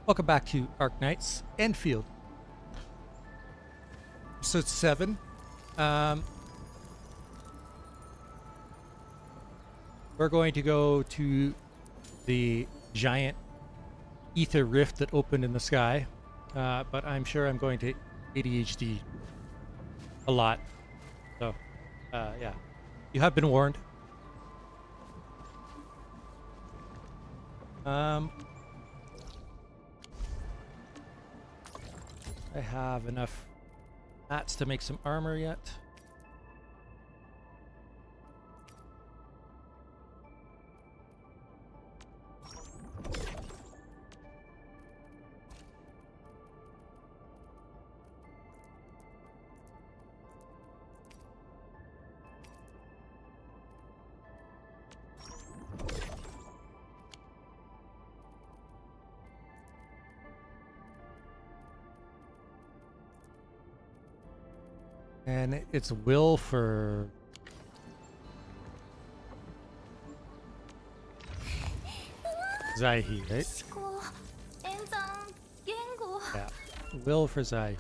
Welcome back to Arknights, Endfield. Episode 7. We're going to go to the giant ether rift that opened in the sky, but I'm sure I'm going to ADHD a lot. So, yeah. You have been warned. I have enough mats to make some armor yet. And it's will for Zaihi, right? Yeah, will for Zai.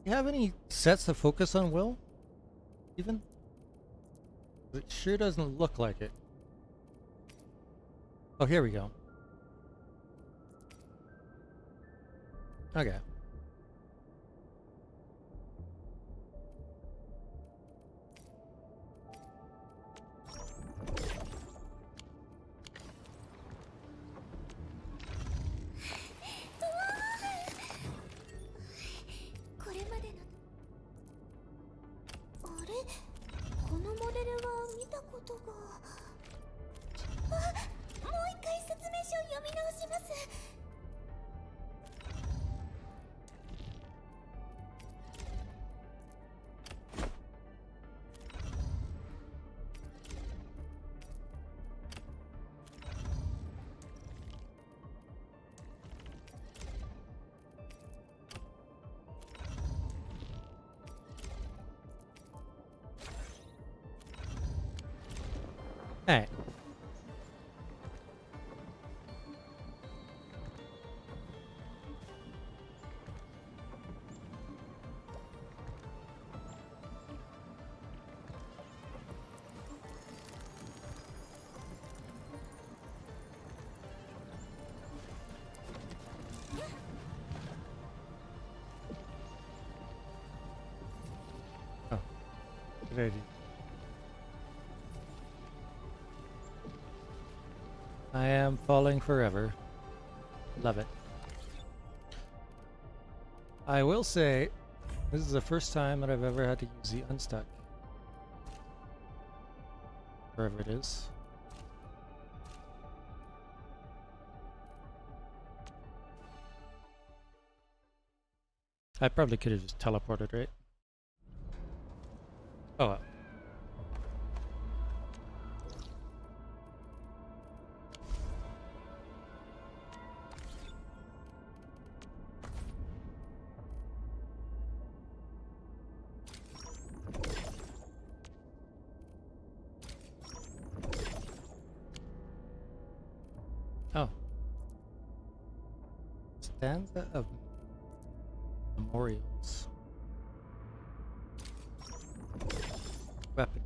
You have any sets that focus on will? Even? It sure doesn't look like it. Oh, here we go. Okay. Alright. Oh, good idea. I am falling forever. Love it. I will say, this is the first time that I've ever had to use the unstuck. Wherever it is. I probably could have just teleported, right? Oh well. Oh. Stanza of memorials. Weapon.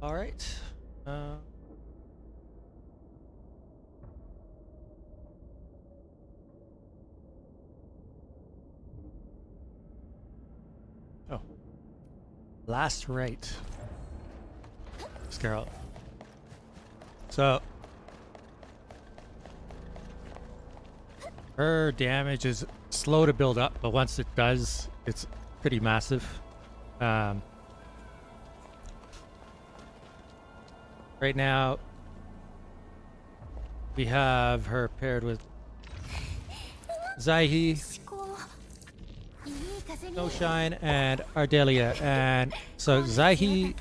All right. Oh. Last right. Scarlet. So her damage is slow to build up, but once it does, it's pretty massive. Right now, we have her paired with Zaihi, Snowshine, and Ardelia. And so Zaihi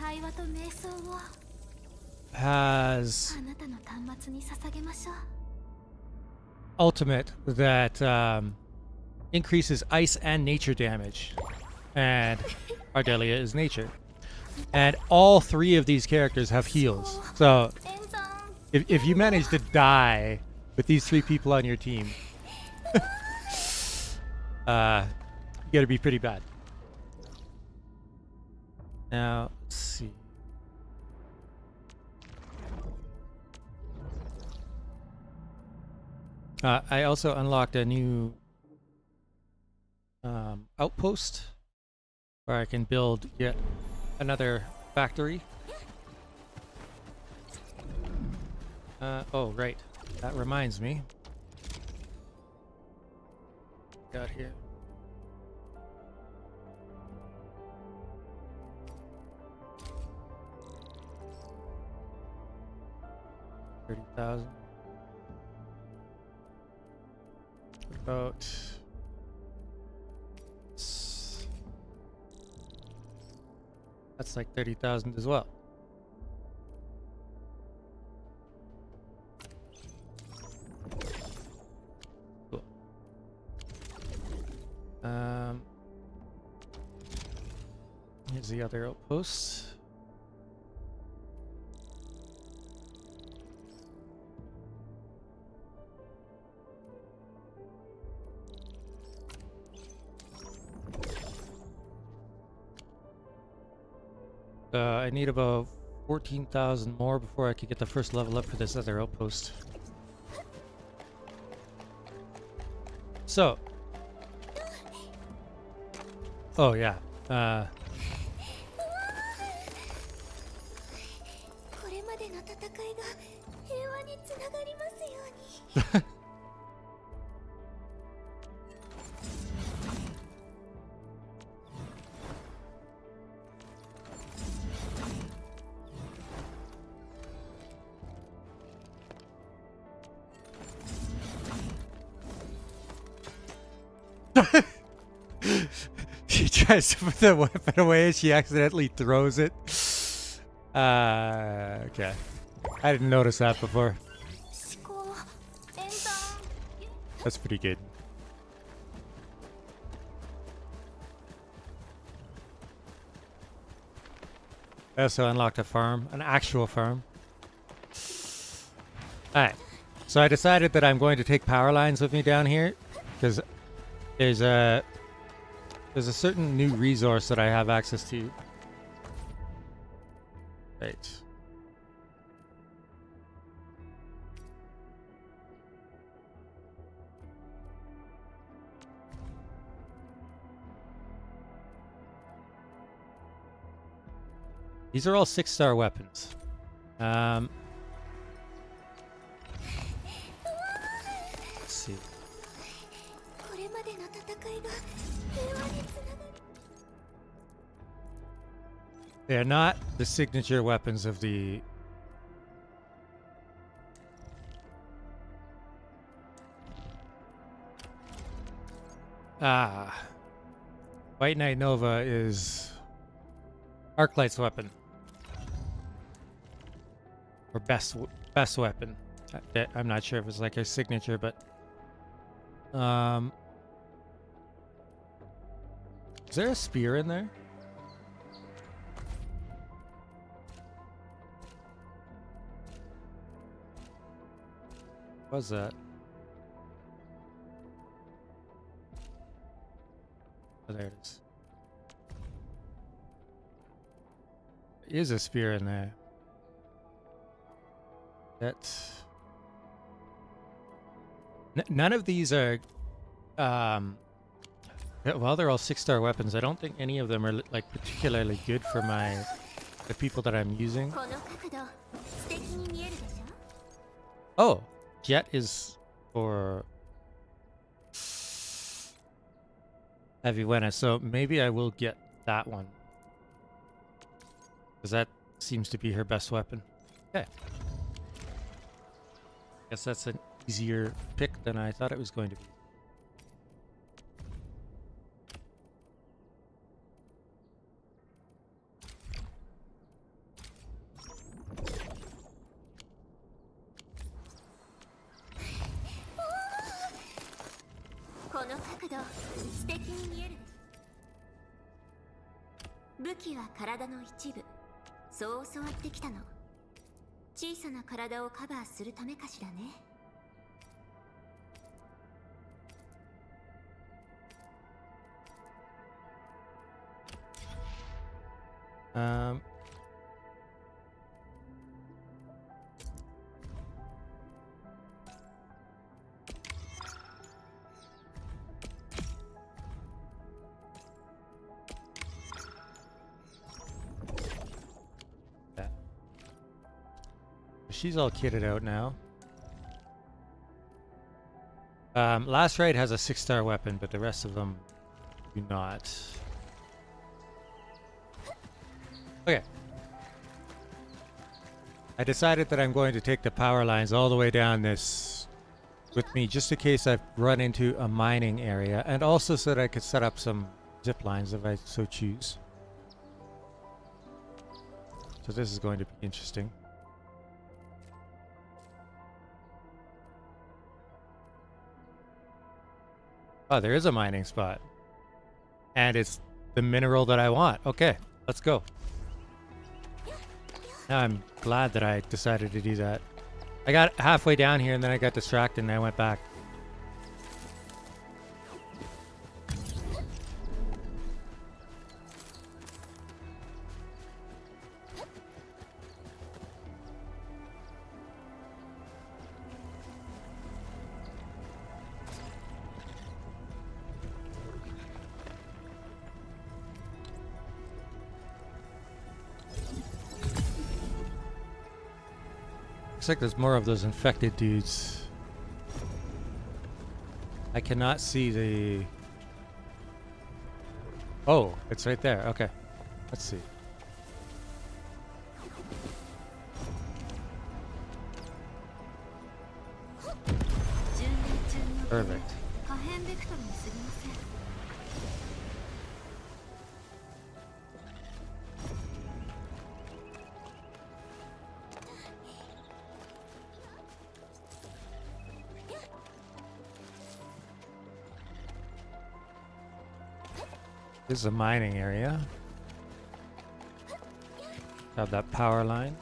has ultimate that increases ice and nature damage, and Ardelia is nature. And all three of these characters have heals. So if you manage to die with these three people on your team, you gotta be pretty bad. Now, let's see. I also unlocked a new outpost where I can build yet another factory. Oh, right. That reminds me. Got here. $30,000. About that's like 30,000 as well. Cool. Here's the other outpost. I need about 14,000 more before I could get the first level up for this other outpost. So. Oh, yeah. She tries to put the weapon away and she accidentally throws it. Okay. I didn't notice that before. That's pretty good. I also unlocked a farm, an actual farm. Alright. So I decided that I'm going to take power lines with me down here because there's a certain new resource that I have access to. Right. These are all 6-star weapons. Let's see. They are not the signature weapons of the... White Knight Nova is Arknights weapon. Or best weapon. I'm not sure if it's like a signature, but... Is there a spear in there? What was that? Oh, there it is. There is a spear in there. That's... none of these are... well, they're all 6-star weapons. I don't think any of them are like particularly good for the people that I'm using. Oh, jet is for heavy Wena, so maybe I will get that one. Because that seems to be her best weapon. Okay. Guess that's an easier pick than I thought it was going to be. She's all kitted out now. Last raid has a 6-star weapon, but the rest of them do not. Okay. I decided that I'm going to take the power lines all the way down this with me, just in case I run into a mining area, and also so that I could set up some zip lines if I so choose. So this is going to be interesting. Oh, there is a mining spot. And it's the mineral that I want. Okay, let's go. Now I'm glad that I decided to do that. I got halfway down here and then I got distracted and I went back. Looks like there's more of those infected dudes. I cannot see the... Oh, it's right there. Okay. Let's see. Perfect. This is a mining area. Have that power line.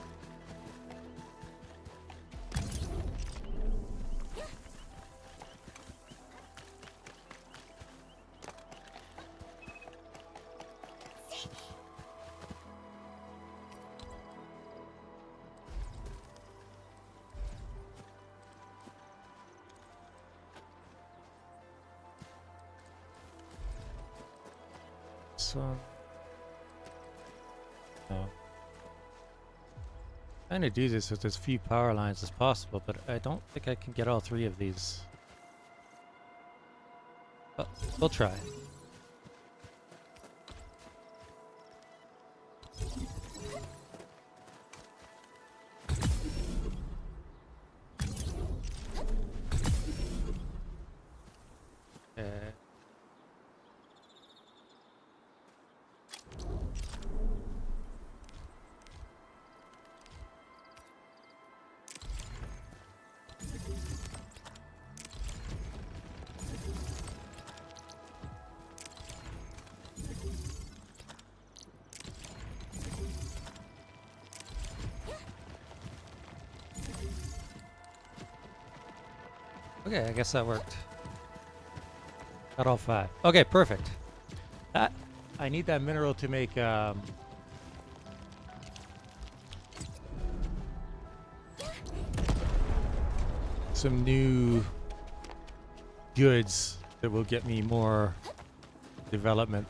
So, trying to do this with as few power lines as possible, but I don't think I can get all 3 of these. But we'll try. Okay, I guess that worked. Got all 5. Okay, perfect. I need that mineral to make some new goods that will get me more development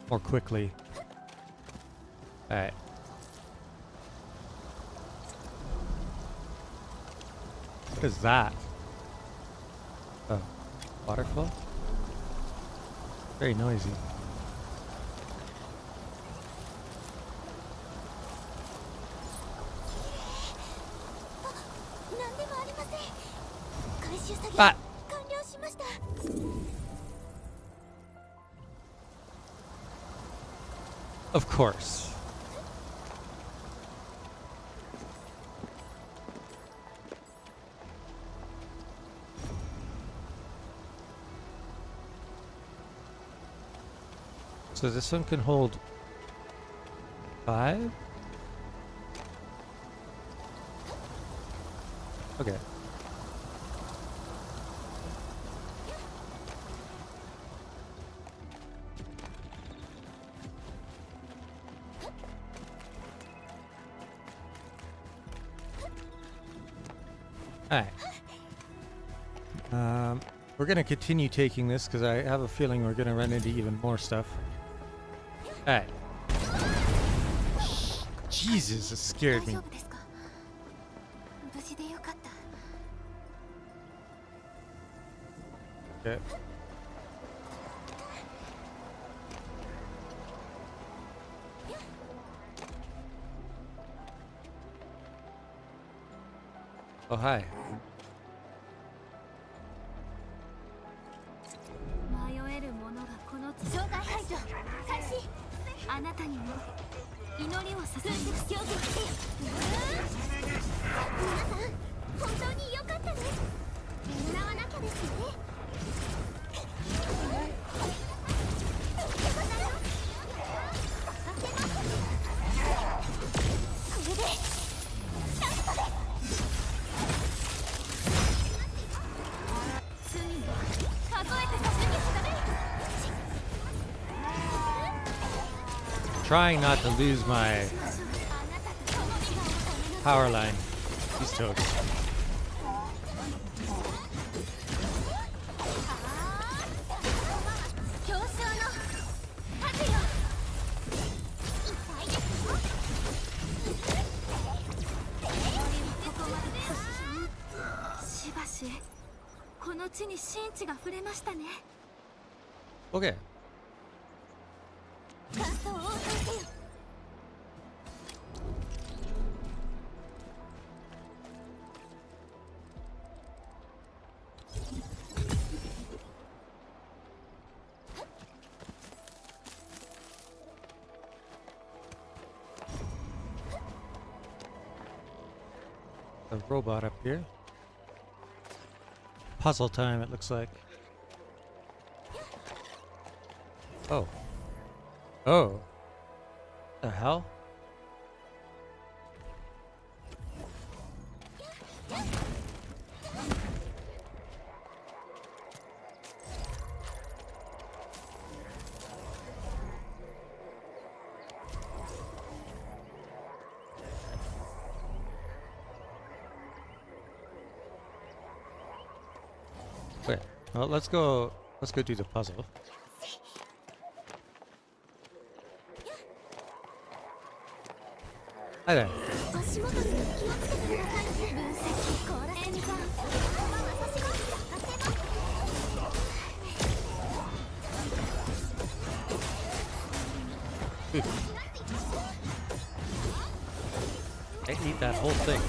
more quickly. Alright. What is that? Oh, waterfall? Very noisy. Ah. Of course. So this one can hold 5? Okay. Alright. We're gonna continue taking this because I have a feeling we're gonna run into even more stuff. Alright. Jesus, it scared me. Okay. Oh, hi. Trying not to lose my power line. He's toast. Okay. A robot up here. Puzzle time, it looks like. Oh. Oh. The hell? Okay. Well, let's go do the puzzle. Hi there. Dude. I eat that whole thing.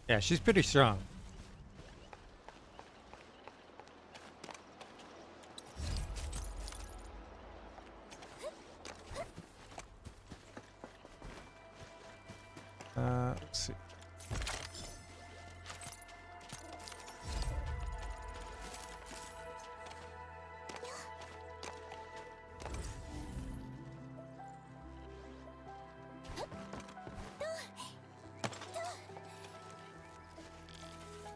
Yeah, she's pretty strong. Let's see.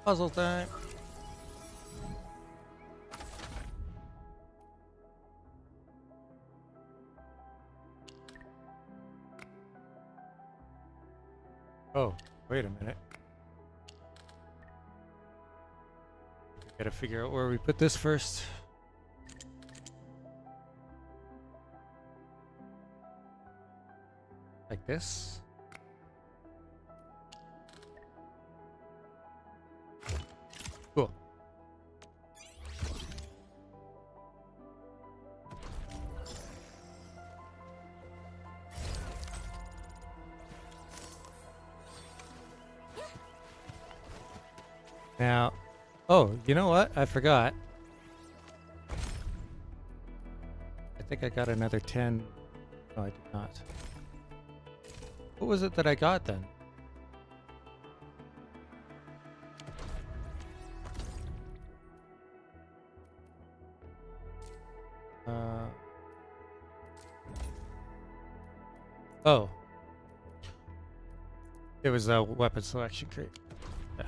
Puzzle time. Oh, wait a minute. Gotta figure out where we put this first. Like this. Cool. Now, oh, you know what? I forgot. I think I got another 10. No, I did not. What was it that I got then? Oh. It was a weapon selection crate. Yeah.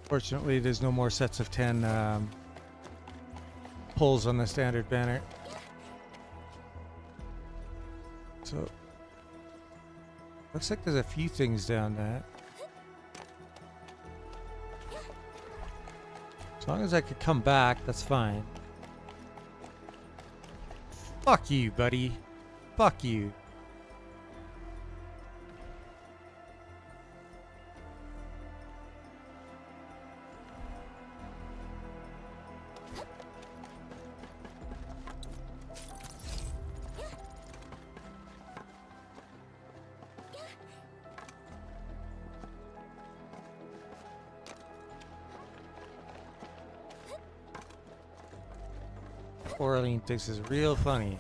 Fortunately, there's no more sets of 10 pulls on the standard banner. So, looks like there's a few things down there. As long as I could come back, that's fine. Fuck you, buddy. Fuck you. Coraline thinks is real funny.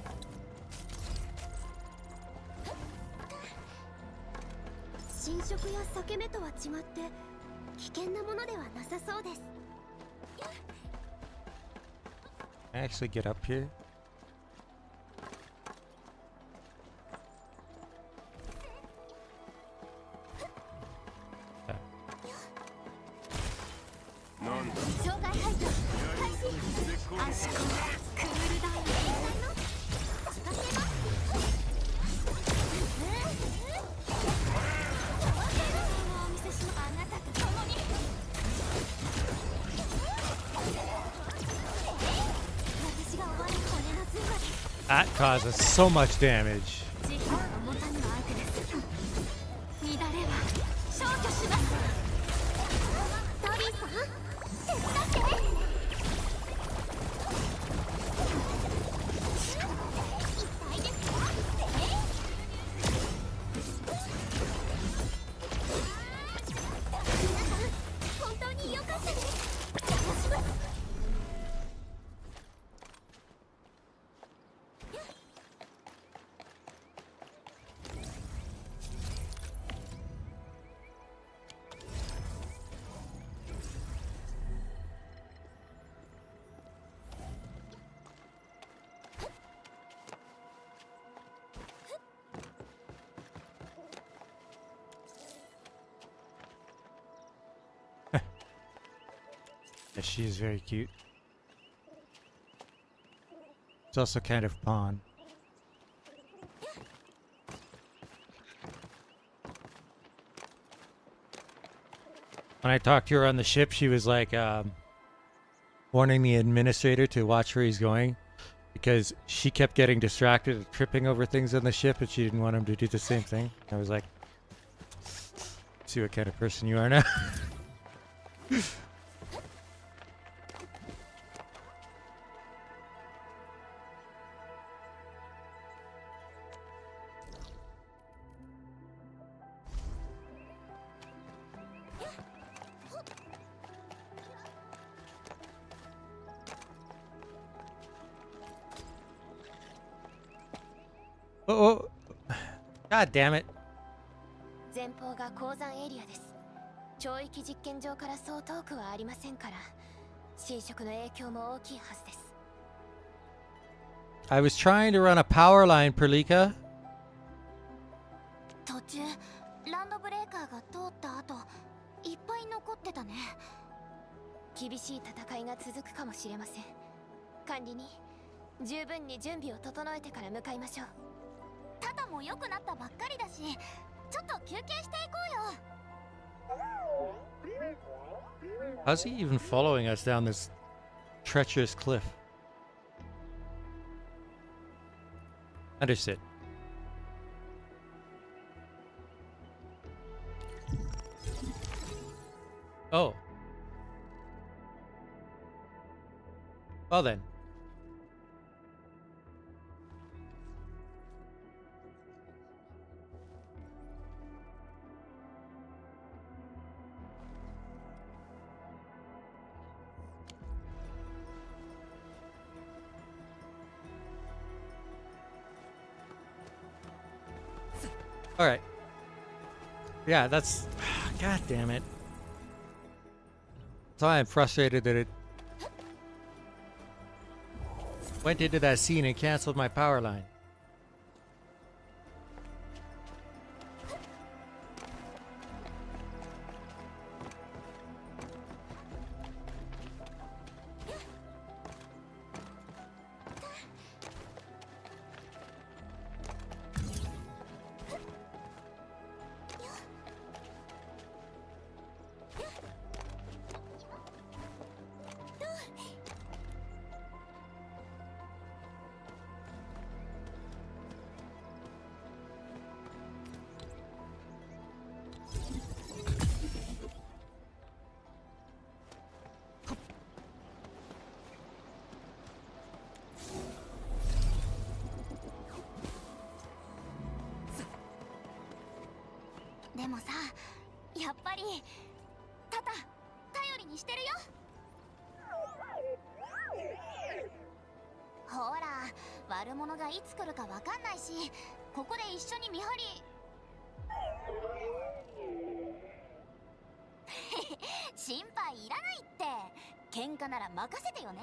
Can I actually get up here? That causes so much damage. Yes, she is very cute. It's also kind of pawn. When I talked to her on the ship, she was like warning the administrator to watch where he's going because she kept getting distracted and tripping over things on the ship and she didn't want him to do the same thing. I was like, see what kind of person you are now. Oh, God damn it. 前方が鉱山エリアです。超域実験場からそう遠くはありませんから、侵食の影響も大きいはずです。I was trying to run a power line, Perlika. 途中ランドブレーカーが通った後いっぱい残ってたね。厳しい戦いが続くかもしれません。管理人、十分に準備を整えてから向かいましょう。タタも良くなったばっかりだし、ちょっと休憩していこうよ。 How's he even following us down this treacherous cliff? Understood. Oh. Well then. All right. Yeah, that's... God damn it. So I'm frustrated that it went into that scene and canceled my power line.でもさ、やっぱりタタ頼りにしてるよ。ほら、悪者がいつ来るかわかんないし、ここで一緒に見張り。心配いらないって。喧嘩なら任せてよね。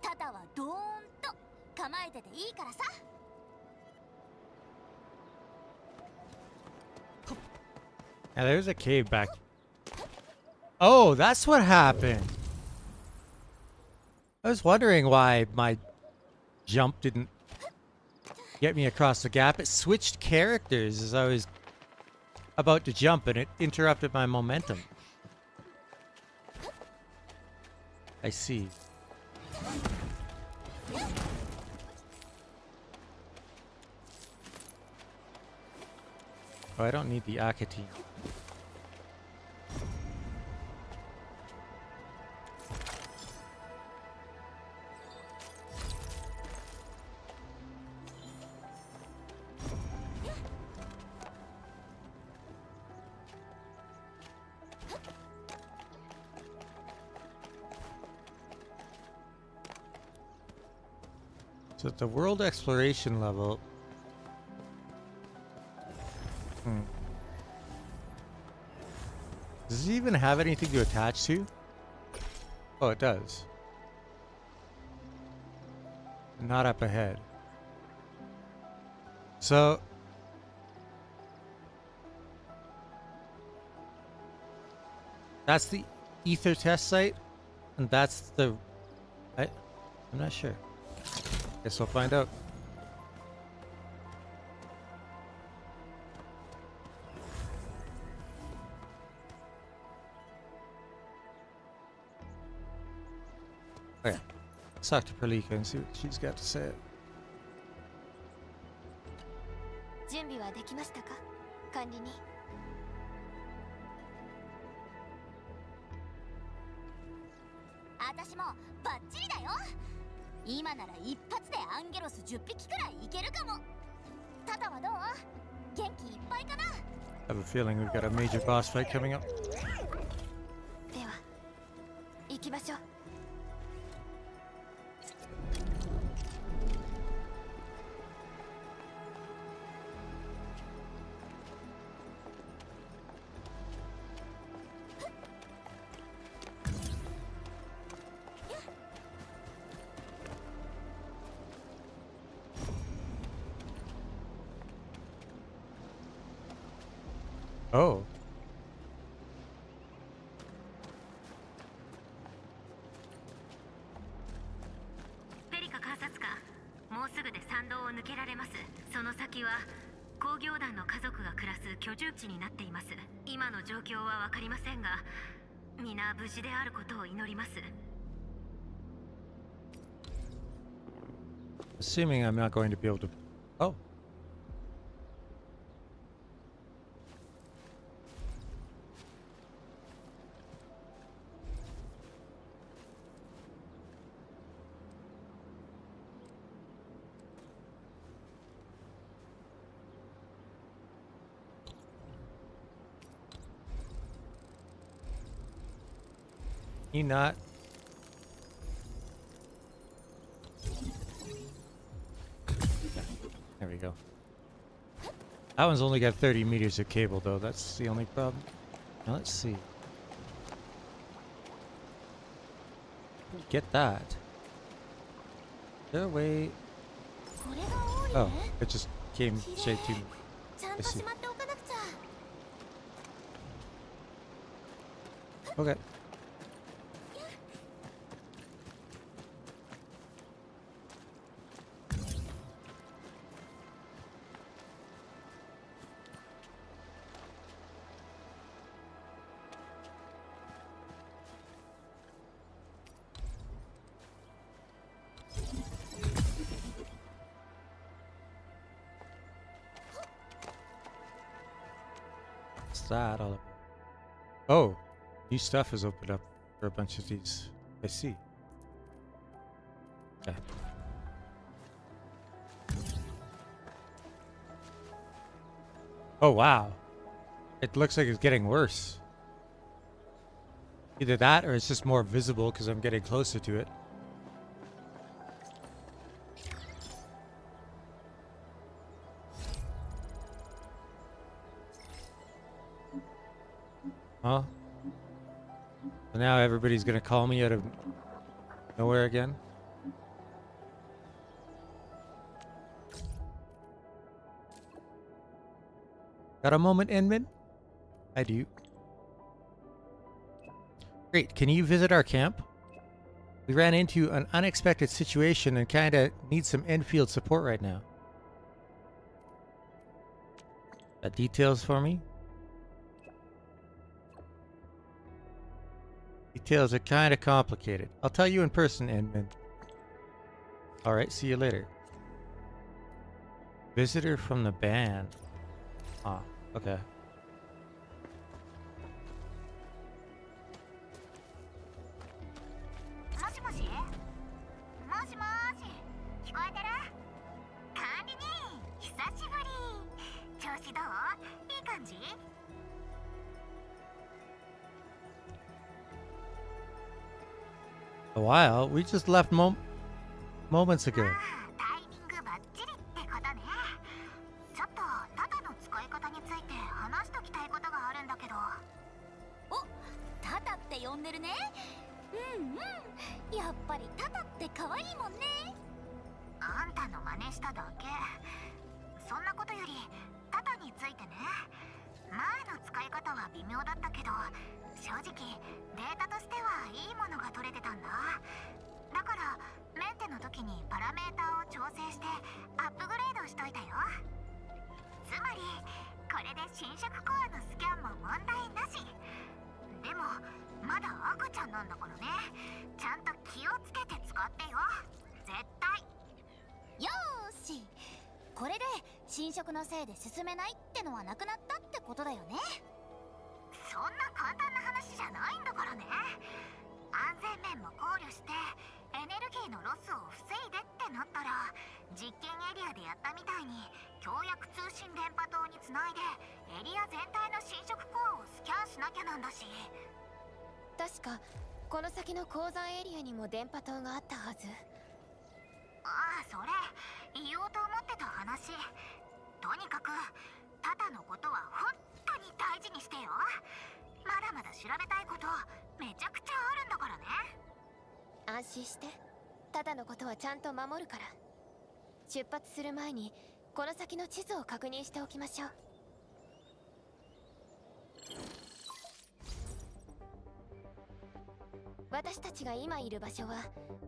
タタはドーンと構えてていいからさ。Yeah, there's a cave back. Oh, that's what happened. I was wondering why my jump didn't get me across the gap. It switched characters as I was about to jump and it interrupted my momentum. I see. Oh, I don't need the Akatine. So at the world exploration level... Does it even have anything to attach to? Oh, it does. Not up ahead. So... That's the ether test site, and that's the... I'm not sure. Guess we'll find out. Okay, let's talk to Perlika and see what she's got to say. 準備はできましたか、管理人。私もバッチリだよ。今なら一発でアンゲロス10匹くらいいけるかも。タタはどう？元気いっぱいかな？ I have a feeling we've got a major boss fight coming up. では、行きましょう。Oh. ペリカ観察官、もうすぐで山道を抜けられます。その先は工業団の家族が暮らす居住地になっています。今の状況は分かりませんが、皆無事であることを祈ります。 Assuming I'm not going to be able to. Oh. You not. There we go. That one's only got 30 meters of cable, though. That's the only problem. Now let's see. Get that. Is there a way? Oh, it just came straight to me. I see. Okay. What's that all about? Oh, new stuff has opened up for a bunch of these. I see. Okay. Oh wow. It looks like it's getting worse. Either that or it's just more visible because I'm getting closer to it. Huh? So now everybody's gonna call me out of nowhere again? Got a moment, Inman? I do. Great, can you visit our camp? We ran into an unexpected situation and kinda need some Endfield support right now. Got details for me? Details are kinda complicated. I'll tell you in person, Inman. Alright, see you later. Visitor from the band. Ah, okay. もしもし、もしもーし、聞こえてる？管理人、久しぶり。調子どう？いい感じ？ A while? We just left moments ago. タイミングバッチリってことね。ちょっとタタの使い方について話しときたいことがあるんだけど。お、タタって呼んでるね。うんうん、やっぱりタタって可愛いもんね。あんたの真似しただけ。そんなことよりタタについてね。前の使い方は微妙だったけど、正直データとしてはいいものが取れてたんだ。だからメンテの時にパラメータを調整してアップグレードしといたよ。つまりこれで侵食コアのスキャンも問題なし。でもまだ赤ちゃんなんだからね。ちゃんと気をつけて使ってよ、絶対。よーし、これで侵食のせいで進めないってのはなくなったってことだよね。そんな簡単な話じゃないんだからね。安全面も考慮してエネルギーのロスを防いでってなったら、実験エリアでやったみたいに強約通信電波塔につないでエリア全体の侵食コアをスキャンしなきゃなんだし。確かこの先の鉱山エリアにも電波塔があったはず。ああ、それ言おうと思ってた話。とにかくタタのことは本当に大事にしてよ。まだまだ調べたいことめちゃくちゃあるんだからね。安心して、タタのことはちゃんと守るから。出発する前にこの先の地図を確認しておきましょう。私たちが今いる場所は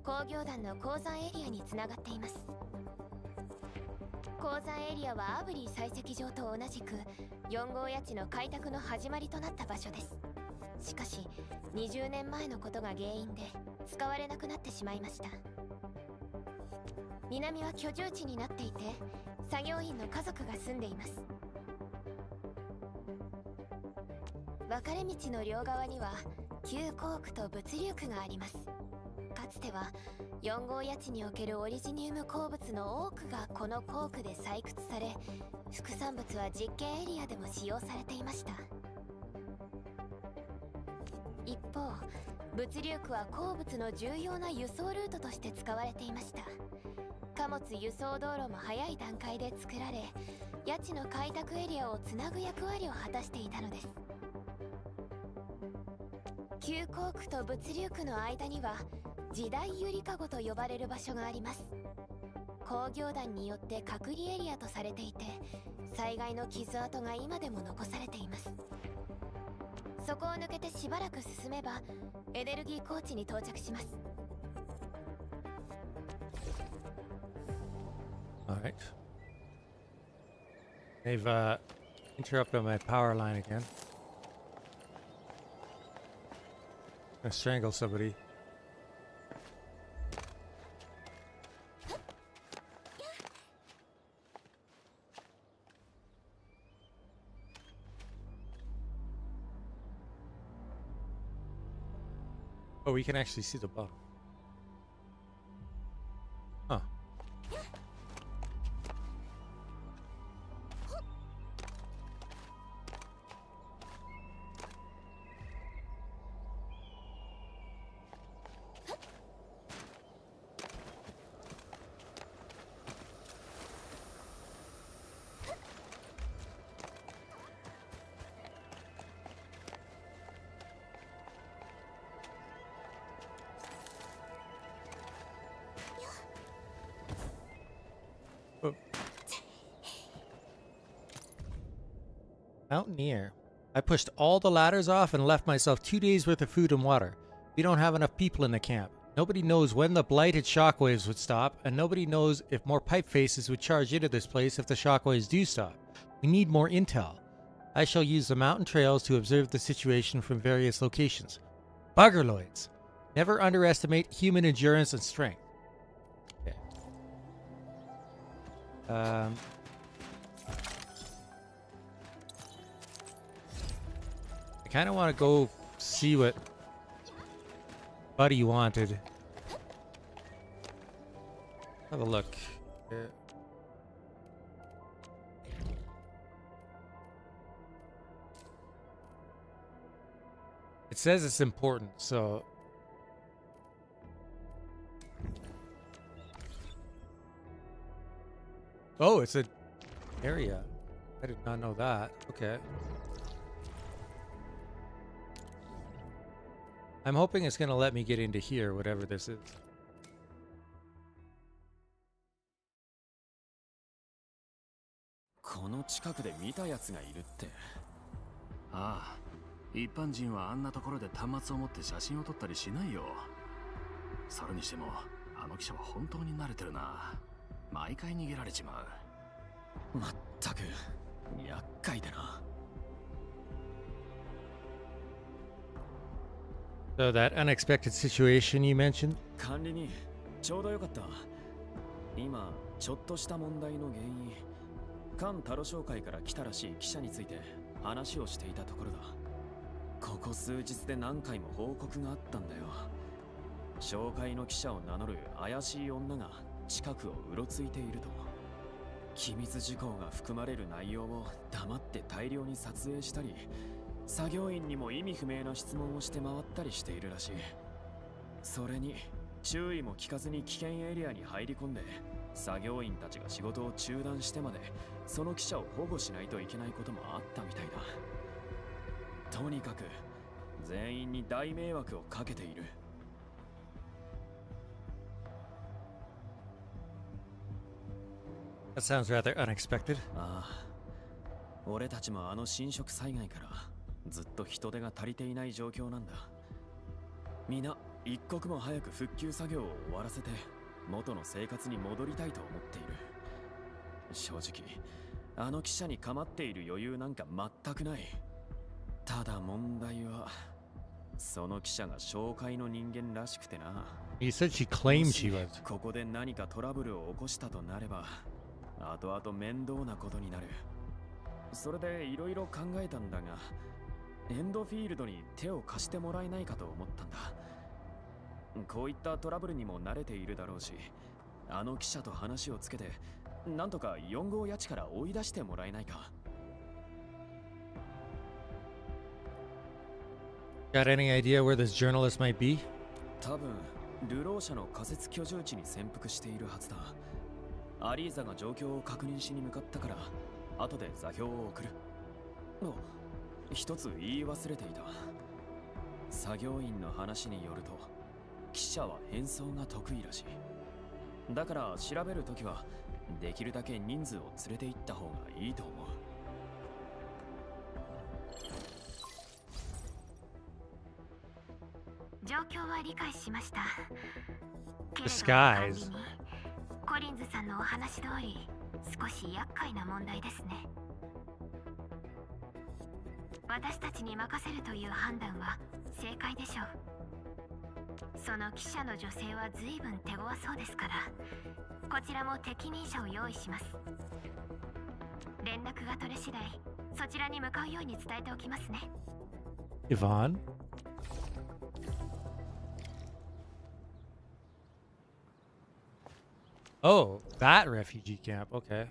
工業団の鉱山エリアにつながっています。鉱山エリアはアブリー採石場と同じく4号谷地の開拓の始まりとなった場所です。しかし20年前のことが原因で使われなくなってしまいました。南は居住地になっていて作業員の家族が住んでいます。分かれ道の両側には旧鉱区と物流区があります。かつては4号谷地におけるオリジニウム鉱物の多くがこの鉱区で採掘され、副産物は実験エリアでも使用されていました。一方、物流区は鉱物の重要な輸送ルートとして使われていました。貨物輸送道路も早い段階で作られ、谷地の開拓エリアをつなぐ役割を果たしていたのです。旧鉱区と物流区の間には時代ゆりかごと呼ばれる場所があります。工業団によって隔離エリアとされていて、災害の傷跡が今でも残されています。そこを抜けてしばらく進めばエネルギー鉱地に到着します。Alright. They've interrupted my power line again. Gonna strangle somebody. Oh, we can actually see the bottom. Huh. Oh. Mountaineer. I pushed all the ladders off and left myself 2 days worth of food and water. We don't have enough people in the camp. Nobody knows when the blighted shockwaves would stop, and nobody knows if more pipe faces would charge into this place if the shockwaves do stop. We need more intel. I shall use the mountain trails to observe the situation from various locations. Buggerloids. Never underestimate human endurance and strength. Okay. I kind of want to go see what Buddy wanted. Have a look. It says it's important, so... Oh, it's an area. I did not know that. Okay. I'm hoping it's going to let me get into here, whatever this is. Ah, 一般人はあんなところで端末を持って写真を撮ったりしないよ。それにしても、あの記者は本当に慣れてるな。毎回逃げられちまう。まったく、厄介だな。So that unexpected situation you mentioned? 管理人、ちょうどよかった。今、ちょっとした問題の原因、関タロ商会から来たらしい記者について話をしていたところだ。ここ数日で何回も報告があったんだよ。商会の記者を名乗る怪しい女が近くをうろついていると。機密事項が含まれる内容を黙って大量に撮影したり、作業員にも意味不明な質問をして回ったりしているらしい。それに注意も聞かずに危険エリアに入り込んで、作業員たちが仕事を中断してまでその記者を保護しないといけないこともあったみたいだ。とにかく全員に大迷惑をかけている。That sounds rather unexpected. ああ、俺たちもあの侵食災害からずっと人手が足りていない状況なんだ。みんな一刻も早く復旧作業を終わらせて元の生活に戻りたいと思っている。正直あの記者に構っている余裕なんか全くない。ただ問題はその記者が紹介の人間らしくてな。 He said she claimed she was. ここで何かトラブルを起こしたとなれば後々面倒なことになる。それでいろいろ考えたんだが、エンドフィールドに手を貸してもらえないかと思ったんだ。こういったトラブルにも慣れているだろうし、あの記者と話をつけてなんとか4号谷地から追い出してもらえないか。 Got any idea where this journalist might be? 多分流浪者の仮設居住地に潜伏しているはずだ。アリーザが状況を確認しに向かったから後で座標を送る。一つ言い忘れていた。作業員の話によると記者は変装が得意らしい。だから調べるときはできるだけ人数を連れて行った方がいいと思う。状況は理解しました。けれど Disguise 管理人、コリンズさんのお話通り少し厄介な問題ですね。私たちに任せるという判断は正解でしょう。その記者の女性は随分手強そうですから、こちらも適任者を用意します。連絡が取れ次第そちらに向かうように伝えておきますね。 Yvonne? Oh, that refugee camp. Okay.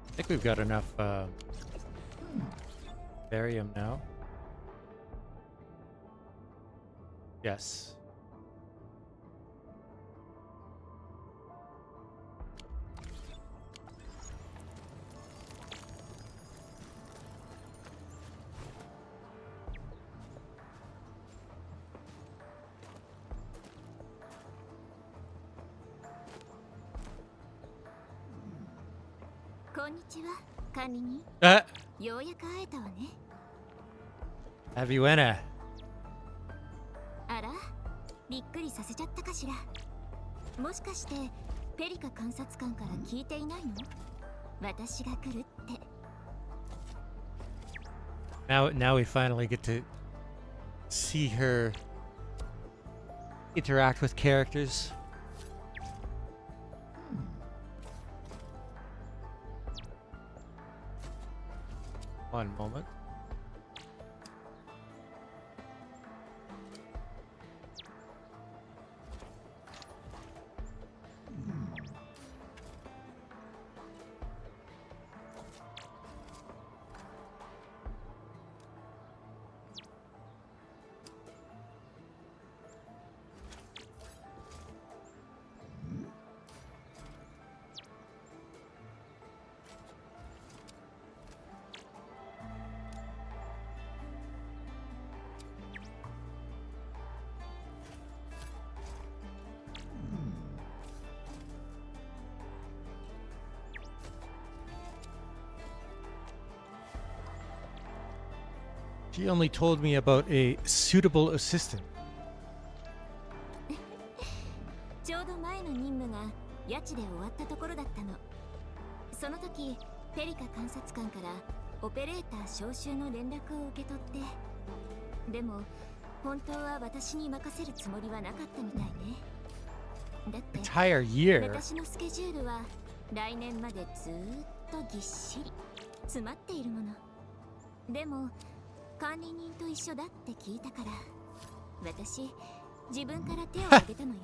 I think we've got enough barium now. Yes. Have you Anna? あら、びっくりさせちゃったかしら。もしかしてペリカ監察官から聞いていないの？私が来るって。Now we finally get to see her interact with characters. One moment. She only told me about a suitable assistant. ちょうど前の任務が谷地で終わったところだったの。その時ペリカ監察官からオペレーター招集の連絡を受け取って、でも本当は私に任せるつもりはなかったみたいね。だって Entire year. 私のスケジュールは来年までずーっとぎっしり詰まっているもの。でも管理人と一緒だって聞いたから、私自分から手を挙げたのよ。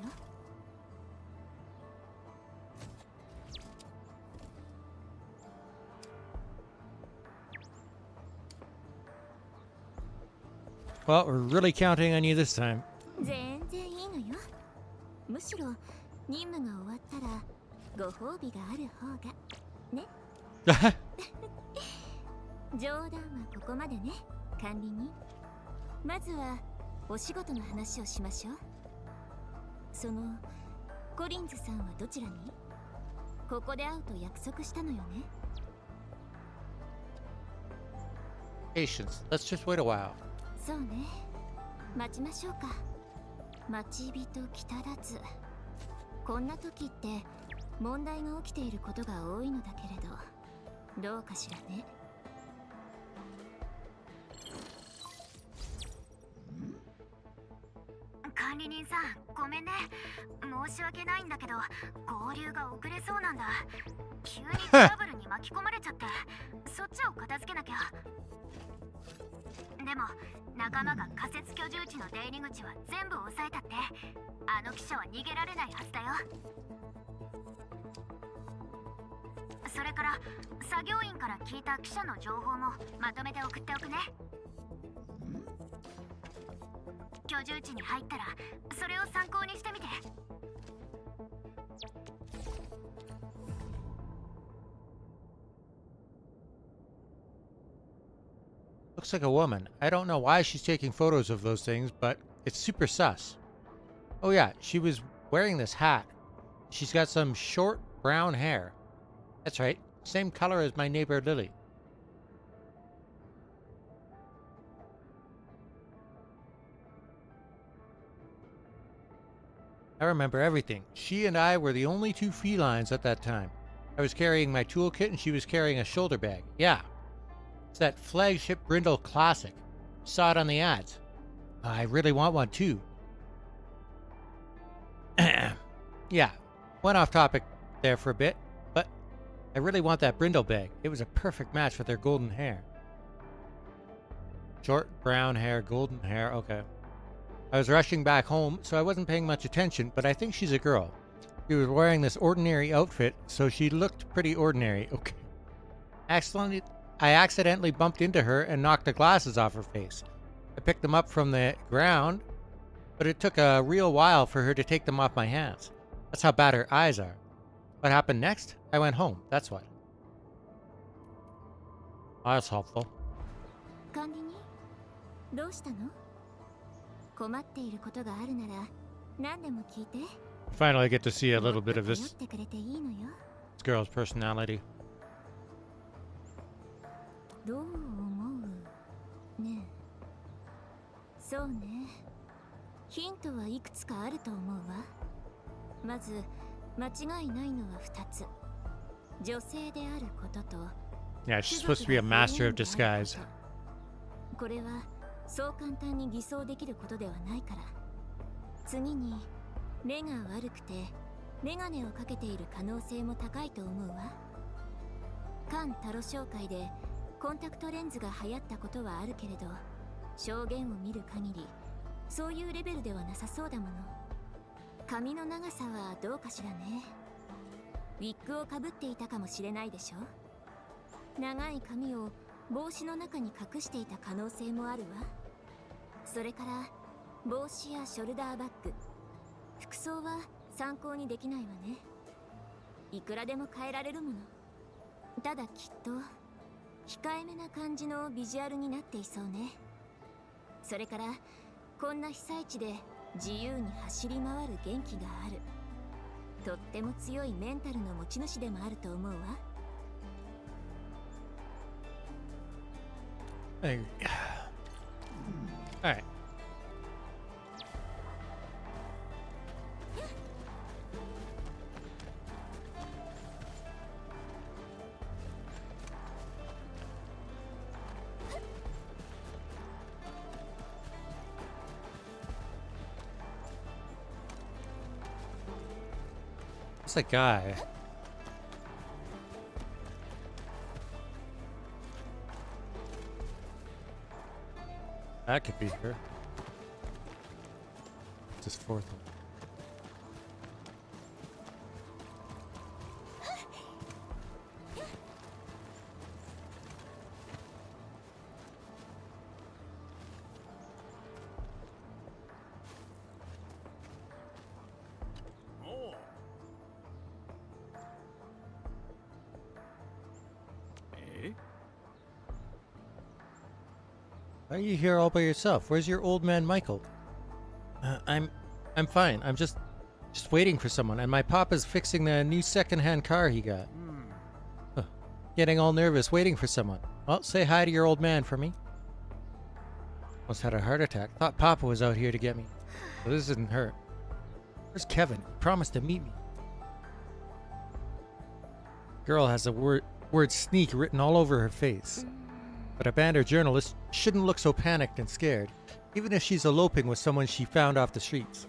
Well, we're really counting on you this time. 全然いいのよ。むしろ任務が終わったらご褒美がある方がね。冗談はここまでね、管理人。まずはお仕事の話をしましょう。そのコリンズさんはどちらに？ここで会うと約束したのよね。Patience. Let's just wait a while. そうね、待ちましょうか。待ち人来たらず。こんな時って問題が起きていることが多いのだけれど、どうかしらね。管理人さん、ごめんね。申し訳ないんだけど合流が遅れそうなんだ。急にトラブルに巻き込まれちゃってそっちを片付けなきゃ。でも仲間が仮設居住地の出入り口は全部押さえたって、あの記者は逃げられないはずだよ。それから作業員から聞いた記者の情報もまとめて送っておくね。居住地に入ったらそれを参考にしてみて。Looks like a woman. I don't know why she's taking photos of those things, but it's super sus. Oh yeah, she was wearing this hat. She's got some short brown hair. That's right, same color as my neighbor Lily. I remember everything. She and I were the only two felines at that time. I was carrying my toolkit and she was carrying a shoulder bag. Yeah. It's that flagship Brindle classic. Saw it on the ads. I really want one too. Yeah, went off topic there for a bit, but I really want that Brindle bag. It was a perfect match with their golden hair. Short brown hair, golden hair, okay. I was rushing back home, so I wasn't paying much attention, but I think she's a girl. She was wearing this ordinary outfit, so she looked pretty ordinary. Okay. I accidentally bumped into her and knocked the glasses off her face. I picked them up from the ground, but it took a real while for her to take them off my hands. That's how bad her eyes are. What happened next? I went home, that's what. Oh, that's helpful. 管理人、どうしたの？困っていることがあるなら何でも聞いて。 Finally get to see a little bit of 頼 this ってくれていいのよ。 girl's personality. どう思う？ねえ。そうね。ヒントはいくつかあると思うわ。まず間違いないのは2つ。女性であることと。 Yeah, she's supposed to be a master of disguise. これはそう簡単に偽装できることではないから。次に目が悪くてメガネをかけている可能性も高いと思うわ。環タロ商会でコンタクトレンズが流行ったことはあるけれど、証言を見る限りそういうレベルではなさそうだもの。髪の長さはどうかしらね。ウィッグをかぶっていたかもしれないでしょ。長い髪を帽子の中に隠していた可能性もあるわ。それから帽子やショルダーバッグ、服装は参考にできないわね。いくらでも変えられるもの。ただきっと控えめな感じのビジュアルになっていそうね。それからこんな被災地で自由に走り回る元気がある。とっても強いメンタルの持ち主でもあると思うわ。Alright. That's a guy. That could be her. This fourth one. Why are you here all by yourself? Where's your old man Michael? I'm fine. I'm just waiting for someone, and my papa's fixing the new second-hand car he got. Huh. Getting all nervous, waiting for someone. Well, say hi to your old man for me. Almost had a heart attack. Thought Papa was out here to get me. So this isn't her. Where's Kevin? He promised to meet me. Girl has the word sneak written all over her face. But a band or journalist shouldn't look so panicked and scared, even if she's eloping with someone she found off the streets.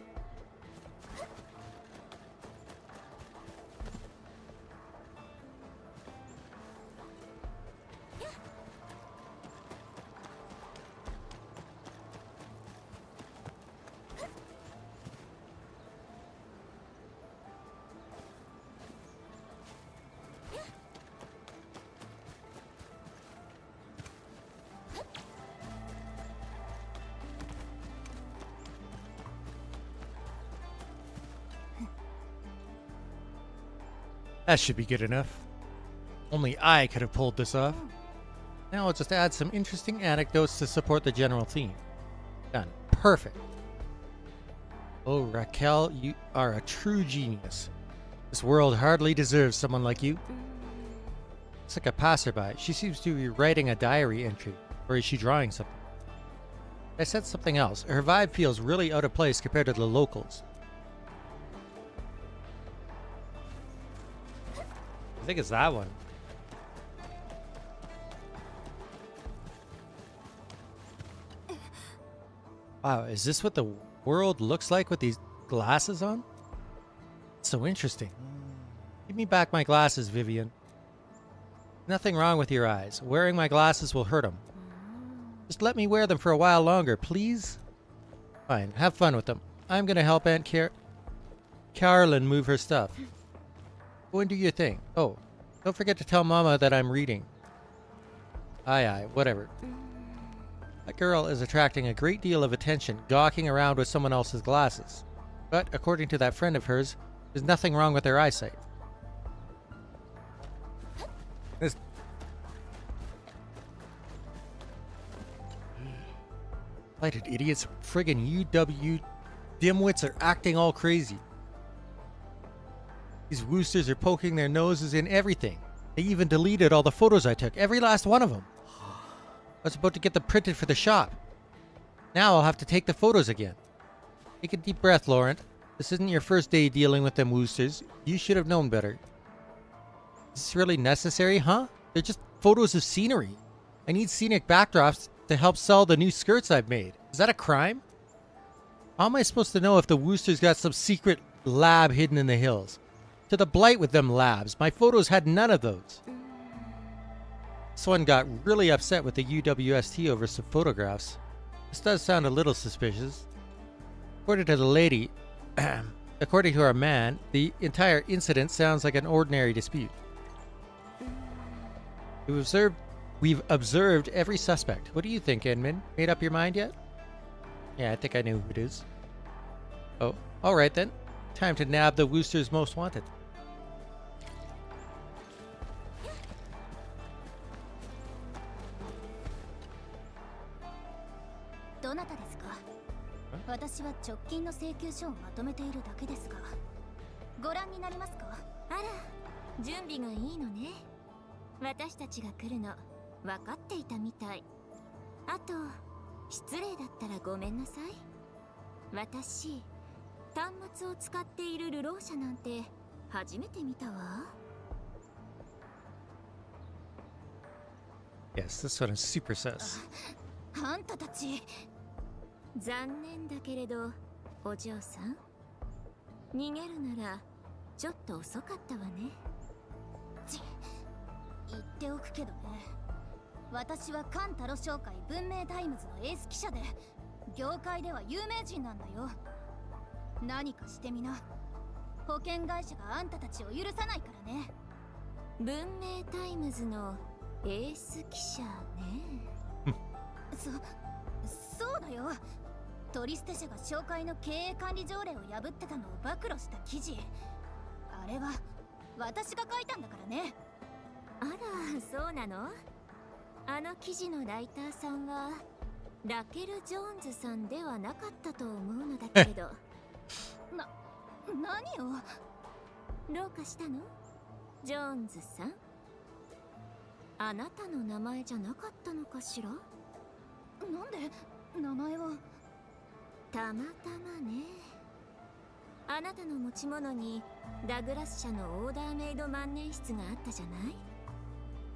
That should be good enough. Only I could have pulled this off. Now I'll just add some interesting anecdotes to support the general theme. Done. Perfect. Oh, Raquel, you are a true genius. This world hardly deserves someone like you. It's like a passerby. She seems to be writing a diary entry. Or is she drawing something? I said something else. Her vibe feels really out of place compared to the locals. I think it's that one. Wow, is this what the world looks like with these glasses on? It's so interesting. Give me back my glasses, Vivian. Nothing wrong with your eyes. Wearing my glasses will hurt them. Just let me wear them for a while longer, please? Fine, have fun with them. I'm gonna help Aunt Carolyn move her stuff. Go and do your thing. Oh, don't forget to tell Mama that I'm reading. Aye, whatever. That girl is attracting a great deal of attention, gawking around with someone else's glasses. But, according to that friend of hers, there's nothing wrong with their eyesight. This... Lighted idiots, friggin' UW dimwits are acting all crazy. These woosters are poking their noses in everything. They even deleted all the photos I took, every last one of them. I was about to get them printed for the shop. Now I'll have to take the photos again. Take a deep breath, Laurent. This isn't your first day dealing with them woosters. You should have known better. Is this really necessary, huh? They're just photos of scenery. I need scenic backdrops to help sell the new skirts I've made. Is that a crime? How am I supposed to know if the woosters got some secret lab hidden in the hills? To the blight with them labs. My photos had none of those. This one got really upset with the UWST over some photographs. This does sound a little suspicious. According to the lady, according to our man, the entire incident sounds like an ordinary dispute. We've observed every suspect. What do you think, Edmund? Made up your mind yet? Yeah, I think I know who it is. Oh, alright then. Time to nab the Wooster's most wanted. Yes, this one is super sus. 残念だけれど、お嬢さん、逃げるならちょっと遅かったわね。言っておくけどね、私はカンタロ商会文明タイムズのエース記者で、業界では有名人なんだよ。何かしてみな。保険会社があんたたちを許さないからね。文明タイムズのエース記者ね。そうだよ。取り捨て社が商会の経営管理条例を破ってたのを暴露した記事、あれは私が書いたんだからね。あら、そうなの？あの記事のライターさんはラケル・ジョーンズさんではなかったと思うのだけれど。何を？どうかしたの？ジョーンズさん。あなたの名前じゃなかったのかしら？なんで名前を？たまたまね。あなたの持ち物にダグラス社のオーダーメイド万年筆があったじゃない？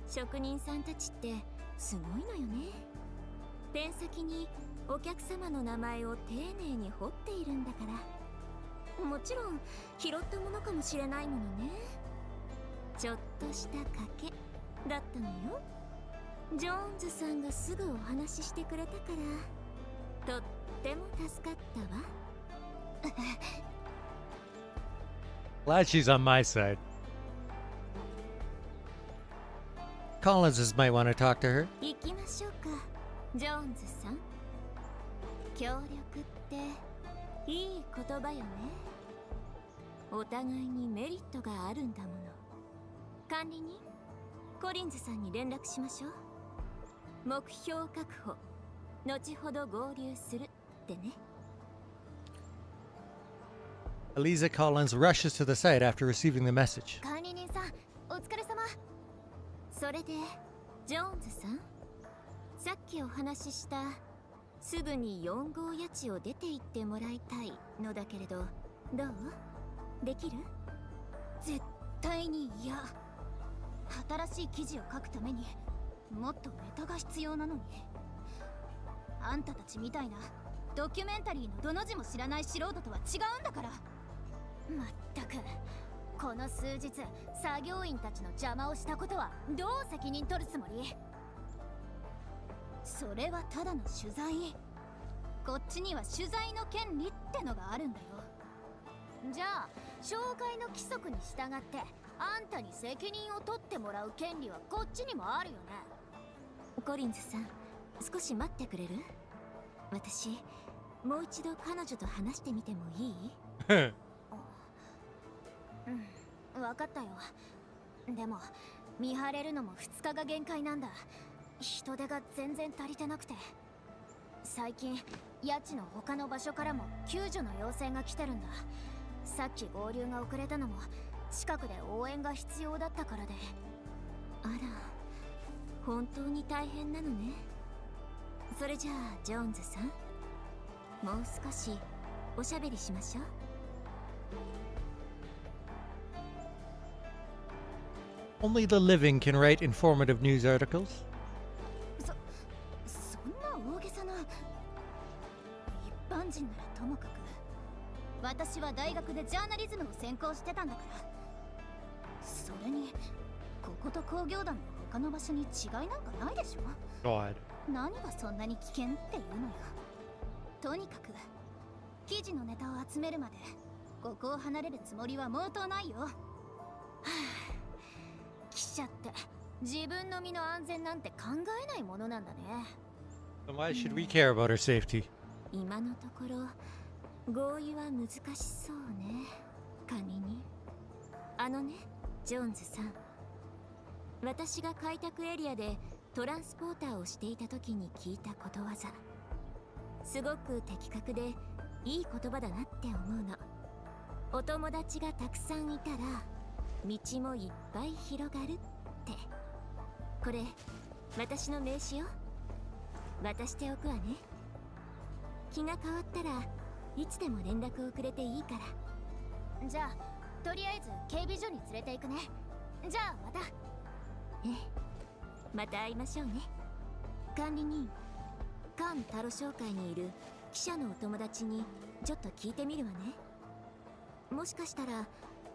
職人さんたちってすごいのよね。ペン先にお客様の名前を丁寧に彫っているんだから。もちろん拾ったものかもしれないものね。ちょっとした賭けだったのよ。ジョーンズさんがすぐお話ししてくれたからとっても助かったわ。Glad she's on my side. Collins might want to talk to her. 行きましょうか、ジョーンズさん。協力っていい言葉よね。お互いにメリットがあるんだもの。管理人、コリンズさんに連絡しましょう。目標確保、後ほど合流するってね。Eliza Collins rushes to the site after receiving the message. 管理人さん、お疲れ様。それでジョーンズさん、さっきお話ししたすぐに4号谷地を出て行ってもらいたいのだけれど、どう？できる？絶対に嫌。新しい記事を書くためにもっとネタが必要なのに。あんたたちみたいなドキュメンタリーのどの字も知らない素人とは違うんだから。まったく、この数日作業員たちの邪魔をしたことはどう責任取るつもり？それはただの取材。こっちには取材の権利ってのがあるんだよ。じゃあ紹介の規則に従ってあんたに責任を取ってもらう権利はこっちにもあるよね。コリンズさん、少し待ってくれる？私もう一度彼女と話してみてもいい？うん、分かったよ。でも見張れるのも2日が限界なんだ。人手が全然足りてなくて。最近谷地の他の場所からも救助の要請が来てるんだ。さっき合流が遅れたのも近くで応援が必要だったからで。あら、本当に大変なのね。それじゃあジョーンズさん、もう少しおしゃべりしましょう。Only the living can write informative news articles. そんな大げさな。一般人ならともかく、私は大学でジャーナリズムを専攻してたんだから。それにここと工業団の他の場所に違いなんかないでしょ。 God. 何がそんなに危険っていうのよ。とにかく記事のネタを集めるまでここを離れるつもりは毛頭ないよ。はあ、記者って自分の身の安全なんて考えないものなんだね。 Then why should we care about her safety? 今のところ合意は難しそうね、管理人。あのね、ジョーンズさん、私が開拓エリアでトランスポーターをしていた時に聞いたことわざ、すごく的確でいい言葉だなって思うの。お友達がたくさんいたら道もいっぱい広がるって。これ私の名刺よ。渡しておくわね。気が変わったらいつでも連絡をくれていいから。じゃあとりあえず警備所に連れて行くね。じゃあまた。ええ、また会いましょうね。管理人、カンタロ商会にいる記者のお友達にちょっと聞いてみるわね。もしかしたら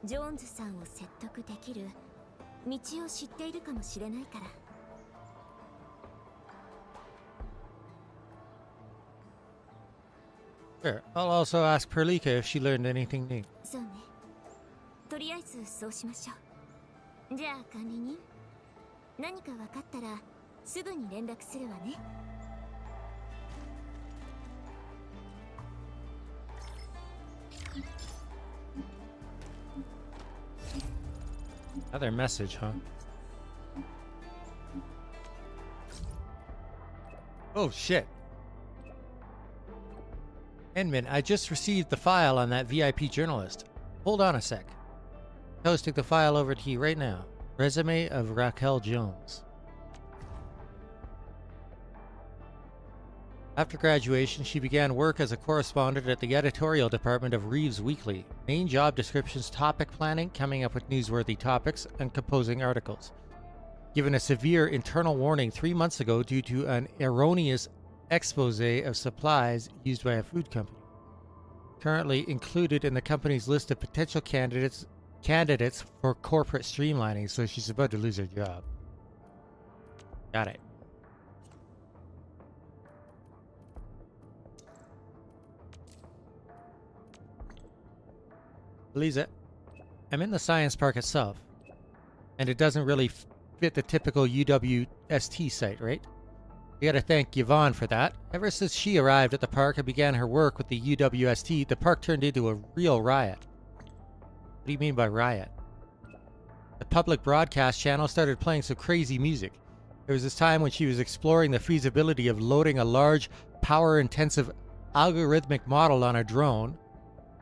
ジョーンズさんを説得できる道を知っているかもしれないから。Sure. I'll also ask Perlika if she learned anything new. そうね。とりあえずそうしましょう。じゃあ管理人、何か分かったらすぐに連絡するわね。Another message, huh? Oh shit. Enman, I just received the file on that VIP journalist. Hold on a sec. Posting the file over to you right now. Resume of Raquel Jones. After graduation, she began work as a correspondent at the editorial department of Reeves Weekly. Main job descriptions: topic planning, coming up with newsworthy topics, and composing articles. Given a severe internal warning 3 months ago due to an erroneous expose of supplies used by a food company. Currently included in the company's list of potential candidates for corporate streamlining, so she's about to lose her job. Got it. Lisa, I'm in the science park itself, and it doesn't really fit the typical UWST site, right? You gotta thank Yvonne for that. Ever since she arrived at the park and began her work with the UWST, the park turned into a real riot. What do you mean by riot? The public broadcast channel started playing some crazy music. There was this time when she was exploring the feasibility of loading a large, power-intensive algorithmic model on a drone.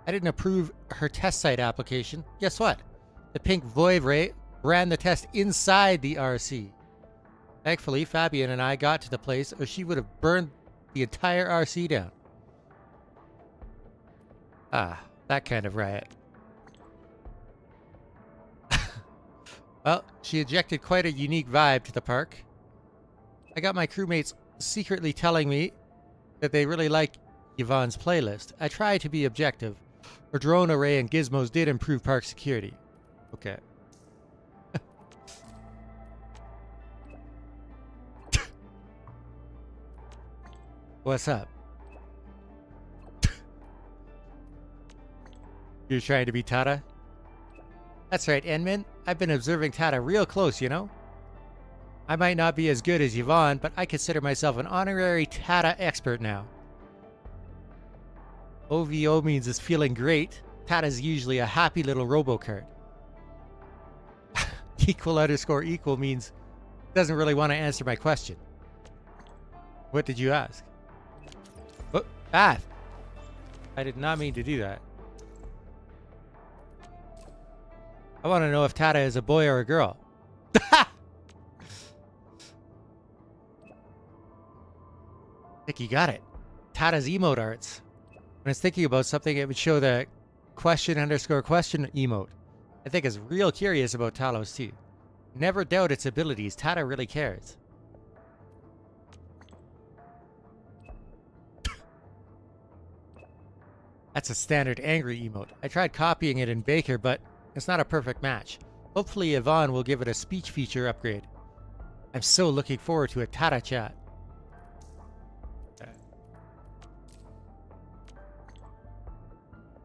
I didn't approve her test site application. Guess what? The pink void ray ran the test inside the RC. Thankfully, Fabian and I got to the place, or she would have burned the entire RC down. Ah, that kind of riot. Well, she injected quite a unique vibe to the park. I got my crewmates secretly telling me that they really like Yvonne's playlist. I tried to be objective. Her drone array and gizmos did improve park security. Okay. What's up? You're trying to be Tata? That's right, Enman. I've been observing Tata real close, you know? I might not be as good as Yvonne, but I consider myself an honorary Tata expert now. OVO means it's feeling great. Tata's usually a happy little robocard. Equal_equal means doesn't really want to answer my question. What did you ask? Oh, ah! I did not mean to do that. I want to know if Tata is a boy or a girl. I think you got it. Tata's emote arts. When it's thinking about something, it would show the question_question emote. I think it's real curious about Talos too. Never doubt its abilities. Tata really cares. That's a standard angry emote. I tried copying it in Baker, but it's not a perfect match. Hopefully Yvonne will give it a speech feature upgrade. I'm so looking forward to a Tata chat.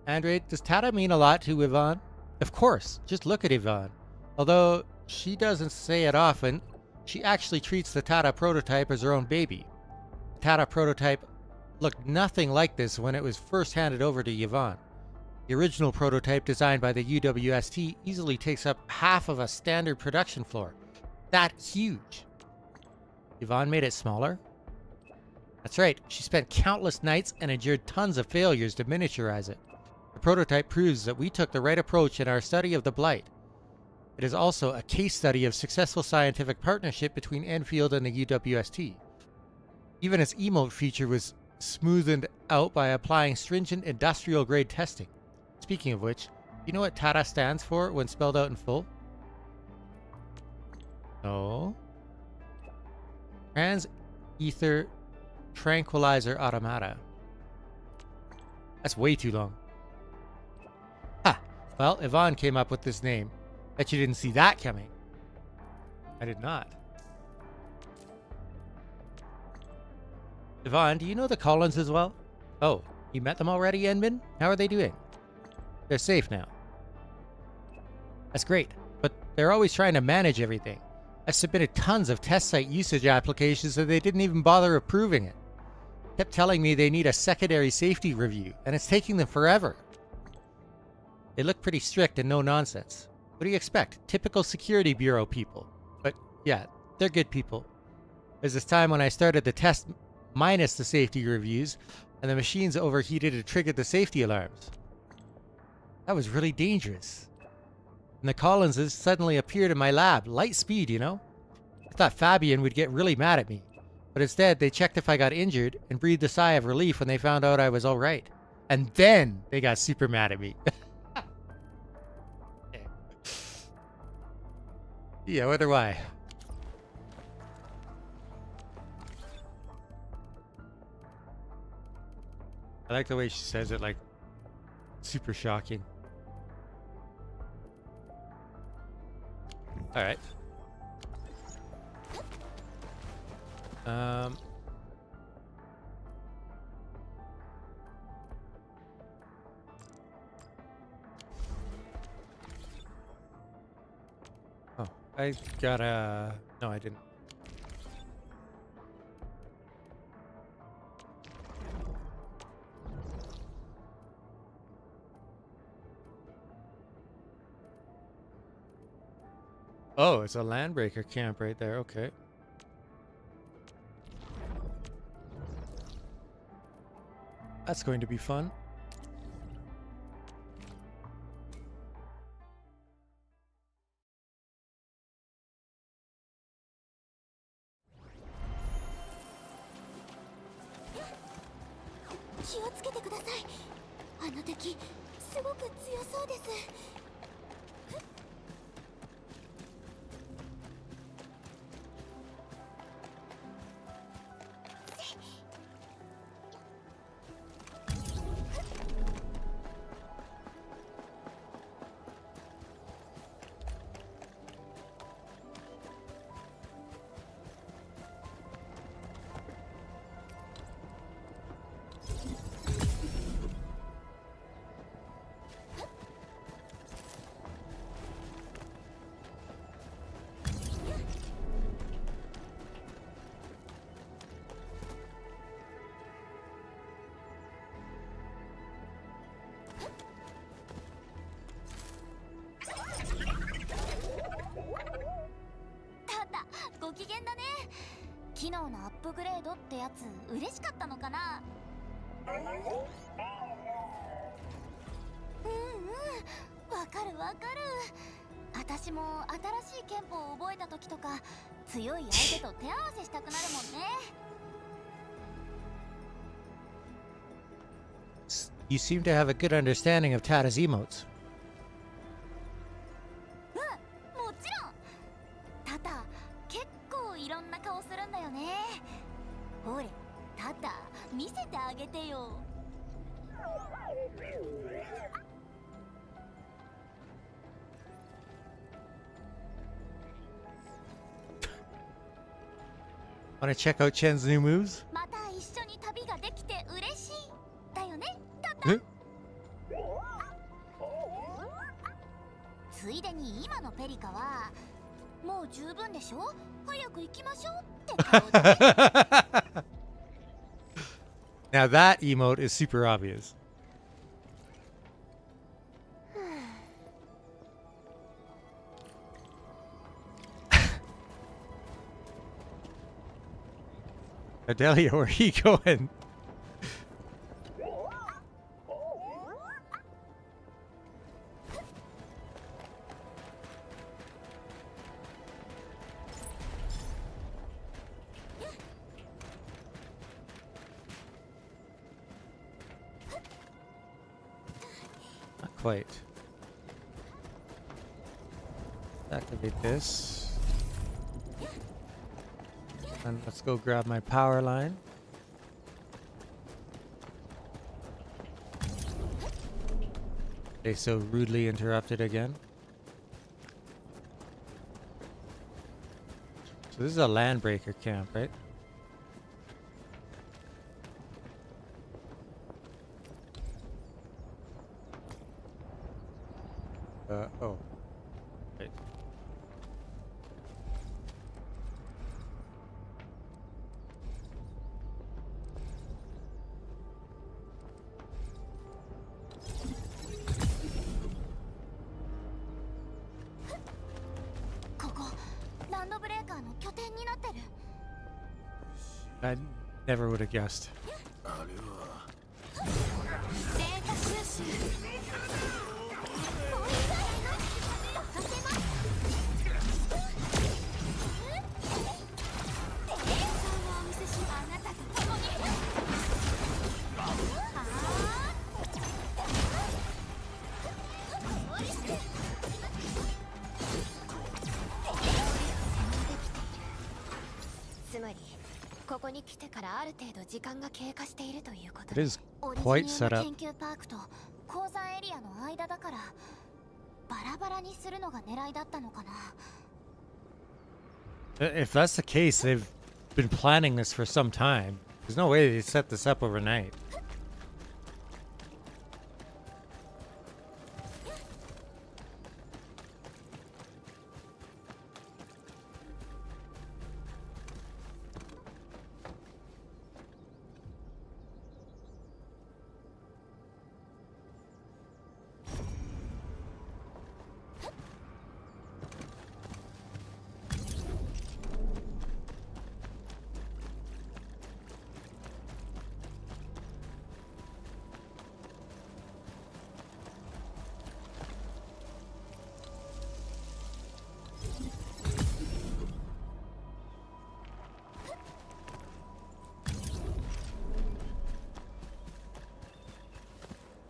Andre, does Tata mean a lot to Yvonne? Of course, just look at Yvonne. Although she doesn't say it often, she actually treats the Tata prototype as her own baby. The Tata prototype looked nothing like this when it was first handed over to Yvonne. The original prototype designed by the UWST easily takes up half of a standard production floor. That huge. Yvonne made it smaller? That's right, she spent countless nights and endured tons of failures to miniaturize it. The prototype proves that we took the right approach in our study of the Blight. It is also a case study of successful scientific partnership between Endfield and the UWST. Even its emote feature was smoothed out by applying stringent industrial-grade testing. Speaking of which, you know what Tata stands for when spelled out in full? No. Trans-Ether Tranquilizer Automata. That's way too long. Ha! Well, Yvonne came up with this name. Bet you didn't see that coming. I did not. Yvonne, do you know the Collins as well? Oh, you met them already, Enman? How are they doing? They're safe now. That's great, but they're always trying to manage everything. I submitted tons of test site usage applications and they didn't even bother approving it. Kept telling me they need a secondary safety review, and it's taking them forever. They look pretty strict and no nonsense. What do you expect? Typical security bureau people. But yeah, they're good people. There's this time when I started the test minus the safety reviews, and the machines overheated and triggered the safety alarms. That was really dangerous. And the Collinses suddenly appeared in my lab, light speed, you know? I thought Fabian would get really mad at me. But instead, they checked if I got injured and breathed a sigh of relief when they found out I was alright. And then they got super mad at me. Yeah, I wonder why. I like the way she says it, like, super shocking. Alright. Oh, I got a... No, I didn't. Oh, it's a landbreaker camp right there. Okay. That's going to be fun. You seem to have a good understanding of Tata's emotes. Want to check out Chen's new moves? Huh? ついでに今のペリカはもう十分でしょ早く行きましょうって顔で Now that emote is super obvious. Adelia, where are you going? Not quite. Activate this. And let's go grab my power line. They so rudely interrupted again. So this is a landbreaker camp, right? Oh. Right. I never would have guessed. つまりここに来てからある程度時間が経過しているということ It だ。 is quite set up. 研究パークと鉱山エリアの間だからバラバラにするのが狙いだったのかな。 If that's the case, they've been planning this for some time. There's no way they set this up overnight.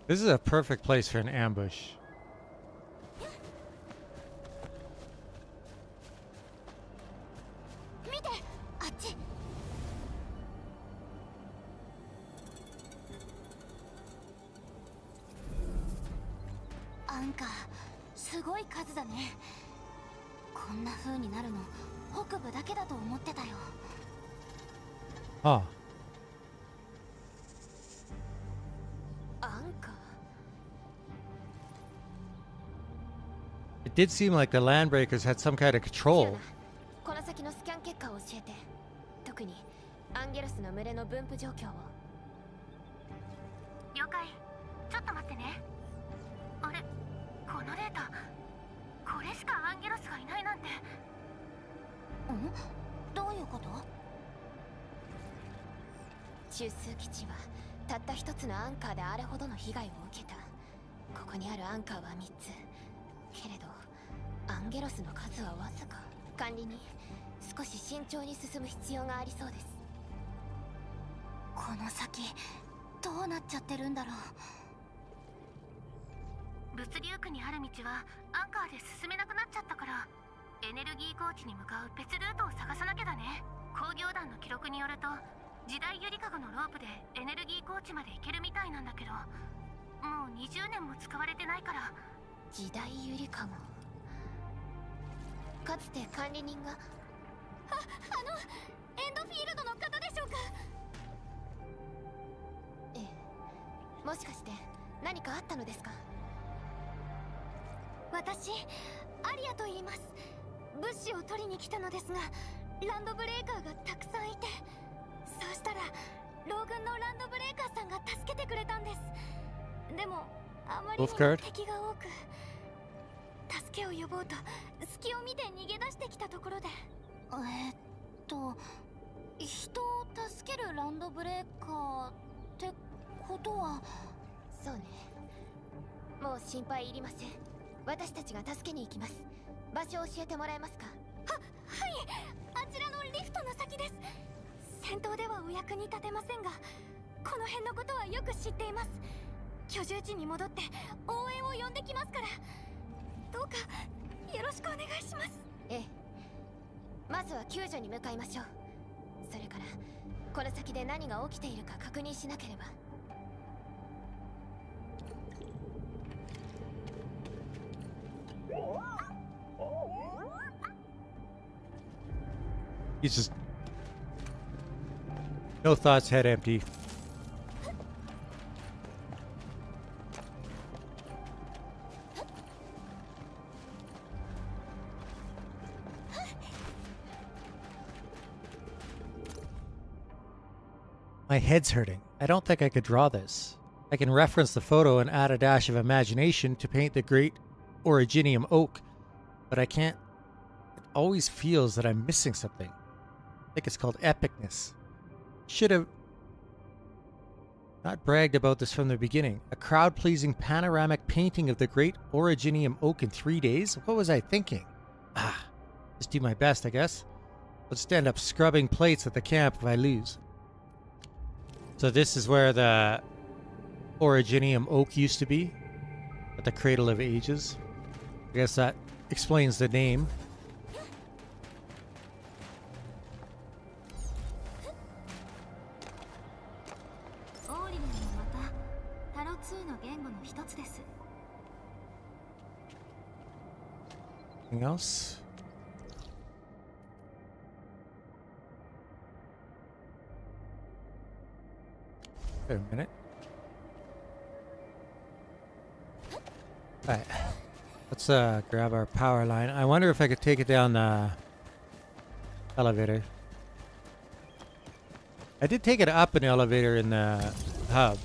This is a perfect place for an ambush. 見て、あっち。アンカー、すごい数だね。こんな風になるの北部だけだと思ってたよ。 Huh. アンカー It did seem like the landbreakers had some kind of キュ control. ーナ、この先のスキャン結果を教えて。特にアンゲロスの群れの分布状況を。了解。ちょっと待ってね。あれ、このデータ、これしかアンゲロスがいないなんて。ん？どういうこと？中枢基地はたった一つのアンカーであれほどの被害を受けた。ここにあるアンカーは3つ。けれどアンゲロスの数はわずか。管理に少し慎重に進む必要がありそうです。この先どうなっちゃってるんだろう。物流区にある道はアンカーで進めなくなっちゃったから、エネルギー高地に向かう別ルートを探さなきゃだね。工業団の記録によると時代ゆりかごのロープでエネルギー高地まで行けるみたいなんだけど、もう20年も使われてないから。時代ゆりかご。かつて管理人が。エンドフィールドの方でしょうか？ええ。もしかして何かあったのですか？私、アリアと言います。物資を取りに来たのですが、ランドブレーカーがたくさんいて、そうしたら老軍のランドブレーカーさんが助けてくれたんです。でもあまりにも敵が多く、助けを呼ぼうと隙を見て逃げ出してきたところで。人を助けるランドブレーカーってことは。そうね。もう心配いりません。私たちが助けに行きます。場所を教えてもらえますか？はい、あちらのリフトの先です。戦闘ではお役に立てませんが、この辺のことはよく知っています。居住地に戻って応援を呼んできますから、どうかよろしくお願いします。ええ。まずは救助に向かいましょう。それからこの先で何が起きているか確認しなければ。He's just no thoughts, head empty. My head's hurting. I don't think I could draw this. I can reference the photo and add a dash of imagination to paint the great originium oak, but I can't. It always feels that I'm missing something. I think it's called epicness. Should have not bragged about this from the beginning. A crowd-pleasing panoramic painting of the great originium oak in 3 days? What was I thinking? Just do my best, I guess. Let's stand up scrubbing plates at the camp if I lose. So this is where the originium oak used to be, at the Cradle of Ages. I guess that explains the name. Anything else? Wait a minute. Alright. Let's grab our power line. I wonder if I could take it down the elevator. I did take it up an elevator in the hub.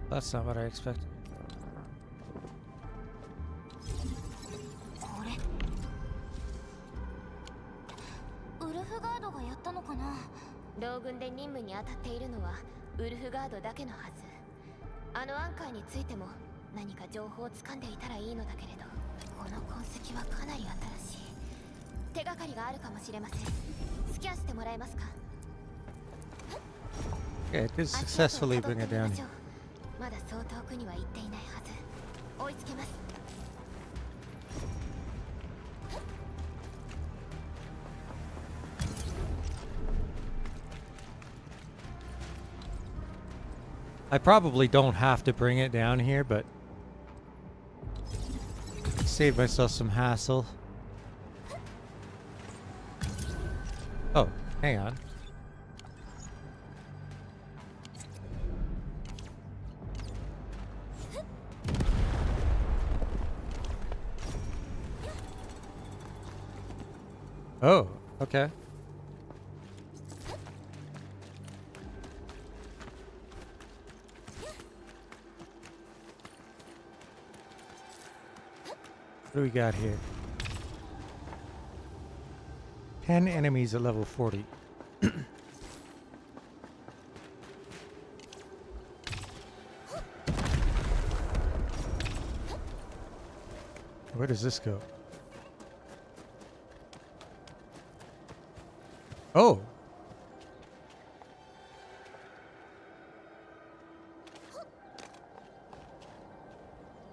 That's not what I expected. ウルフガードがやったのかな。同軍で任務に当たっているのはウルフガードだけのはず。あのアンカーについても何か情報を掴んでいたらいいのだけれど、この痕跡はかなり新しい。手がかりがあるかもしれません。スキャンしてもらえますか。 Okay, it did successfully bring it down. まだそう遠くには行っていないはず。追いつけます。 I probably don't have to bring it down here, but save myself some hassle. Oh, hang on. Oh, okay. What do we got here? 10 enemies at level 40. Where does this go? Oh!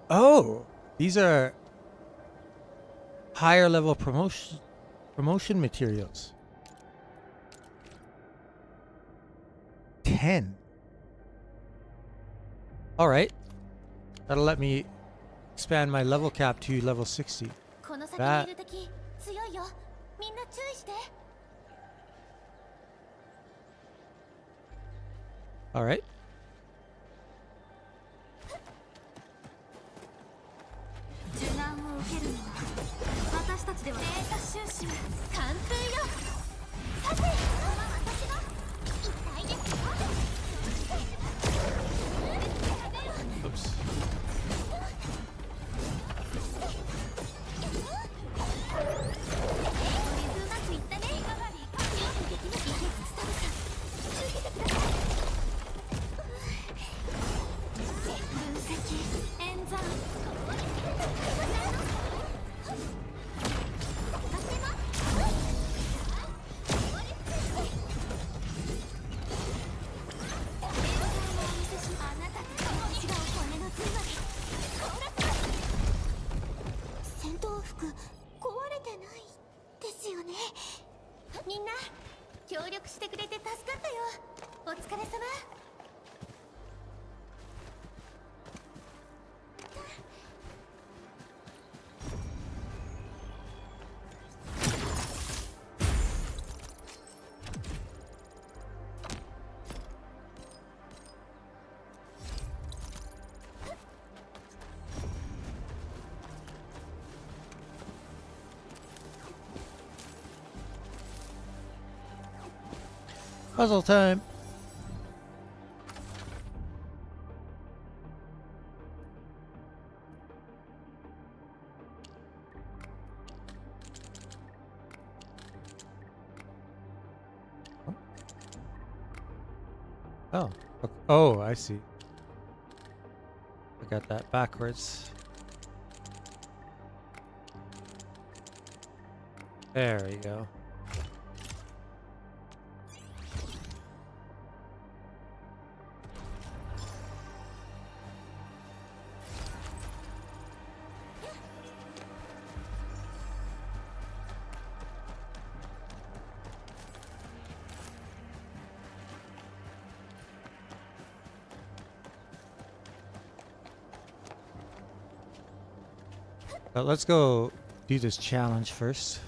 Oh! These are higher level promotion materials. 10. Alright. That'll let me expand my level cap to level 60. That. Alright. Oops. みんな協力してくれて助かったよ。お疲れ様。Puzzle time. Oh. Oh, I see. I got that backwards. There we go. But let's go do this challenge first.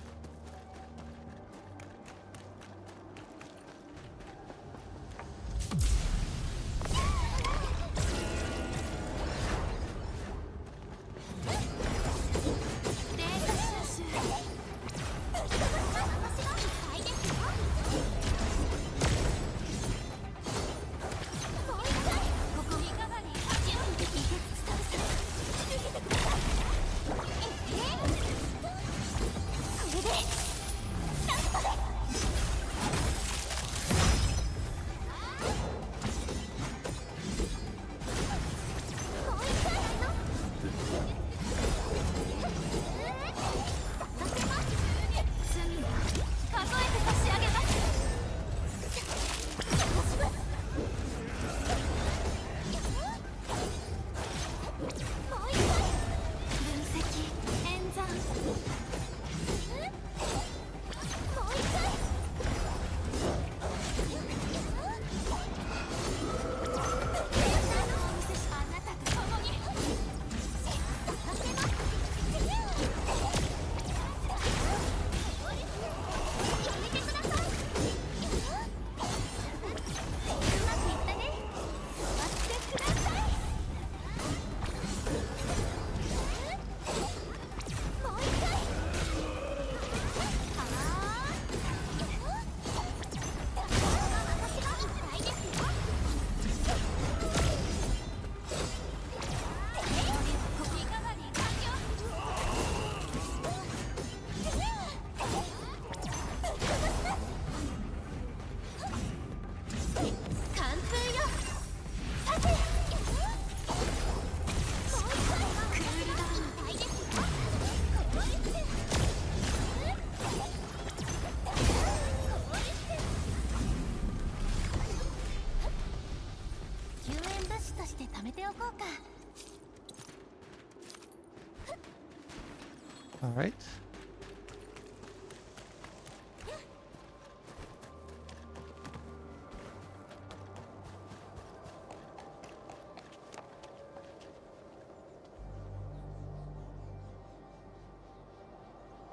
All right.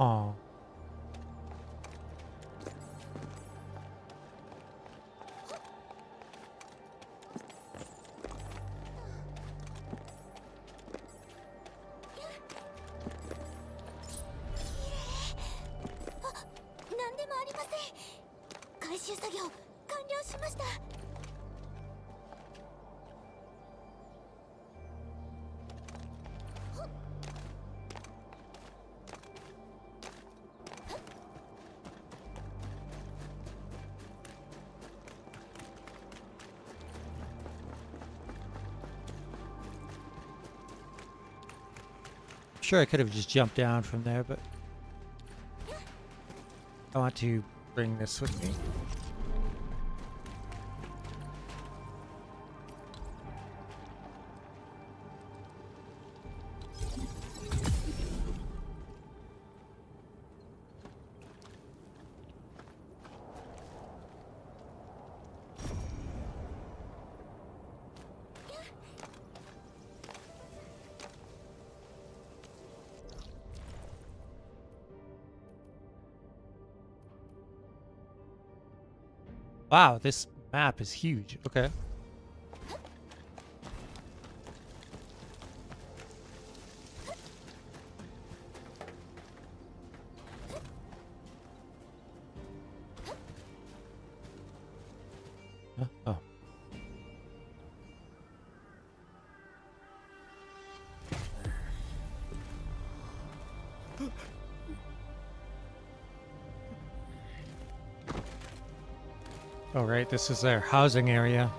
Oh. Sure, I could have just jumped down from there, but I want to bring this with me. Wow, this map is huge. Okay. Oh. Oh, right, this is their housing area.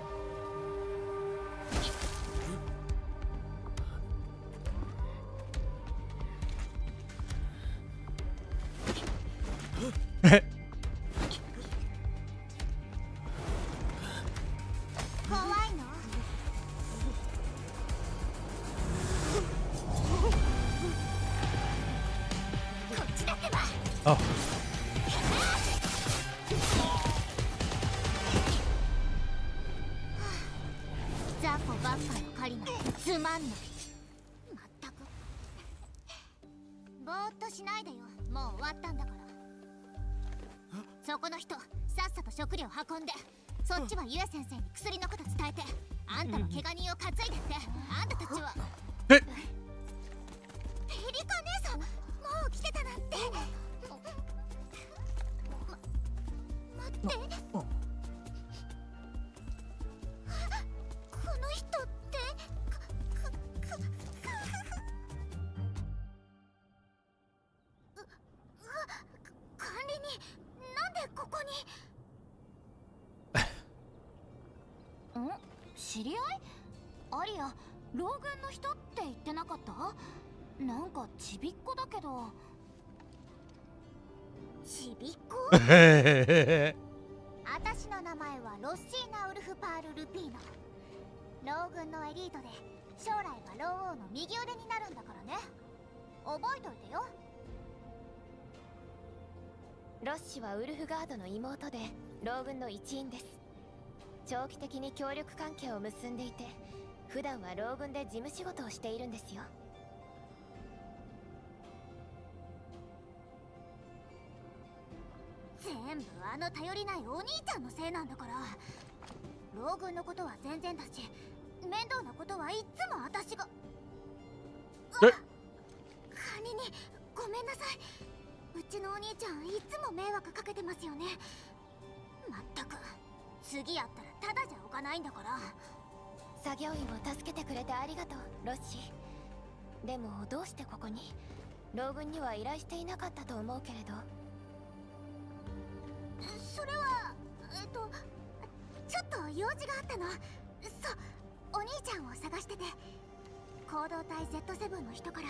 Oh.知り合い？アリア、老軍の人って言ってなかった？なんかちびっこだけど。ちびっこ？私の名前はロッシーナ・ウルフパール・ルピーノ。老軍のエリートで将来は老王の右腕になるんだからね。覚えといてよ。ロッシはウルフガードの妹で老軍の一員です。長期的に協力関係を結んでいて、普段は老軍で事務仕事をしているんですよ。全部あの頼りないお兄ちゃんのせいなんだから。老軍のことは全然だし、面倒なことはいっつも私が。管理人、ごめんなさい。うちのお兄ちゃんいつも迷惑かけてますよね。まったく、次やったらただじゃおかないんだから。作業員を助けてくれてありがとう、ロッシー。でもどうしてここに？老軍には依頼していなかったと思うけれど。それはちょっと用事があったの。そう、お兄ちゃんを探してて、行動隊 Z7 の人から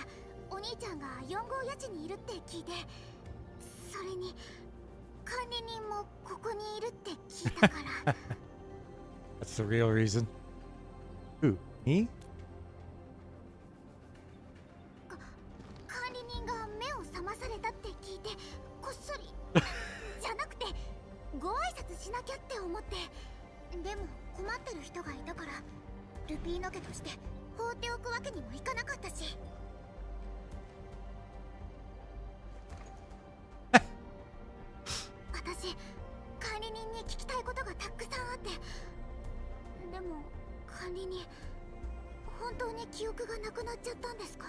お兄ちゃんが4号谷地にいるって聞いて、それに管理人もここにいるって聞いたから。That's the real reason. Who? Me? 管理人が目を覚まされたって聞いて、こっそりじゃなくてご挨拶しなきゃって思って。でも困ってる人がいたから、ルピーノ家として放っておくわけにもいかなかったし。私、管理人に聞きたいことがたくさんあって。でも管理人、本当に記憶がなくなっちゃったんですか？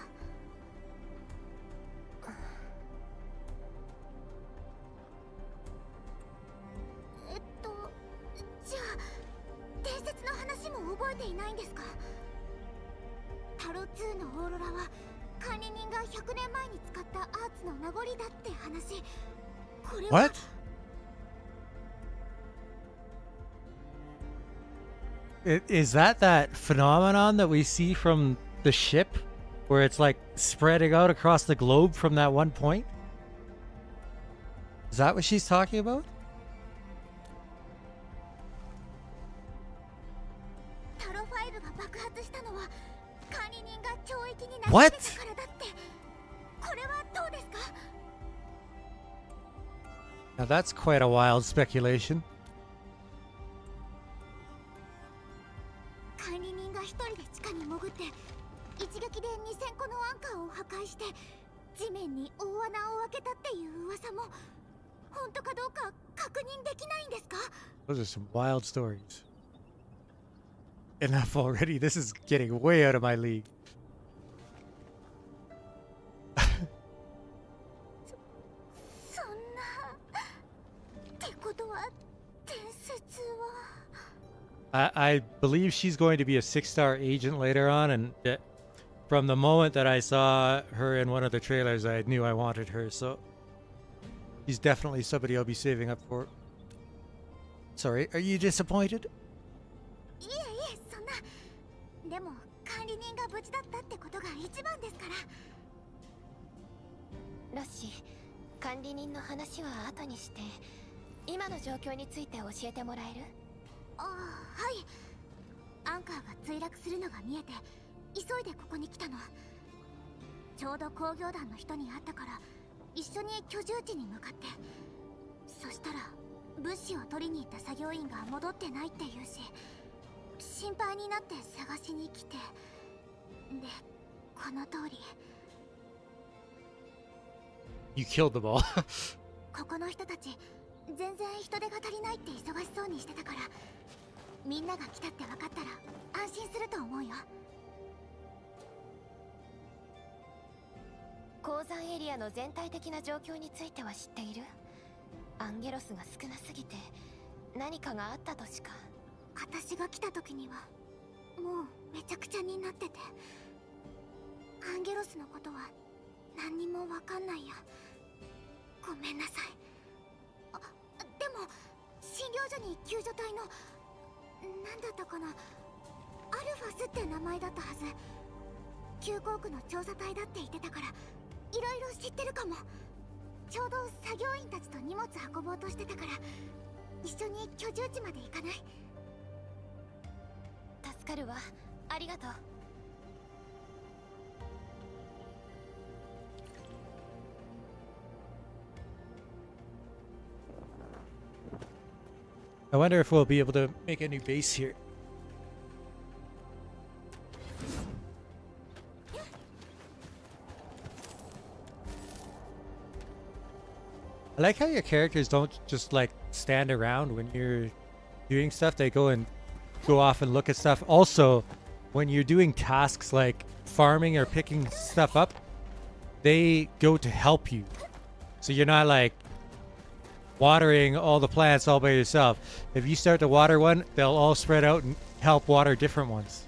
じゃあ伝説の話も覚えていないんですか？タロ2のオーロラは管理人が100年前に使ったアーツの名残だって話。これは What? Is that phenomenon that we see from the ship, where it's like spreading out across the globe from that one point? Is that what she's talking about? タロ5が爆発したのは管理人が懲役になってたからだって。これはどうですか？ Now that's quite a wild speculation. 管理人が一人で地下に潜って一撃で2000個のアンカーを破壊して地面に大穴を開けたっていう噂も本当かどうか確認でききないんですか？ Those are some wild stories. Enough already. This is getting way out of my league. そんなってことは伝説は I believe she's going to be a 6-star agent later on, and from the moment that I saw her in one of the trailers, I knew I wanted her, so she's definitely somebody I'll be saving up for. Sorry, are you disappointed? いえいえ、そんな。でも管理人が無事だったってことが一番ですから。ロッシー、管理人の話は後にして今の状況について教えてもらえる？ああ、はい。アンカーが墜落するのが見えて急いでここに来たの。ちょうど工業団の人に会ったから一緒に居住地に向かって。そしたら物資を取りに行った作業員が戻ってないって言うし、心配になって探しに来て。で、この通り。You killed them all. ここの人たち全然人手が足りないって忙しそうにしてたから、みんなが来たって分かったら安心すると思うよ。鉱山エリアの全体的な状況については知っている？アンゲロスが少なすぎて何かがあったとしか。私が来た時にはもうめちゃくちゃになってて、アンゲロスのことは何にも分かんないや。ごめんなさい。あ、でも診療所に救助隊の何だったかな、アルファスって名前だったはず。旧航区の調査隊だって言ってたからいろいろ知ってるかも。ちょうど作業員たちと荷物運ぼうとしてたから一緒に居住地まで行かない？助かるわ、ありがとう。I wonder if we'll be able to make a new base here. I like how your characters don't just like stand around when you're doing stuff. They go off and look at stuff. Also, when you're doing tasks like farming or picking stuff up, they go to help you. So you're not like watering all the plants all by yourself. If you start to water one, they'll all spread out and help water different ones.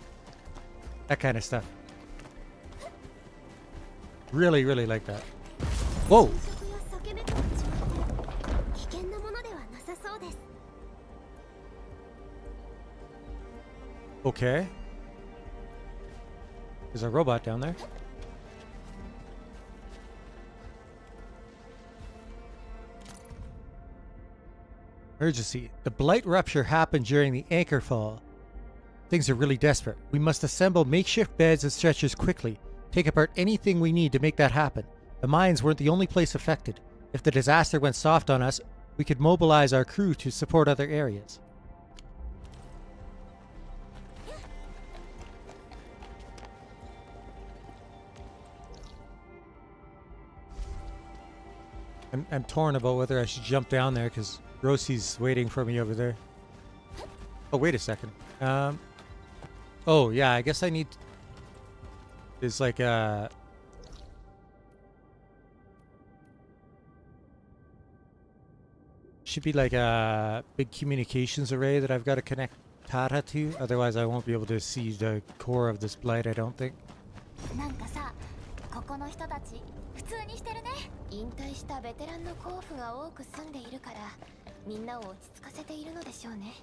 That kind of stuff. Really, really like that. Whoa! Okay. There's a robot down there. Urgency. The blight rupture happened during the anchor fall. Things are really desperate. We must assemble makeshift beds and stretchers quickly. Take apart anything we need to make that happen. The mines weren't the only place affected. If the disaster went soft on us, we could mobilize our crew to support other areas. I'm torn about whether I should jump down there because Rosie's waiting for me over there. Oh, wait a second. Oh, yeah, I guess I need... There's like a... Should be like a big communications array that I've got to connect Tata to. Otherwise, I won't be able to see the core of this blight, I don't think. なんかさ、ここの人たち普通にしてるね。引退したベテランの候補が多く住んでいるからみんなを落ち着かせているのでしょうね。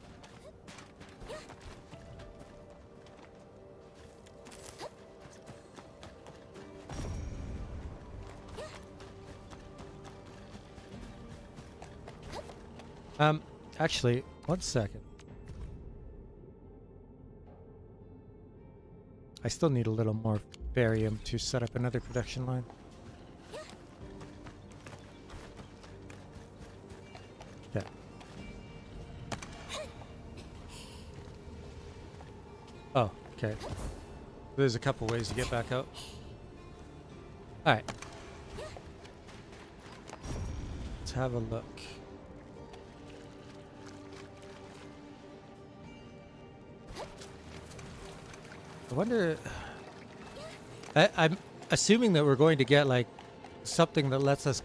Actually, one second. I still need a little more barium to set up another production line. Yeah. Oh, okay. There's a couple ways to get back out. Alright. Let's have a look. I wonder. I'm assuming that we're going to get like something that lets us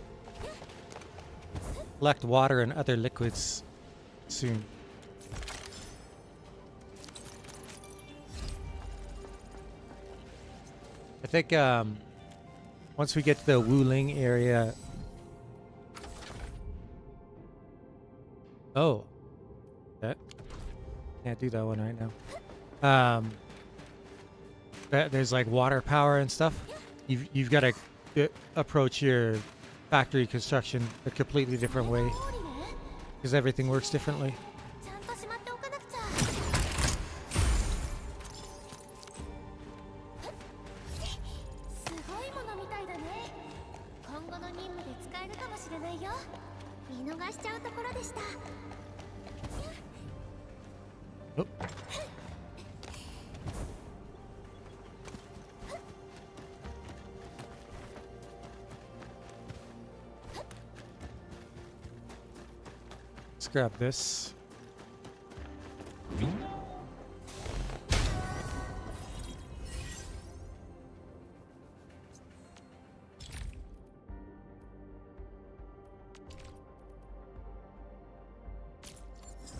collect water and other liquids soon. I think once we get to the Wuling area. Oh, that can't do that one right now. There's like water power and stuff. You've got to approach your factory construction a completely different way because everything works differently. ちゃんとしまっておかなくちゃ。すごいものみたいだね。今後の任務で使えるかもしれないよ。見逃しちゃうところでした。 Oh. Let's grab this.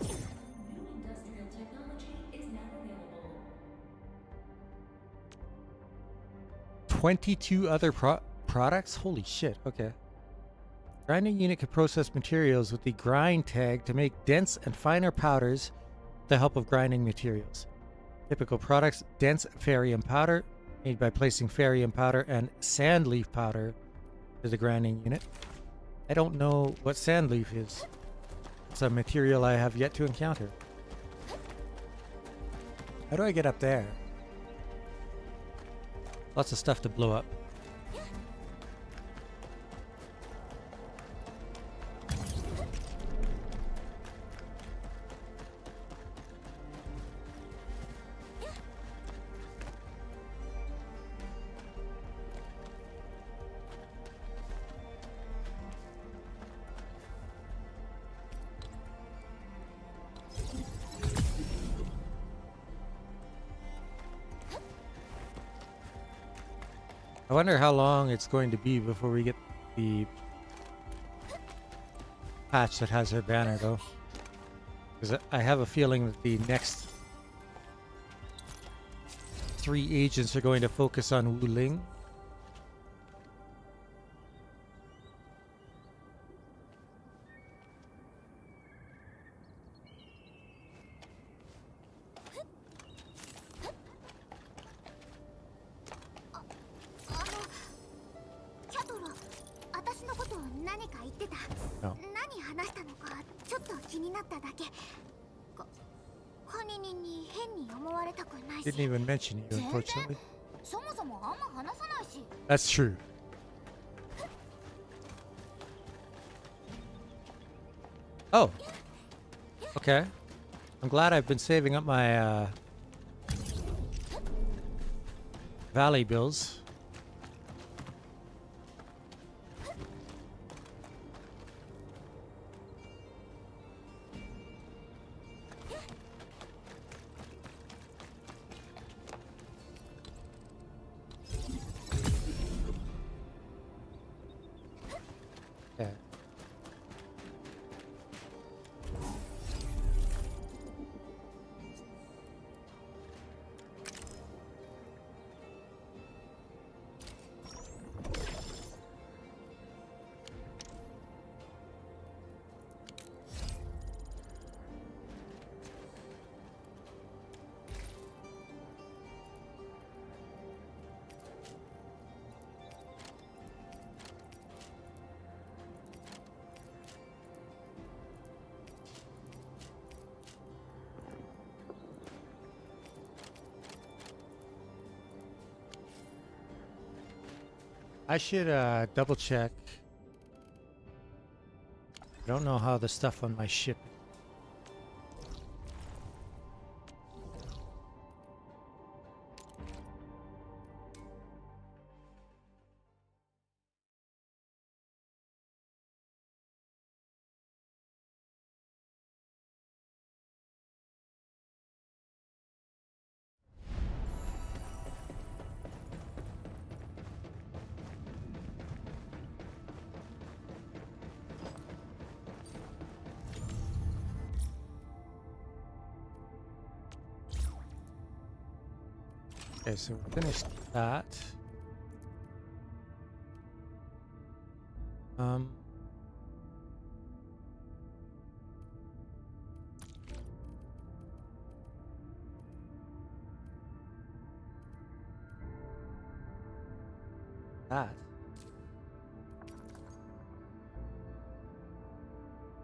Industrial technology is now available. 22 other products? Holy shit, okay. Grinding unit can process materials with the grind tag to make dense and finer powders with the help of grinding materials. Typical products: dense ferrium powder, made by placing ferrium powder and sand leaf powder to the grinding unit. I don't know what sand leaf is. It's a material I have yet to encounter. How do I get up there? Lots of stuff to blow up. I wonder how long it's going to be before we get the patch that has her banner, though. Because I have a feeling that the next 3 agents are going to focus on Wuling. No. Didn't even mention you, unfortunately. That's true. Oh. Okay. I'm glad I've been saving up my valley bills. Yeah. I should double check. I don't know how the stuff on my ship. Okay, so we finished that. That.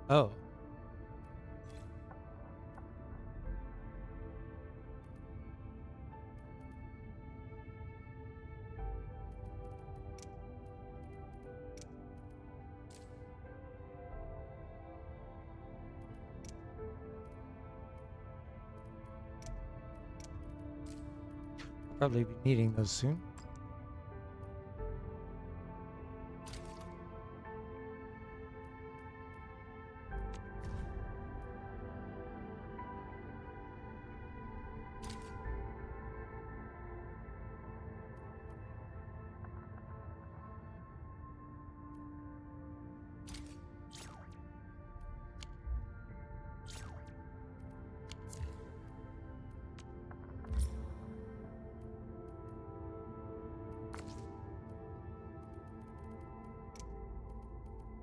Oh. Probably be needing those soon.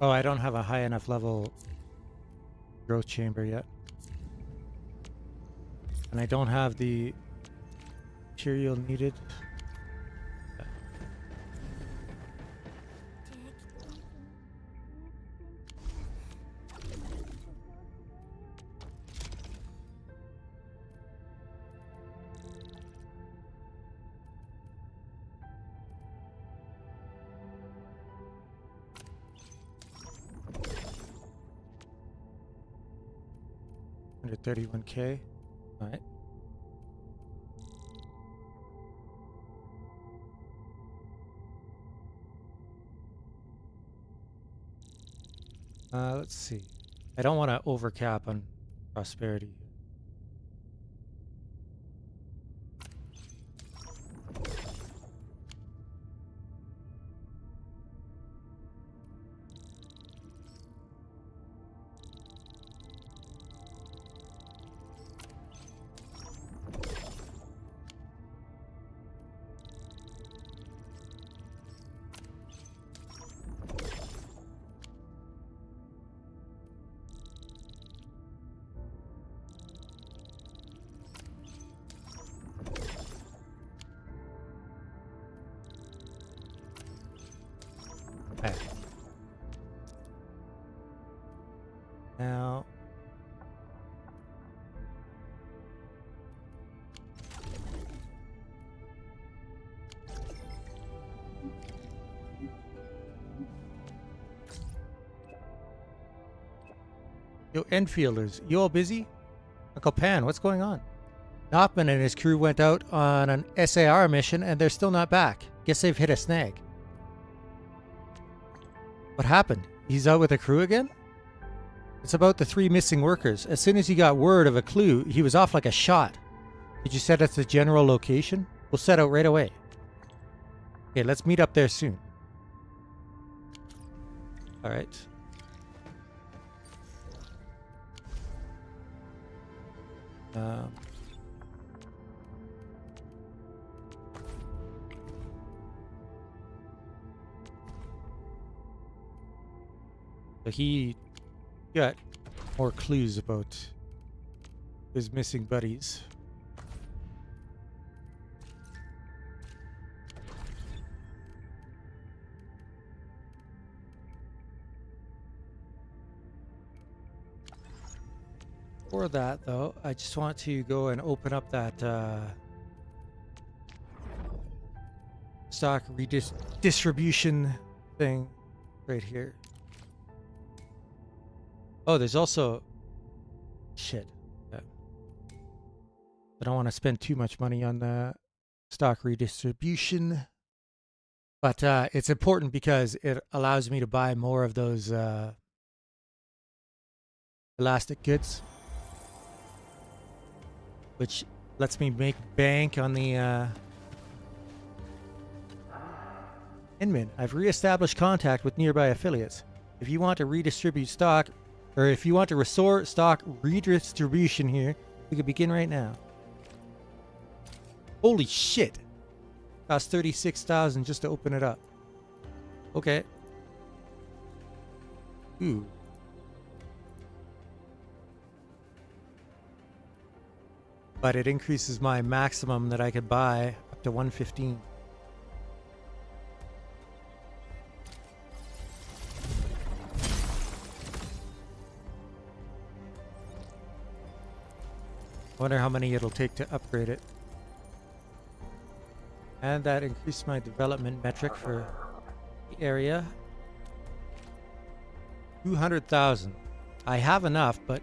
Oh, I don't have a high enough level growth chamber yet. And I don't have the material needed. Under 31K. All right. Let's see. I don't want to overcap on prosperity. Okay. Now, yo, Enfielders, you all busy? Uncle Pan, what's going on? Knopman and his crew went out on an SAR mission and they're still not back. Guess they've hit a snag. What happened? He's out with the crew again? It's about the 3 missing workers. As soon as he got word of a clue, he was off like a shot. Did you set us the general location? We'll set out right away. Okay, let's meet up there soon. Alright. So he got more clues about his missing buddies. For that, though, I just want to go and open up that stock redistribution thing right here. Oh, there's also shit. Yeah. I don't want to spend too much money on the stock redistribution, but it's important because it allows me to buy more of those elastic goods, which lets me make bank on the Inman. I've re-established contact with nearby affiliates. If you want to redistribute stock, or if you want to restore stock redistribution here, we can begin right now. Holy shit! Cost 36,000 just to open it up. Okay. Ooh. But it increases my maximum that I could buy up to 115. Wonder how many it'll take to upgrade it. And that increased my development metric for the area. 200,000. I have enough, but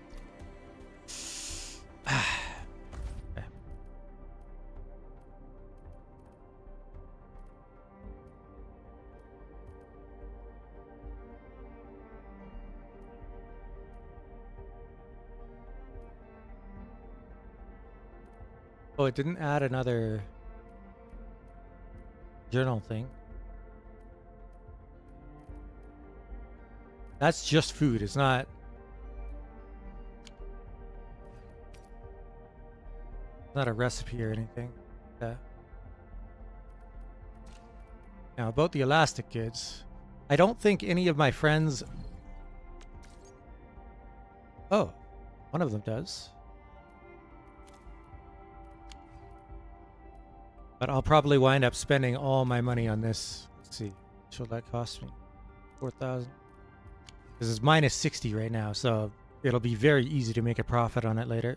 oh, it didn't add another journal thing. That's just food. It's not a recipe or anything. Now about the elastic goods, I don't think any of my friends. Oh, one of them does. But I'll probably wind up spending all my money on this. Let's see. What will that cost me? 4,000. This is minus 60 right now, so it'll be very easy to make a profit on it later.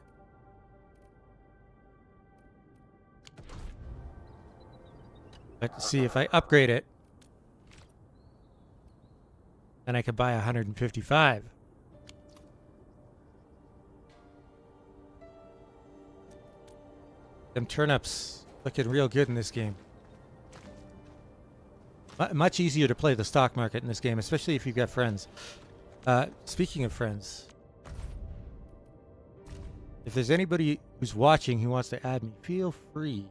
Let's see if I upgrade it. Then I could buy 155. Them turnips looking real good in this game. Much easier to play the stock market in this game, especially if you've got friends. Speaking of friends, if there's anybody who's watching who wants to add me, feel free.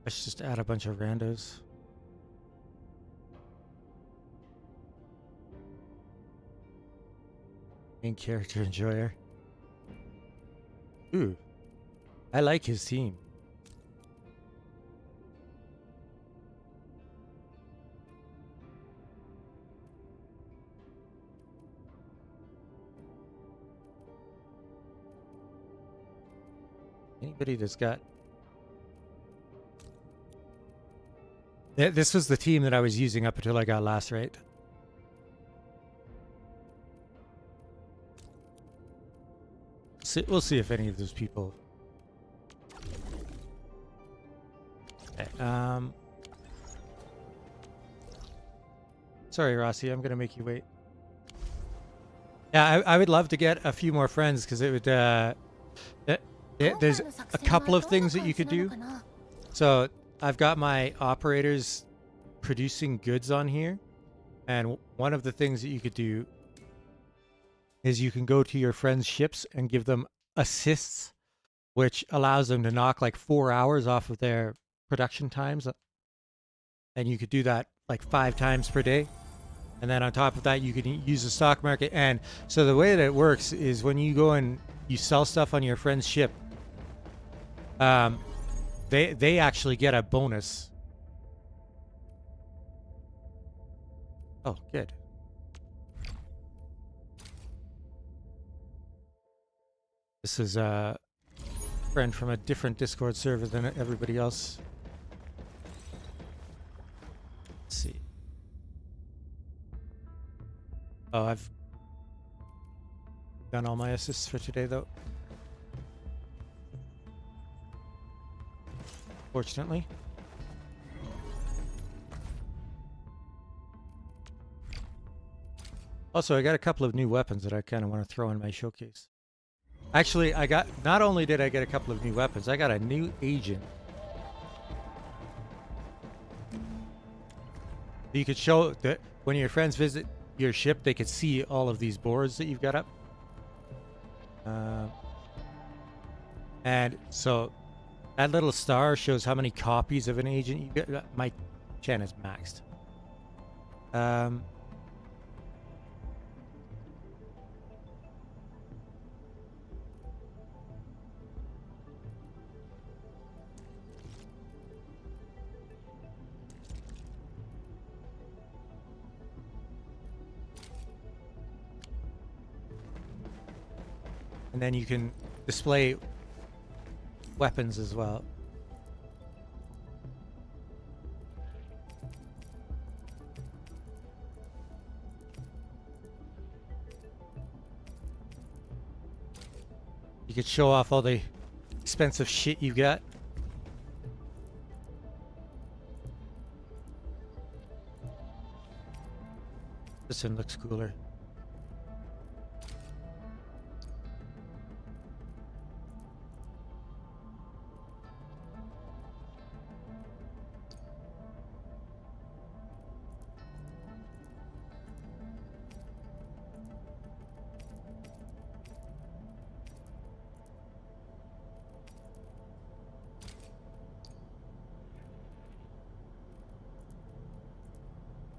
Let's just add a bunch of randos. Main character enjoyer. Ooh, I like his team. Anybody that's got... This was the team that I was using up until I got last, right? We'll see if any of those people... Okay, sorry, Rossi, I'm going to make you wait. Yeah, I would love to get a few more friends, because it would... there's a couple of things that you could do. So I've got my operators producing goods on here. And one of the things that you could do is you can go to your friends' ships and give them assists, which allows them to knock like 4 hours off of their production times. And you could do that like 5 times per day. And then on top of that, you can use the stock market. And so the way that it works is when you go and you sell stuff on your friend's ship, they actually get a bonus. Oh, good. This is a friend from a different Discord server than everybody else. Let's see. Oh, I've done all my assists for today, though. Fortunately. Also, I got a couple of new weapons that I kind of want to throw in my showcase. Actually, not only did I get a couple of new weapons, I got a new agent. You could show that when your friends visit your ship, they could see all of these boards that you've got up. And so that little star shows how many copies of an agent you get. My chan is maxed. And then you can display weapons as well. You could show off all the expensive shit you got. This one looks cooler.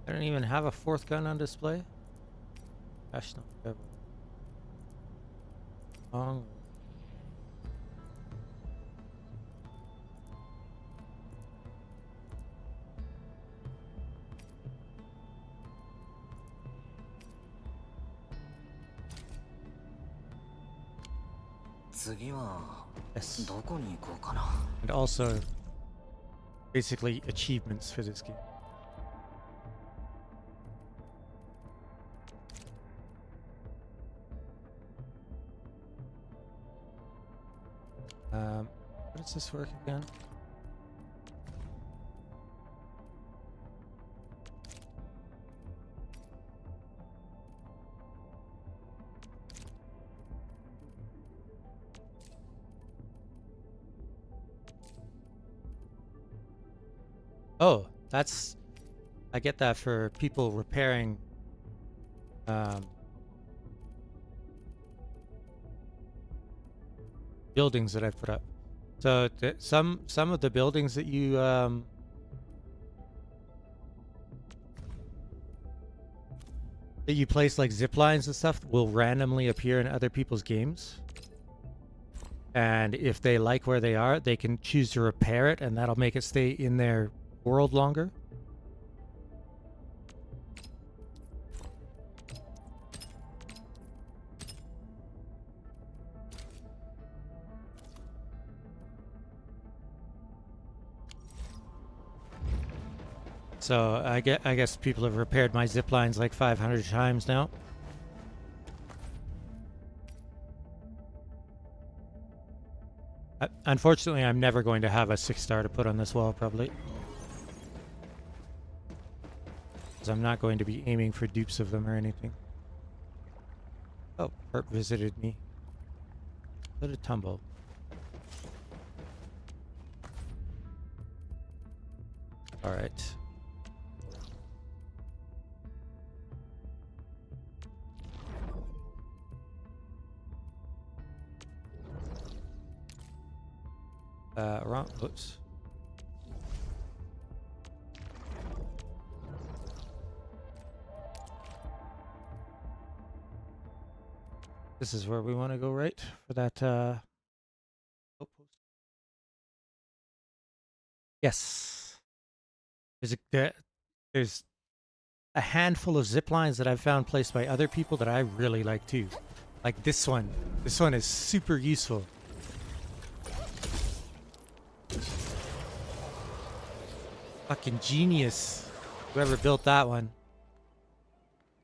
I don't even have a fourth gun on display. Gosh, no. Long. Yes. And also, basically, achievements for this game. How does this work again? Oh, that's... I get that for people repairing buildings that I've put up. So some of the buildings that you place like zip lines and stuff will randomly appear in other people's games. And if they like where they are, they can choose to repair it, and that'll make it stay in their world longer. So I guess people have repaired my zip lines like 500 times now. Unfortunately, I'm never going to have a 6-star to put on this wall, probably. Because I'm not going to be aiming for dupes of them or anything. Oh, Perp visited me. Let it tumble. Alright. Wrong. Oops. This is where we want to go, right? For that, Yes. There's a handful of zip lines that I've found placed by other people that I really like too. Like this one. This one is super useful. Fucking genius. Whoever built that one.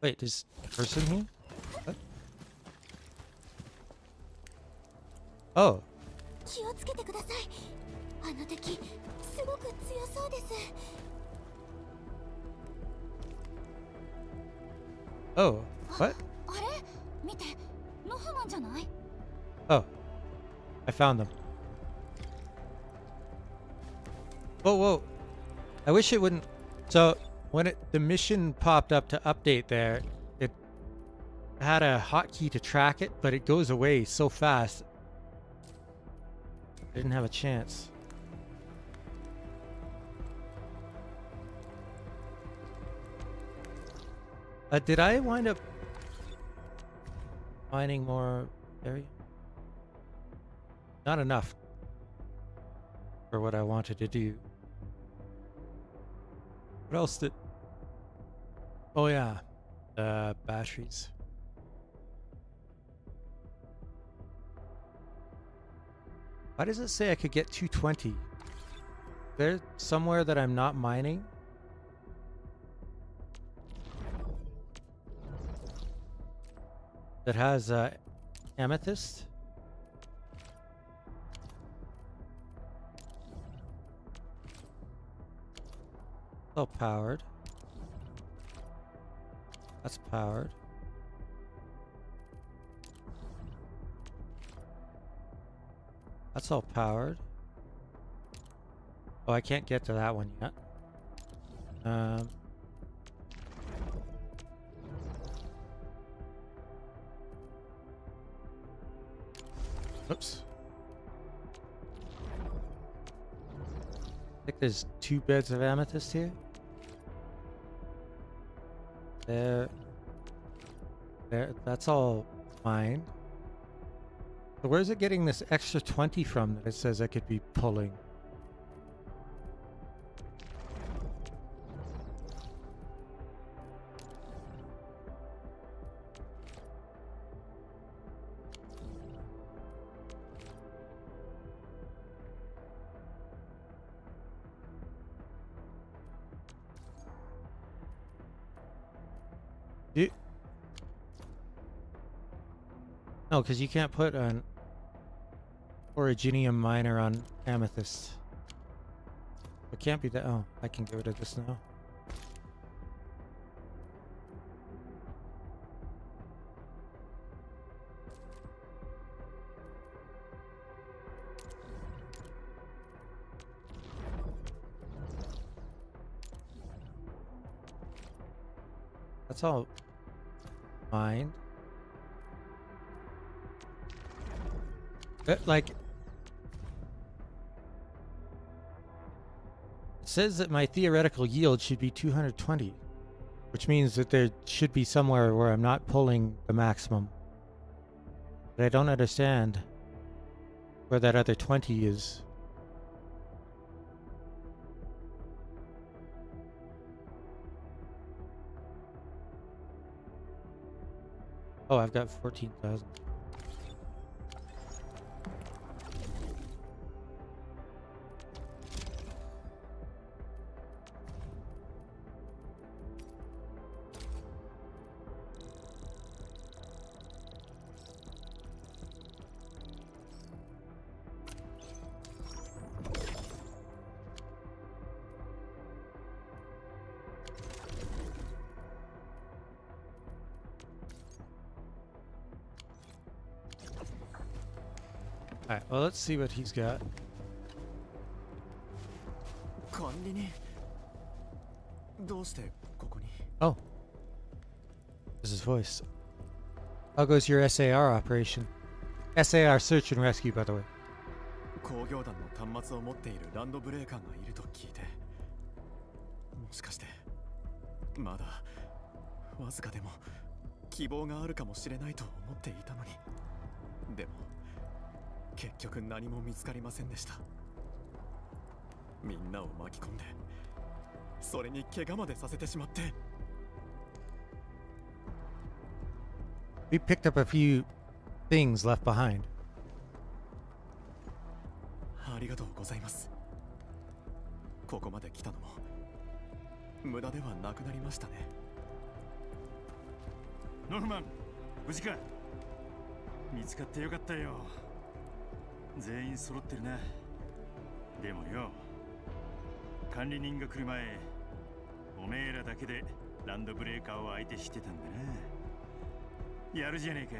Wait, there's a person here? What? Oh. Oh, what? Oh, I found them. Whoa, whoa. I wish it wouldn't. So when the mission popped up to update there, it had a hotkey to track it, but it goes away so fast. I didn't have a chance. Did I wind up finding more area? Not enough for what I wanted to do. What else did... Oh yeah, batteries. Why does it say I could get 220? There's somewhere that I'm not mining? That has amethyst? All powered. That's powered. That's all powered. Oh, I can't get to that one yet. Oops. I think there's 2 beds of amethyst here. There. That's all mine. So where's it getting this extra 20 from that it says I could be pulling? No, because you can't put an originium miner on amethyst. It can't be that. Oh, I can get rid of this now. That's all mine. Like, it says that my theoretical yield should be 220, which means that there should be somewhere where I'm not pulling the maximum. But I don't understand where that other 20 is. Oh, I've got 14,000. Alright, well, let's see what he's got. Oh. This is his voice. How goes your SAR operation? SAR search and rescue, by the way. 工業団の端末を持っているランドブレーカーがいると聞いて、もしかしてまだわずかでも希望があるかもしれないと思っていたのに、でも結局何も見つかりませんでした。みんなを巻き込んで、それに怪我までさせてしまって。We picked up a few things left behind. ありがとうございます。ここまで来たのも無駄ではなくなりましたね。ノルマン、無事か？見つかってよかったよ。全員揃ってるな。でもよ、管理人が来る前、おめえらだけでランドブレーカーを相手してたんだな。やるじゃねえ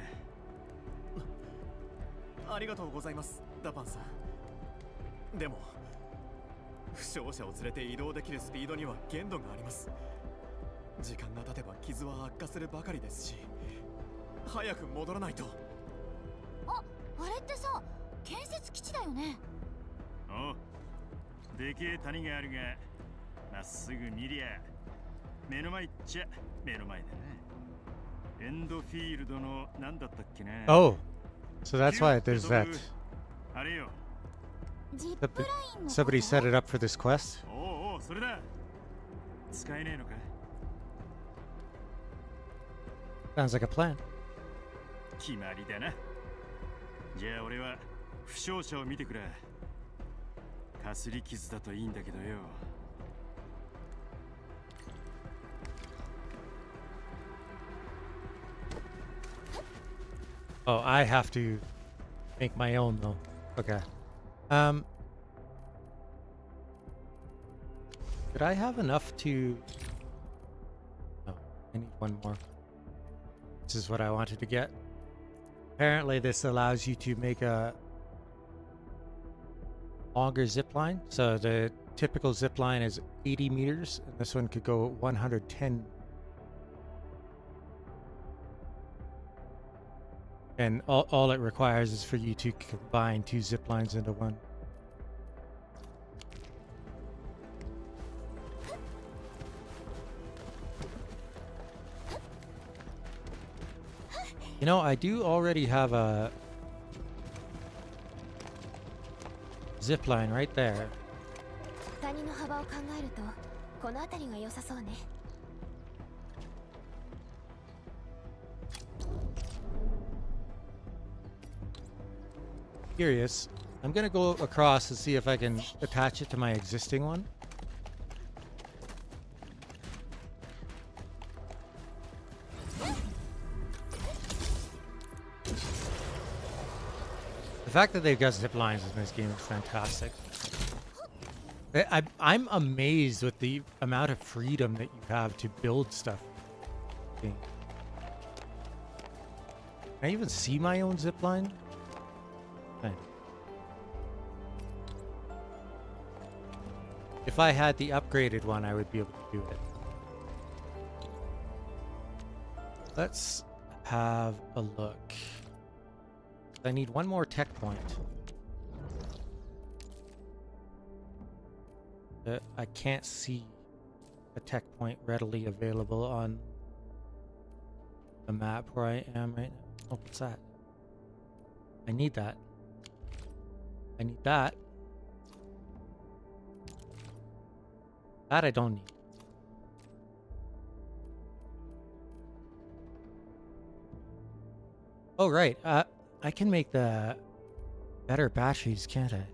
か。ありがとうございます、ダパンさん。でも負傷者を連れて移動できるスピードには限度があります。時間が経てば傷は悪化するばかりですし、早く戻らないと。あれってさ、建設基地だよね。おう、でけえ谷があるが、まっすぐ見りゃ目の前っちゃ目の前だな。エンドフィールドの何だったっけな。Oh, so that's why there's that. あれよ。Somebody set it up for this quest. おうおう、それだ。使えねえのか。Sounds like a plan. 決まりだな。じゃあ俺は負傷者を見てくれ。かすり傷だといいんだけどよ。Oh, I have to make my own though. Okay. Did I have enough to... Oh, I need one more. This is what I wanted to get. Apparently this allows you to make a longer zip line. So the typical zip line is 80 meters, and this one could go 110. And all it requires is for you to combine 2 zip lines into one. You know, I do already have a zip line right there. 谷の幅を考えるとこの辺りが良さそうね。Curious. I'm gonna go across and see if I can attach it to my existing one. The fact that they've got zip lines in this game is fantastic. I'm amazed with the amount of freedom that you have to build stuff. Can I even see my own zip line? Fine. If I had the upgraded one, I would be able to do it. Let's have a look. I need one more tech point. I can't see a tech point readily available on the map where I am right now. Oh, what's that? I need that. I need that. That I don't need. Oh, right. I can make the better batteries, can't I?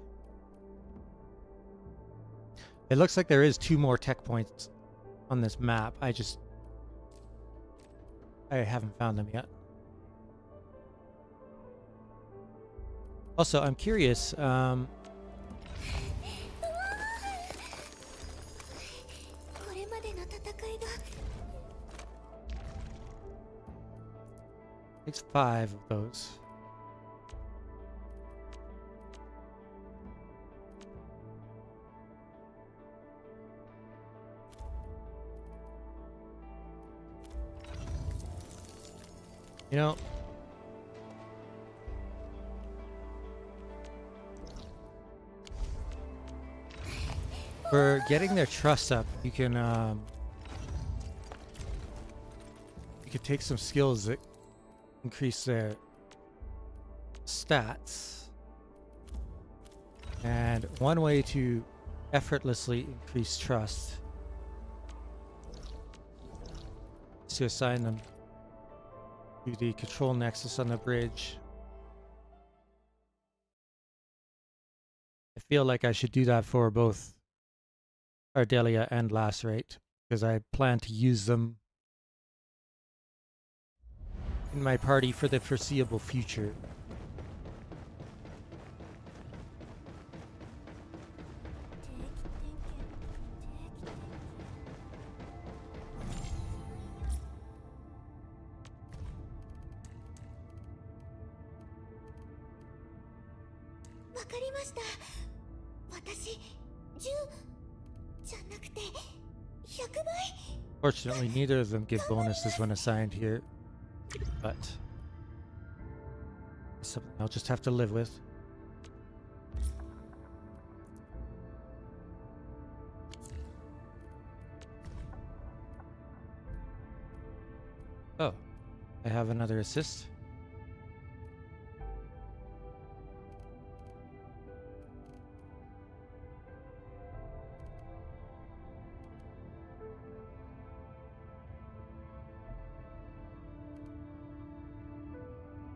It looks like there is 2 more tech points on this map. I haven't found them yet. Also, I'm curious, takes 5 of those. You know, for getting their trust up, you can take some skills that increase their stats. And one way to effortlessly increase trust is to assign them to the control nexus on the bridge. I feel like I should do that for both Ardelia and Lacerate, because I plan to use them in my party for the foreseeable future. Fortunately, neither of them give bonuses when assigned here, but something I'll just have to live with. Oh, I have another assist.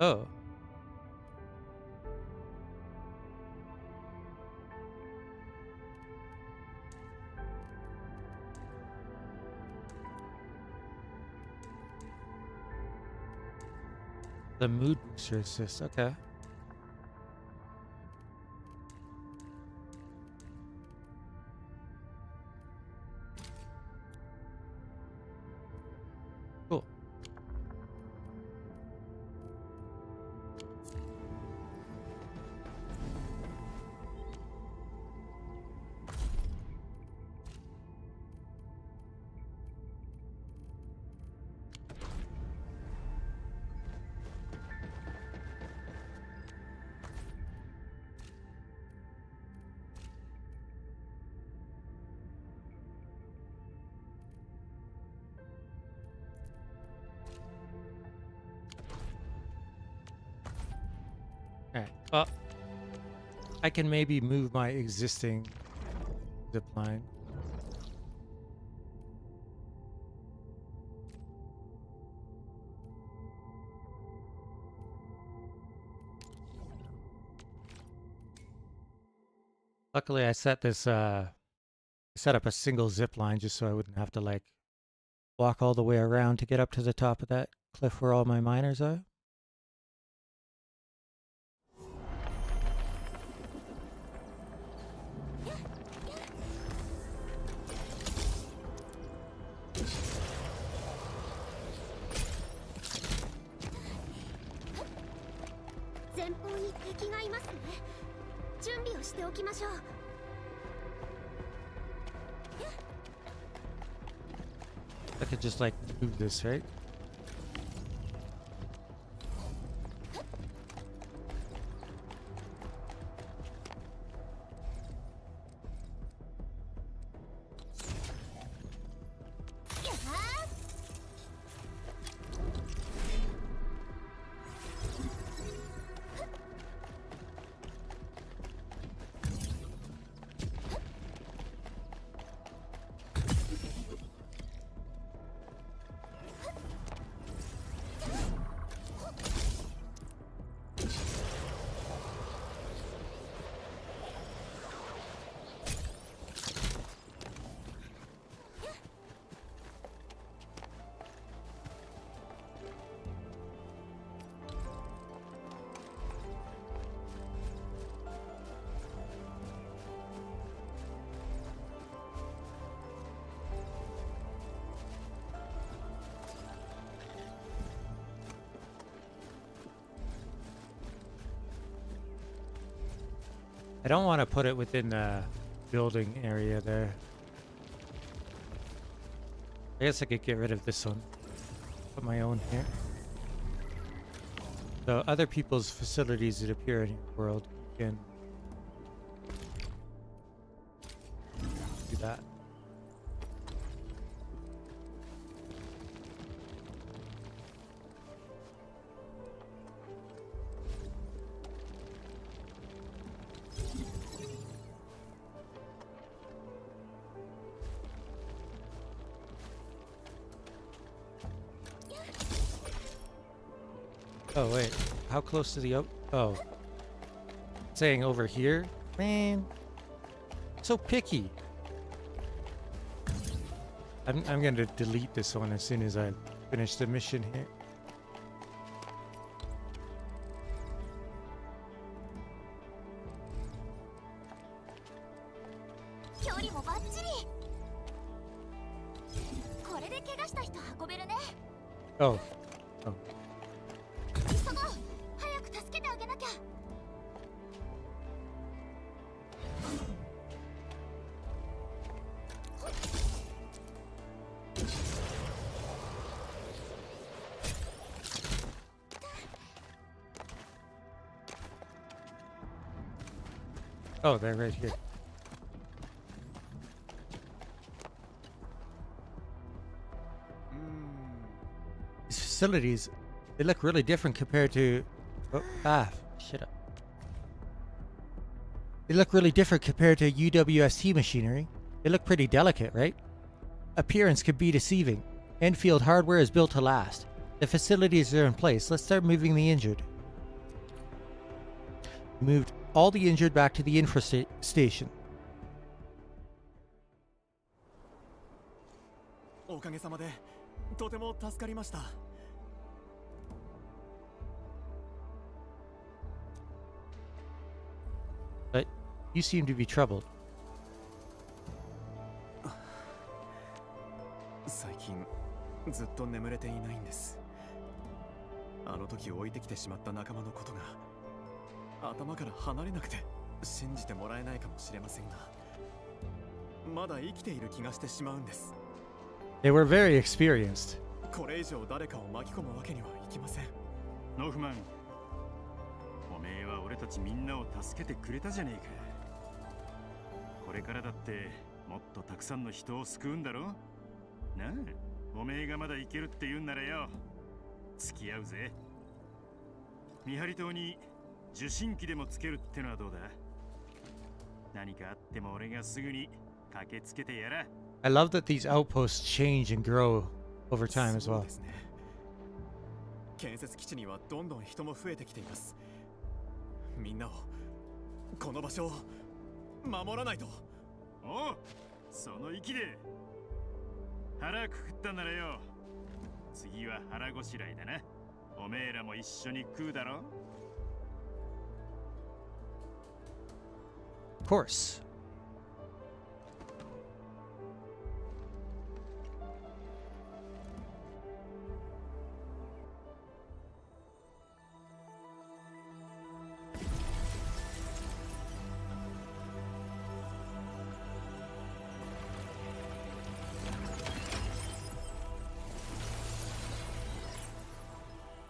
Oh. The mood booster assist. Okay. Cool. Alright, well, I can maybe move my existing zip line. Luckily, I set this, set up a single zip line just so I wouldn't have to, like, walk all the way around to get up to the top of that cliff where all my miners are. I could just, like, move this, right? I don't want to put it within the building area there. I guess I could get rid of this one. Put my own here. So other people's facilities that appear in your world, you can do that. Oh wait, how close to the oh, saying over here? Man, so picky. I'm gonna delete this one as soon as I finish the mission here. Oh. Oh. Oh, they're right here. These facilities, they look really different compared to... Oh, shut up. They look really different compared to UWST machinery. They look pretty delicate, right? Appearance can be deceiving. Endfield hardware is built to last. The facilities are in place. Let's start moving the injured. Moved all the injured back to the infra station. おかげさまでとても助かりました。You seem to be troubled. 最近ずっと眠れていないんです。あの時置いてきてしまった仲間のことが頭から離れなくて、信じてもらえないかもしれませんが、まだ生きている気がしてしまうんです。 They were very experienced. これ以上誰かを巻き込むわけにはいきません。ノフマン、おめえは俺たちみんなを助けてくれたじゃねえか。これからだってもっとたくさんの人を救うんだろ。なあ、おめえがまだいけるって言うんならよ、付き合うぜ。見張り塔に受信機でもつけるってのはどうだ。何かあっても俺がすぐに駆けつけてやら。 I love that these outposts change and grow over time as そう well. ですね。建設基地にはどんどん人も増えてきています。みんなを、この場所を守らないと。おう、その息で腹くくったんならよ、次は腹ごしらえだな。おめえらも一緒に食うだろ。 Of course.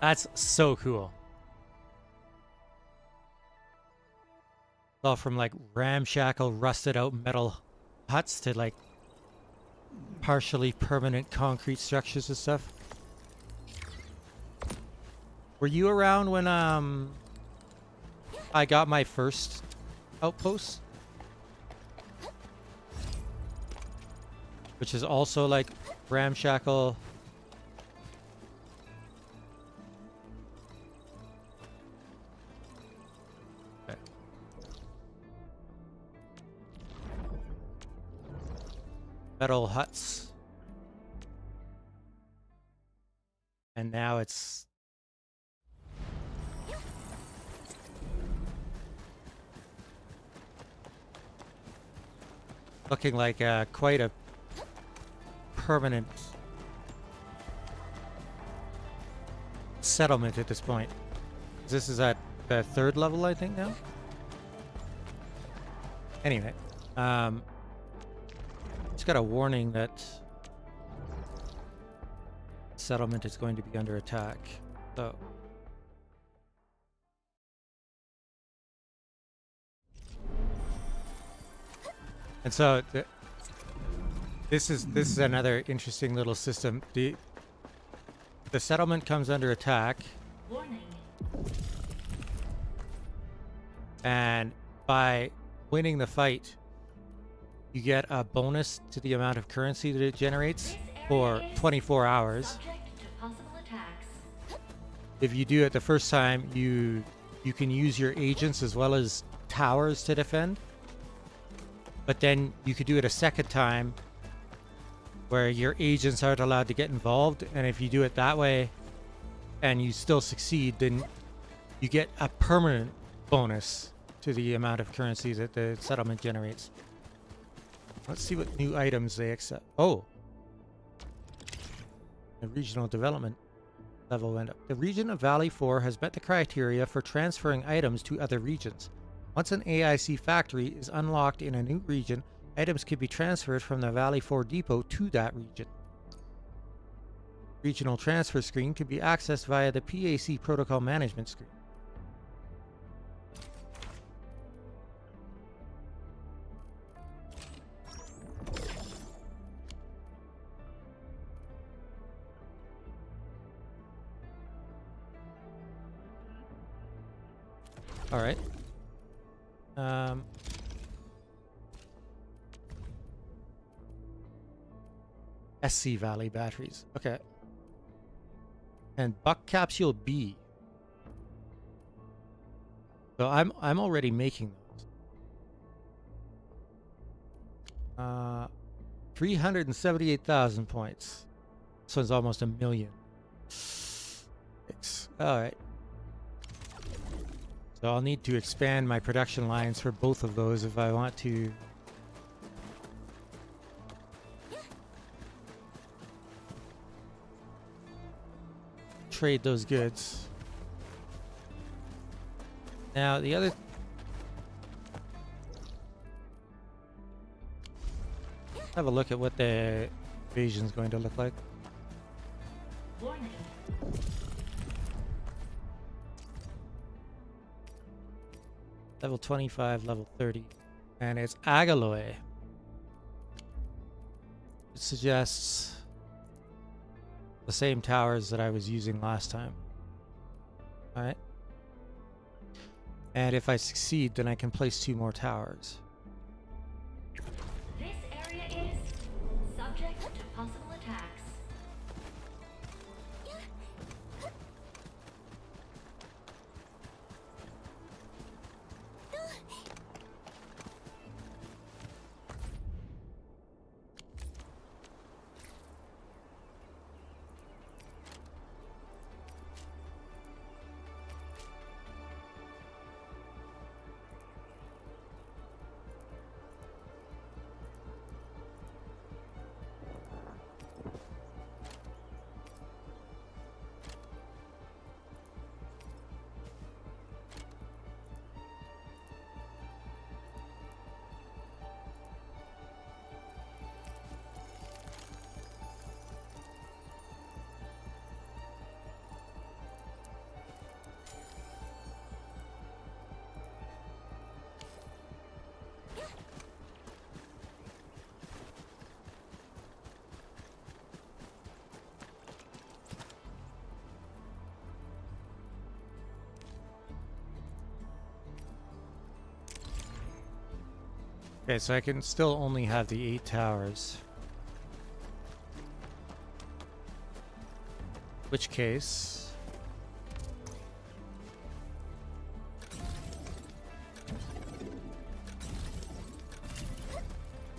That's so cool. All from like ramshackle, rusted out metal huts to like partially permanent concrete structures and stuff. Were you around when I got my first outpost? Which is also like ramshackle. Metal huts. And now it's looking like quite a permanent settlement at this point. This is at the 3rd level, I think, now. Anyway, it's got a warning that settlement is going to be under attack. So and so this is another interesting little system. The settlement comes under attack, Warning. and by winning the fight, you get a bonus to the amount of currency that it generates for 24 hours. Subject to possible attacks. If you do it the first time, you can use your agents as well as towers to defend. But then you could do it a second time where your agents aren't allowed to get involved, and if you do it that way and you still succeed, then you get a permanent bonus to the amount of currency that the settlement generates. Let's see what new items they accept. Oh, the regional development level went up. The region of Valley 4 has met the criteria for transferring items to other regions. Once an AIC factory is unlocked in a new region, items can be transferred from the Valley 4 depot to that region. Regional transfer screen can be accessed via the PAC protocol management screen. All right. SC Valley batteries. Okay. And Buck Capsule B. So I'm already making those. 378,000 points. This one's almost 1,000,000. All right. So I'll need to expand my production lines for both of those if I want to trade those goods. Now the other have a look at what the invasion is going to look like. Warning. Level 25, level 30. And it's Agaloy. It suggests the same towers that I was using last time. Alright. And if I succeed, then I can place 2 more towers. This area is subject to possible attacks. Okay, so I can still only have the 8 towers. Which case...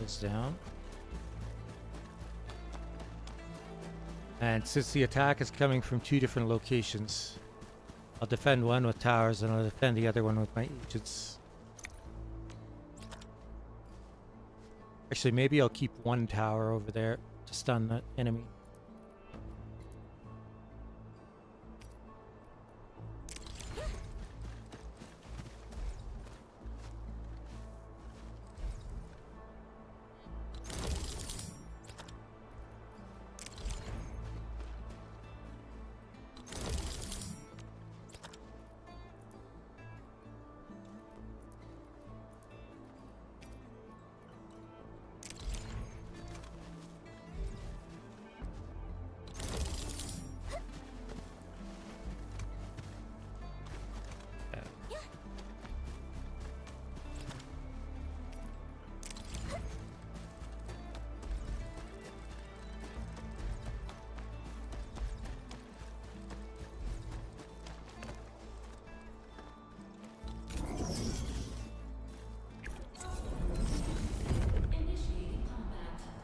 goes down. And since the attack is coming from 2 different locations, I'll defend one with towers and I'll defend the other one with my agents. Actually, maybe I'll keep 1 tower over there to stun the enemy.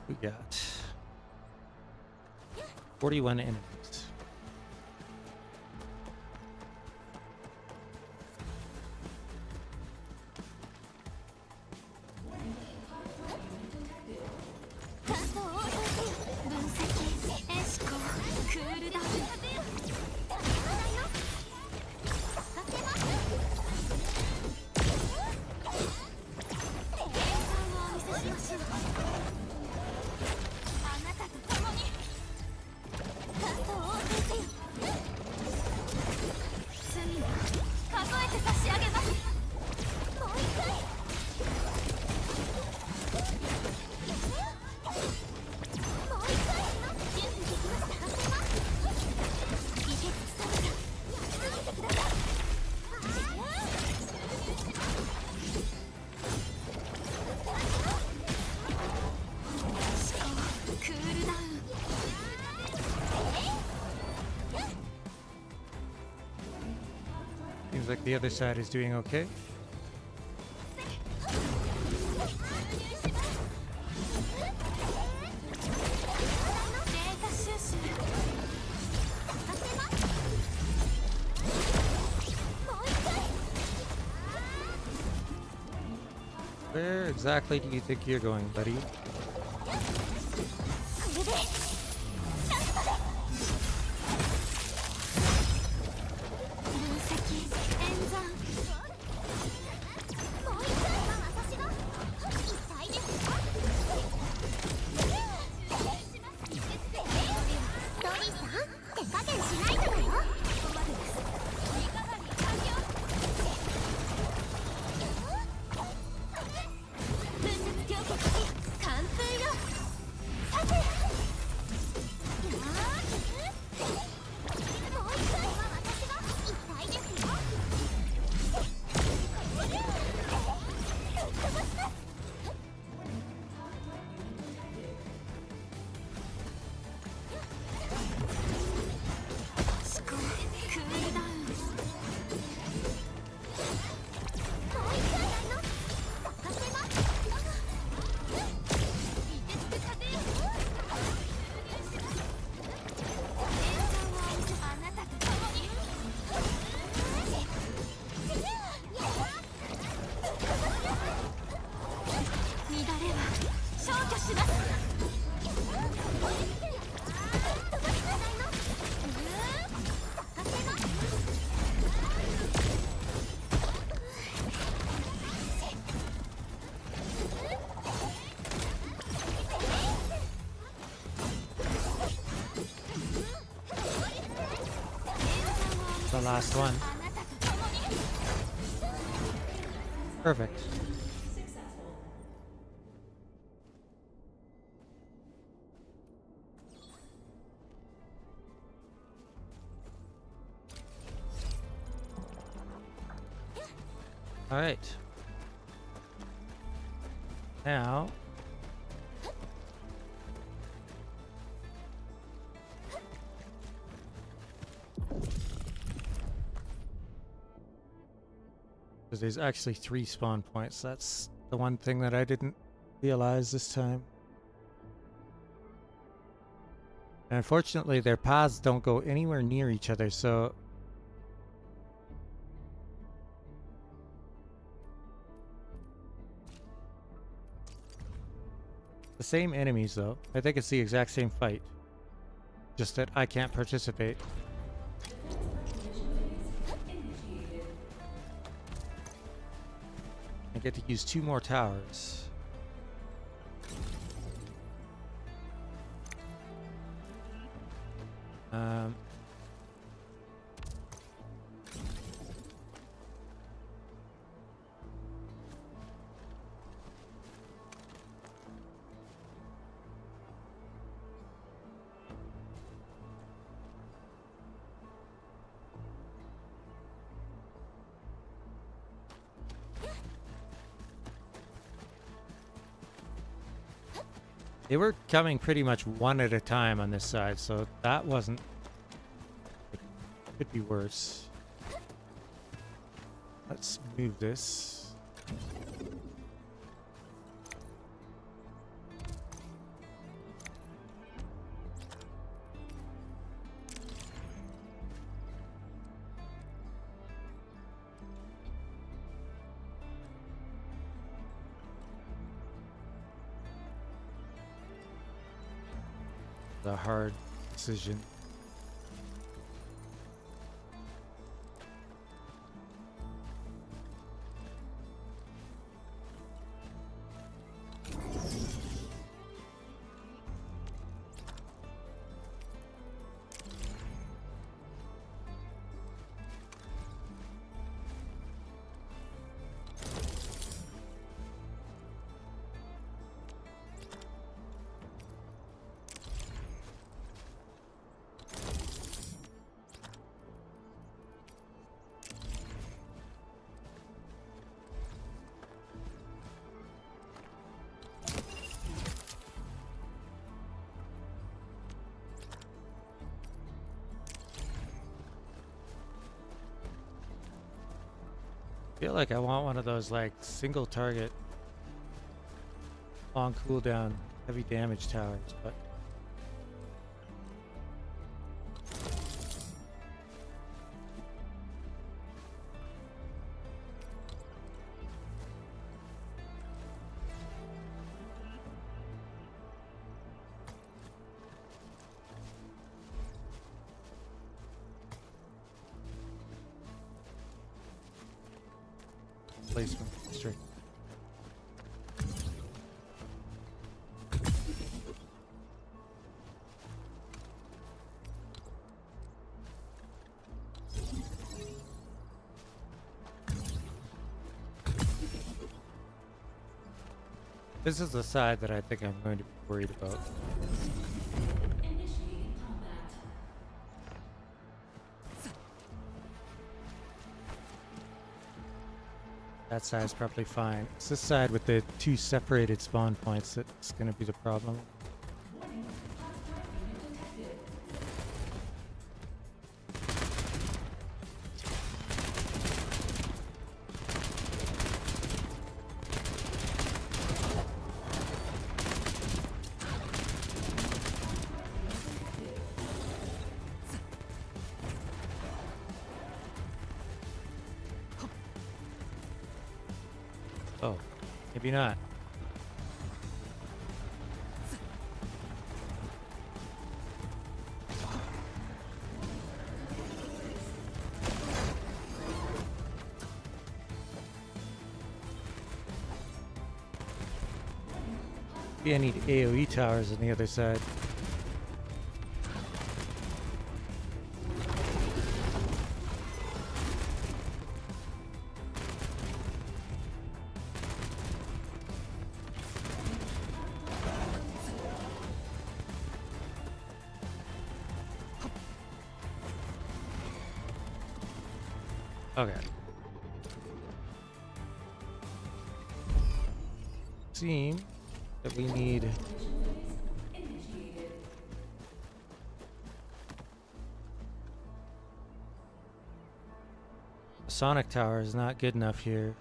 We got 41 enemies. Seems like the other side is doing okay. Where exactly do you think you're going, buddy? The last one. Perfect. All right. Now, because there's actually 3 spawn points. That's the one thing that I didn't realize this time. And unfortunately, their paths don't go anywhere near each other, so the same enemies though. I think it's the exact same fight. Just that I can't participate. I get to use 2 more towers. They were coming pretty much one at a time on this side, so that wasn't... It could be worse. Let's move this. The hard decision. I feel like I want one of those like single target long cooldown heavy damage towers, but placement. Straight. This is the side that I think I'm going to be worried about. Initiating combat. That side's probably fine. It's this side with the two separated spawn points that's going to be the problem. Warning. Hostile unit detected. Oh, maybe not. Maybe I need AoE towers on the other side. Okay. Seem that we need a sonic tower is not good enough here.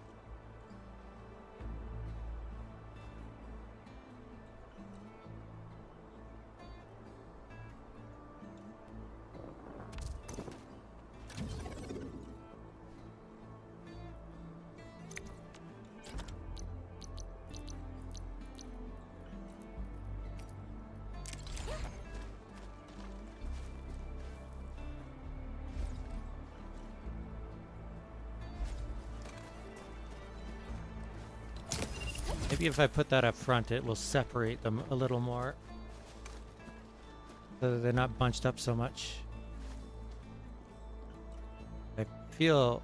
Maybe if I put that up front, it will separate them a little more, so that they're not bunched up so much. I feel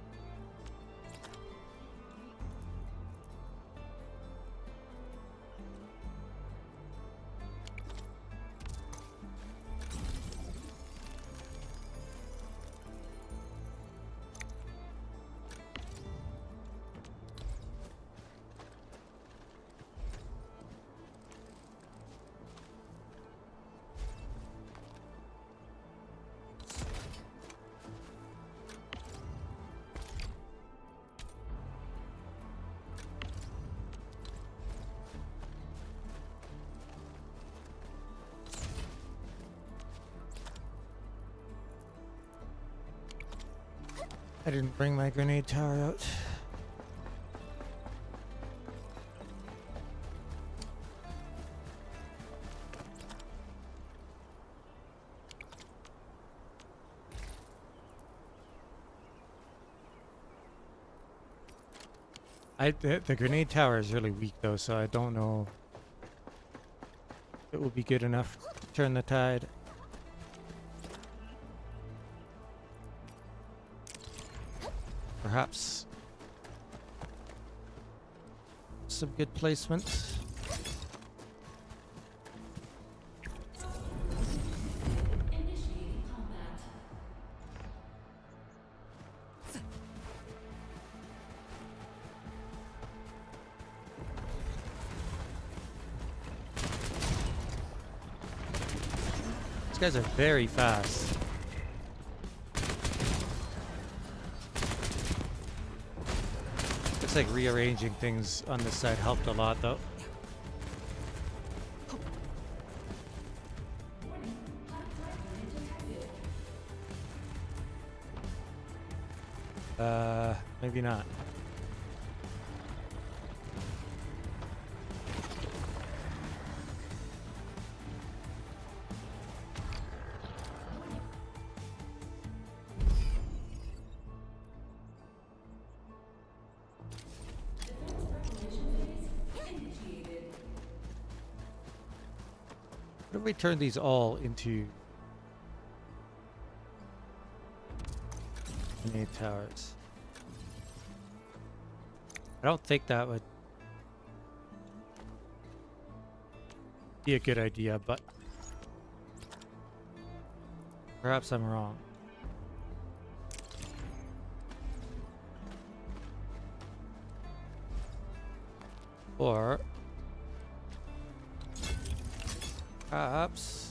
I didn't bring my grenade tower out. The grenade tower is really weak though, so I don't know if it will be good enough to turn the tide. Perhaps some good placement. Initiating combat. These guys are very fast. Looks like rearranging things on this side helped a lot though. Maybe not. we turn these all into grenade towers? I don't think that would be a good idea, but perhaps I'm wrong. Or perhaps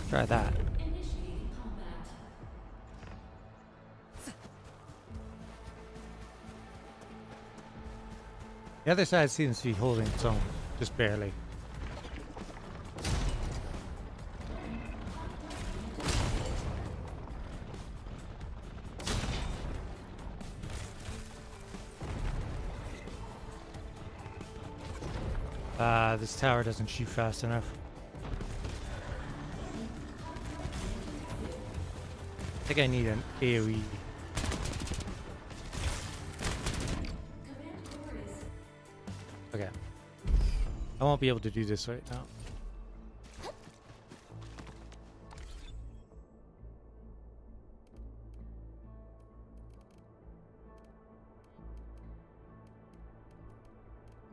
try that. Initiating combat. The other side seems to be holding its own, just barely. This tower doesn't shoot fast enough. I think I need an AoE. Okay. I won't be able to do this right now.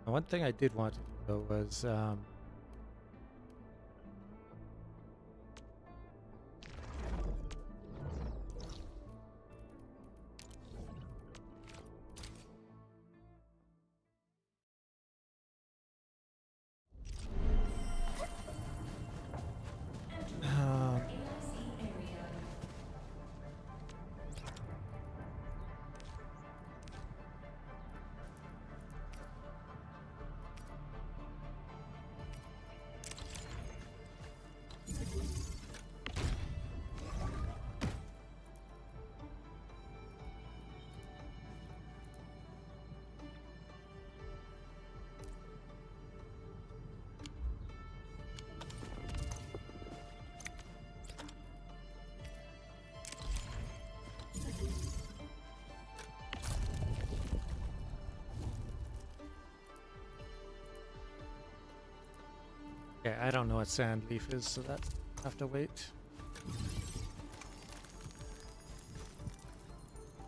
One thing I did want to do though was okay, I don't know what sand leaf is, so that I have to wait.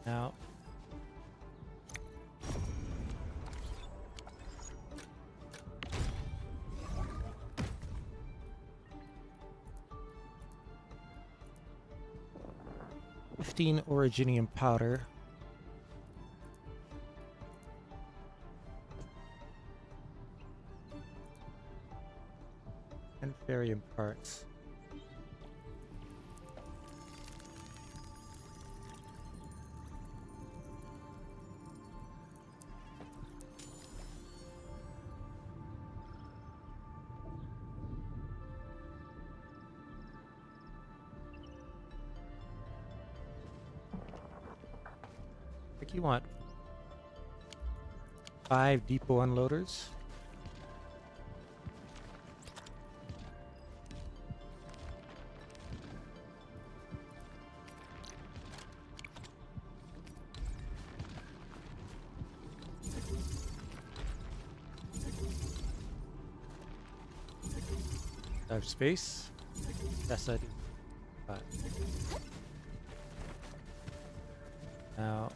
Now originium powder. And barium parts. I think you want 5 depot unloaders. have space? Yes, I do. But now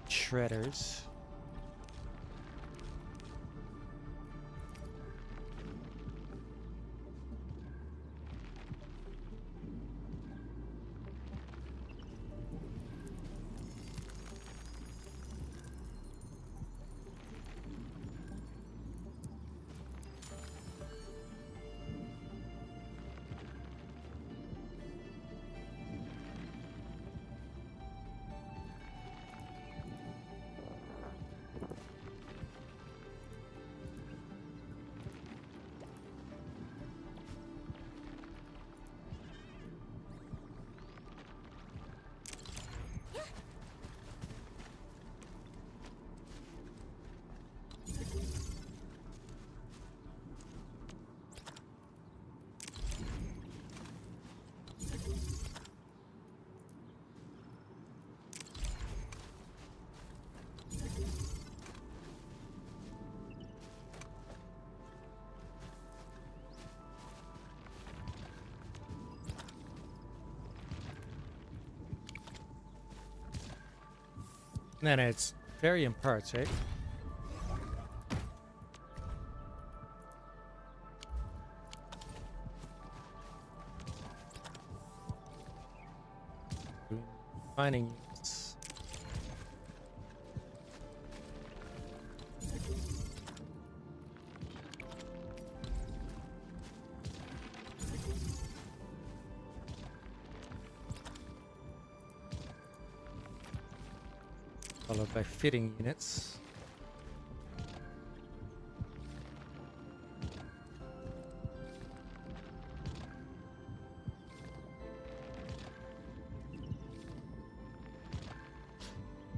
shredders. And then it's variant parts, right? Mining units. Followed by fitting units.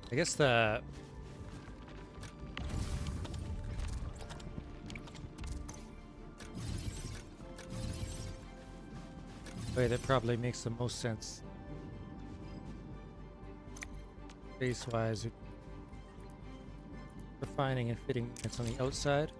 I guess the way that probably makes the most sense space-wise, refining and fitting units on the outside.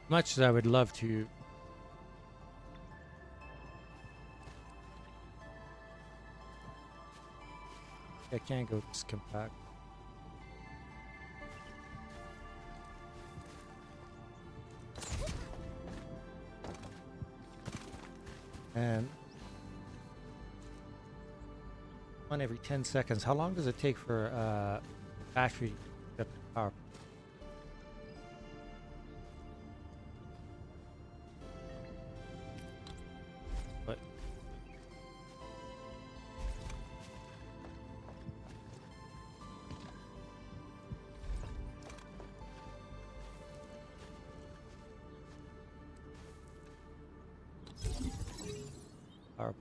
Much as I would love to I can't go this compact. And one every 10 seconds. How long does it take for battery to get up to power? But power.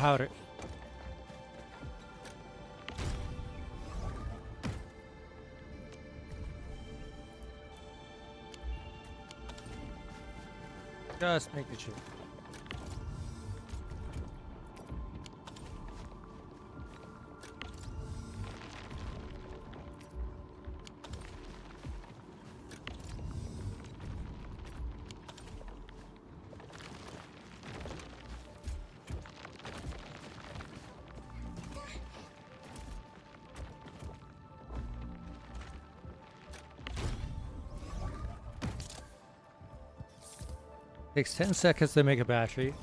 powder. Just making sure. Takes 10 seconds to make a battery.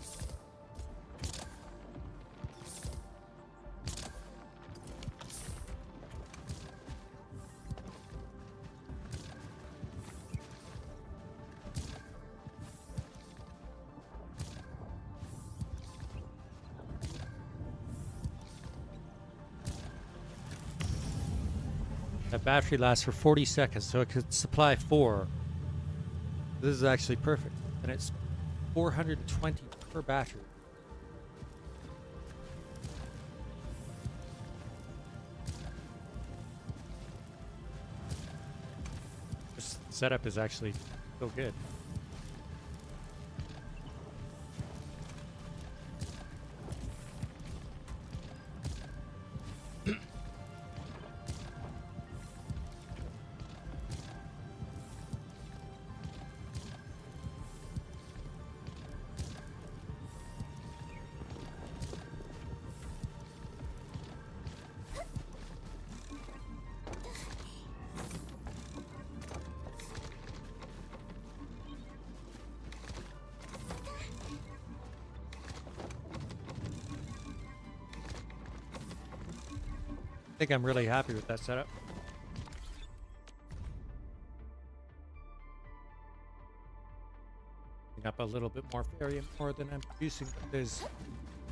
That battery lasts for 40 seconds, so it could supply 4. This is actually perfect. And it's 420 per battery. This setup is actually so good. I think I'm really happy with that setup. Up a little bit more variant more than I'm producing, but there's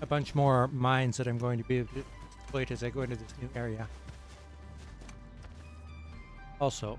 a bunch more mines that I'm going to be able to exploit as I go into this new area. Also,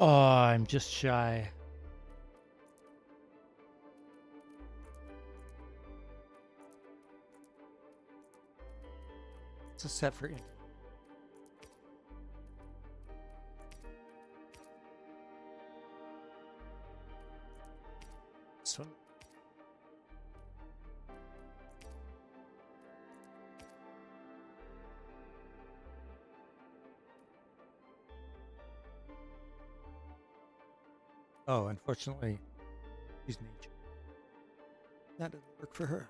oh, I'm just shy. It's a set for in. This one. Oh, unfortunately, she's nature. That doesn't work for her.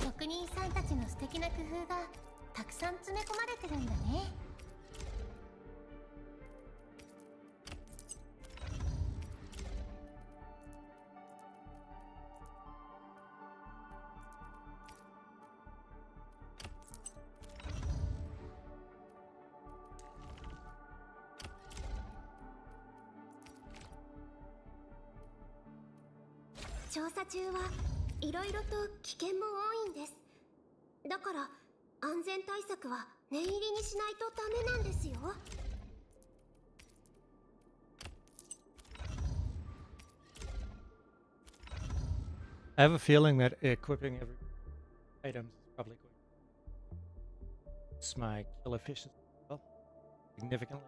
職人さんたちの素敵な工夫がたくさん詰め込まれてるんだね。調査中はいろいろと危険も多いんです。だから安全対策は念入りにしないとダメなんですよ。I have a feeling that equipping every item is probably going to reduce my kill efficiency well, significantly.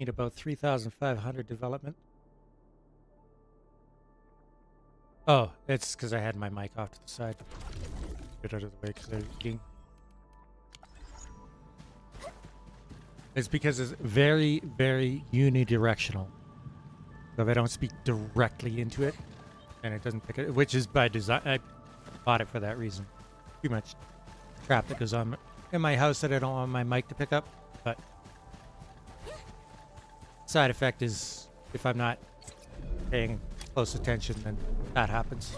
Need about 3,500 development. Oh, it's because I had my mic off to the side. Get out of the way because they're eating. It's because it's very, very unidirectional. So if I don't speak directly into it, and it doesn't pick it, which is by design. I bought it for that reason. Too much crap that goes on in my house that I don't want my mic to pick up. But side effect is if I'm not paying close attention, then that happens.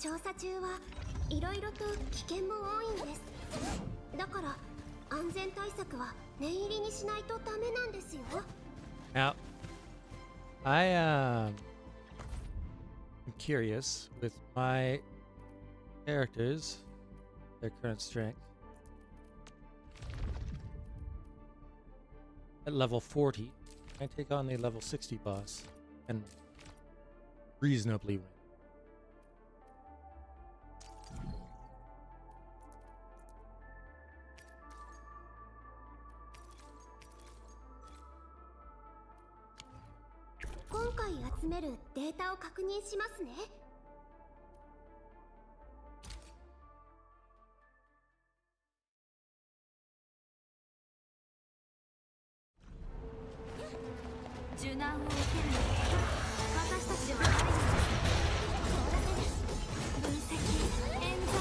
調査中はいろいろと危険も多いんです。だから安全対策は念入りにしないとダメなんですよ。Now, I am curious with my characters, their current strength. At level 40, I take on the level 60 boss and reasonably win. Today, 集めるデータを確認しますね。受難を受けるのは私たちではないのです。分析、演算。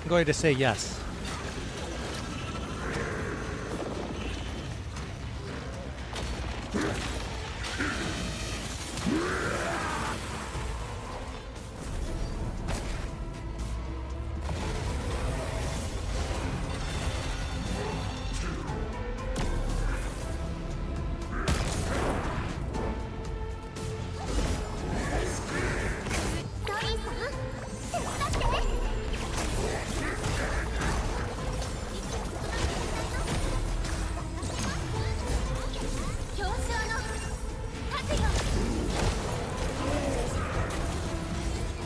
I'm going to say yes.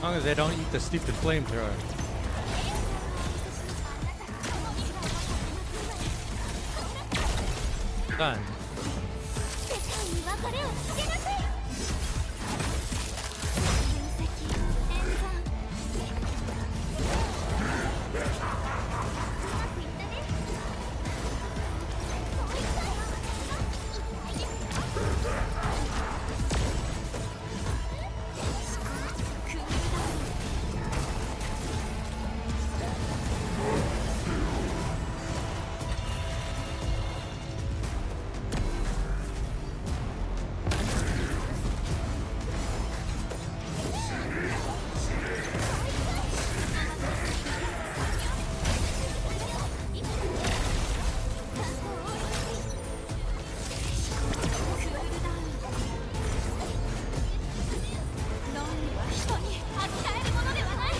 long as they don't eat the stupid flamethrower. Done. 世界に別れを告げなさい。分析演算。うまくいったね。クールダウン。論理は人に扱えるものではない。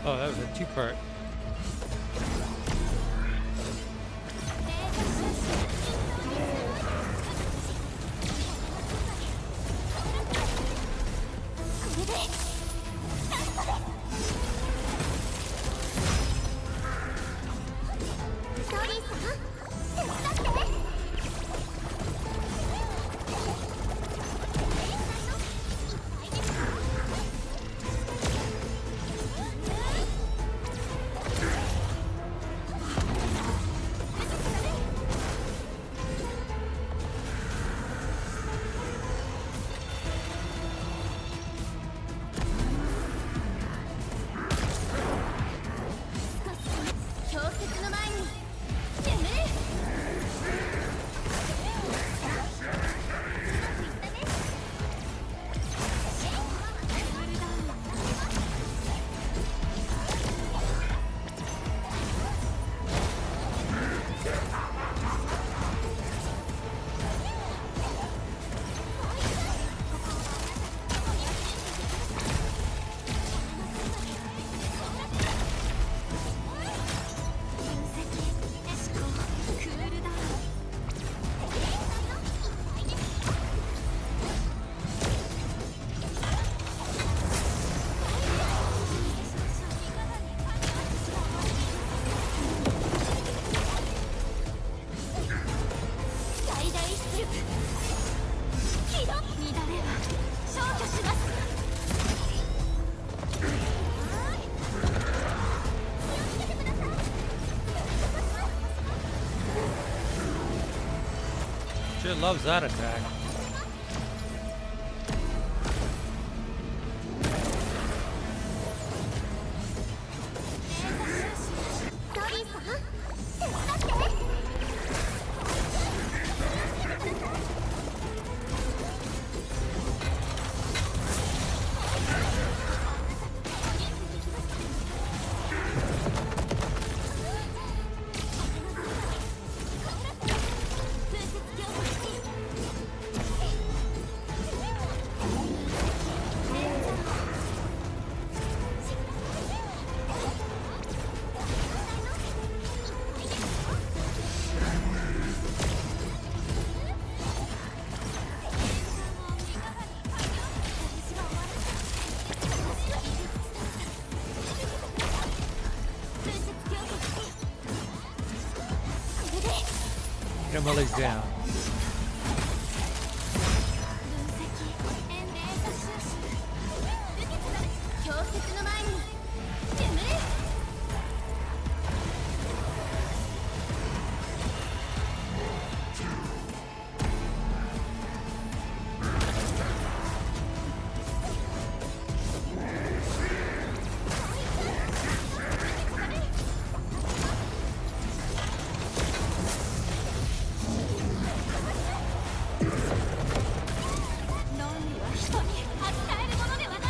Oh, that was a two-part. ドリーさん、手伝って。氷石の前に眠れ。最大出力起動。乱れは消去します。 Shit loves that attack. ドリーさん、手伝って。Get him while he's down. 氷石の前に眠れ。 論理は人に扱えるものではない。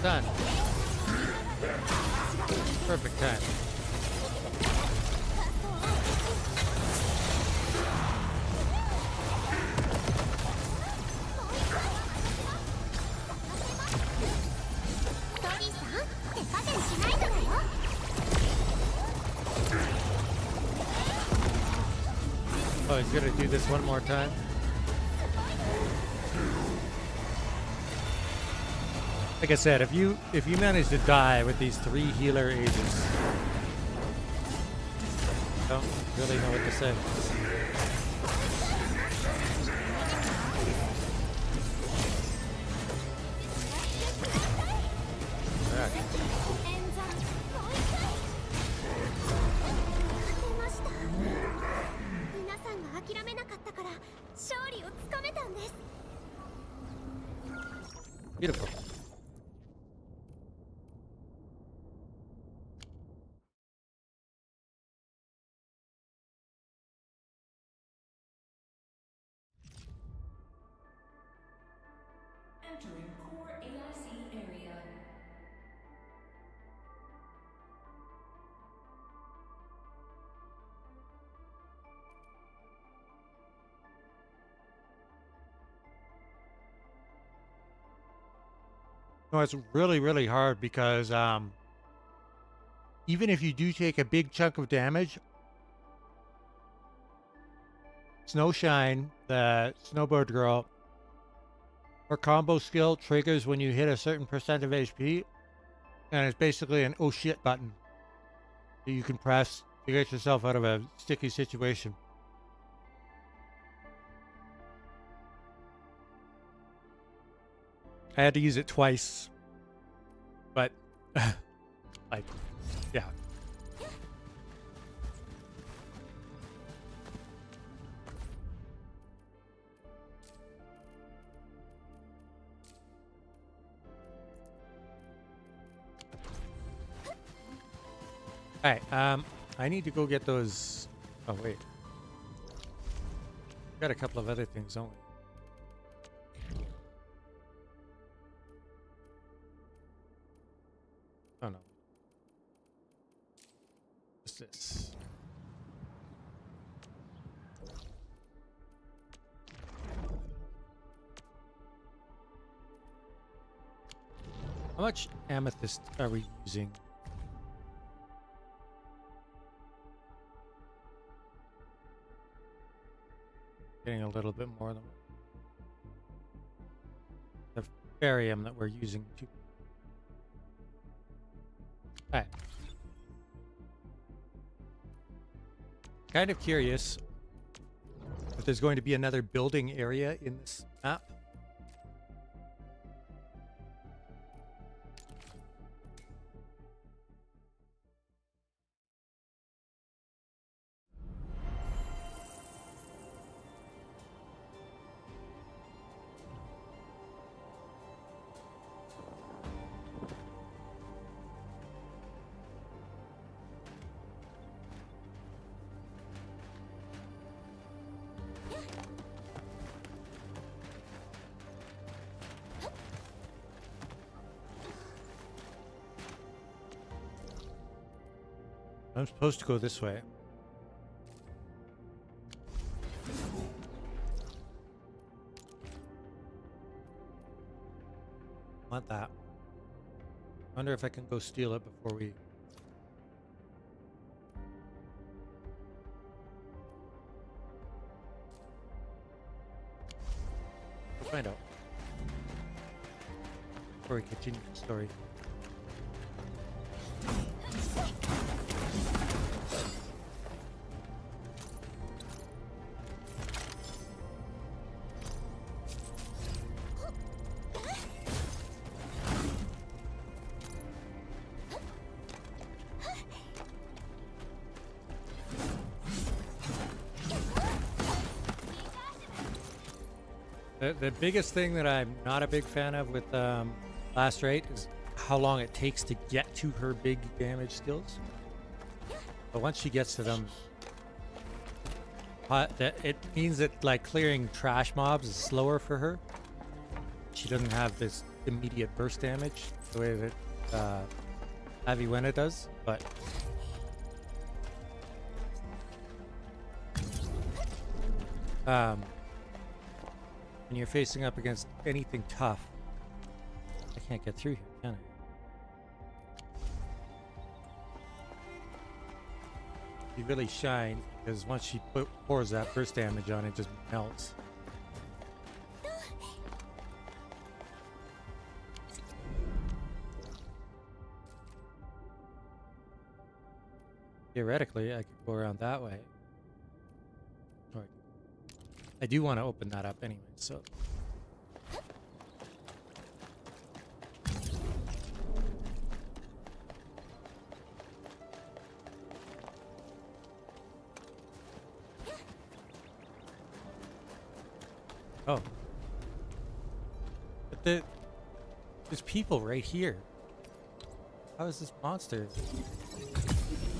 Done. Perfect time. Oh, he's gonna do this one more time. Like I said, if you manage to die with these 3 healer agents, I don't really know what to say. Beautiful. Entering core AIC area. No, it's really, really hard because even if you do take a big chunk of damage, Snowshine, the snowboard girl, her combo skill triggers when you hit a certain percent of HP, and it's basically an oh shit button that you can press to get yourself out of a sticky situation. I had to use it twice, but like, yeah. All right, I need to go get those. Oh wait, got a couple of other things, don't we? Oh no. What's this? How much amethyst are we using? Getting a little bit more than the barium that we're using to. All right. Kind of curious if there's going to be another building area in this map. I'm supposed to go this way. Want that. Wonder if I can go steal it before we... We'll find out. Before we continue the story. The biggest thing that I'm not a big fan of with Last Rate is how long it takes to get to her big damage skills. But once she gets to them, it means that like clearing trash mobs is slower for her. She doesn't have this immediate burst damage the way that Avicenna does, but when you're facing up against anything tough, I can't get through here, can I? You really shine because once she pours that burst damage on, it just melts. Theoretically, I could go around that way. Or I do want to open that up anyway, so. Oh. But there's people right here. How is this monster?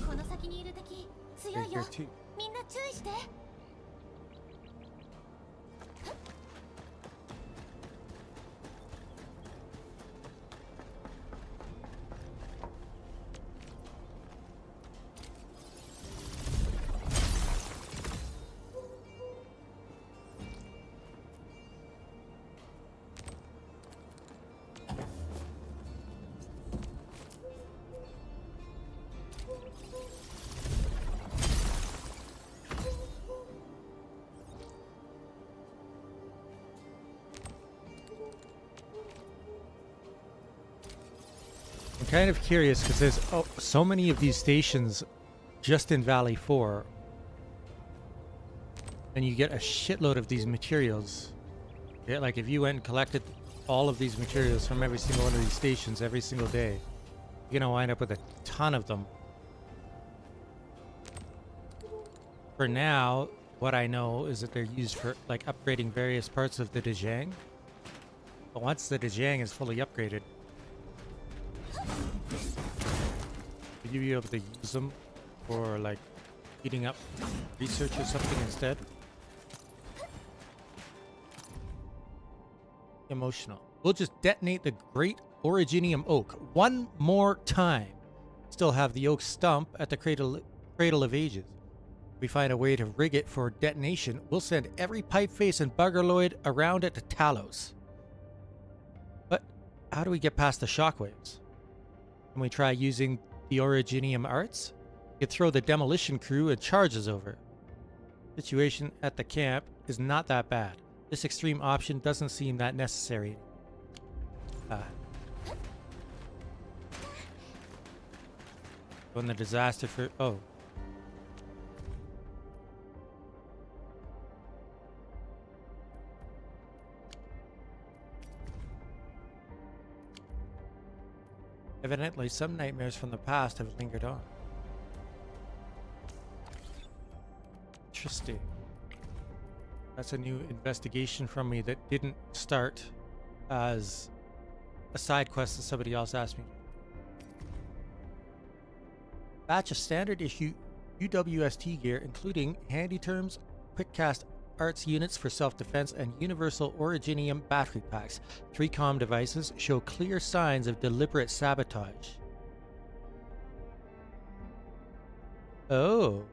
この先にいる敵強 Right いよ here too. みんな注意して I'm kind of curious because there's so many of these stations just in Valley 4, and you get a shitload of these materials. Yeah, like if you went and collected all of these materials from every single one of these stations every single day, you're gonna wind up with a ton of them. For now, what I know is that they're used for like upgrading various parts of the Dejang. But once the Dejang is fully upgraded, would you be able to use them for like heating up research or something instead? Emotional. We'll just detonate the Great Originium Oak one more time. Still have the oak stump at the Cradle of Ages. We find a way to rig it for detonation. We'll send every pipe face and buggerloid around it to Talos. But how do we get past the shockwaves? Can we try using the Originium arts? You could throw the demolition crew and charges over. Situation at the camp is not that bad. This extreme option doesn't seem that necessary. When the disaster for evidently, some nightmares from the past have lingered on. Interesting. That's a new investigation from me that didn't start as a side quest that somebody else asked me. Batch of standard issue UWST gear, including handy terms, quick cast arts units for self-defense, and universal Originium battery packs. 3 comm devices show clear signs of deliberate sabotage. Oh.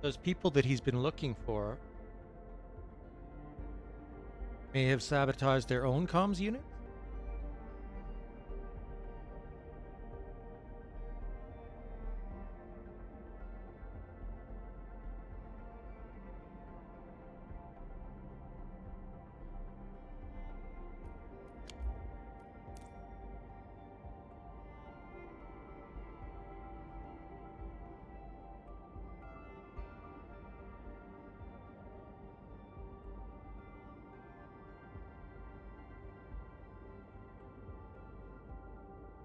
Those people that he's been looking for may have sabotaged their own comms unit?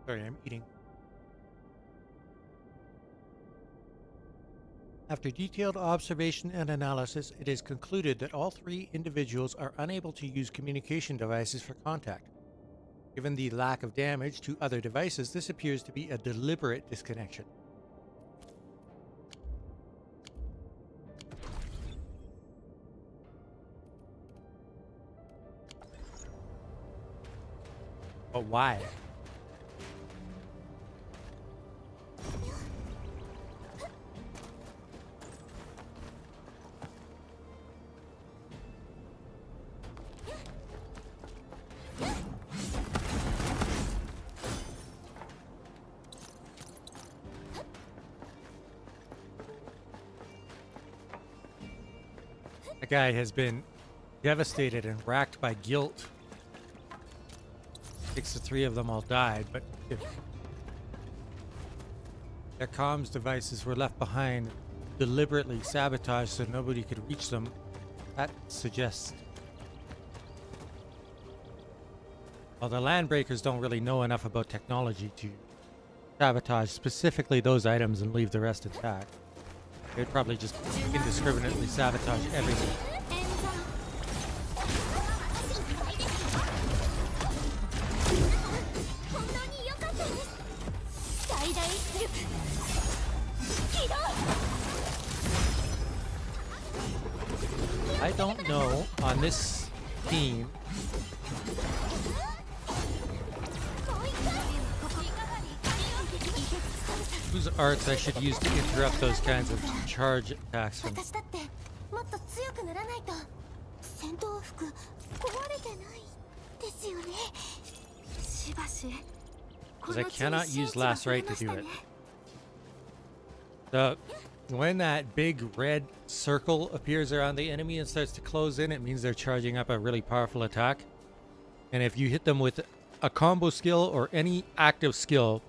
Sorry, I'm eating. After detailed observation and analysis, it is concluded that all 3 individuals are unable to use communication devices for contact. Given the lack of damage to other devices, this appears to be a deliberate disconnection. But why? The guy has been devastated and racked by guilt. 6 of 3 of them all died, but if their comms devices were left behind, deliberately sabotaged so nobody could reach them, that suggests... Well, the Landbreakers don't really know enough about technology to sabotage specifically those items and leave the rest intact. They'd probably just indiscriminately sabotage everything. 本当に良かったです。最大出力起動。 I don't know on this team whose arts I should use to interrupt those kinds of charge attacks from. 私だってもっと強くならないと。戦闘服壊れてないですよね。しばし。 Because I cannot use last right to do it. When that big red circle appears around the enemy and starts to close in, it means they're charging up a really powerful attack. And if you hit them with a combo skill or any active skill,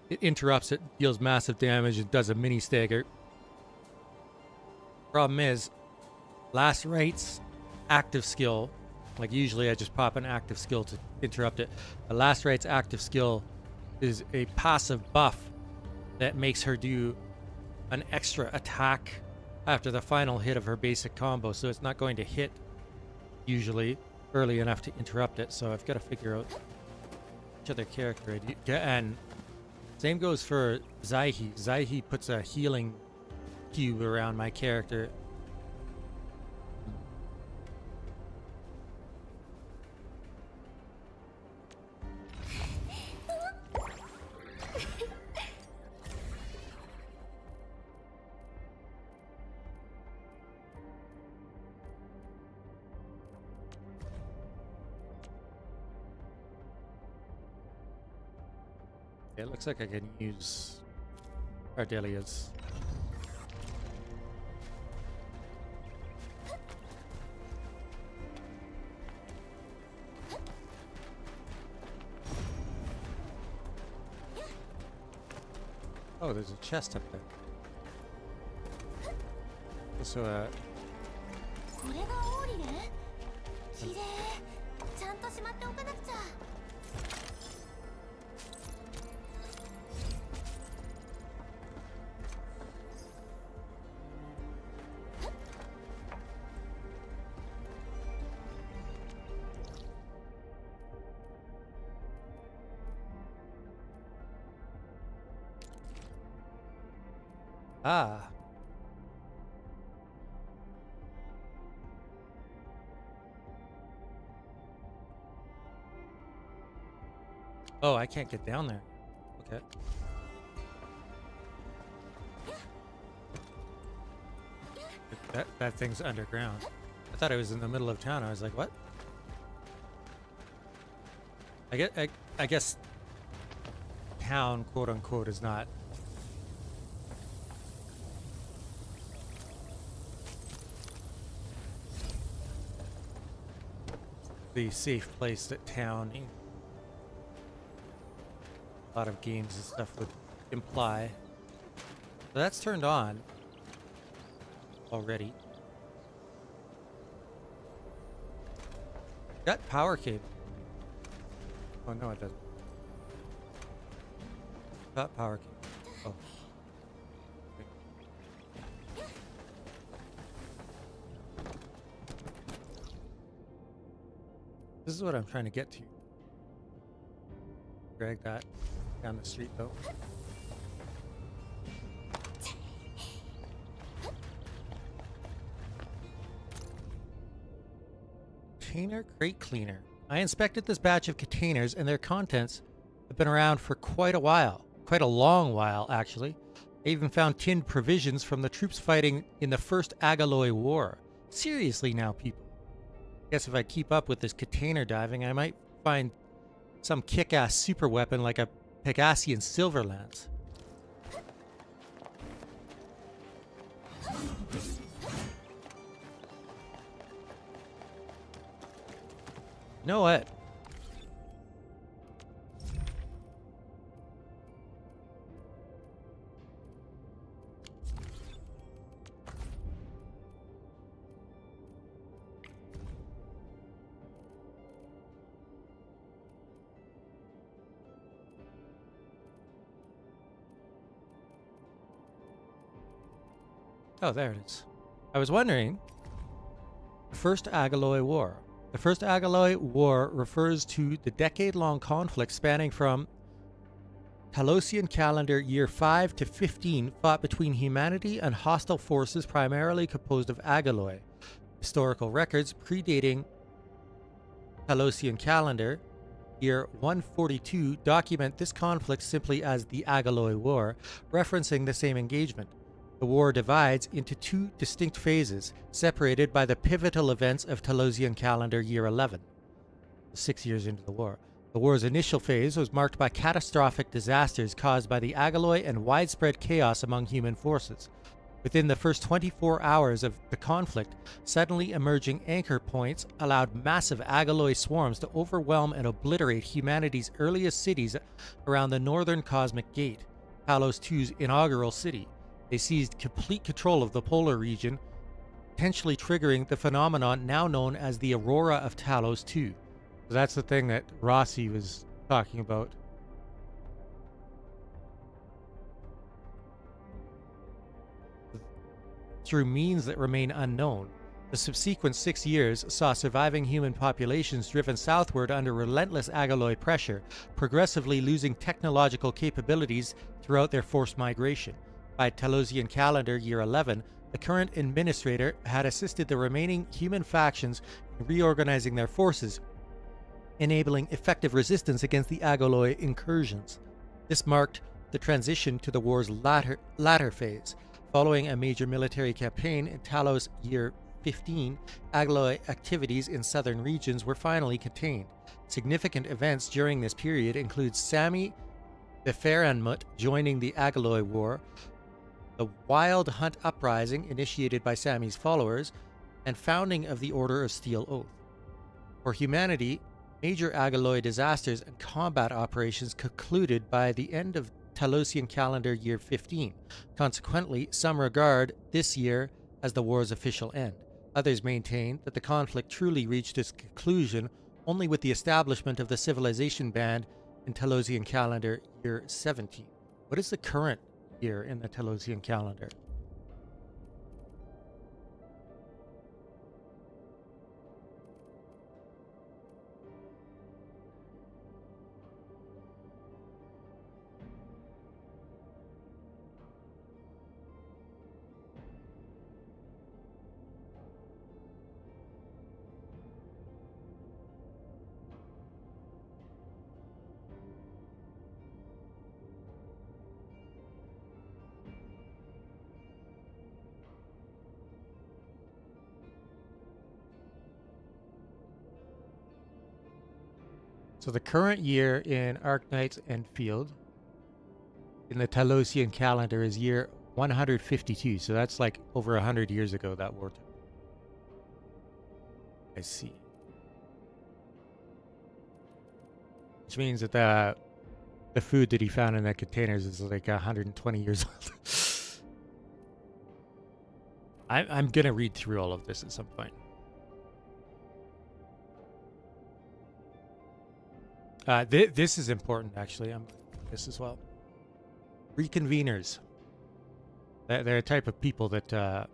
it interrupts it, deals massive damage, and does a mini stagger. Problem is, last right's active skill, like usually I just pop an active skill to interrupt it. The last right's active skill is a passive buff that makes her do an extra attack after the final hit of her basic combo, so it's not going to hit usually early enough to interrupt it. So I've got to figure out which other character I do. And same goes for Zaihi. Zaihi puts a healing cube around my character. It looks like I can use Ardelia's. Oh, there's a chest up there. So, これがオーリね。綺麗。ちゃんとしまっておかなくちゃ。 Ah. Oh, I can't get down there. Okay. That thing's underground. I thought it was in the middle of town. I was like, what? I guess town, quote unquote, is not the safe place that town, a lot of games and stuff would imply. So that's turned on already. Got power cable. Oh no, it doesn't. Got power cable. Oh. This is what I'm trying to get to. Drag that down the street though. Container crate cleaner. I inspected this batch of containers and their contents have been around for quite a while. Quite a long while, actually. I even found tinned provisions from the troops fighting in the First Agaloy War. Seriously now, people. Guess if I keep up with this container diving, I might find some kick-ass super weapon like a Pegassian Silver Lance. You know what? Oh, there it is. I was wondering, the First Agaloy War. The First Agaloy War refers to the decade-long conflict spanning from Talosian calendar year 5 to 15 fought between humanity and hostile forces primarily composed of Agaloy. Historical records predating Talosian calendar year 142 document this conflict simply as the Agaloy War, referencing the same engagement. The war divides into two distinct phases, separated by the pivotal events of Talosian calendar year 11, 6 years into the war. The war's initial phase was marked by catastrophic disasters caused by the Agaloy and widespread chaos among human forces. Within the first 24 hours of the conflict, suddenly emerging anchor points allowed massive Agaloy swarms to overwhelm and obliterate humanity's earliest cities around the northern Cosmic Gate, Talos II's inaugural city. They seized complete control of the polar region, potentially triggering the phenomenon now known as the Aurora of Talos II. So that's the thing that Rossi was talking about. Through means that remain unknown, the subsequent 6 years saw surviving human populations driven southward under relentless Agaloy pressure, progressively losing technological capabilities throughout their forced migration. By Talosian calendar year 11, the current administrator had assisted the remaining human factions in reorganizing their forces, enabling effective resistance against the Agaloy incursions. This marked the transition to the war's latter phase. Following a major military campaign in Talos year 15, Agaloy activities in southern regions were finally contained. Significant events during this period include Sami the Faranmut joining the Agaloy War, the Wild Hunt Uprising initiated by Sami's followers, and founding of the Order of Steel Oath. For humanity, major Agaloy disasters and combat operations concluded by the end of Talosian calendar year 15. Consequently, some regard this year as the war's official end. Others maintain that the conflict truly reached its conclusion only with the establishment of the civilization band in Talosian calendar year 17. What is the current year in the Talosian calendar? So the current year in Arknights Endfield in the Talosian calendar is year 152. So that's like over 100 years ago that war took. I see. Which means that the food that he found in that containers is like 120 years old. I'm going to read through all of this at some point. This is important, actually. I'm this as well. Reconveners. They're a type of people that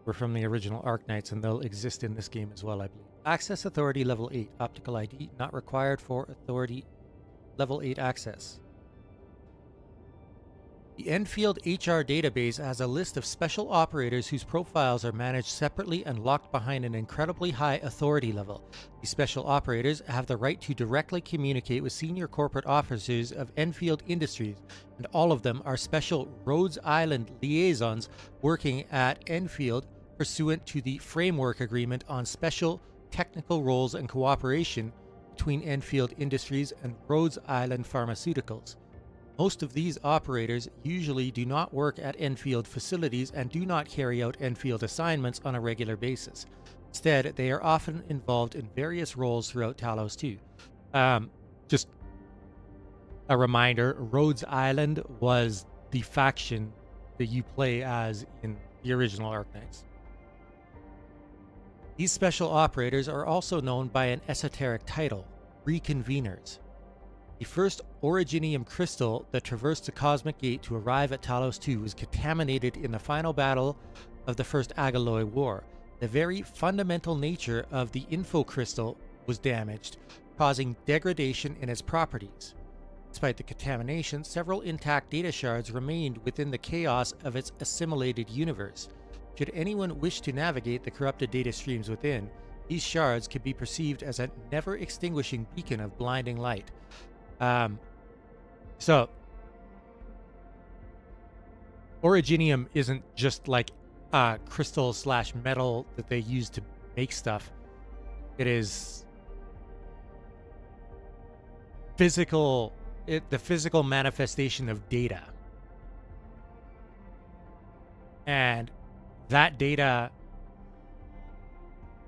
were from the original Arknights, and they'll exist in this game as well, I believe. Access Authority Level 8. Optical ID not required for Authority Level 8 access. The Endfield HR database has a list of special operators whose profiles are managed separately and locked behind an incredibly high authority level. These special operators have the right to directly communicate with senior corporate officers of Endfield Industries, and all of them are special Rhodes Island liaisons working at Endfield pursuant to the Framework Agreement on Special Technical Roles and Cooperation between Endfield Industries and Rhodes Island Pharmaceuticals. Most of these operators usually do not work at Endfield facilities and do not carry out Endfield assignments on a regular basis. Instead, they are often involved in various roles throughout Talos 2. Just a reminder, Rhodes Island was the faction that you play as in the original Arknights. These special operators are also known by an esoteric title, Reconveners. The first Originium crystal that traversed the Cosmic Gate to arrive at Talos 2 was contaminated in the final battle of the First Agaloy War. The very fundamental nature of the info crystal was damaged, causing degradation in its properties. Despite the contamination, several intact data shards remained within the chaos of its assimilated universe. Should anyone wish to navigate the corrupted data streams within, these shards can be perceived as a never-extinguishing beacon of blinding light. So, Originium isn't just like crystal / metal that they use to make stuff. It is physical, the physical manifestation of data. And that data,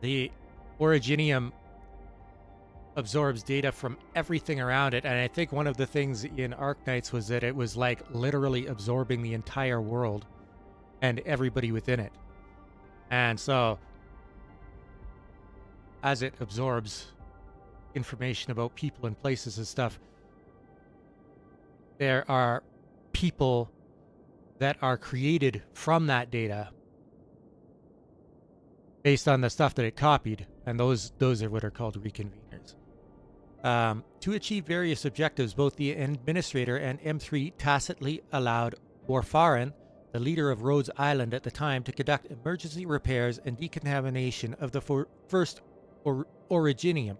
the Originium absorbs data from everything around it, and I think one of the things in Arknights was that it was like literally absorbing the entire world and everybody within it. And so as it absorbs information about people and places and stuff, there are people that are created from that data based on the stuff that it copied, and those are what are called reconveners. To achieve various objectives, both the Administrator and M3 tacitly allowed Warfarin, the leader of Rhodes Island at the time, to conduct emergency repairs and decontamination of the first Originium.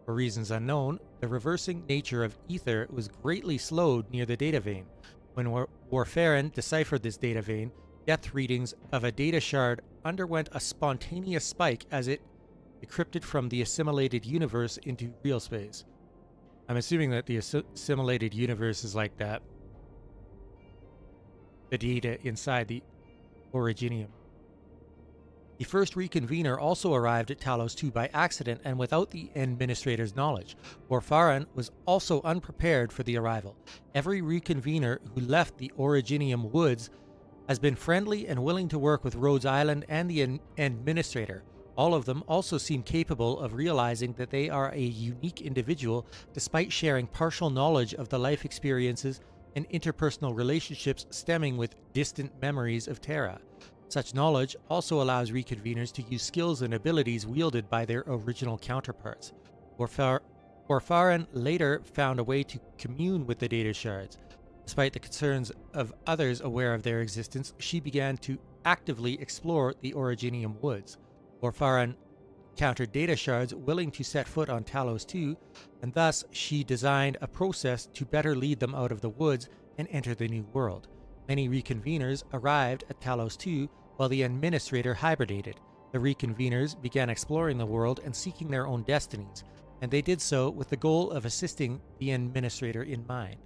For reasons unknown, the reversing nature of ether was greatly slowed near the data vein. When Warfarin deciphered this data vein, depth readings of a data shard underwent a spontaneous spike as it decrypted from the assimilated universe into real space. I'm assuming that the assimilated universe is like that. The data inside the Originium. The first reconvener also arrived at Talos 2 by accident and without the Administrator's knowledge. Warfarin was also unprepared for the arrival. Every reconvener who left the Originium woods has been friendly and willing to work with Rhodes Island and the Administrator. All of them also seem capable of realizing that they are a unique individual despite sharing partial knowledge of the life experiences and interpersonal relationships stemming with distant memories of Terra. Such knowledge also allows reconveners to use skills and abilities wielded by their original counterparts. Warfarin later found a way to commune with the data shards. Despite the concerns of others aware of their existence, she began to actively explore the Originium woods. Warfarin encountered data shards willing to set foot on Talos 2, and thus she designed a process to better lead them out of the woods and enter the new world. Many reconveners arrived at Talos 2 while the Administrator hibernated. The reconveners began exploring the world and seeking their own destinies, and they did so with the goal of assisting the Administrator in mind.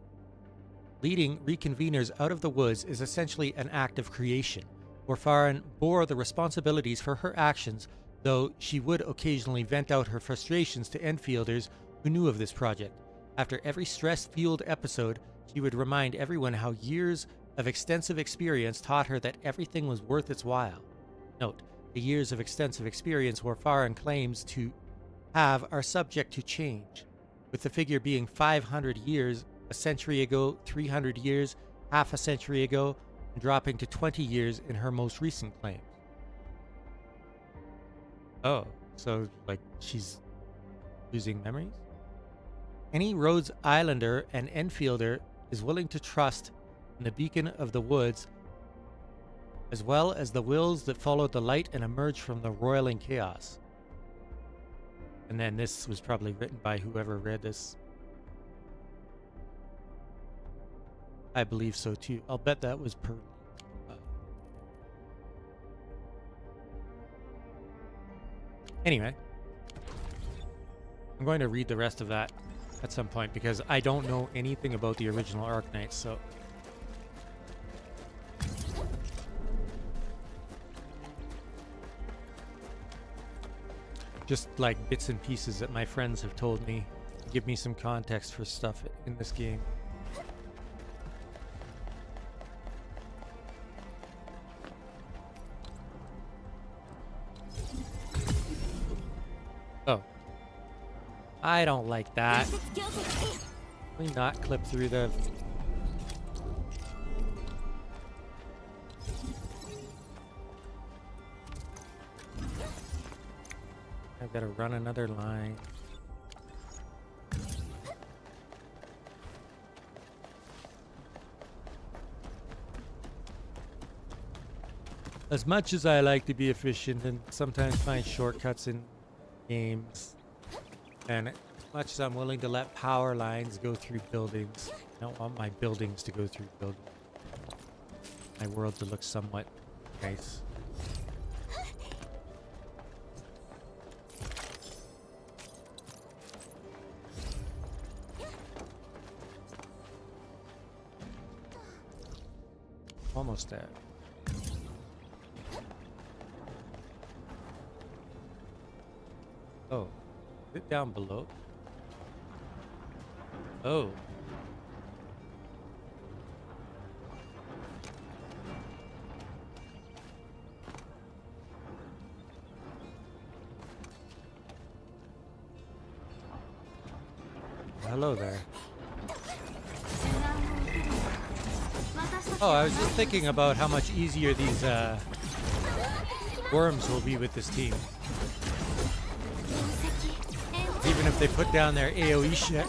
Leading reconveners out of the woods is essentially an act of creation. Warfarin bore the responsibilities for her actions, though she would occasionally vent out her frustrations to Enfielders who knew of this project. After every stress-fueled episode, she would remind everyone how years of extensive experience taught her that everything was worth its while. Note, the years of extensive experience Warfarin claims to have are subject to change, with the figure being 500 years, a century ago, 300 years, half a century ago, and dropping to 20 years in her most recent claims. Oh, so like she's losing memories? Any Rhodes Islander and Enfielder is willing to trust in the beacon of the woods, as well as the wills that followed the light and emerged from the roiling chaos. And then this was probably written by whoever read this. I believe so too. I'll bet that was per. Anyway, I'm going to read the rest of that at some point because I don't know anything about the original Arknights, so. just like bits and pieces that my friends have told me to give me some context for stuff in this game. Oh. I don't like that. Can we not clip through the... I've got to run another line. As much as I like to be efficient and sometimes find shortcuts in games, and as much as I'm willing to let power lines go through buildings, I don't want my buildings to go through buildings. My world to look somewhat nice. Almost there. Oh, is it down below? Oh. Hello there. Oh, I was just thinking about how much easier these worms will be with this team. Even if they put down their AoE shit,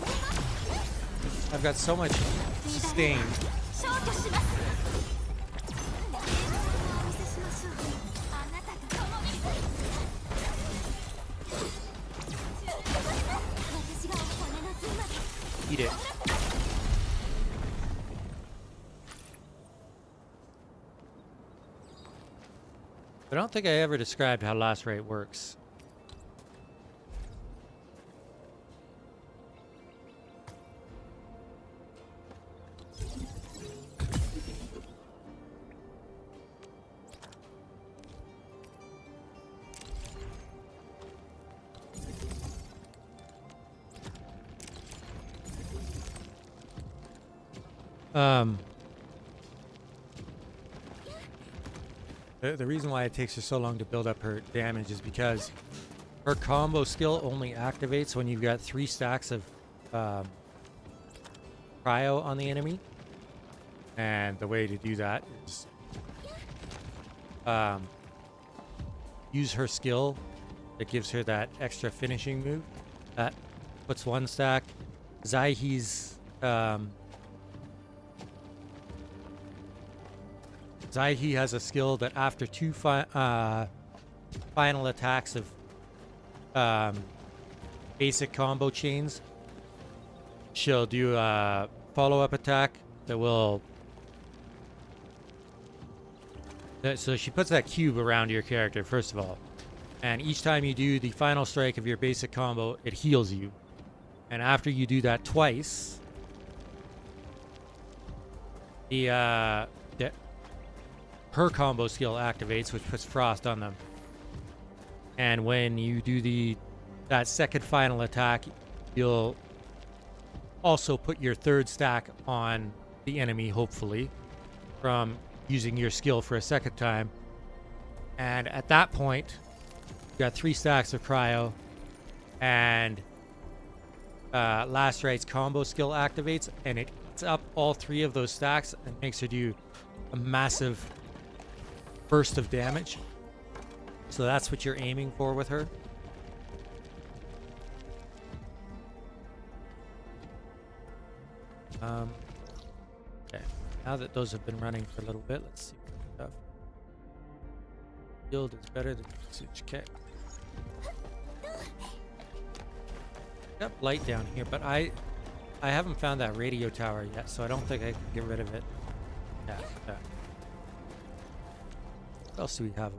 I've got so much sustain. Eat it. I don't think I ever described how Last Rite works. The reason why it takes her so long to build up her damage is because her combo skill only activates when you've got 3 stacks of cryo on the enemy. And the way to do that is use her skill that gives her that extra finishing move. That puts 1 stack. Zaihi's Zaihi has a skill that after 2 final attacks of basic combo chains, she'll do a follow-up attack that will... So she puts that cube around your character, first of all. And each time you do the final strike of your basic combo, it heals you. And after you do that twice, her combo skill activates, which puts frost on them. And when you do that second final attack, you'll also put your 3rd stack on the enemy, hopefully, from using your skill for a second time. And at that point, you got 3 stacks of cryo, and Last Rite's combo skill activates, and it eats up all 3 of those stacks and makes her do a massive burst of damage. So that's what you're aiming for with her. Okay, now that those have been running for a little bit, let's see what we have. Yield is better than usage. Okay. Got light down here, but I haven't found that radio tower yet, so I don't think I can get rid of it. Yeah. What else do we have?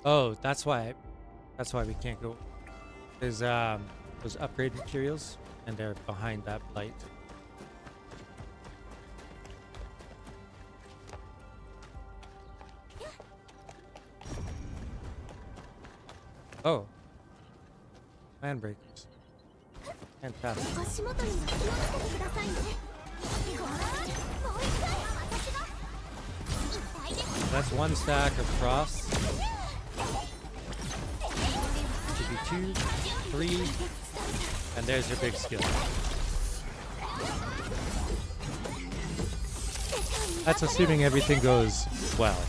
Oh, that's why we can't go. There's those upgrade materials, and they're behind that light. Oh. Landbreakers. Fantastic. 足元には気をつけてくださいね。もう一回私が痛いです。 That's one stack of cross. Should be 2, 3, and there's your big skill. That's assuming everything goes well.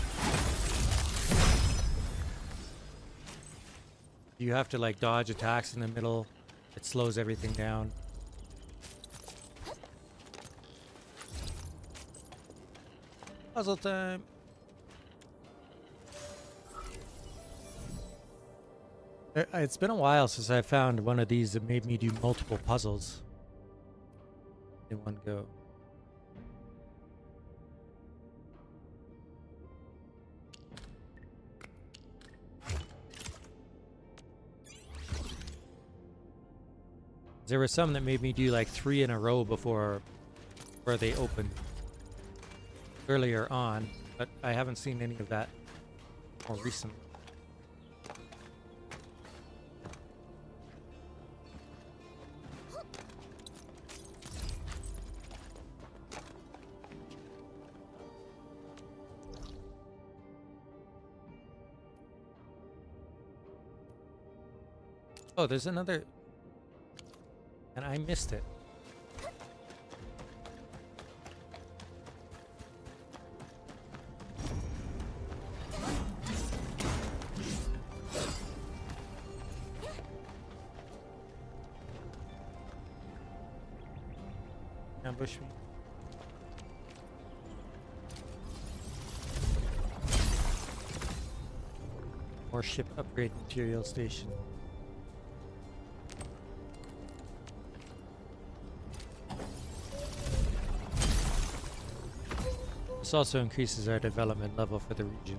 You have to like dodge attacks in the middle. It slows everything down. Puzzle time. It's been a while since I found one of these that made me do multiple puzzles in one go. There were some that made me do like 3 in a row before where they opened earlier on, but I haven't seen any of that more recently. Oh, there's another... And I missed it. Ambush me. More ship upgrade material station. This also increases our development level for the region.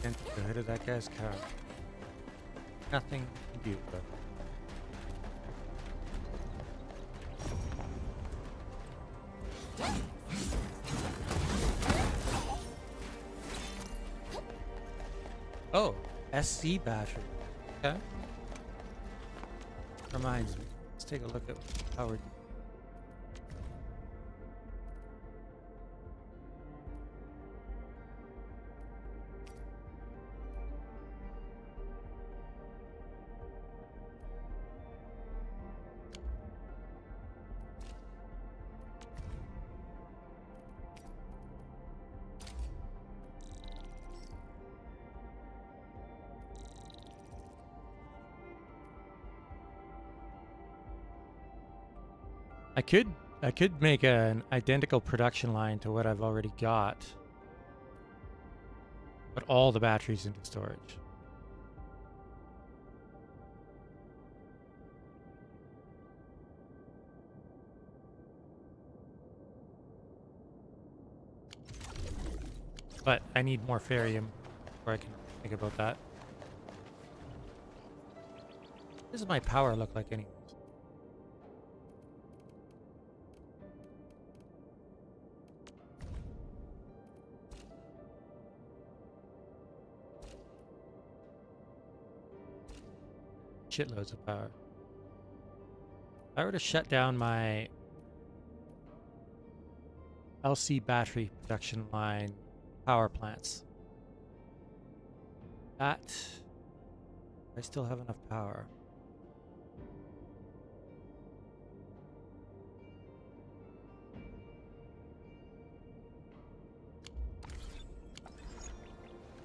Get to the hood of that guy's car. Nothing to do with it. Oh, SC battery. Okay. Reminds me. Let's take a look at how we're. I could make an identical production line to what I've already got. Put all the batteries into storage. But I need more Ferium before I can think about that. What does my power look like anyways? Shitloads of power. If I were to shut down my LC battery production line power plants, That. I still have enough power.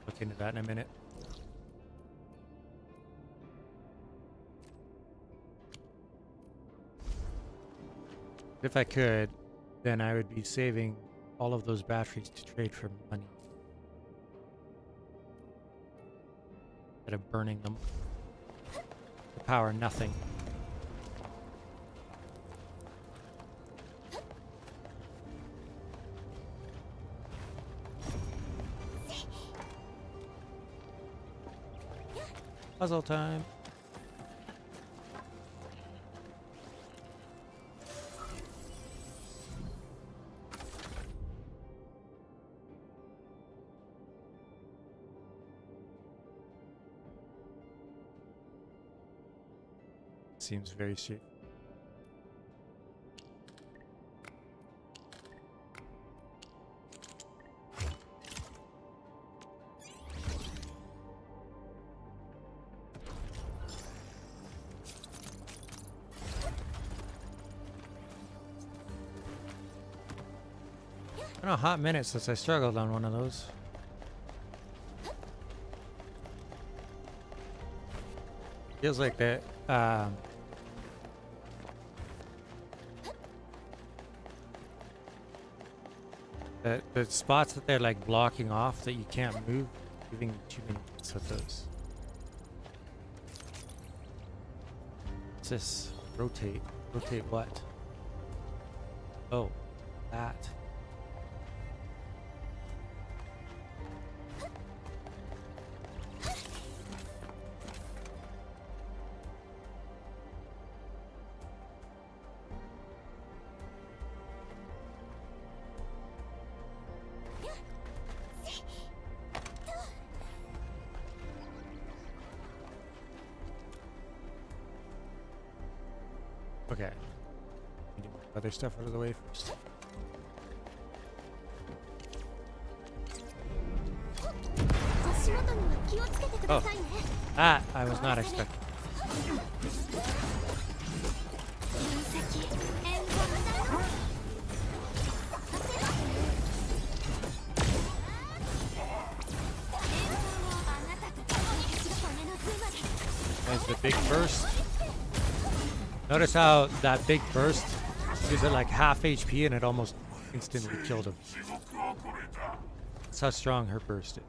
Look into that in a minute. If I could, then I would be saving all of those batteries to trade for money instead of burning them to power nothing. Puzzle time. Seems very safe. Been a hot minute since I struggled on one of those. Feels like that. The spots that they're like blocking off that you can't move, giving you too many hits with those. What's this? Rotate. Rotate what? Oh, that. Okay. Get other stuff out of the way first. Oh, that I was not expecting. There's the big burst. Notice how that big burst is at like half HP and it almost instantly killed him. That's how strong her burst is.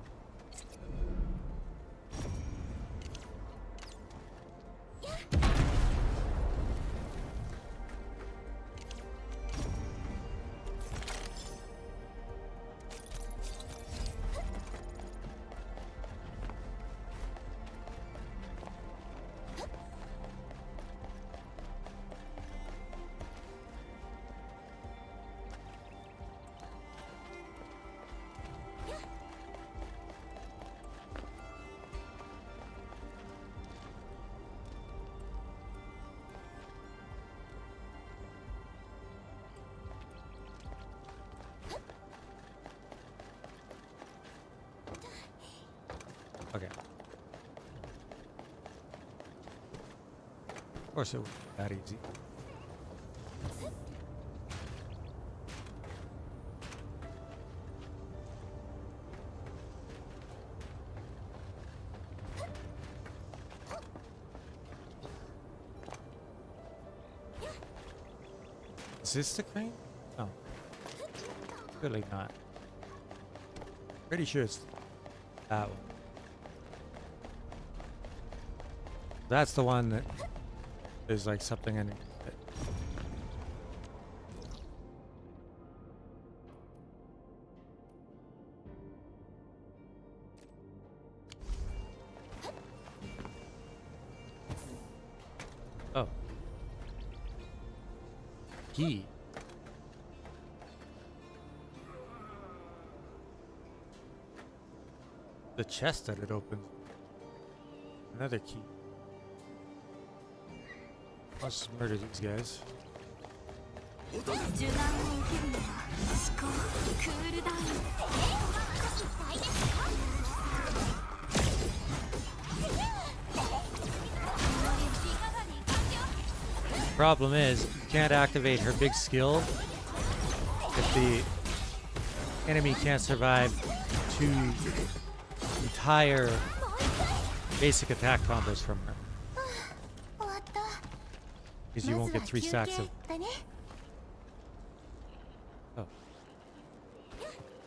Okay. Of course it wasn't that easy. Is this the crane? No. Clearly not. Pretty sure it's that one. That's the one that there's like something in it. Oh. Key. The chest that it opens. Another key. Let's murder these guys. Problem is, you can't activate her big skill if the enemy can't survive 2 entire basic attack combos from her. 終わった。 Because you won't get 3 stacks of. だね。 Oh.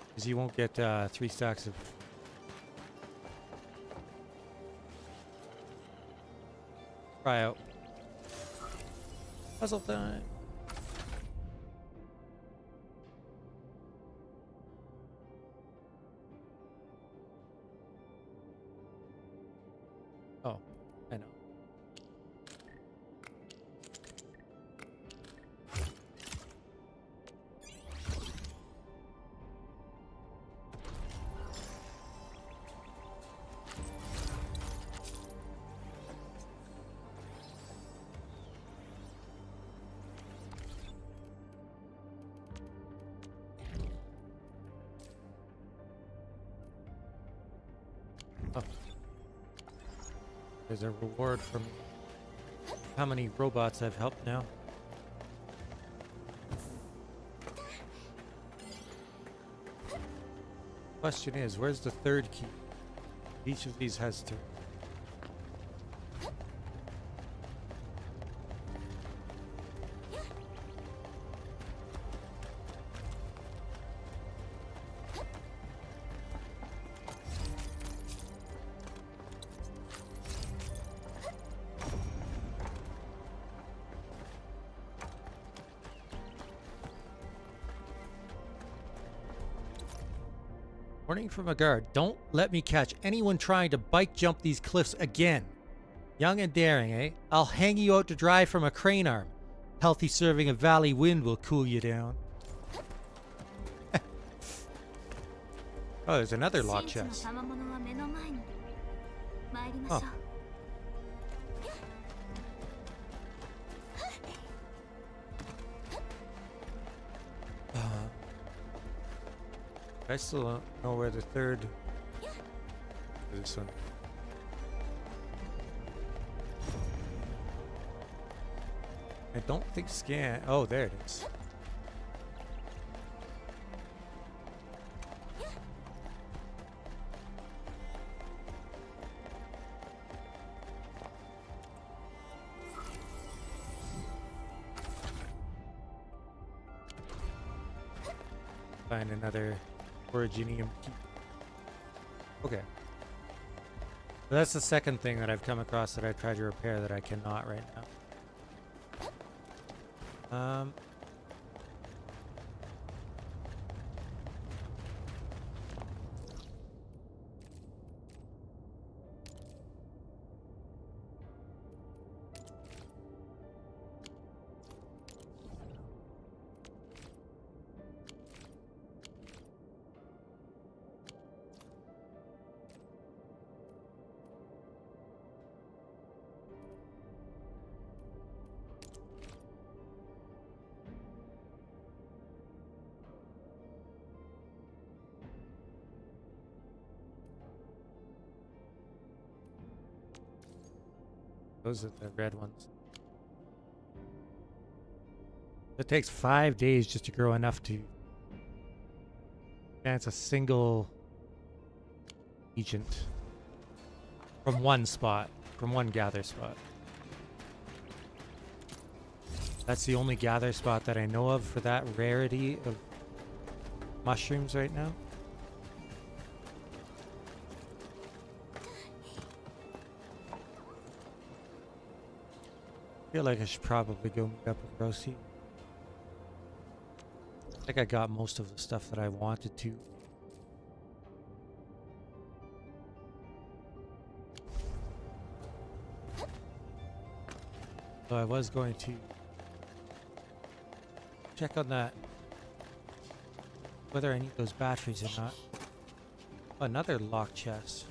Because you won't get 3 stacks of. Try out. Puzzle time. Oh, I know. Oh. There's a reward from how many robots I've helped now. Question is, where's the 3rd key? Each of these has 3. Warning from a guard. Don't let me catch anyone trying to bike jump these cliffs again. Young and daring, eh? I'll hang you out to dry from a crane arm. Healthy serving of valley wind will cool you down. Oh, there's another lock chest. Oh. I still don't know where the 3rd. This one. I don't think scan. Oh, there it is. Find another Originium key. Okay. But that's the second thing that I've come across that I've tried to repair that I cannot right now. Those are the red ones. It takes 5 days just to grow enough to advance a single agent from one spot, from one gather spot. That's the only gather spot that I know of for that rarity of mushrooms right now. I feel like I should probably go meet up with Rosie. I think I got most of the stuff that I wanted to. So I was going to check on that, whether I need those batteries or not. Another lock chest.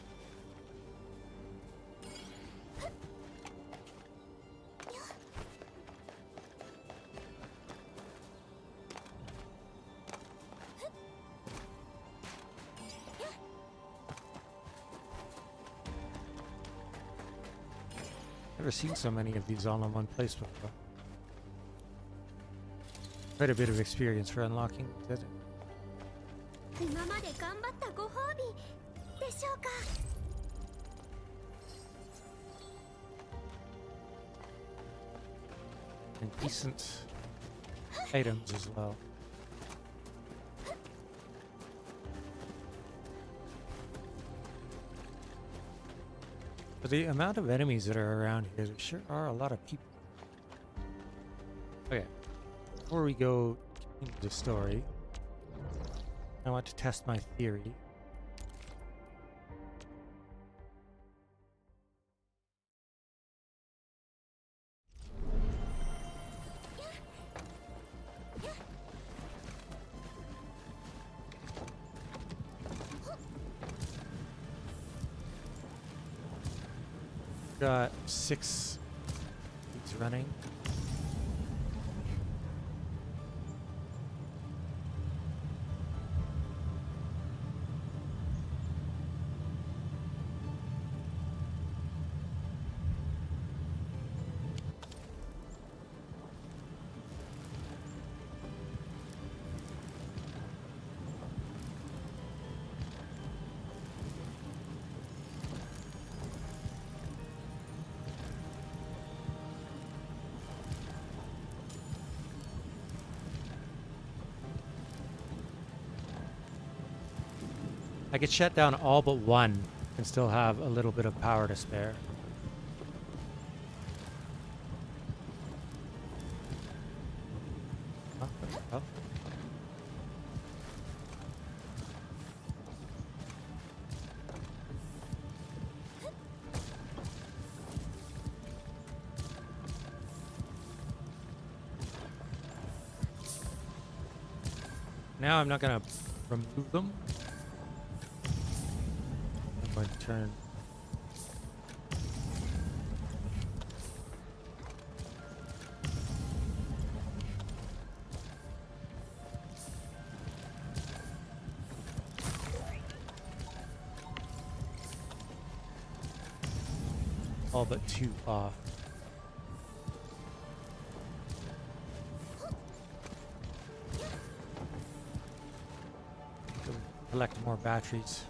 Never seen so many of these all in one place before. Quite a bit of experience for unlocking. Is it? 今まで頑張ったご褒美でしょうか。 And decent items as well. For the amount of enemies that are around here, there sure are a lot of people. Okay, before we go into the story, I want to test my theory. Got 6 weeks running. I could shut down all but one and still have a little bit of power to spare. Oh, oh. Now I'm not gonna remove them. I'm going to turn. All but 2 off. Collect more batteries.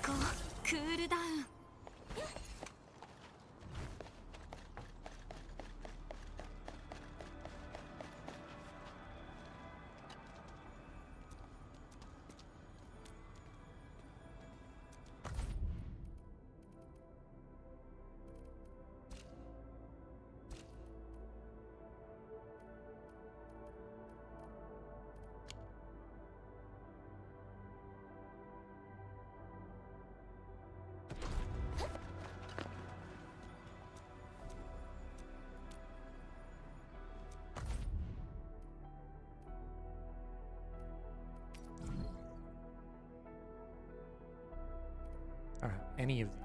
考クールダウン。Alright, any of these.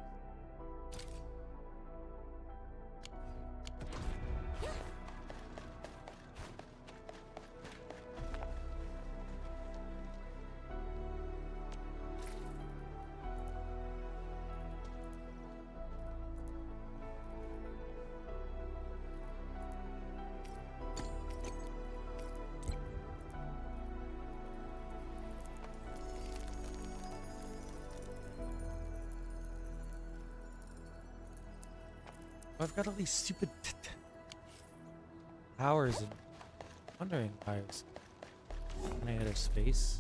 I've got all these stupid towers and wondering why I was running out of space.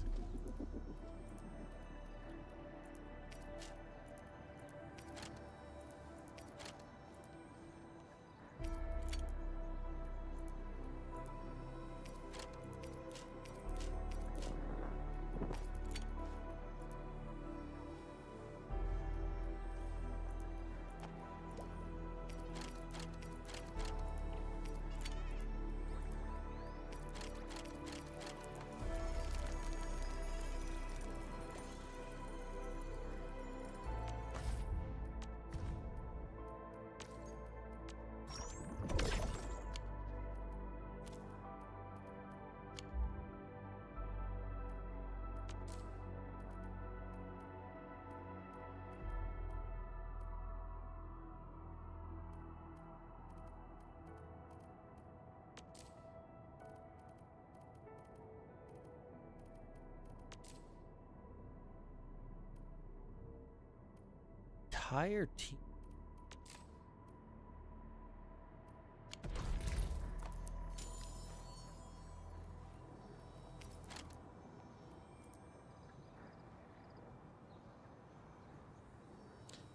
Entire team.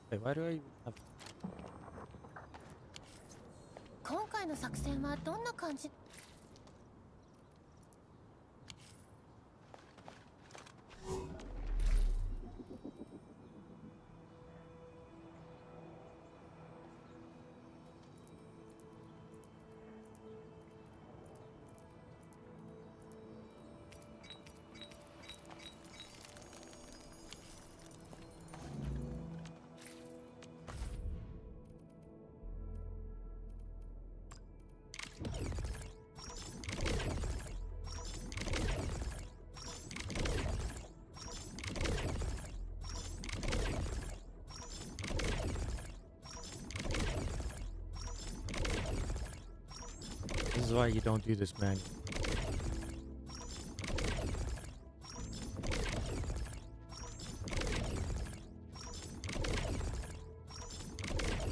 Wait, why do I have... 今回の作戦はどんな感じ？This is why you don't do this manually.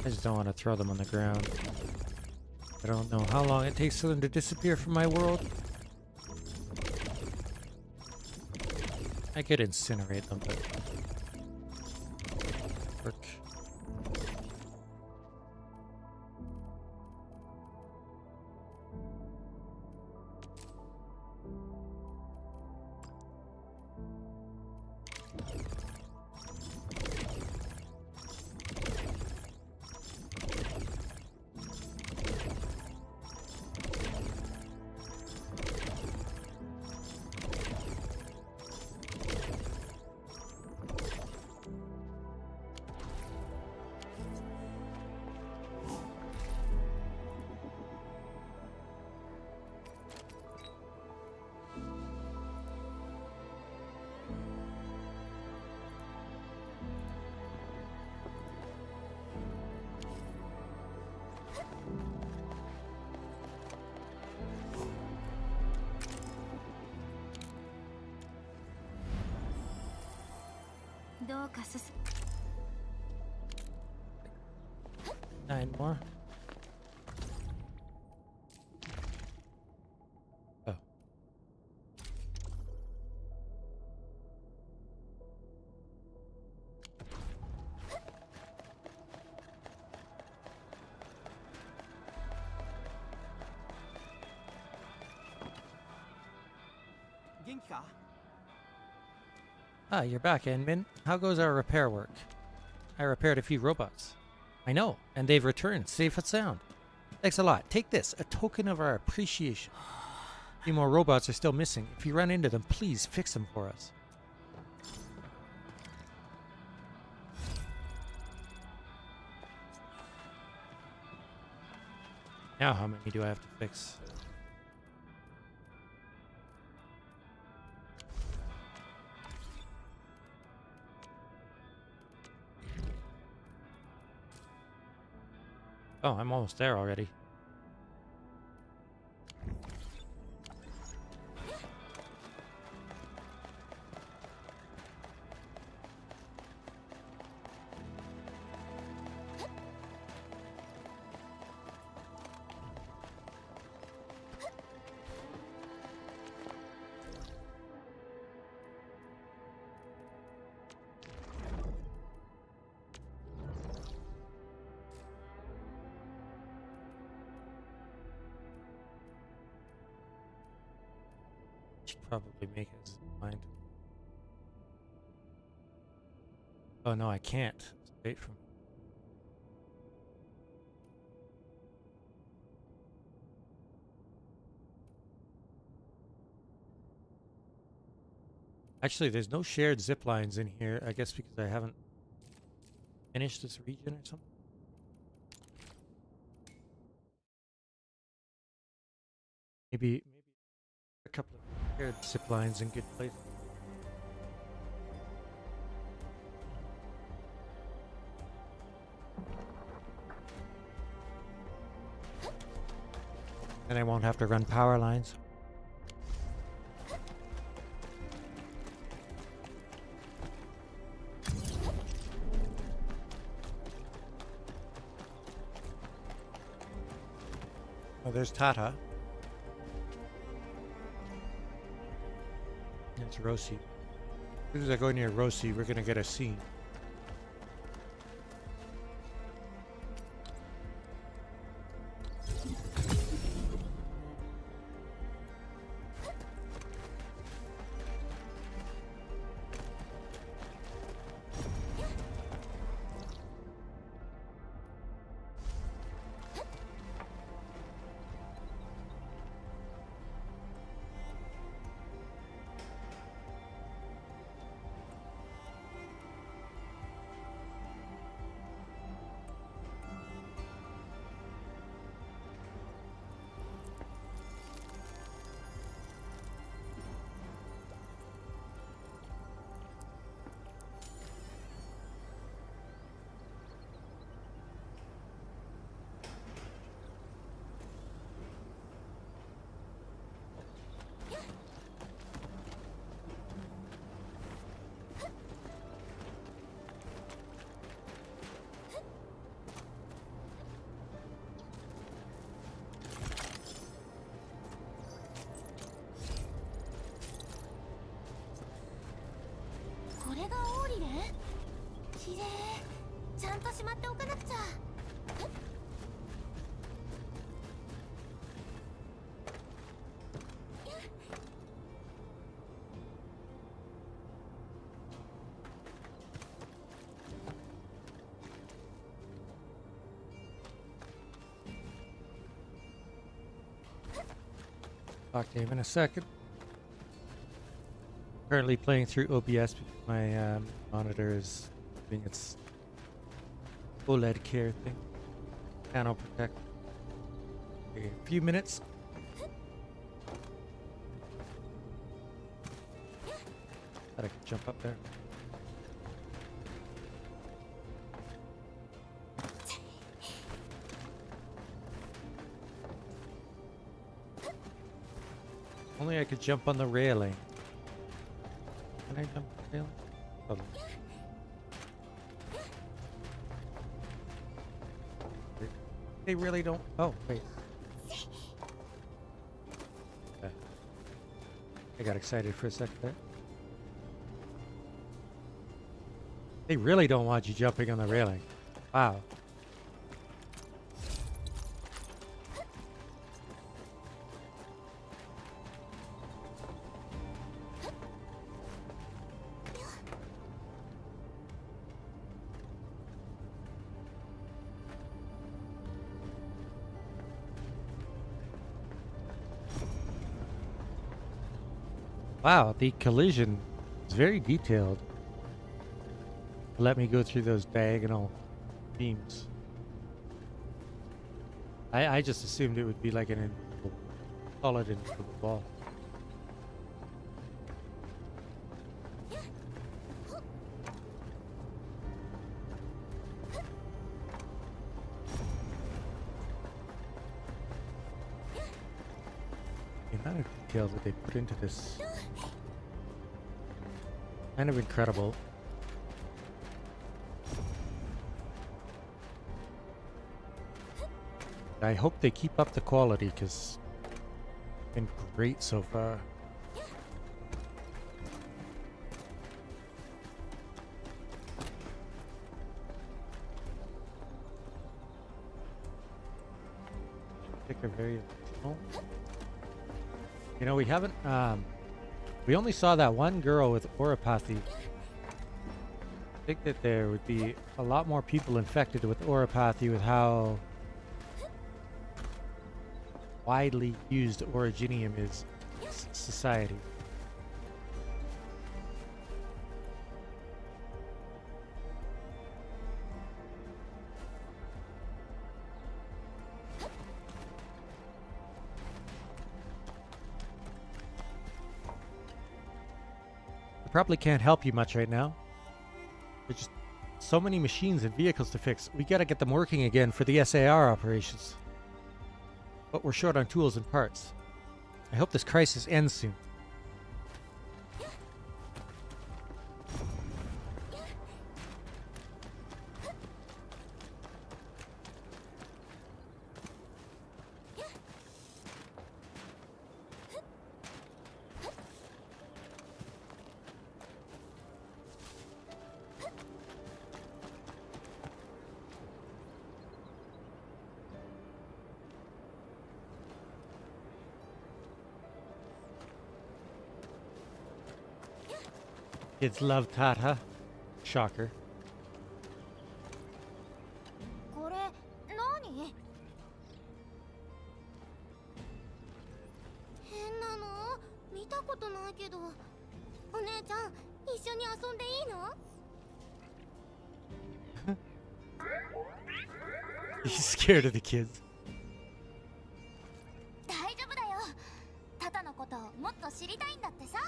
I just don't want to throw them on the ground. I don't know how long it takes for them to disappear from my world. I could incinerate them, but... work.どうか進9 more. Oh. Ah, you're back, Enmin. How goes our repair work? I repaired a few robots. I know, and they've returned safe and sound. Thanks a lot. Take this, a token of our appreciation. A few more robots are still missing. If you run into them, please fix them for us. Now how many do I have to fix? Oh, I'm almost there already. Should probably make it mind. Oh no, I can't. Straight from. Actually, there's no shared zip lines in here. I guess because I haven't finished this region or something. Maybe a couple of shared zip lines in good places. And I won't have to run power lines. Oh, there's Tata. It's Rosi. As soon as I go near Rosi, we're gonna get a scene. Talk to him in a second. Currently playing through OBS because my monitor is doing its OLED care thing. Panel protect. Okay, a few minutes. Thought I could jump up there. Only I could jump on the railing. Can I jump on the railing? Oh. They really don't. Oh, wait. Okay. I got excited for a second there. They really don't want you jumping on the railing. Wow. Wow, the collision is very detailed. Let me go through those diagonal beams. I just assumed it would be like an solid invisible wall. The amount of detail that they put into this, kind of incredible. I hope they keep up the quality because it's been great so far. I think they're very original. You know, we haven't, we only saw that one girl with Kuro-pi. I think that there would be a lot more people infected with Kuro-pi with how widely used originium is in society. I probably can't help you much right now. There's just so many machines and vehicles to fix. We gotta get them working again for the SAR operations. But we're short on tools and parts. I hope this crisis ends soon. Kids love Tata. Shocker. これ何？変なの？見たことないけど。お姉ちゃん、一緒に遊んでいいの？ He's scared of the kids. 大丈夫だよ。タタのことをもっと知りたいんだってさ。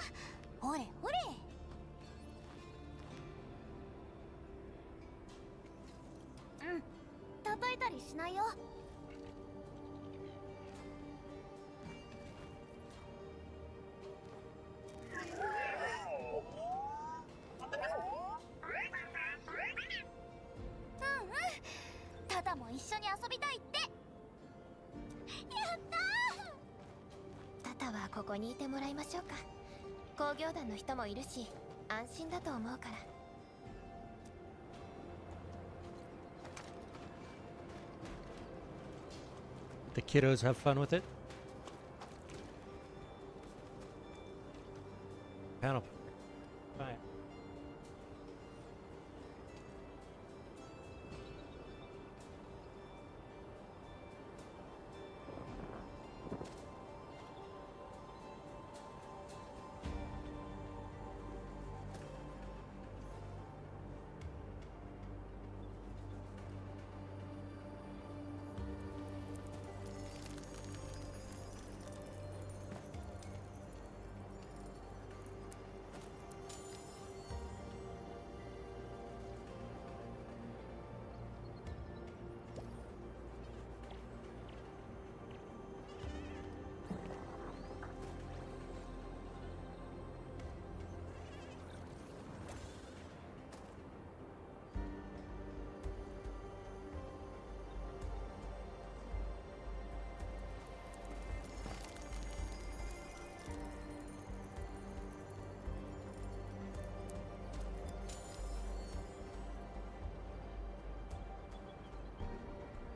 ほれほれ。叩いたりしないよ。タタも一緒に遊びたいって。やったー。タタはここにいてもらいましょうか。工業団の人もいるし安心だと思うから。The kiddos have fun with it. Panel. Fine.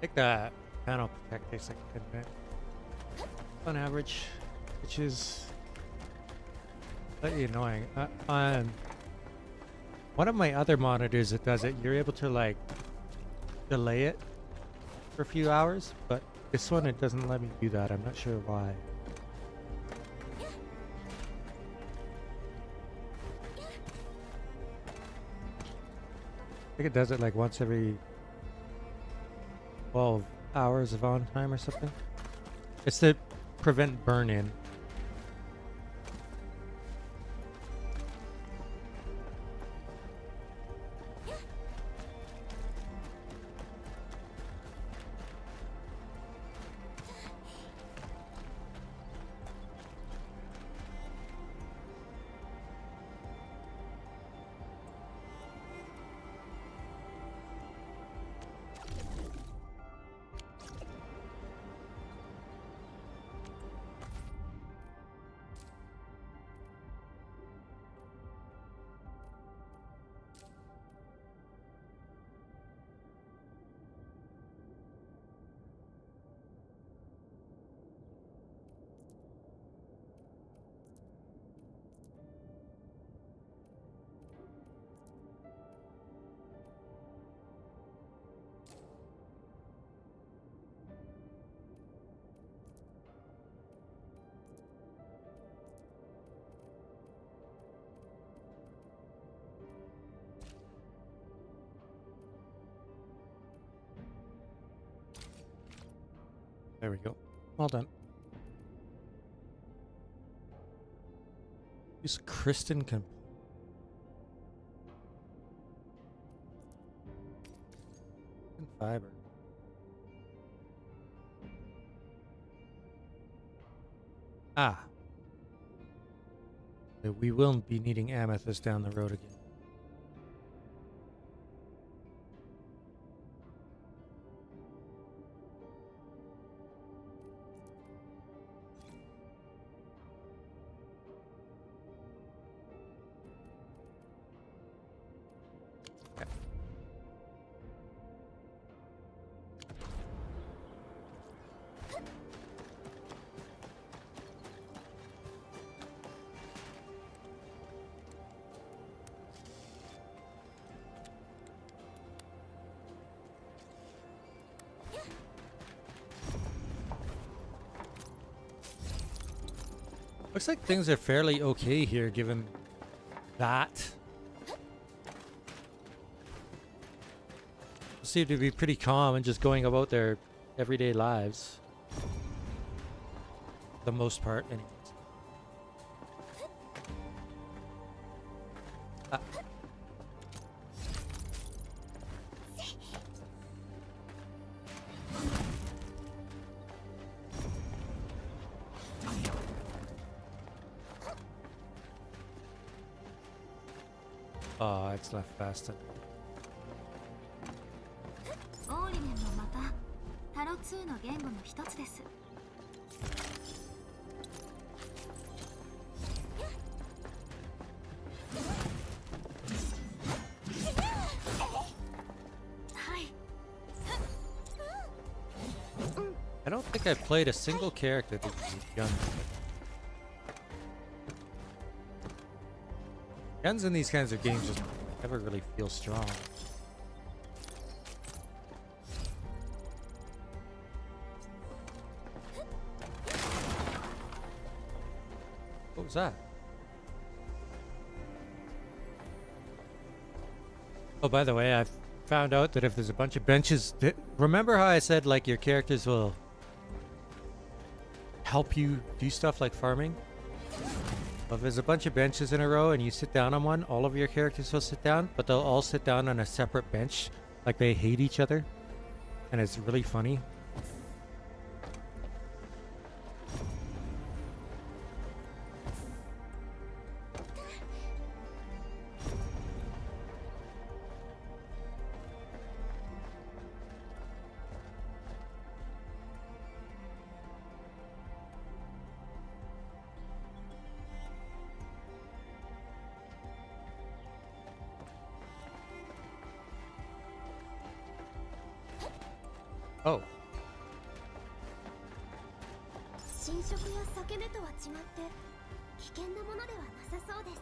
think the panel protect takes like 10 minutes on average, which is slightly annoying. On one of my other monitors that does it, you're able to like delay it for a few hours, but this one it doesn't let me do that. I'm not sure why. I think it does it like once every 12 hours of on time or something. It's to prevent burn-in. There we go. All done. Use Kristen fiber. Ah. We will be needing amethyst down the road again. Looks like things are fairly okay here, given that. Seem to be pretty calm and just going about their everyday lives. For the most part, anyways. Ah. Oh, it's left faster. オーリネンもまたタロ2の言語の一つです。I don't think I've played a single character that uses guns. Guns in these kinds of games just never really feel strong. What was that? Oh, by the way, I've found out that if there's a bunch of benches, remember how I said like your characters will help you do stuff like farming? Well, if there's a bunch of benches in a row and you sit down on one, all of your characters will sit down, but they'll all sit down on a separate bench, like they hate each other, and it's really funny. Oh. 侵食や裂け目とは違って危険なものではなさそうです。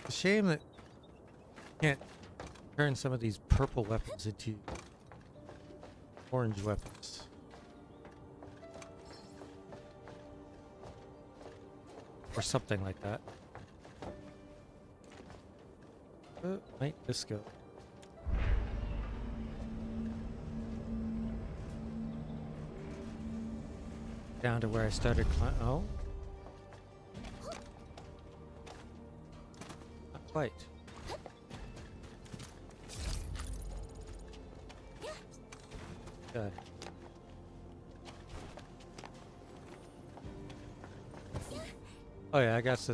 It's a shame that you can't turn some of these purple weapons into orange weapons. Or something like that. Might this go? Down to where I started climbing. Oh. Not quite. Good. Oh yeah, I guess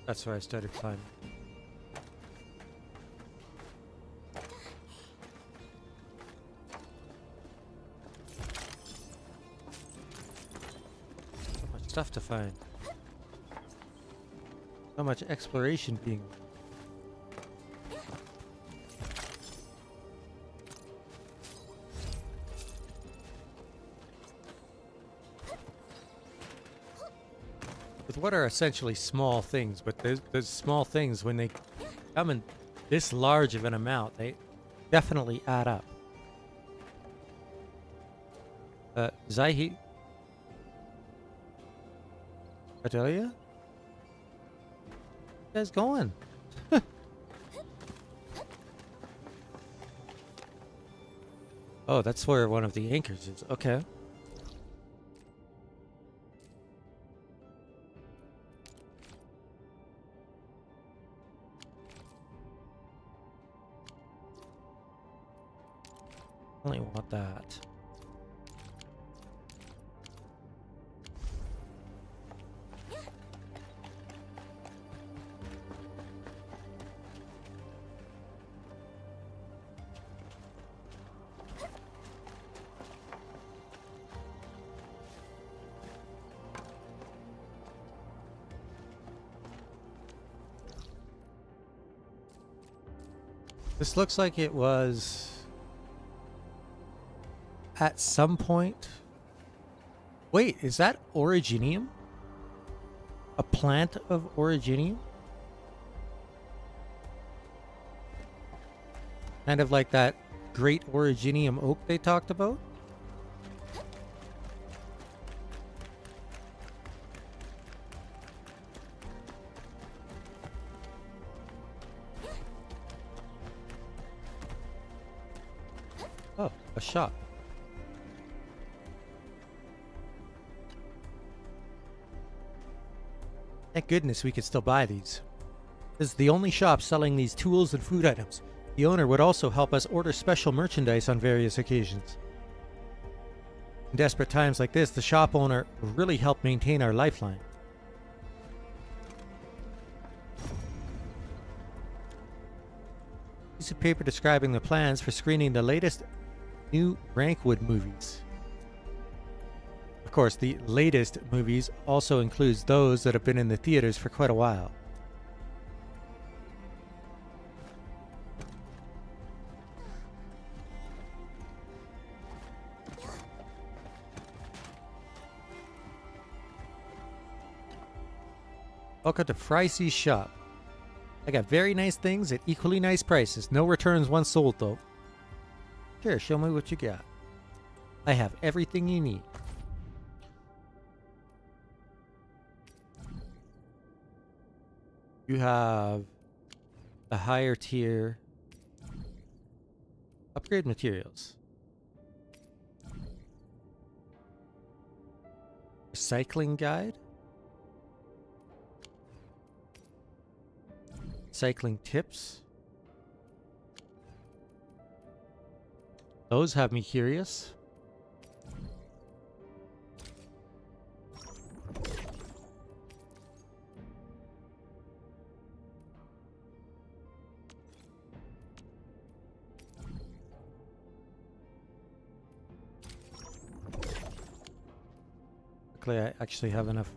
that's where I started climbing. So much stuff to find. So much exploration being. With what are essentially small things, but those small things, when they come in this large of an amount, they definitely add up. Zaihi Adelia? Where you guys going? Oh, that's where one of the anchors is. Okay. Only want that. This looks like it was at some point. Wait, is that Originium? A plant of Originium? Kind of like that great Originium oak they talked about? Oh, a shop. Thank goodness we could still buy these. This is the only shop selling these tools and food items. The owner would also help us order special merchandise on various occasions. In desperate times like this, the shop owner really helped maintain our lifeline. Piece of paper describing the plans for screening the latest new Rankwood movies. Of course, the latest movies also includes those that have been in the theaters for quite a while. Welcome to Frycy's shop. I got very nice things at equally nice prices. No returns once sold, though. Sure, show me what you got. I have everything you need. You have a higher tier. Upgrade materials. Recycling guide. Cycling tips. Those have me curious. Luckily, I actually have enough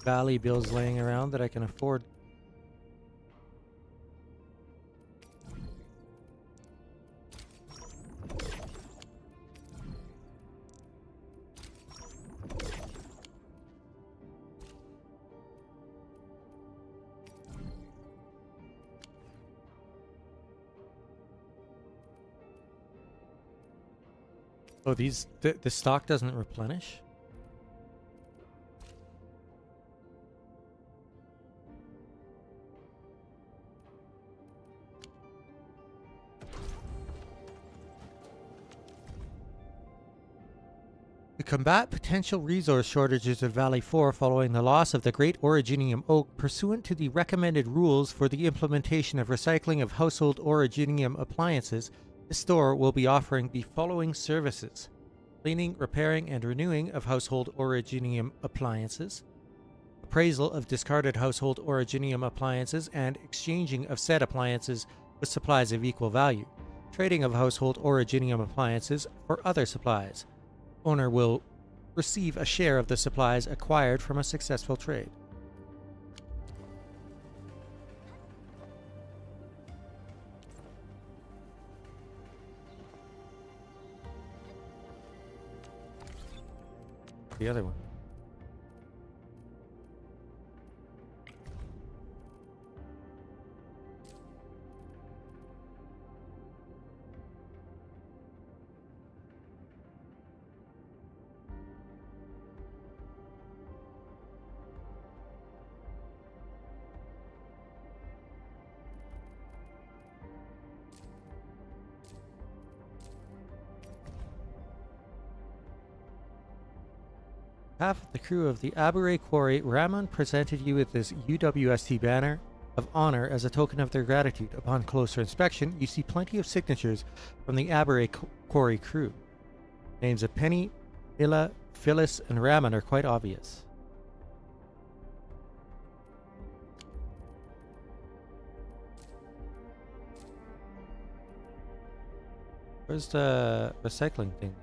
valley bills laying around that I can afford. Oh, the stock doesn't replenish? To combat potential resource shortages at Valley 4 following the loss of the Great Originium Oak, pursuant to the recommended rules for the implementation of recycling of household Originium appliances, the store will be offering the following services: cleaning, repairing, and renewing of household Originium appliances, appraisal of discarded household Originium appliances and exchanging of said appliances with supplies of equal value, trading of household Originium appliances for other supplies. Owner will receive a share of the supplies acquired from a successful trade. The other one. Half of the crew of the Abure Quarry, Ramon presented you with this UWST banner of honor as a token of their gratitude. Upon closer inspection, you see plenty of signatures from the Abure Quarry crew. Names of Penny, Illa, Phyllis, and Ramon are quite obvious. Where's the recycling thing?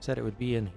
Said it would be in here.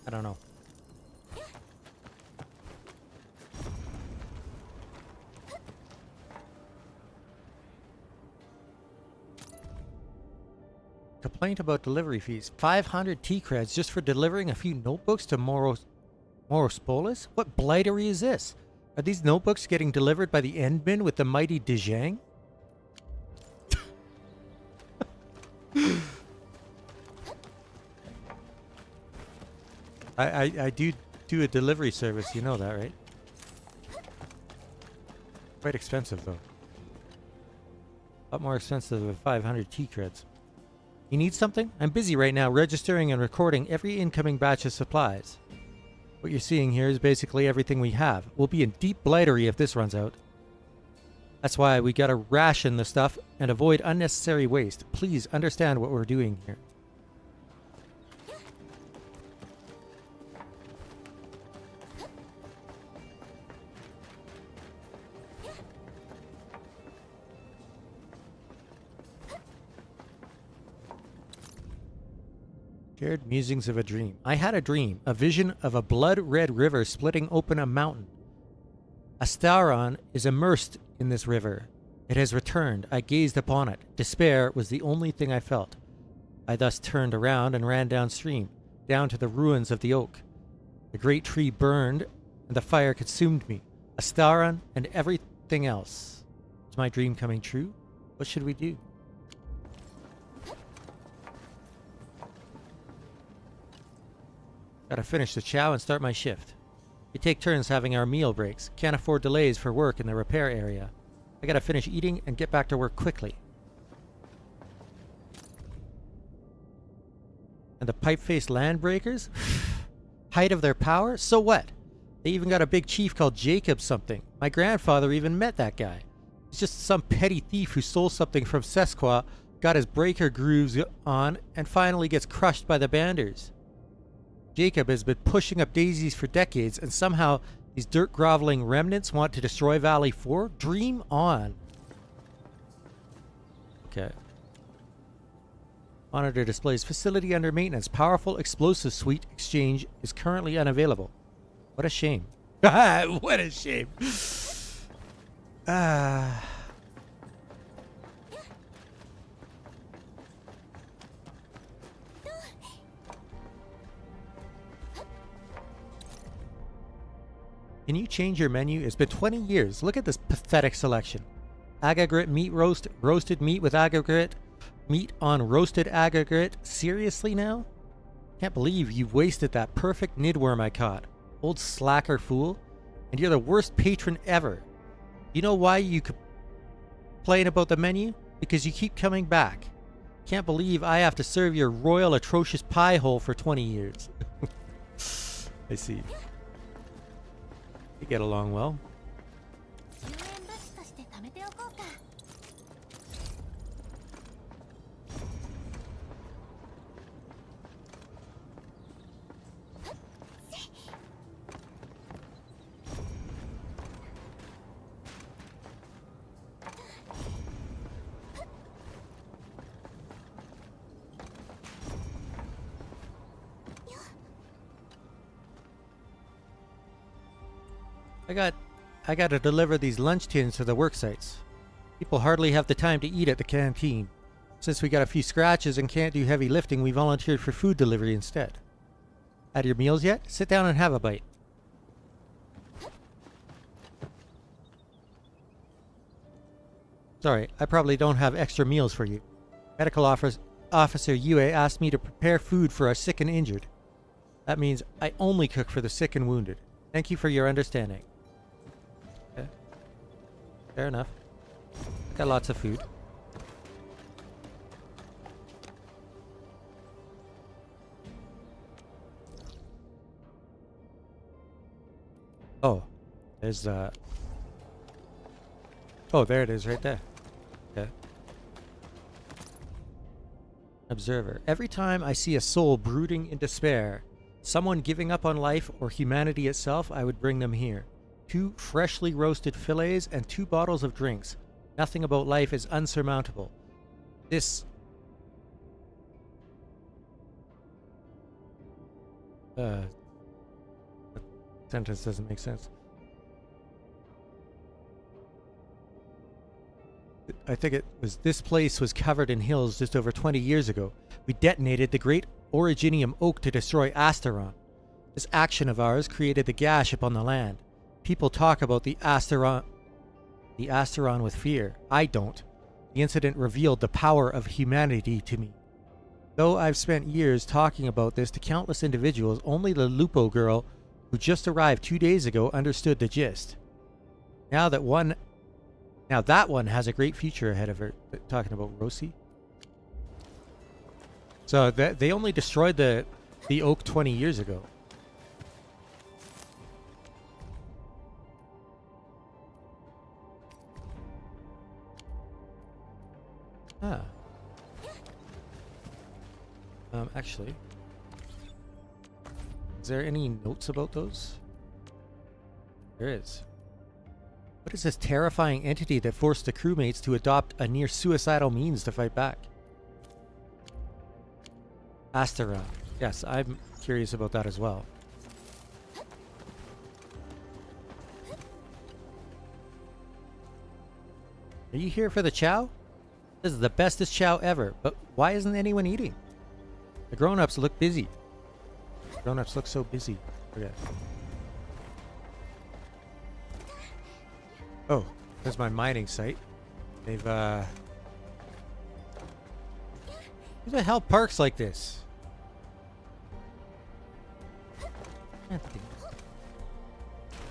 I don't know. Complaint about delivery fees. 500 T-creds just for delivering a few notebooks to Morospolis? What blightery is this? Are these notebooks getting delivered by the Endmin with the mighty Dijang? I do a delivery service, you know that, right? Quite expensive, though. A lot more expensive than 500 T-creds. You need something? I'm busy right now registering and recording every incoming batch of supplies. What you're seeing here is basically everything we have. We'll be in deep blightery if this runs out. That's why we gotta ration the stuff and avoid unnecessary waste. Please understand what we're doing here. Shared musings of a dream. I had a dream, a vision of a blood-red river splitting open a mountain. Astauron is immersed in this river. It has returned. I gazed upon it. Despair was the only thing I felt. I thus turned around and ran downstream, down to the ruins of the oak. The great tree burned, and the fire consumed me. Astauron and everything else. Is my dream coming true? What should we do? Gotta finish the chow and start my shift. We take turns having our meal breaks. Can't afford delays for work in the repair area. I gotta finish eating and get back to work quickly. And the pipe-faced landbreakers? Height of their power? So what? They even got a big chief called Jacob something. My grandfather even met that guy. He's just some petty thief who stole something from Sesqua, got his breaker grooves on, and finally gets crushed by the banders. Jacob has been pushing up daisies for decades, and somehow these dirt-groveling remnants want to destroy Valley 4? Dream on. Okay. Monitor displays facility under maintenance. Powerful explosive suite exchange is currently unavailable. What a shame. What a shame. Can you change your menu? It's been 20 years. Look at this pathetic selection. Agagrit meat roast, roasted meat with agagrit, meat on roasted agagrit. Seriously now? Can't believe you've wasted that perfect nidworm I caught. Old slacker fool. And you're the worst patron ever. You know why you complain about the menu? Because you keep coming back. Can't believe I have to serve your royal atrocious pie hole for 20 years. I see. We get along well. I got to deliver these lunch tins to the work sites. People hardly have the time to eat at the canteen. Since we got a few scratches and can't do heavy lifting, we volunteered for food delivery instead. Had your meals yet? Sit down and have a bite. Sorry, I probably don't have extra meals for you. Medical officer Yue asked me to prepare food for our sick and injured. That means I only cook for the sick and wounded. Thank you for your understanding. Okay. Fair enough. Got lots of food. Oh, there's oh, there it is right there. Okay. Observer. Every time I see a soul brooding in despair, someone giving up on life or humanity itself, I would bring them here. 2 freshly roasted fillets and 2 bottles of drinks. Nothing about life is unsurmountable. This that sentence doesn't make sense. I think it was this place was covered in hills just over 20 years ago. We detonated the great Originium oak to destroy Asteron. This action of ours created the gash upon the land. People talk about the Asteron with fear. I don't. The incident revealed the power of humanity to me. Though I've spent years talking about this to countless individuals, only the Lupo girl who just arrived 2 days ago understood the gist. Now that one has a great future ahead of her. Talking about Rosie. So they only destroyed the oak 20 years ago. Ah. Actually, is there any notes about those? There is. What is this terrifying entity that forced the crewmates to adopt a near suicidal means to fight back? Asteron. Yes, I'm curious about that as well. Are you here for the chow? This is the bestest chow ever, but why isn't anyone eating? The grown-ups look busy. Grown-ups look so busy. Okay. Oh, there's my mining site. They've, who the hell parks like this? Anthony.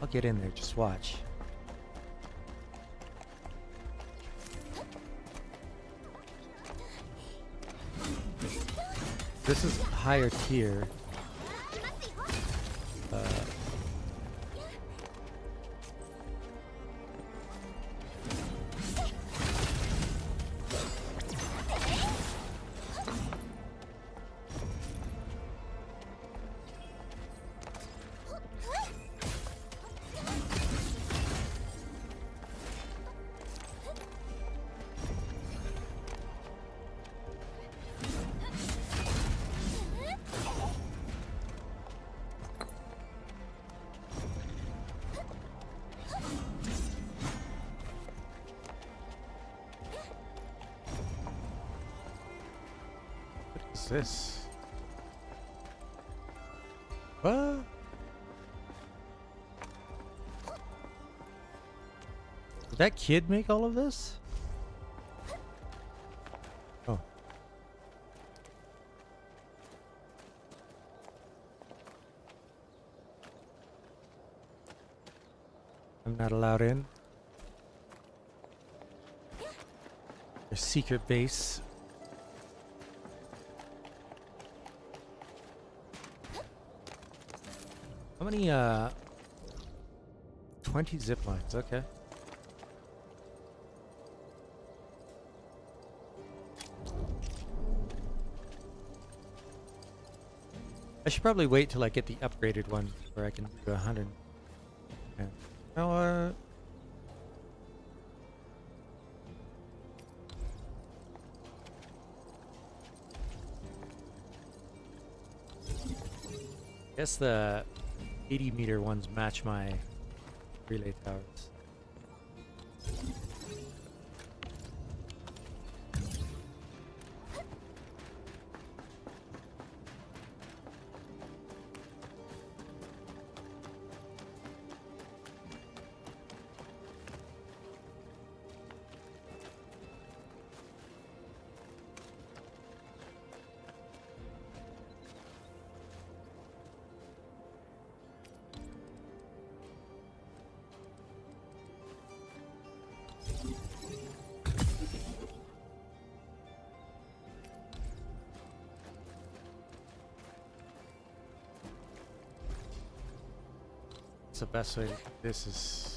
I'll get in there, just watch. This is higher tier. What's this? What? Did that kid make all of this? Oh. I'm not allowed in. Their secret base. How many, 20 zip lines, okay. I should probably wait till I get the upgraded one where I can do 100. Yeah. No, guess the 80-meter ones match my relay towers. The best way to do this is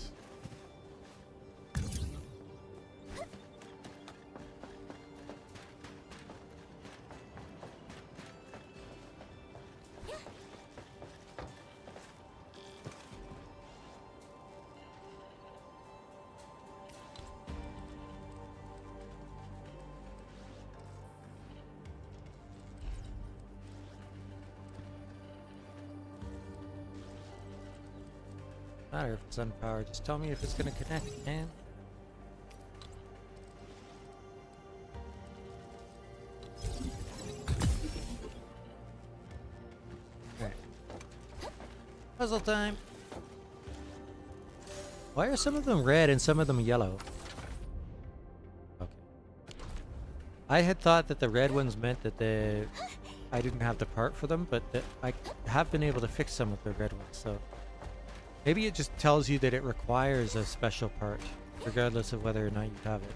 matter if it's unpowered. Just tell me if it's gonna connect, man. Okay. Puzzle time. Why are some of them red and some of them yellow? Okay. I had thought that the red ones meant that I didn't have the part for them, but I have been able to fix some of the red ones, so maybe it just tells you that it requires a special part, regardless of whether or not you have it.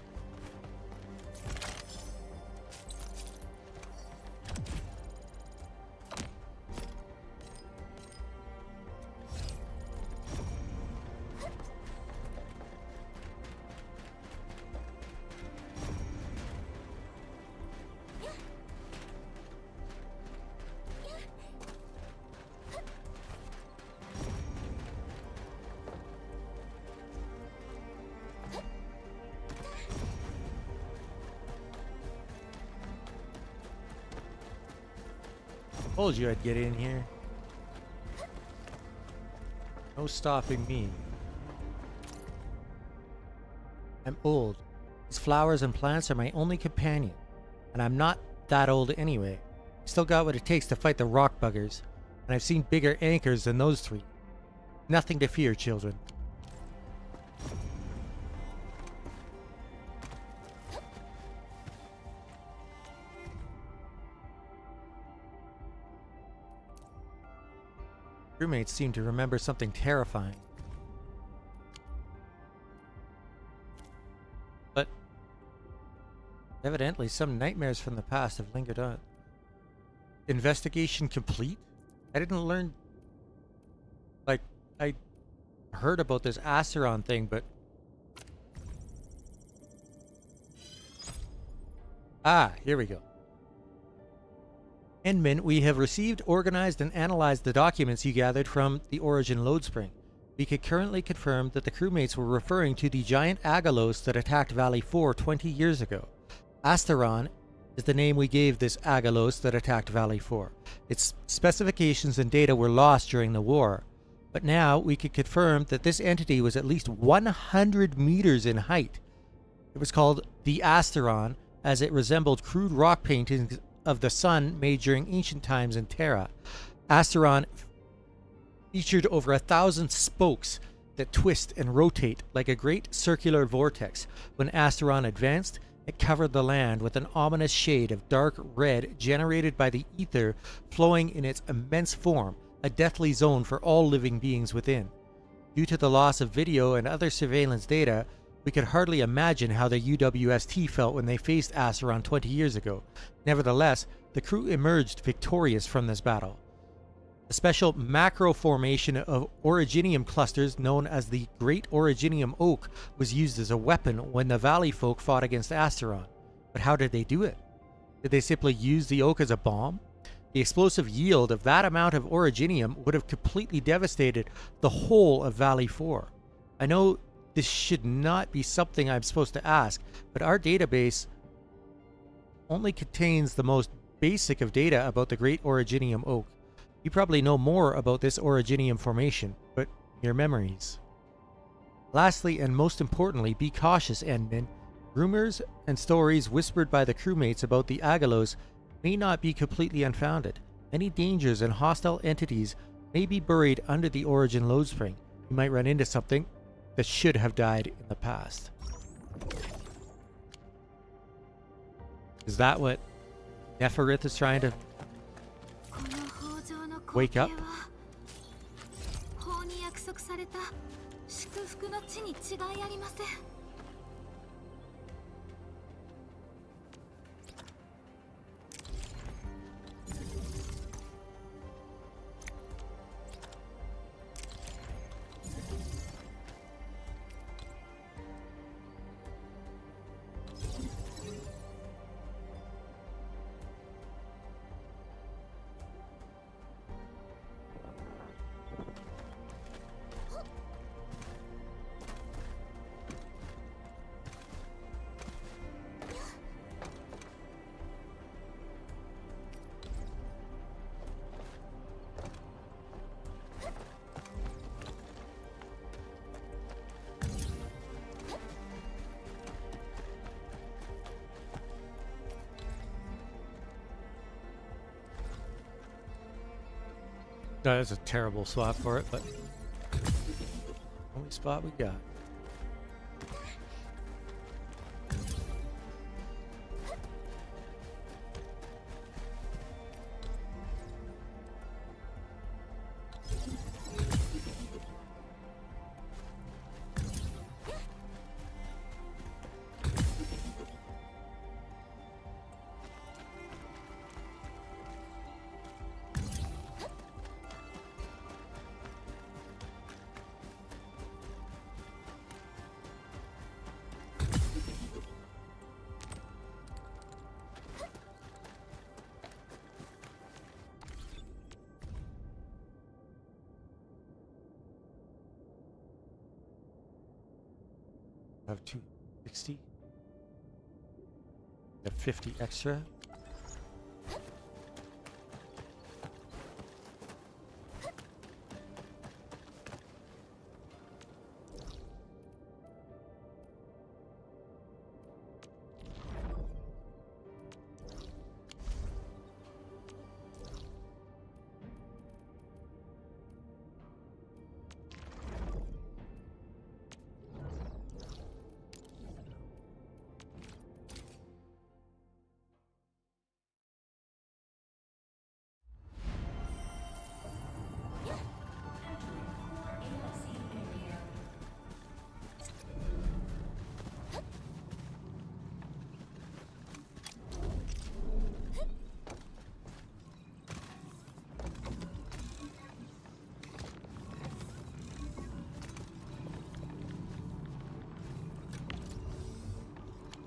Told you I'd get in here. No stopping me. I'm old. These flowers and plants are my only companion. And I'm not that old anyway. Still got what it takes to fight the rock buggers. And I've seen bigger anchors than those three. Nothing to fear, children. Crewmates seem to remember something terrifying. But evidently some nightmares from the past have lingered on. Investigation complete? I didn't learn... Like, I heard about this Asteron thing, but... Ah, here we go. Endman, we have received, organized, and analyzed the documents you gathered from the Origin load spring. We can currently confirm that the crewmates were referring to the giant Agalos that attacked Valley 4 20 years ago. Asteron is the name we gave this Agalos that attacked Valley 4. Its specifications and data were lost during the war, but now we can confirm that this entity was at least 100 meters in height. It was called the Asteron, as it resembled crude rock paintings of the sun made during ancient times in Terra. Asteron featured over 1,000 spokes that twist and rotate like a great circular vortex. When Asteron advanced, it covered the land with an ominous shade of dark red generated by the ether flowing in its immense form, a deathly zone for all living beings within. Due to the loss of video and other surveillance data, we could hardly imagine how the UWST felt when they faced Asteron 20 years ago. Nevertheless, the crew emerged victorious from this battle. A special macro formation of originium clusters known as the Great Originium Oak was used as a weapon when the Valley folk fought against Asteron. But how did they do it? Did they simply use the oak as a bomb? The explosive yield of that amount of originium would have completely devastated the whole of Valley 4. I know this should not be something I'm supposed to ask, but our database only contains the most basic of data about the Great Originium Oak. You probably know more about this originium formation, but your memories. Lastly, and most importantly, be cautious, Endman. Rumors and stories whispered by the crewmates about the Agalos may not be completely unfounded. Many dangers and hostile entities may be buried under the Origin load spring. You might run into something that should have died in the past. Is that what Neferith is trying to wake up? 法に約束された祝福の地に違いありません。That is a terrible spot for it, but only spot we got. Have 260. Have 50 extra.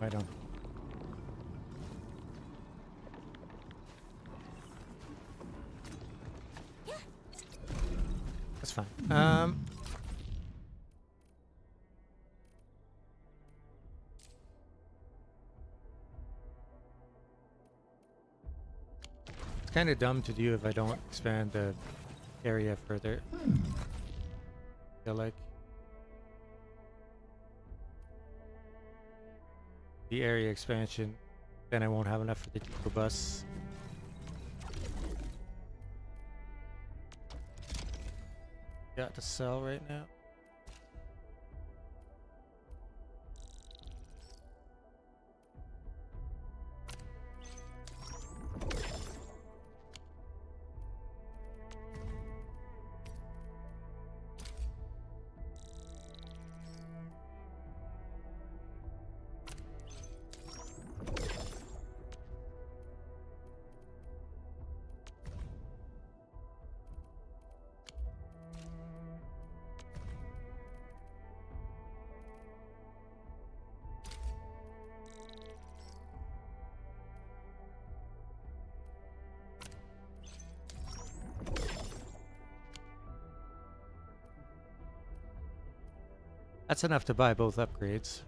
Right on. That's fine. It's kind of dumb to do if I don't expand the area further. I feel like the area expansion, then I won't have enough for the depot bus. Got to sell right now. That's enough to buy both upgrades.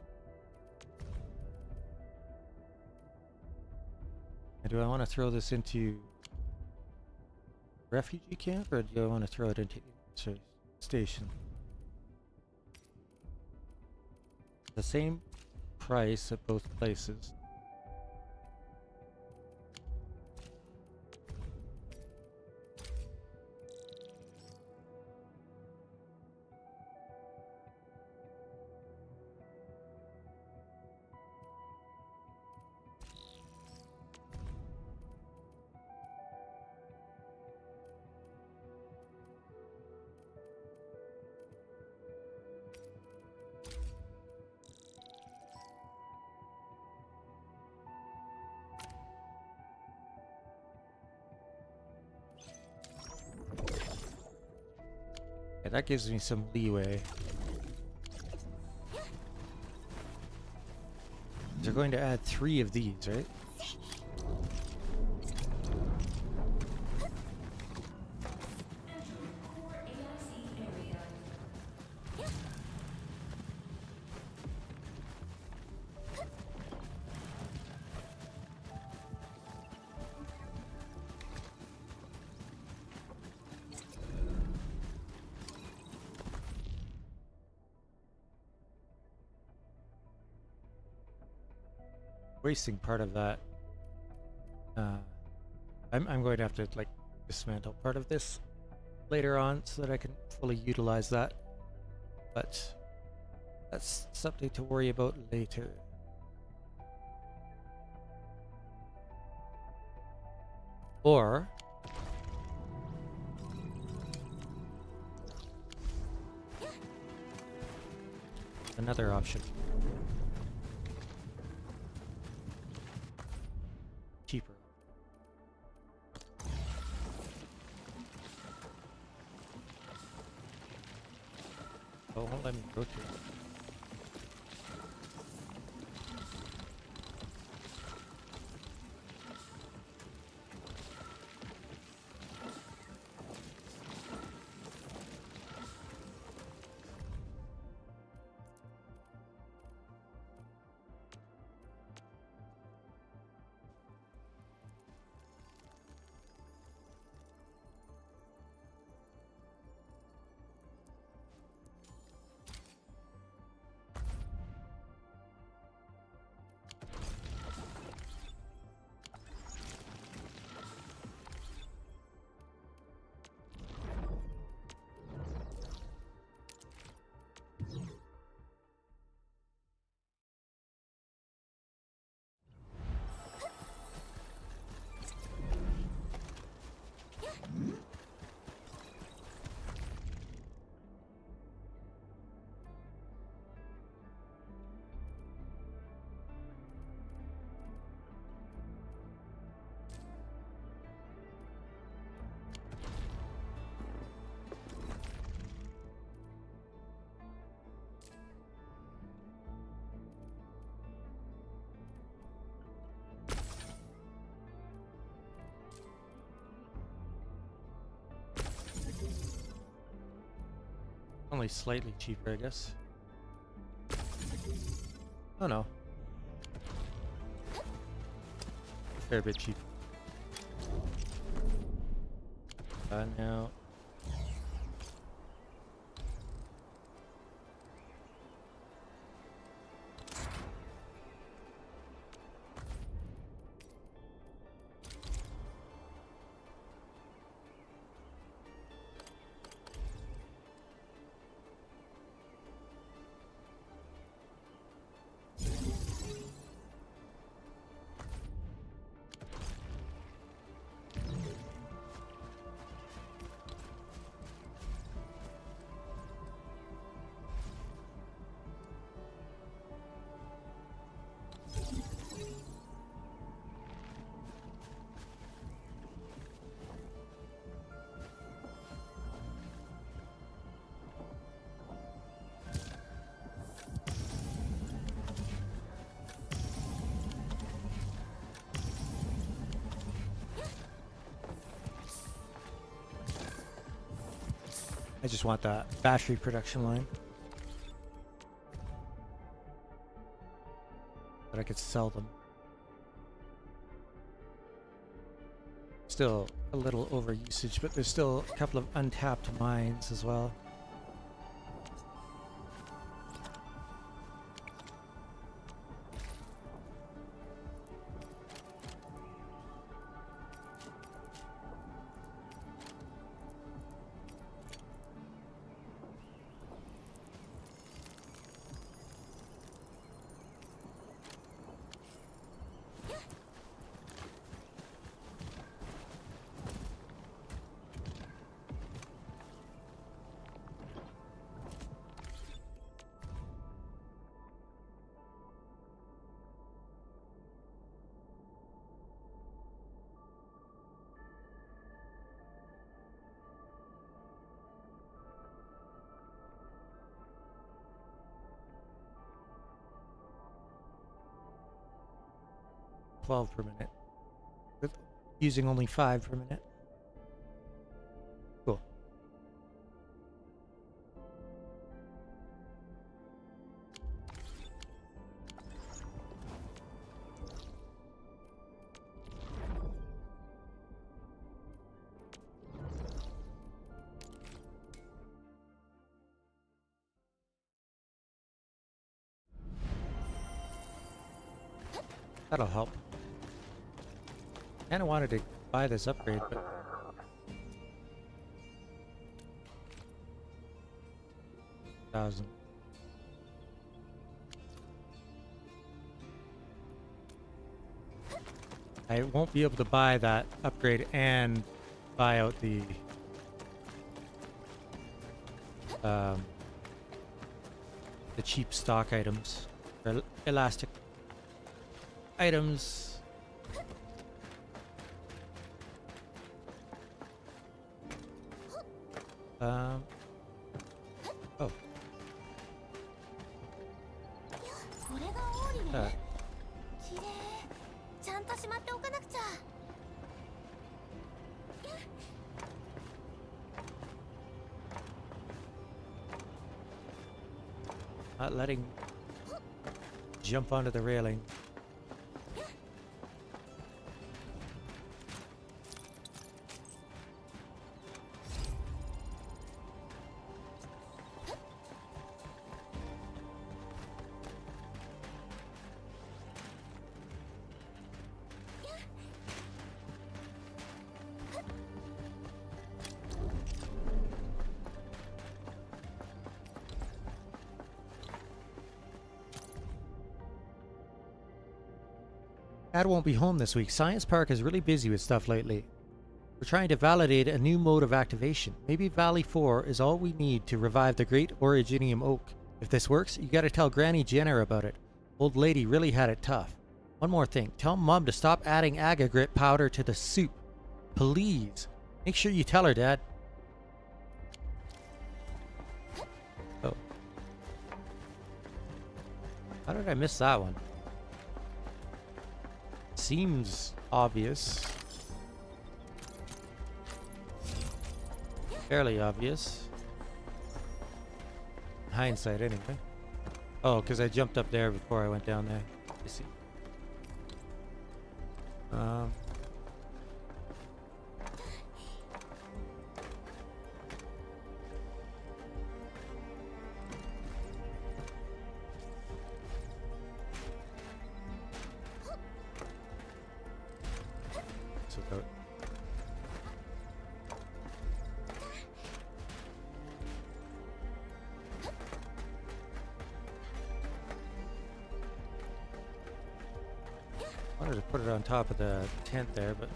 And do I want to throw this into refugee camp, or do I want to throw it into station? The same price at both places. Yeah, that gives me some leeway. They're going to add 3 of these, right? Wasting part of that. I'm going to have to like dismantle part of this later on so that I can fully utilize that. But that's something to worry about later. Or another option. Cheaper. Oh, it won't let me rotate. Only slightly cheaper, I guess. Oh no. A fair bit cheaper. Now. I just want that battery production line. But I could sell them. Still a little over usage, but there's still a couple of untapped mines as well. $12 per minute. With using only 5 per minute. Cool. That'll help. Kinda wanted to buy this upgrade, but $1,000. I won't be able to buy that upgrade and buy out the cheap stock items, or elastic items. Oh. これがオーリあね。綺麗。ちゃんとしまっておかなくちゃ。Not letting jump onto the railing. Dad won't be home this week. Science Park is really busy with stuff lately. We're trying to validate a new mode of activation. Maybe Valley 4 is all we need to revive the great Originium Oak. If this works, you gotta tell Granny Jenner about it. Old lady really had it tough. One more thing. Tell Mom to stop adding agagrit powder to the soup. Please. Make sure you tell her, Dad. Oh. How did I miss that one? Seems obvious. Fairly obvious. hindsight anyway. Oh, because I jumped up there before I went down there. I see. So go. Wanted to put it on top of the tent there, but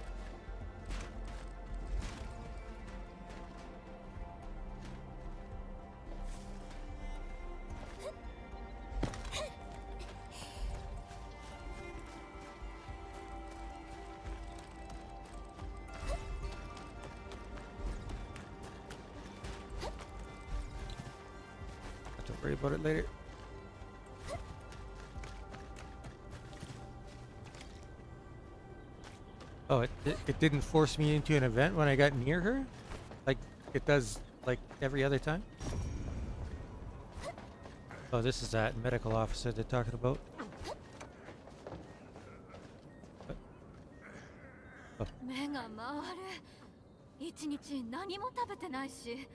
have to worry about it later. Oh, it didn't force me into an event when I got near her? Like it does like every other time? Oh, this is that medical officer they're talking about.目が回る。一日何も食べてないし。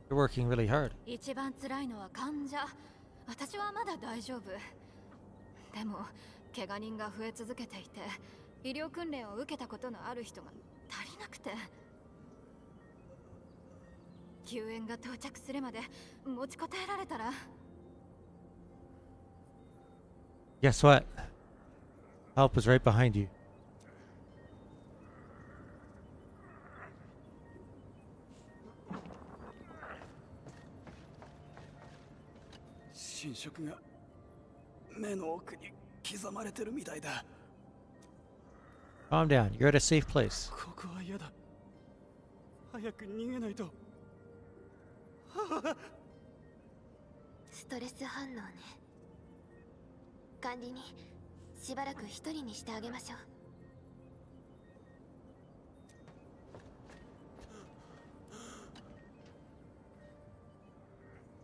You're working really hard. 一番辛いのは患者。私はまだ大丈夫。でも怪我人が増え続けていて、医療訓練を受けたことのある人が足りなくて。救援が到着するまで持ちこたえられたら。Guess what? Help is right behind you. 侵食が目の奥に刻まれてるみたいだ。Calm down. You're at a safe place. ここは嫌だ。早く逃げないと。ストレス反応ね。管理にしばらく一人にしてあげましょう。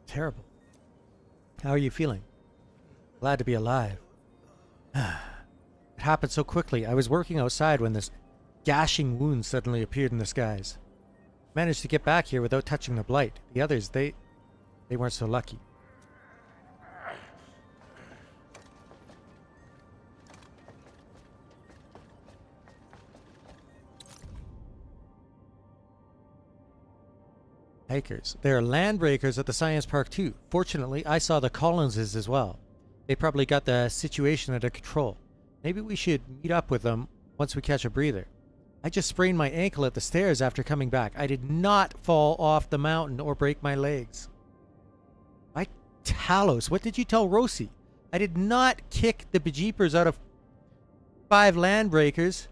Terrible. How are you feeling? Glad to be alive. It happened so quickly. I was working outside when this gashing wound suddenly appeared in the skies. Managed to get back here without touching the blight. The others, they weren't so lucky. Hikers. There are land breakers at the science park too. Fortunately, I saw the Collinses as well. They probably got the situation under control. Maybe we should meet up with them once we catch a breather. I just sprained my ankle at the stairs after coming back. I did not fall off the mountain or break my legs. By Talos, what did you tell Rosie? I did not kick the bejeepers out of 5 land breakers,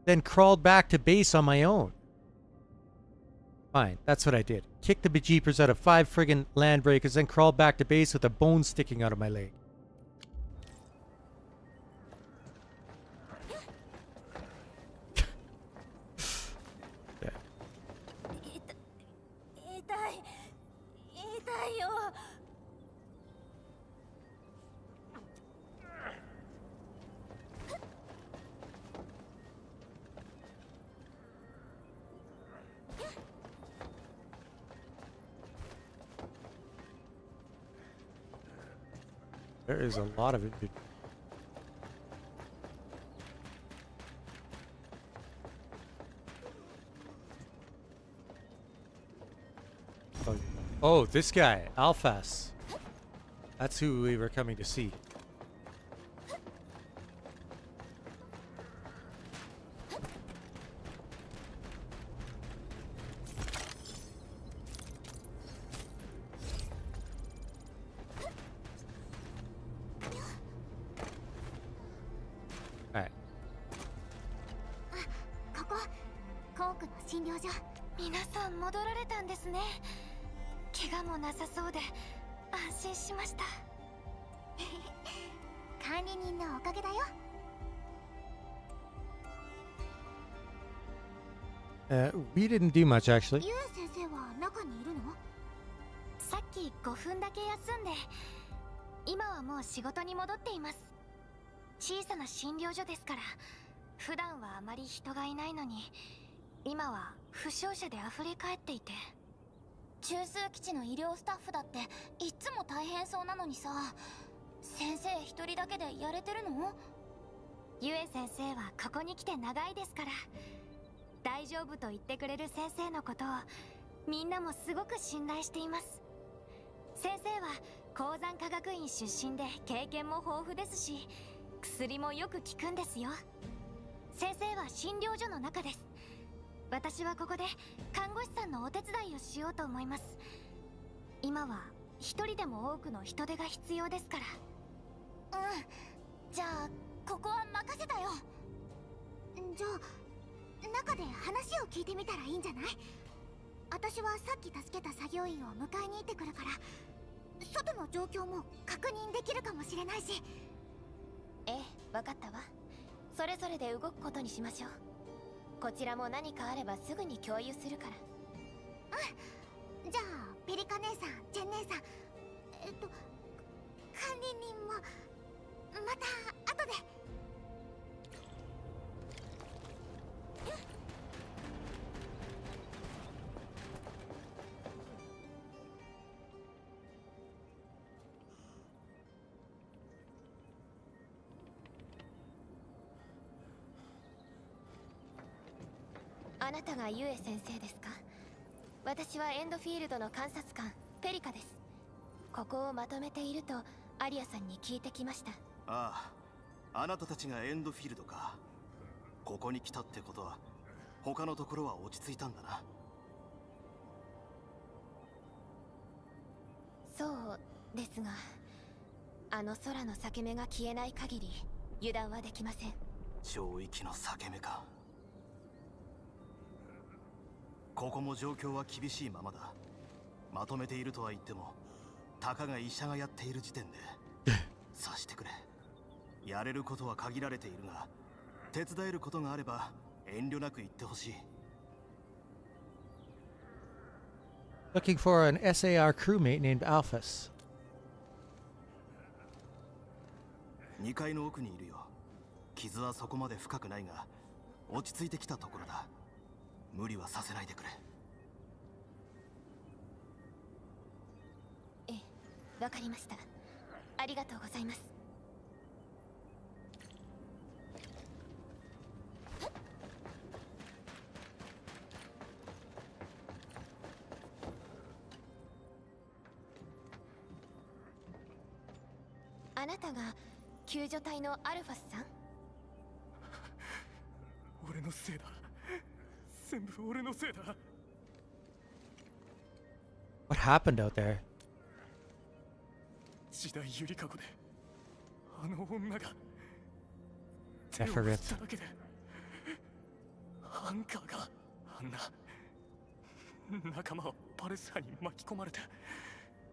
then crawled back to base on my own. Fine, that's what I did. Kicked the bejeepers out of 5 friggin' land breakers, then crawled back to base with a bone sticking out of my leg. Yeah. 痛いよ。There is a lot of it. Oh, this guy, Alphas. That's who we were coming to see. Alright. ここ、コークの診療所。皆さん戻られたんですね。怪我もなさそうで安心しました。管理人のおかげだよ。We didn't do much actually. ユウ先生は中にいるの？さっき5分だけ休んで、今はもう仕事に戻っています。小さな診療所ですから、普段はあまり人がいないのに、今は負傷者で溢れ返っていて。中枢基地の医療スタッフだっていっつも大変そうなのにさ、先生一人だけでやれてるの？ゆえ先生はここに来て長いですから、大丈夫と言ってくれる先生のことをみんなもすごく信頼しています。先生は鉱山科学院出身で経験も豊富ですし、薬もよく効くんですよ。先生は診療所の中です。私はここで看護師さんのお手伝いをしようと思います。今は一人でも多くの人手が必要ですから。じゃあここは任せたよ。じゃあ中で話を聞いてみたらいいんじゃない？私はさっき助けた作業員を迎えに行ってくるから、外の状況も確認できるかもしれないし。ええ、分かったわ。それぞれで動くことにしましょう。こちらも何かあればすぐに共有するから。じゃあペリカ姉さん、チェン姉さん、管理人もまた後で。あなたがユエ先生ですか？私はエンドフィールドの監察官ペリカです。ここをまとめているとアリアさんに聞いてきました。ああ、あなたたちがエンドフィールドか。ここに来たってことは他のところは落ち着いたんだな。そうですが、あの空の裂け目が消えない限り油断はできません。領域の裂け目か。ここも状況は厳しいままだ。まとめているとは言っても、たかが医者がやっている時点で察してくれ。やれることは限られているが、手伝えることがあれば遠慮なく言ってほしい。 Looking for an SAR crewmate named Alphas. 2階の奥にいるよ。傷はそこまで深くないが落ち着いてきたところだ。無理はさせないでくれ。ええ、わかりました。ありがとうございます。あなたが救助隊のアルファスさん？俺のせいだ。全部俺のせいだ。 What happened out there? 時代ゆりかごであの女が I 手を振 forget. っただけでハンカーがあんな仲間をパレス派に巻き込まれて、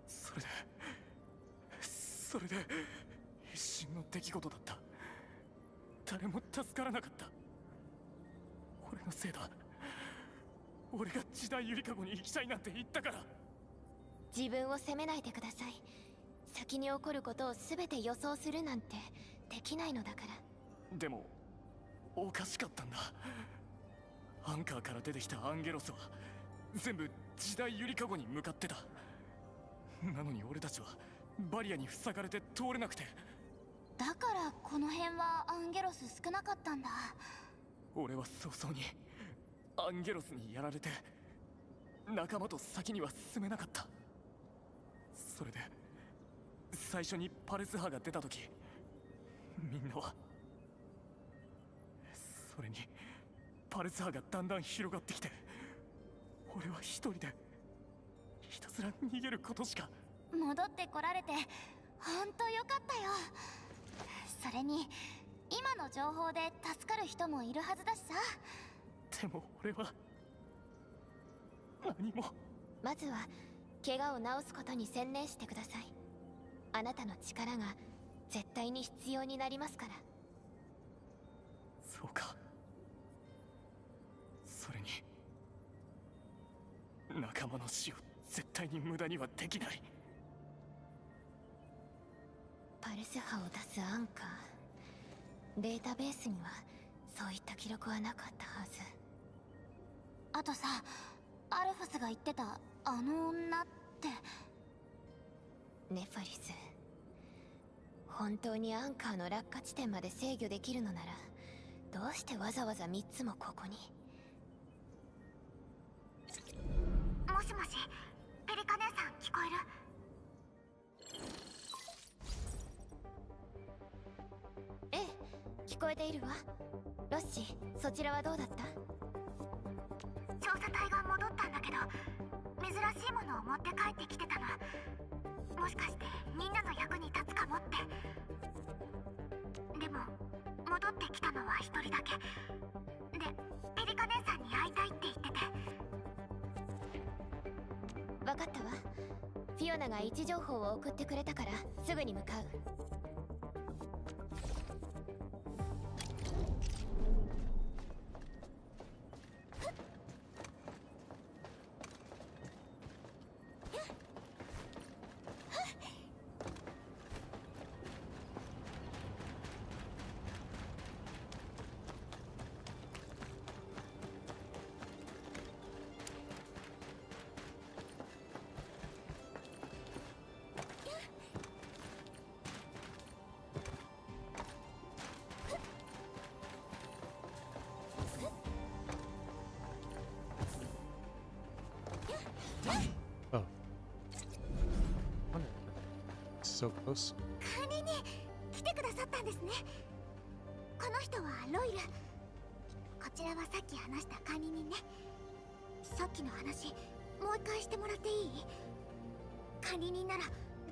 それで一瞬の出来事だった。誰も助からなかった。俺のせいだ。俺が時代ゆりかごに行きたいなんて言ったから。自分を責めないでください。先に起こることを全て予想するなんてできないのだから。でもおかしかったんだ。アンカーから出てきたアンゲロスは全部時代ゆりかごに向かってた。なのに俺たちはバリアに塞がれて通れなくて。だからこの辺はアンゲロス少なかったんだ。俺は早々にアンゲロスにやられて仲間と先には進めなかった。それで最初にパレス派が出た時、みんなは、それにパレス派がだんだん広がってきて、俺は一人でひたすら逃げることしか。戻ってこられてほんとよかったよ。それに今の情報で助かる人もいるはずだしさ。でも俺は何も。まずは怪我を治すことに専念してください。あなたの力が絶対に必要になりますから。そうか。それに仲間の死を絶対に無駄にはできない。パルス波を出すアンカー、データベースにはそういった記録はなかったはず。あとさ、アルファスが言ってたあの女って。ネファリス、本当にアンカーの落下地点まで制御できるのなら、どうしてわざわざ3つもここに。もしもし、ペリカ姉さん聞こえる？ええ、聞こえているわ。ロッシ、そちらはどうだった？調査隊が戻ったんだけど、珍しいものを持って帰ってきてたの。もしかしてみんなの役に立つかもって。でも戻ってきたのは1人だけで、ペリカ姉さんに会いたいって言ってて。わかったわ。フィオナが位置情報を送ってくれたからすぐに向かう。Oh. So close. 管理人、来てくださったんですね。この人はロイル。こちらはさっき話した管理人ね。さっきの話、もう一回してもらっていい？管理人なら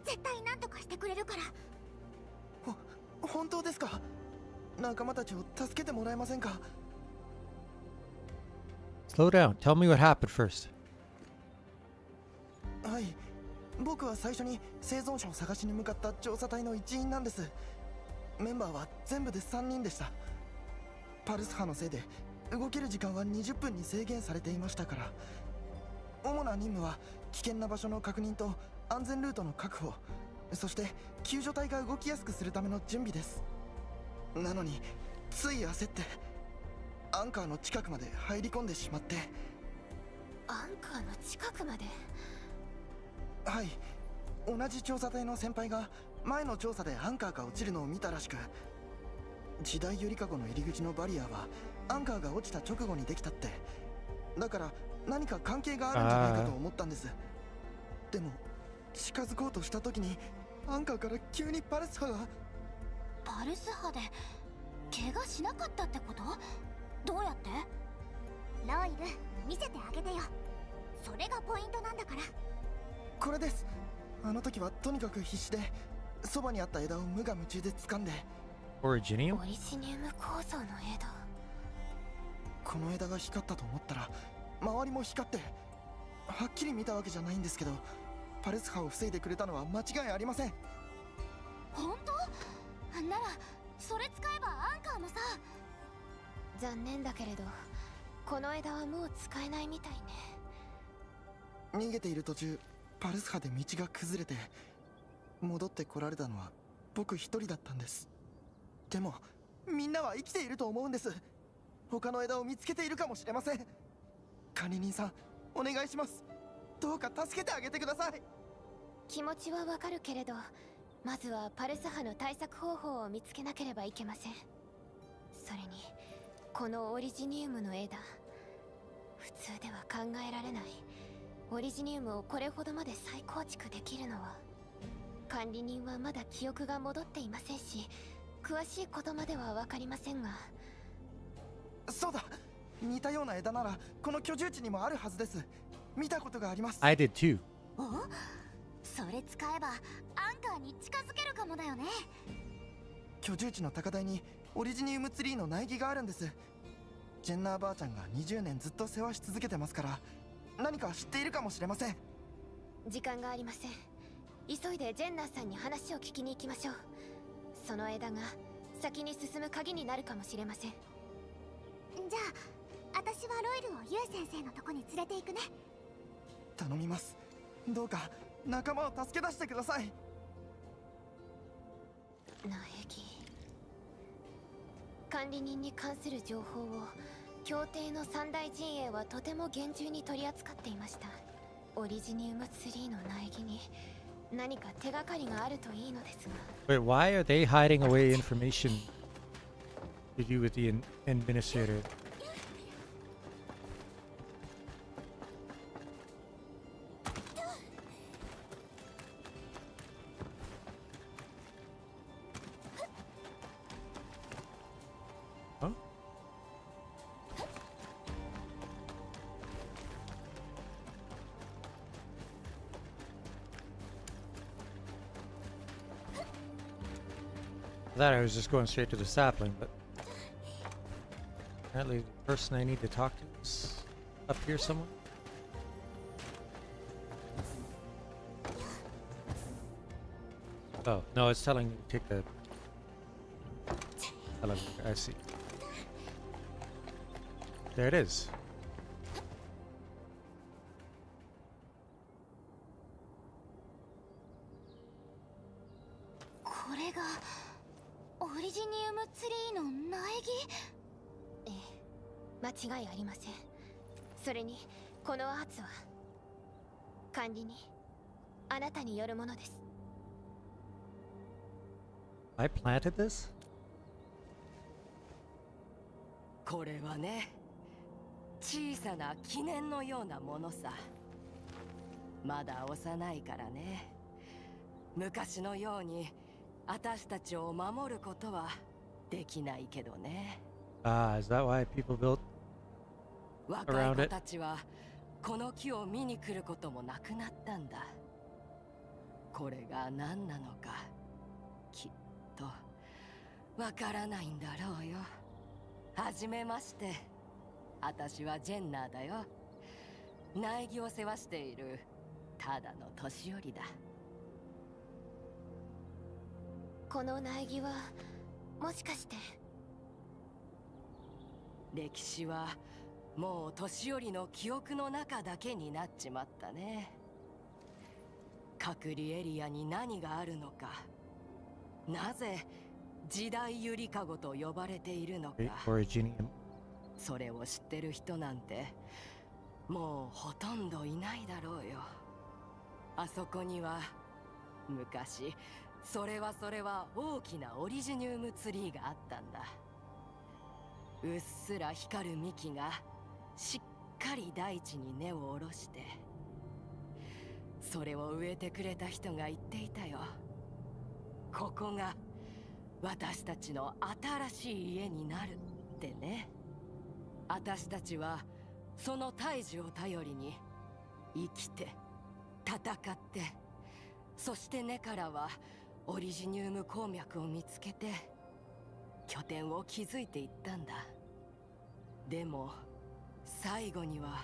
絶対何とかしてくれるから。本当ですか？仲間たちを助けてもらえませんか？ Slow down. Tell me what happened first. はい、僕は最初に生存者を探しに向かった調査隊の一員なんです。メンバーは全部で3人でした。パルス波のせいで動ける時間は20分に制限されていましたから。主な任務は危険な場所の確認と安全ルートの確保、そして救助隊が動きやすくするための準備です。なのについ焦ってアンカーの近くまで入り込んでしまって。アンカーの近くまで？はい、同じ調査隊の先輩が前の調査でアンカーが落ちるのを見たらしく、時代ゆりかごの入り口のバリアはアンカーが落ちた直後にできたって。だから何か関係があるんじゃないかと思ったんです。でも近づこうとした時にアンカーから急にパルス波が。パルス波で怪我しなかったってこと？どうやって？ロイル、見せてあげてよ。それがポイントなんだから。これです。あの時はとにかく必死でそばにあった枝を無我夢中で掴んで。Originium? オリジニウム構造の枝。この枝が光ったと思ったら周りも光って、はっきり見たわけじゃないんですけど、パルス波を防いでくれたのは間違いありません。本当？ならそれ使えばアンカーもさ。残念だけれどこの枝はもう使えないみたいね。逃げている途中パルス波で道が崩れて戻ってこられたのは僕一人だったんです。でもみんなは生きていると思うんです。他の枝を見つけているかもしれません。管理人さん、お願いします。どうか助けてあげてください。気持ちはわかるけれど、まずはパルス波の対策方法を見つけなければいけません。それにこのオリジニウムの枝、普通では考えられない。オリジニウムをこれほどまで再構築できるのは、管理人はまだ記憶が戻っていませんし、詳しいことまでは分かりませんが。そうだ、似たような枝ならこの居住地にもあるはずです。見たことがあります。 I did too. お？それ使えばアンカーに近づけるかもだよね。居住地の高台にオリジニウムツリーの苗木があるんです。ジェンナーばあちゃんが20年ずっと世話し続けてますから、何か知っているかもしれません。時間がありません。急いでジェンナーさんに話を聞きに行きましょう。その枝が先に進む鍵になるかもしれません。じゃあ私はロイルをユウ先生のとこに連れて行くね。頼みます。どうか仲間を助け出してください。苗木管理人に関する情報を協定の三大陣営はとても厳重に取り扱っていました。オリジニウムツリーの苗木に何か手がかりがあるといいのですが。 Wait, why are they hiding away information to do with the administrator? Huh? I thought I was just going straight to the sapling, but apparently the person I need to talk to is up here somewhere. Oh, no, it's telling me to take the elevator. I see. There it is. これがオリジニウムツリーの苗木。ええ、間違いありません。それにこのアーツは管理にあなたによるものです。 I planted this? これはね、小さな記念のようなものさ。まだ幼いからね。昔のように私たちを守ることはできないけどね。Ah, is that why people built 若 around い子 it? たちはこの木を見に来ることもなくなったんだ。これが何なのかきっとわからないんだろうよ。はじめまして。私はジェンナーだよ。苗木を世話しているただの年寄りだ。この苗木はもしかして。歴史はもう年寄りの記憶の中だけになっちまったね。隔離エリアに何があるのか、なぜ時代ゆりかごと呼ばれているのか、 Originium. それを知ってる人なんてもうほとんどいないだろうよ。あそこには昔それは大きなオリジニウムツリーがあったんだ。うっすら光る幹がしっかり大地に根を下ろして、それを植えてくれた人が言っていたよ。ここが私たちの新しい家になるってね。私たちはその大樹を頼りに生きて戦って、そして根からはオリジニウム鉱脈を見つけて拠点を築いていったんだ。でも最後には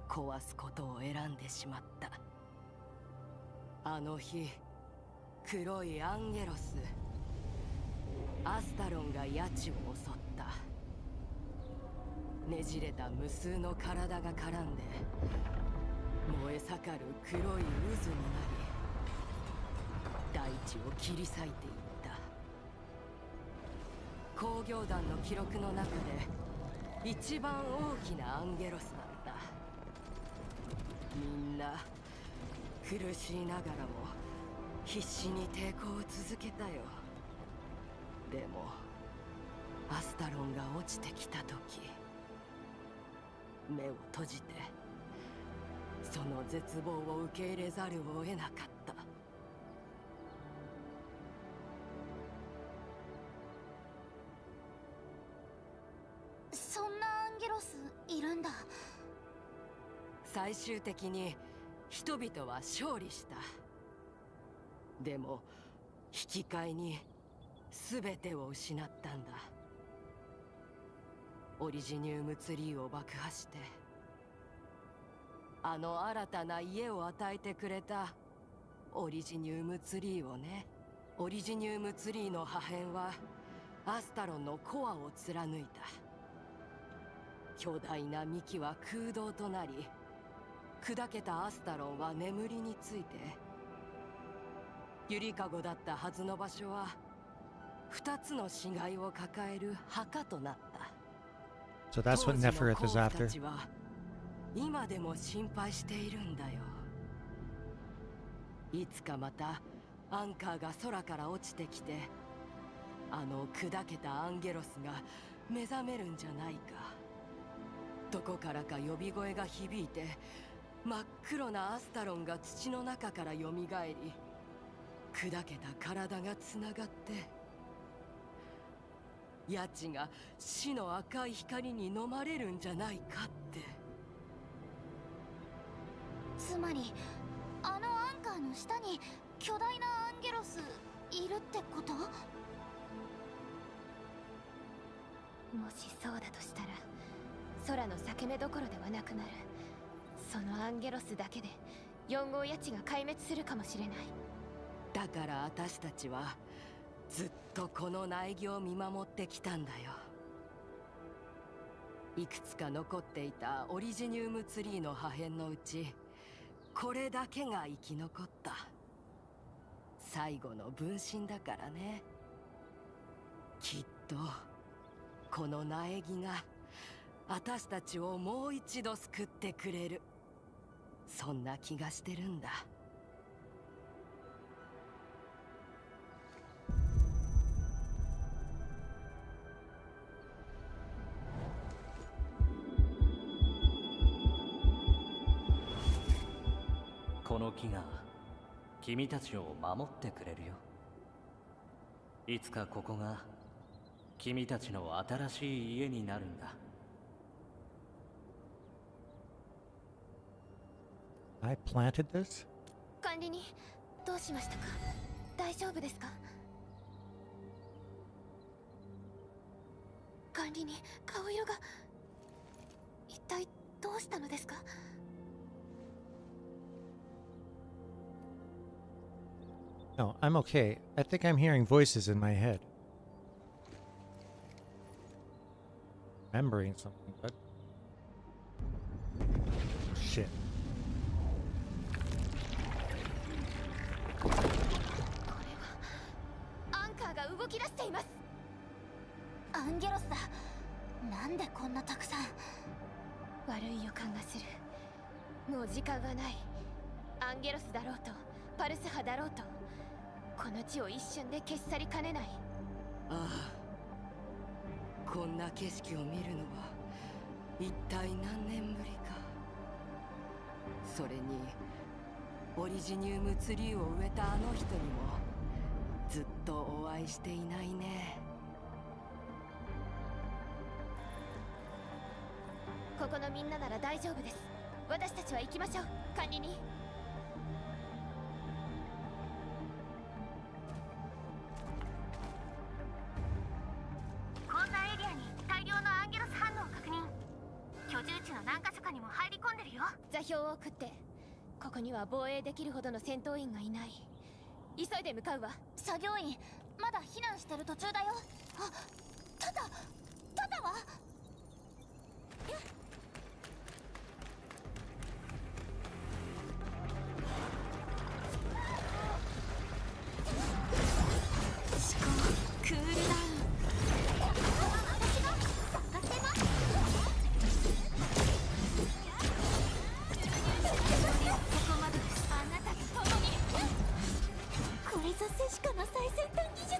壊すことを選んでしまった。あの日、黒いアンゲロス、アスタロンがヤチを襲った。ねじれた無数の体が絡んで燃え盛る黒い渦になり、大地を切り裂いていった。工業団の記録の中で一番大きなアンゲロスなんだ。みんな苦しいながらも必死に抵抗を続けたよ。でもアスタロンが落ちてきた時、目を閉じてその絶望を受け入れざるを得なかった。そんなアンゲロスいるんだ。最終的に人々は勝利した。でも引き換えに全てを失ったんだ。オリジニウムツリーを爆破して、あの新たな家を与えてくれたオリジニウムツリーをね。オリジニウムツリーの破片はアスタロンのコアを貫いた。巨大な幹は空洞となり、砕けたアスタロンは眠りについて、ゆりかごだったはずの場所は2つの死骸を抱える墓となった。 So that's what 当時の Nefereth is 甲府た after. ちは今でも心配しているんだよ。いつかまたアンカーが空から落ちてきて、あの砕けたアンゲロスが目覚めるんじゃないか。どこからか呼び声が響いて、真っ黒なアスタロンが土の中からよみがえり、砕けた体がつながって、ヤチが死の赤い光に飲まれるんじゃないかって。つまりあのアンカーの下に巨大なアンゲロスいるってこと？もしそうだとしたら空の裂け目どころではなくなる。そのアンゲロスだけで4号ヤチが壊滅するかもしれない。だから私たちはずっとこの苗木を見守ってきたんだよ。いくつか残っていたオリジニウムツリーの破片のうち、これだけが生き残った。最後の分身だからね。きっとこの苗木が私たちをもう一度救ってくれる、そんな気がしてるんだ。この木が君たちを守ってくれるよ。いつかここが君たちの新しい家になるんだ。I planted this? 管理人、どうしましたか？大丈夫ですか？管理人、顔色が一体どうしたのですかNo, I'm okay. I think I'm hearing voices in my head. Remembering something, but... Shit. これはアンカーが動き出しています。アンゲロスだ。なんでこんなたくさん。悪い予感がする。もう時間はない。アンゲロスだろうとパルス波だろうと、この地を一瞬で消し去りかねない。ああ、こんな景色を見るのは一体何年ぶりか。それにオリジニウムツリーを植えたあの人にもずっとお会いしていないね。ここのみんななら大丈夫です。私たちは行きましょう、管理人。こんなエリアに大量のアンゲロス反応を確認。居住地の何か所かにも入り込んでるよ。座標を送って。ここには防衛できるほどの戦闘員がいない。急いで向かうわ。作業員まだ避難してる途中だよ。あ、タタは思考クールダウン。私が探せます。ここまでです。あなたと共に。これぞセシカの最先端技術。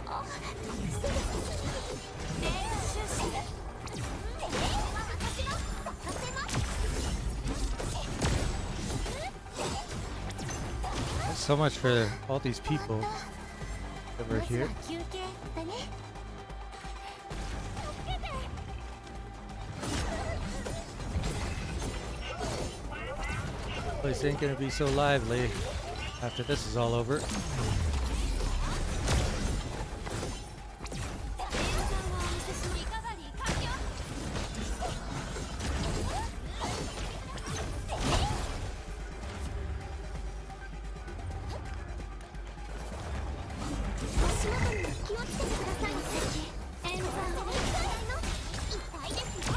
あ、癖がデータ収集。私が探せます。So much for all these people over here. 休憩だね。助けて。Place ain't gonna be so lively after this is all over. 痛いですよ。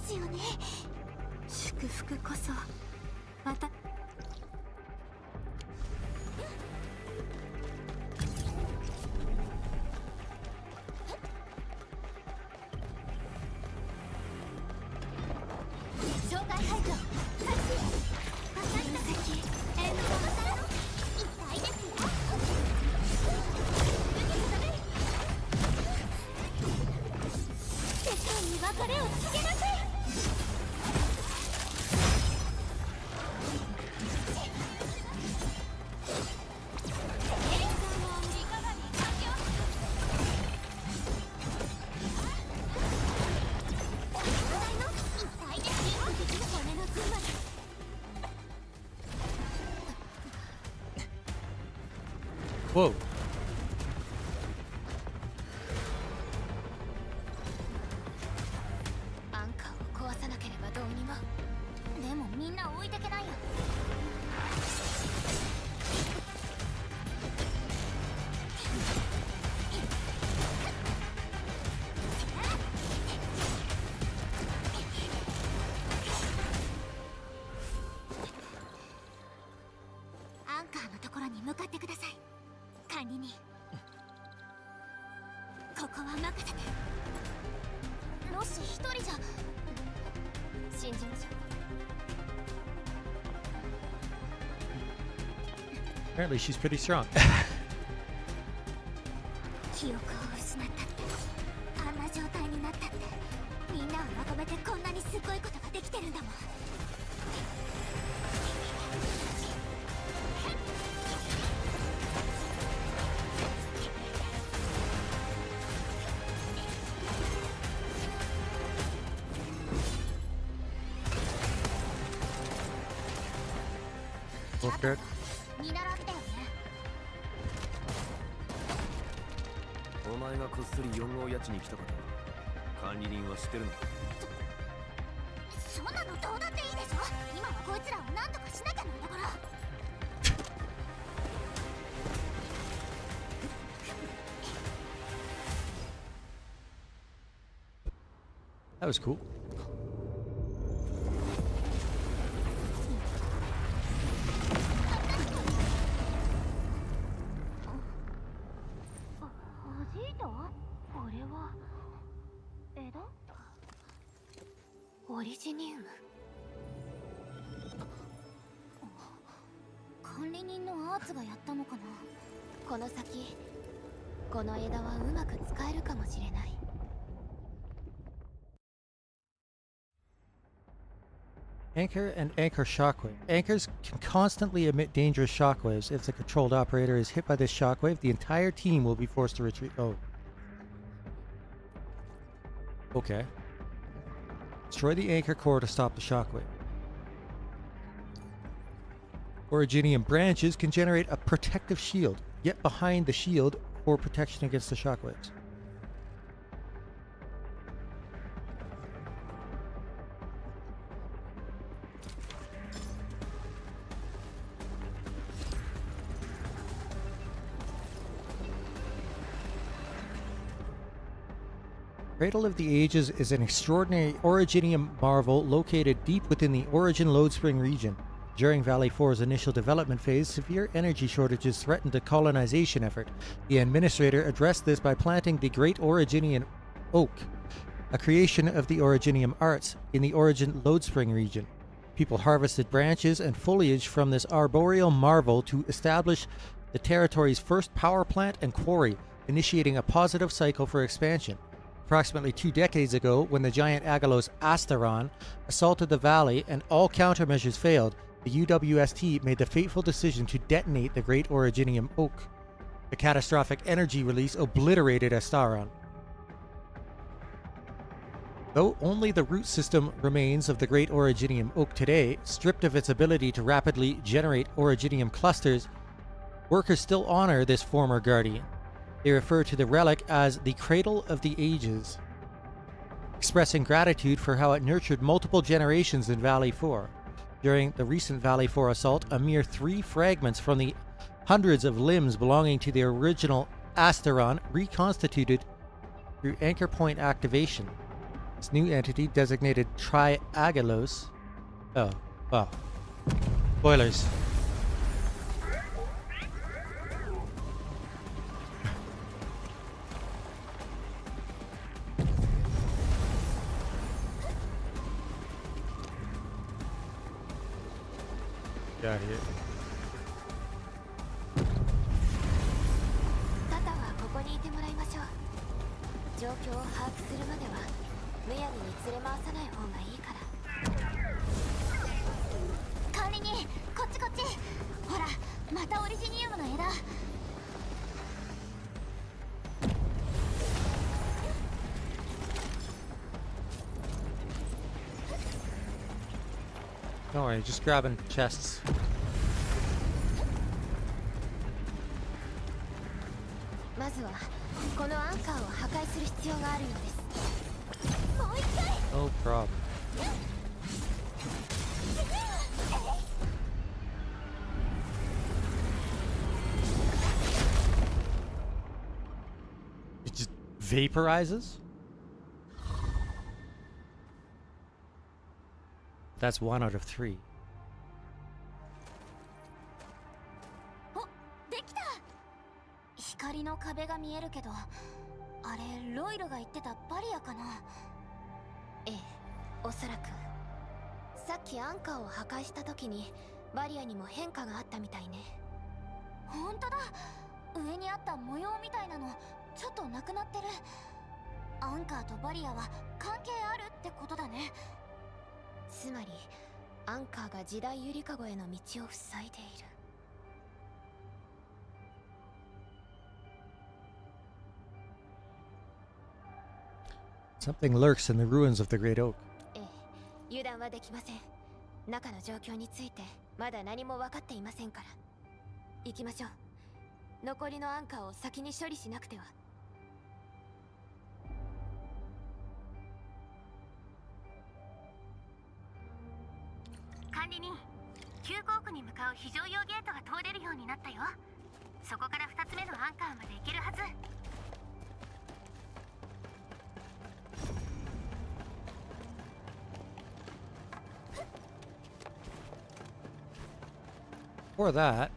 ですよね。祝福こそまた障害排除開始。私たちエンド痛いですよ。世界に別れを告げなさい。Whoa. アンカーを壊さなければどうにも。でもみんな置いてけないよ。アンカーのところに向かってください。管理人、ここは任せて。ロシ一人じゃ信じましょう。 Apparently she's pretty strong. 記憶を失ったって、あんな状態になったって、みんなをまとめてこんなにすごいことができてるんだもん。Both good. 見習ってよね。お前がこっそり4号家地に来たこと管理人は知ってるのか？そんなのどうだっていいでしょ。今はこいつらを何とかしなきゃなんだから。 That was cool. 弾いた？これは枝？オリジニウム。管理人のアーツがやったのかな。この先この枝はうまく使えるかもしれない。 Anchor and anchor shockwave. Anchors can constantly emit dangerous shockwaves. If the controlled operator is hit by this shockwave, the entire team will be forced to retreat. Oh. Okay. Destroy the anchor core to stop the shockwave. Originium branches can generate a protective shield. Get behind the shield for protection against the shockwaves. Cradle of the Ages is an extraordinary Originium marvel located deep within the Origin Lodespring region. During Valley 4's initial development phase, severe energy shortages threatened the colonization effort. The administrator addressed this by planting the Great Originian Oak, a creation of the Originium arts, in the Origin Lodespring region. People harvested branches and foliage from this arboreal marvel to establish the territory's first power plant and quarry, initiating a positive cycle for expansion. Approximately 2 decades ago, when the giant Agalos Asteron assaulted the valley and all countermeasures failed, the UWST made the fateful decision to detonate the Great Originium Oak. The catastrophic energy release obliterated Asteron. Though only the root system remains of the Great Originium Oak today, stripped of its ability to rapidly generate Originium clusters, workers still honor this former guardian. They refer to the relic as the Cradle of the Ages, expressing gratitude for how it nurtured multiple generations in Valley 4. During the recent Valley 4 assault, a mere 3 fragments from the hundreds of limbs belonging to the original Asteron reconstituted through anchor point activation. This new entity designated Triagalos. Oh, wow. Spoilers. Get out of here. タタはここにいてもらいましょう。状況を把握するまではむやみに連れ回さない方がいいから。管理人、こっちこっち。ほら、またオリジニウムの枝。Don't worry, just grabbing chests. まずはこのアンカーを破壊する必要があるようです。もう一回。 No problem. It just vaporizes? That's 1 out of 3. お、できた。光の壁が見えるけど、あれロイルが言ってたバリアかな。ええ、おそらく。さっきアンカーを破壊した時にバリアにも変化があったみたいね。ほんとだ。上にあった模様みたいなのちょっとなくなってる。アンカーとバリアは関係あるってことだね。つまりアンカーが時代ゆりかごへの道を塞いでいる。 Something lurks in the ruins of the Great Oak. ええ、油断はできません。中の状況についてまだ何も分かっていませんから。行きましょう。残りのアンカーを先に処理しなくては。管理人、急行区に向かう非常用ゲートが通れるようになったよ。そこから2つ目のアンカーまで行けるはず。 For that,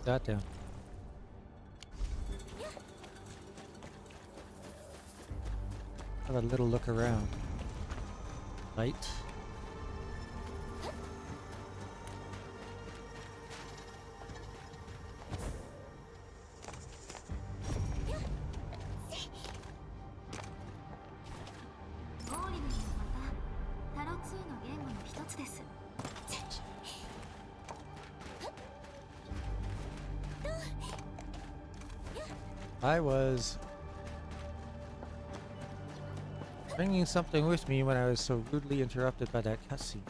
that down. Have a little look around. Light. I was bringing something with me when I was so rudely interrupted by that cutscene.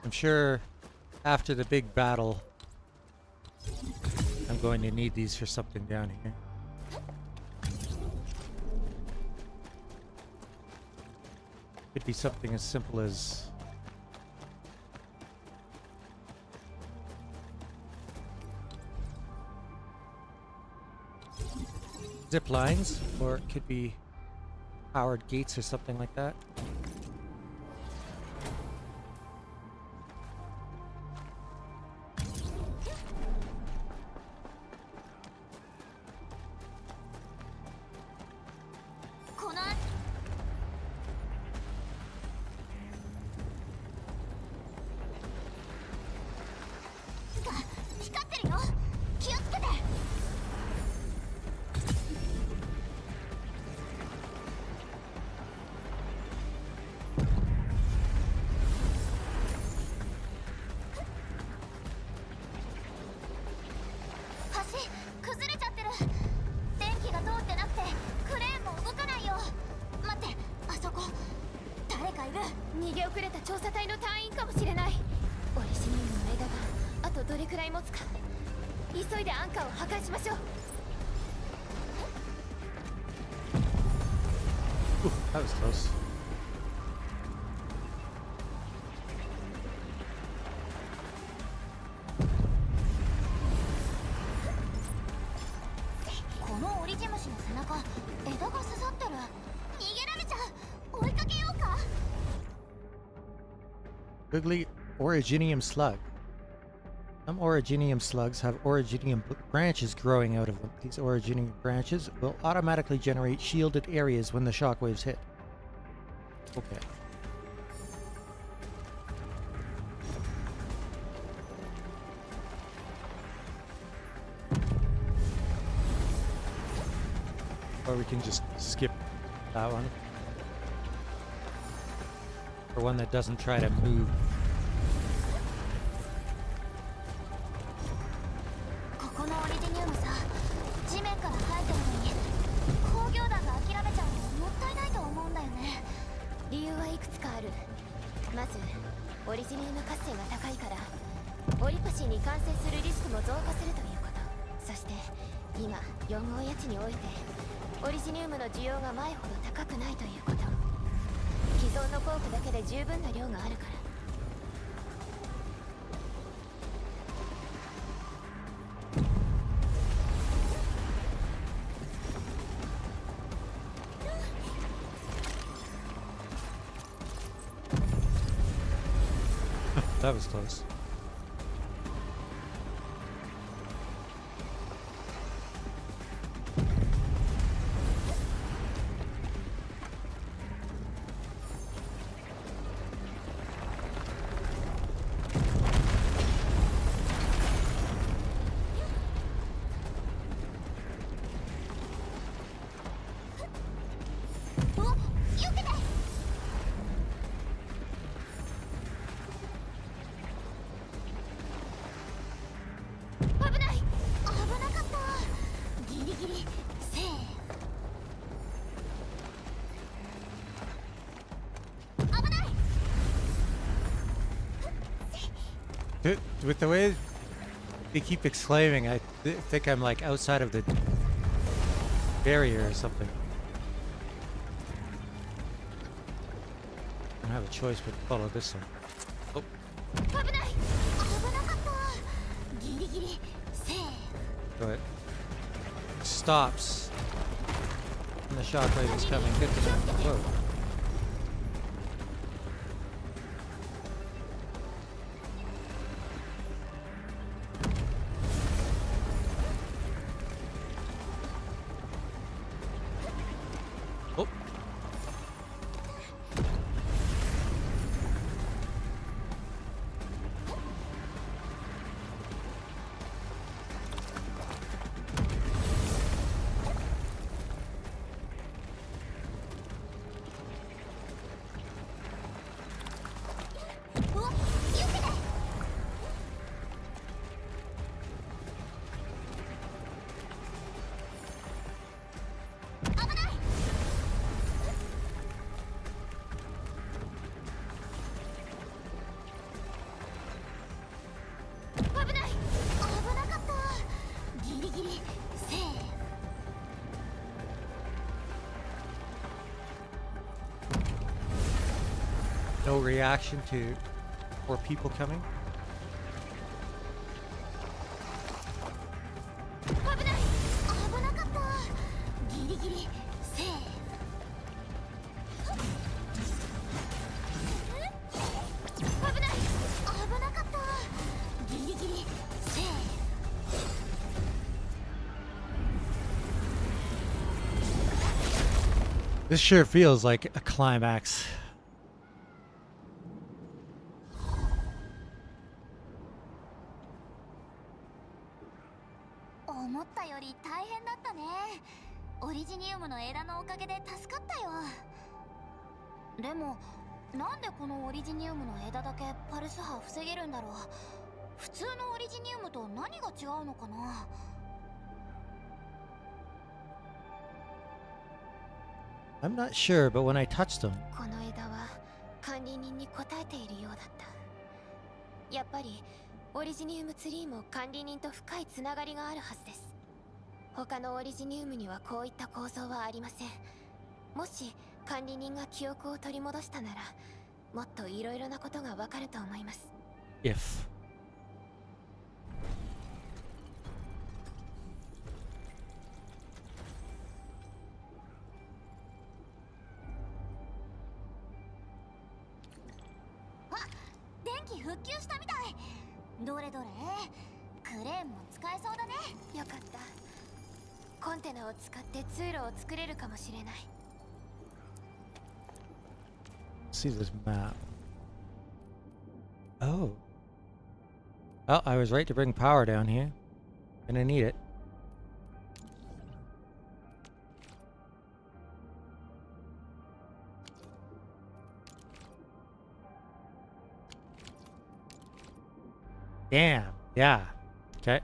I'm sure after the big battle, I'm going to need these for something down here. Could be something as simple as zip lines, or it could be powered gates or something like that. 逃げ遅れた調査隊の隊員かもしれない。オリジニウムの枝があとどれくらい持つか。急いでアンカーを破壊しましょう。 Ooh, that was close. このオリジムシの背中、枝が刺さってる。逃げられちゃう。追いかけようか。 Wiggly originium slug. Some originium slugs have originium branches growing out of them. These originium branches will automatically generate shielded areas when the shockwaves hit. Okay. Or we can just skip that one. For one that doesn't try to move. ここのオリジニウムさ、地面から生えてるのに工業団が諦めちゃうのもったいないと思うんだよね。理由はいくつかある。まずオリジニウム活性が高いからオリパシーに感染するリスクも増加するということ。そして今4号谷地においてオリジニウムの需要が前ほど高くないということ。既存の鉱区だけで十分な量があるから。 That was close. With the way they keep exclaiming, I think I'm like outside of the barrier or something. I don't have a choice but to follow this one. Oh. So it stops when the shockwave is coming. Good to know. Whoa. Oh. No reaction to more people coming. This sure feels like a climax. 思ったより大変だったね。オリジニウムの枝のおかげで助かったよ。でもなんでこのオリジニウムの枝だけパルス波防げるんだろう。普通のオリジニウムと何が違うのかな。 I'm not sure, but when I touched them, この枝は管理人に答えているようだった。やっぱりオリジニウムツリーも管理人と深いつながりがあるはずです。他のオリジニウムにはこういった構造はありません。もし管理人が記憶を取り戻したなら、もっといろいろなことがわかると思います。 If. 電気復旧したみたい。どれどれ、クレーンも使えそうだね。よかった。コンテナを使って通路を作れるかもしれない。 See this map. Oh. Well, I was right to bring power down here. Gonna need it. Damn. Yeah. Okay.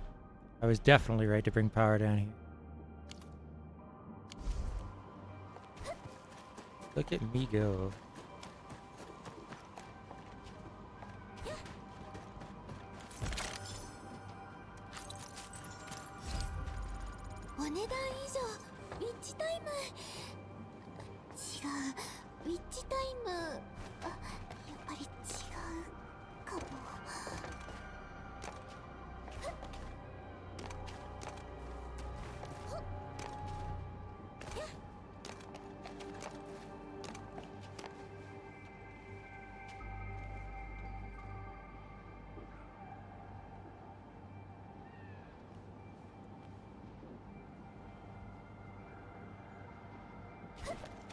I was definitely right to bring power down here. Look at me go.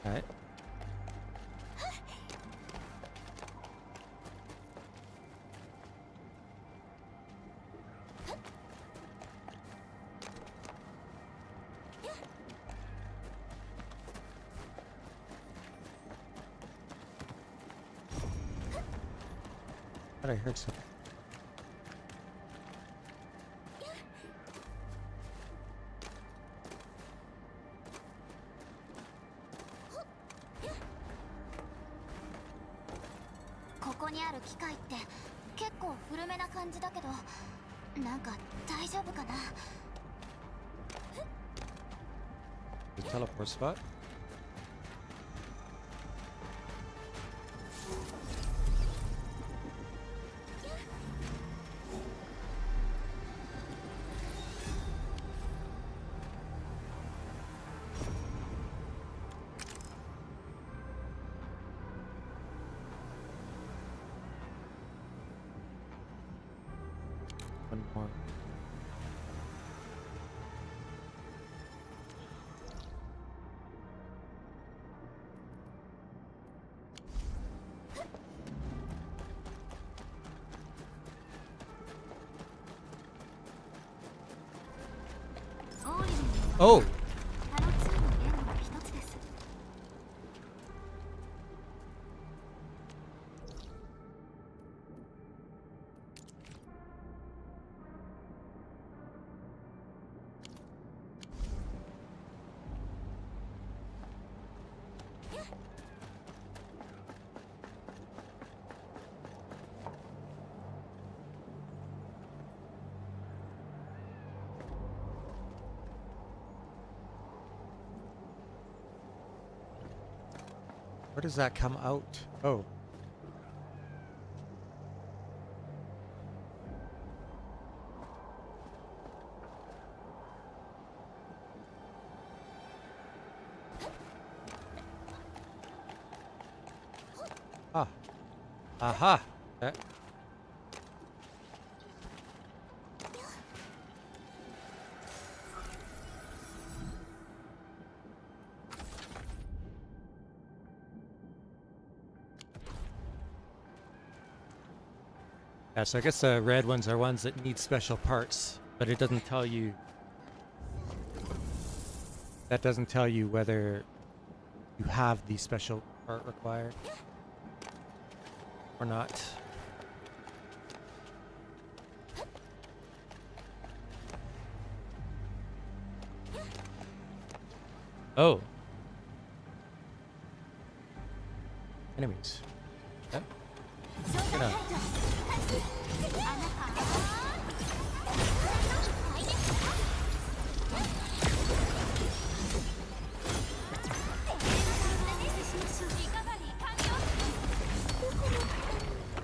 Alright. Thought I heard something. The teleport spot. One more. Oh! Where does that come out? Oh. Ah. Aha. Okay. Yeah, so I guess the red ones are ones that need special parts, but it doesn't tell you. That doesn't tell you whether you have the special part required or not. Oh. Enemies. Okay. Get up.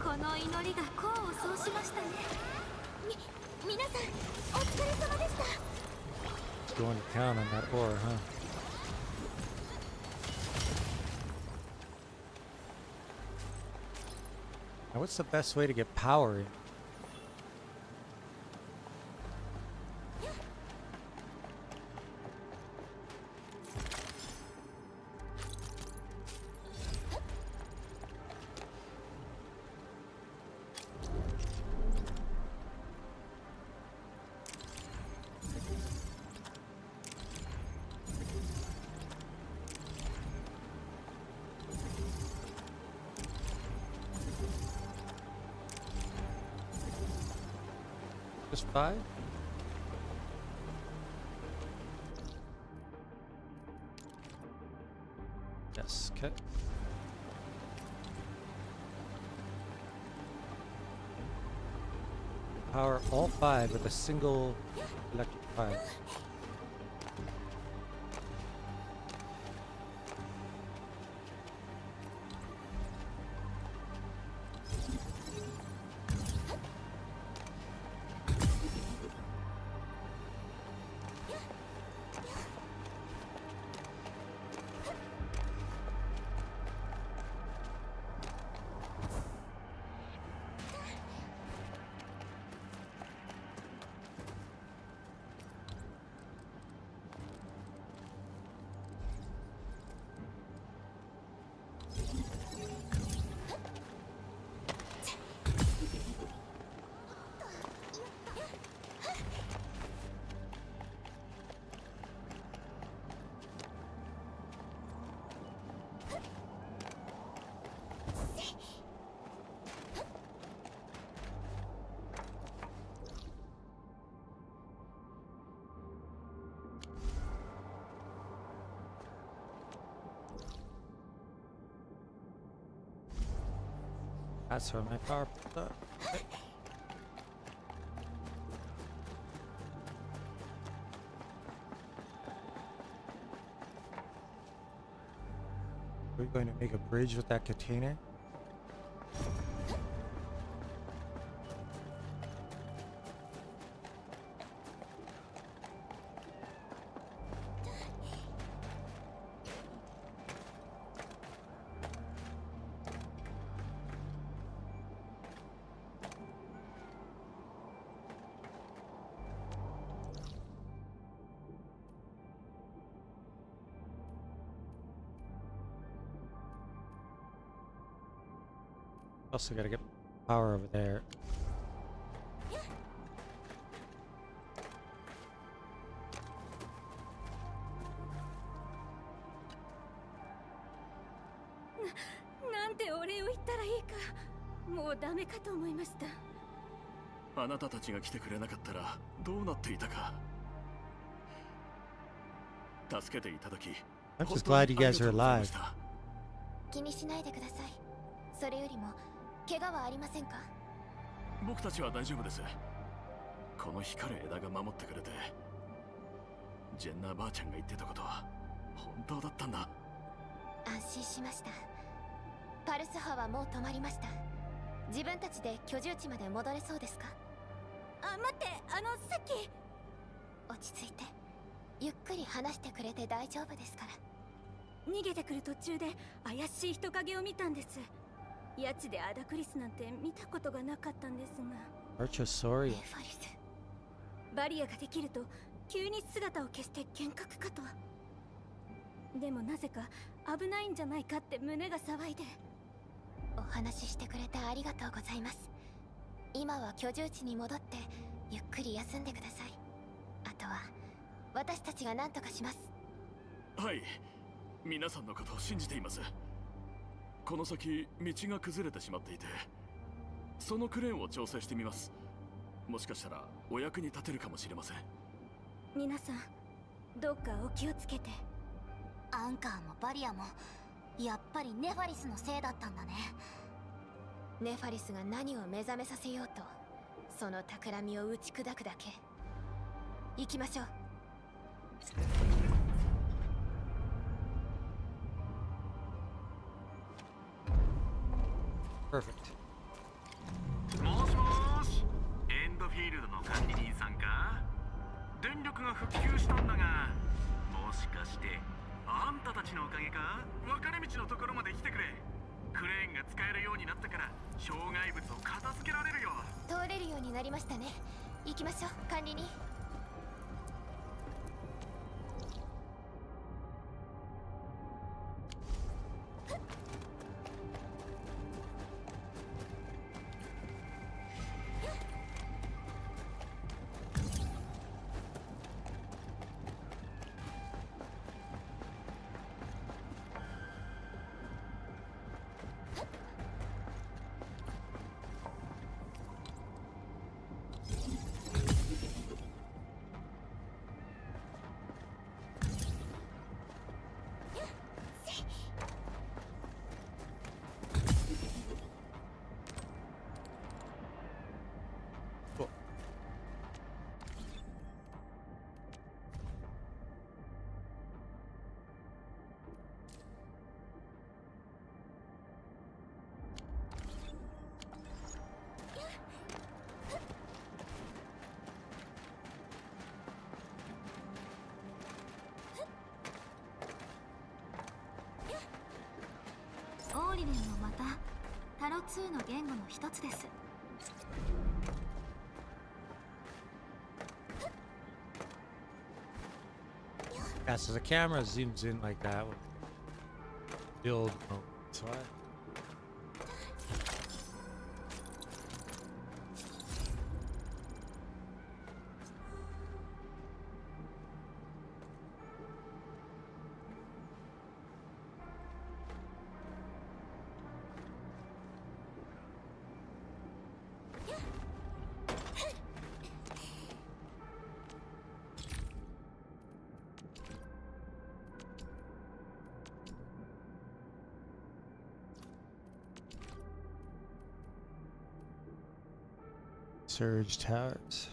この祈りが功を奏しましたね。皆さんお疲れ様でした。 Going to town on that ore, huh? Now, what's the best way to get power in? Just 5? Yes, okay. Power all 5 with a single electric file. That's where my power pulled up. Okay. Are we going to make a bridge with that container? Also gotta get power over there.なんてお礼を言ったらいいか。もうダメかと思いました。あなたたちが来てくれなかったらどうなっていたか。助けていただき、 I'm just glad you guys are alive. 気にしないでください。それよりも怪我はありませんか？僕たちは大丈夫です。この光る枝が守ってくれて、ジェンナーばあちゃんが言ってたことは本当だったんだ。安心しました。パルス波はもう止まりました。自分たちで居住地まで戻れそうですか？あ、待って、さっき。落ち着いて、ゆっくり話してくれて大丈夫ですから。逃げてくる途中で怪しい人影を見たんです。ヤチでアダクリスなんて見たことがなかったんですが。Archosaurus. バリアができると急に姿を消して幻覚かと。でもなぜか危ないんじゃないかって胸が騒いで。お話ししてくれてありがとうございます。今は居住地に戻ってゆっくり休んでください。あとは私たちが何とかします。はい、皆さんのことを信じています。この先道が崩れてしまっていて、そのクレーンを調整してみます。もしかしたらお役に立てるかもしれません。皆さんどうかお気をつけて。アンカーもバリアもやっぱりネファリスのせいだったんだね。ネファリスが何を目覚めさせようと、その企みを打ち砕くだけ。行きましょう。Perfect. もしもーし、エンドフィールドの管理人さんか？電力が復旧したんだが、もしかしてあんたたちのおかげか？分かれ道のところまで来てくれ。クレーンが使えるようになったから障害物を片付けられるよ。通れるようになりましたね。行きましょう、管理人。オーリレンもまたタロ2の言語の一つです。Yeah, so the camera zooms in like that with build mode. So Surge towers.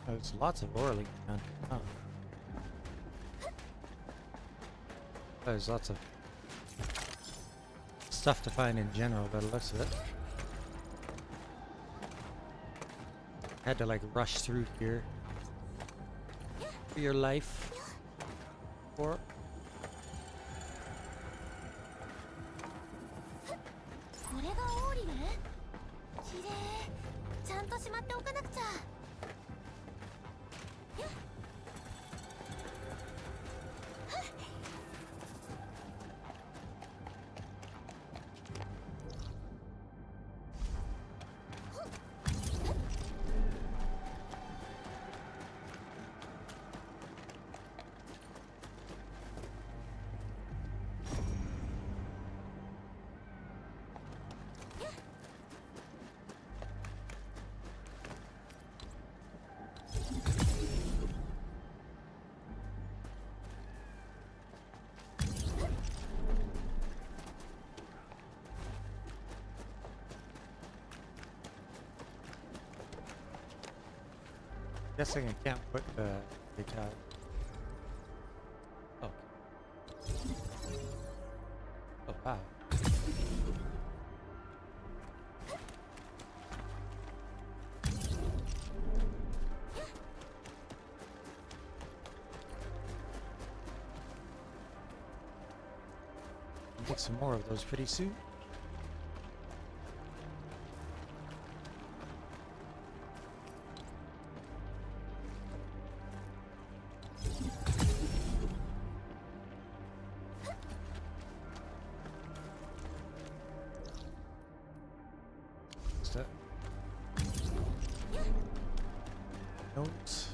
There's lots of ore leaking down here. Oh. There's lots of stuff to find in general by the looks of it. Had to like rush through here for your life. Or これがオーリレン？きれい。ちゃんとしまっておかなくちゃ。guessing I can't put the tower. Oh. Oh wow. Make some more of those pretty soon. notes.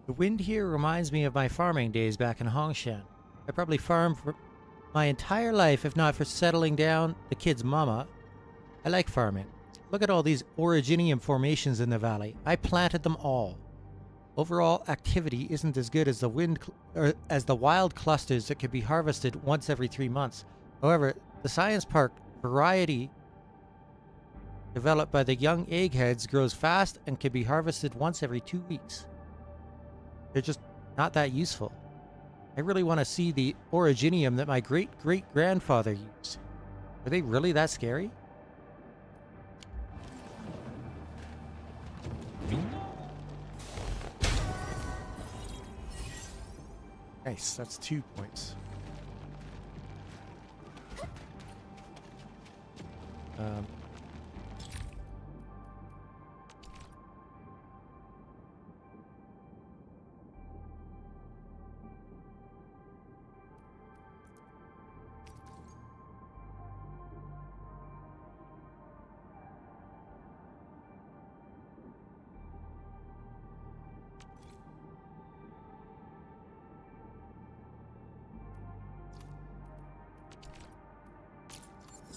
The wind here reminds me of my farming days back in Hongshan. I probably farmed for my entire life if not for settling down the kid's mama. I like farming. Look at all these originium formations in the valley. I planted them all. Overall activity isn't as good as the wild clusters that could be harvested once every 3 months. However, the Science Park variety developed by the young eggheads grows fast and can be harvested once every 2 weeks. They're just not that useful. I really want to see the originium that my great-great-grandfather used. Are they really that scary? Nice, that's 2 points.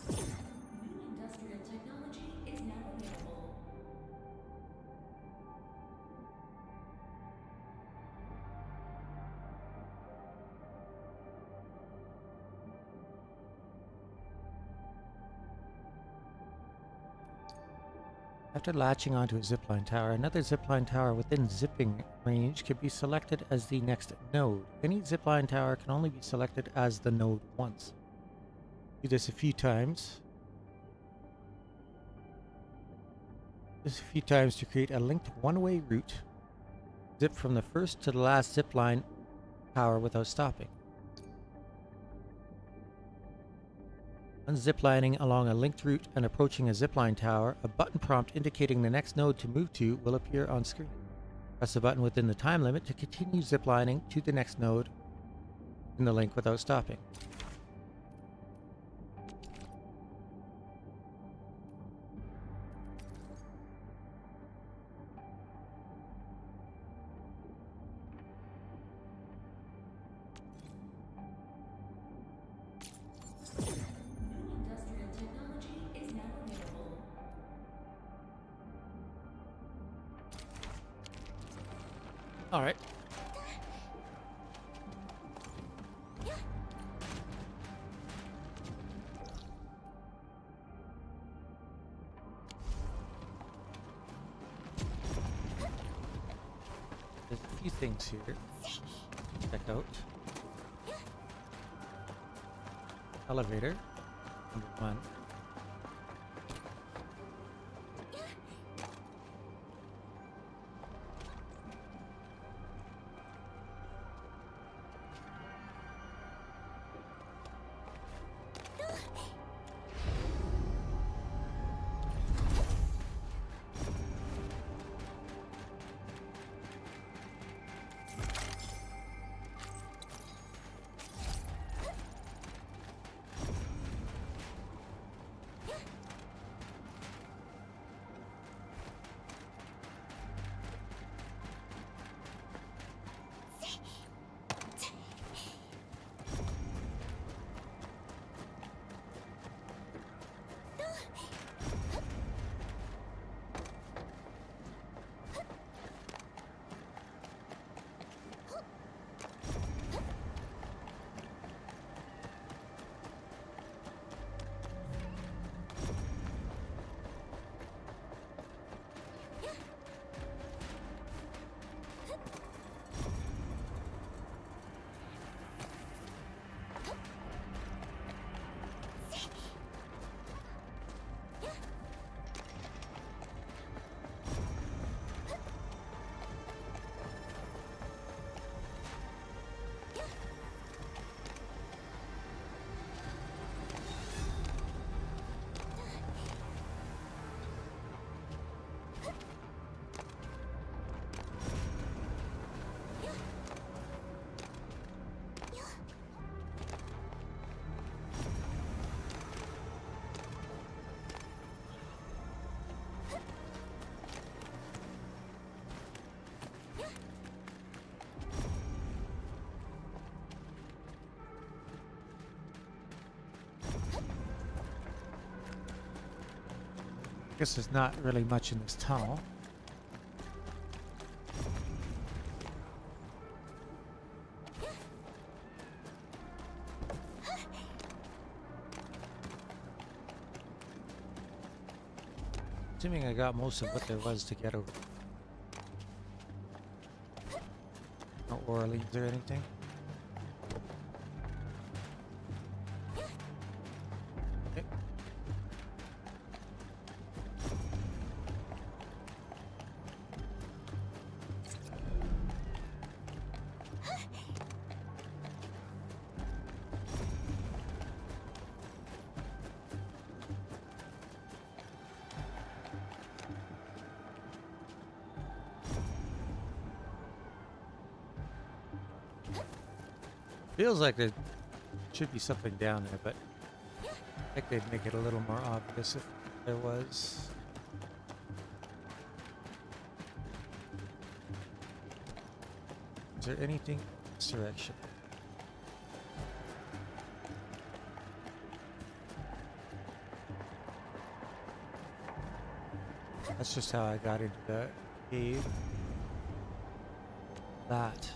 Industrial technology is now available. After latching onto a zipline tower, another zipline tower within zipping range can be selected as the next node. Any zipline tower can only be selected as the node once. Do this a few times. To create a linked one-way route. Zip from the first to the last zipline tower without stopping. When ziplining along a linked route and approaching a zipline tower, a button prompt indicating the next node to move to will appear on screen. Press the button within the time limit to continue ziplining to the next node in the link without stopping. Industrial technology is now available. All right. There's a few things here. Check out. Elevator. Number 1. Guess there's not really much in this tunnel. Assuming I got most of what there was to get over. No Orleans or anything. Okay. Feels like there should be something down there, but I think they'd make it a little more obvious if there was. Is there anything in this direction? That's just how I got into the cave. That.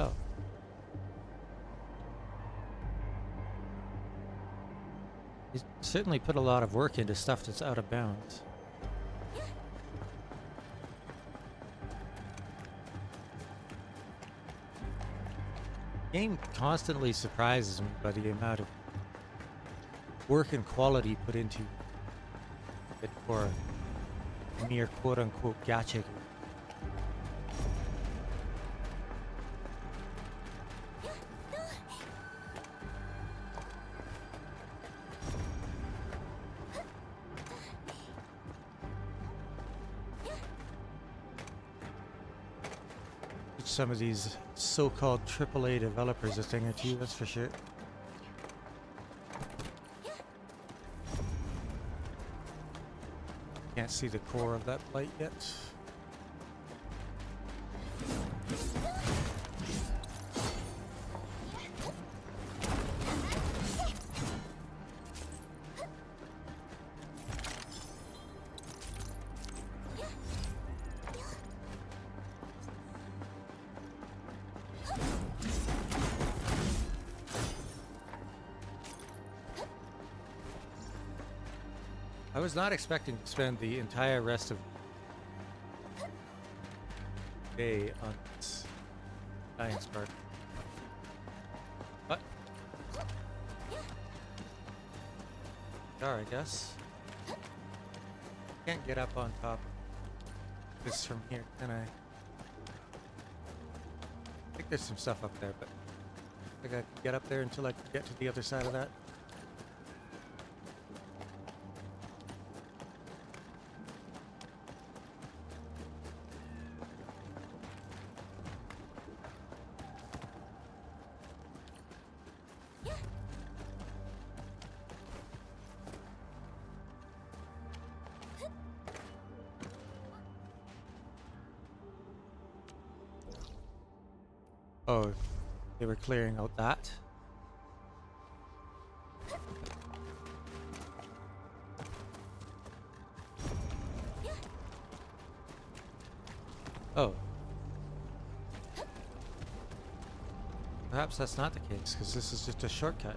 Oh. He's certainly put a lot of work into stuff that's out of bounds. The game constantly surprises me by the amount of work and quality put into it for a mere quote-unquote gacha game. Some of these so-called AAA developers a thing or two, that's for sure. Can't see the core of that light yet. I was not expecting to spend the entire rest of the day on this science part. But I guess. Can't get up on top of this from here, can I? I think there's some stuff up there, but I gotta get up there until I can get to the other side of that. Oh, they were clearing out that. Oh. Perhaps that's not the case, because this is just a shortcut.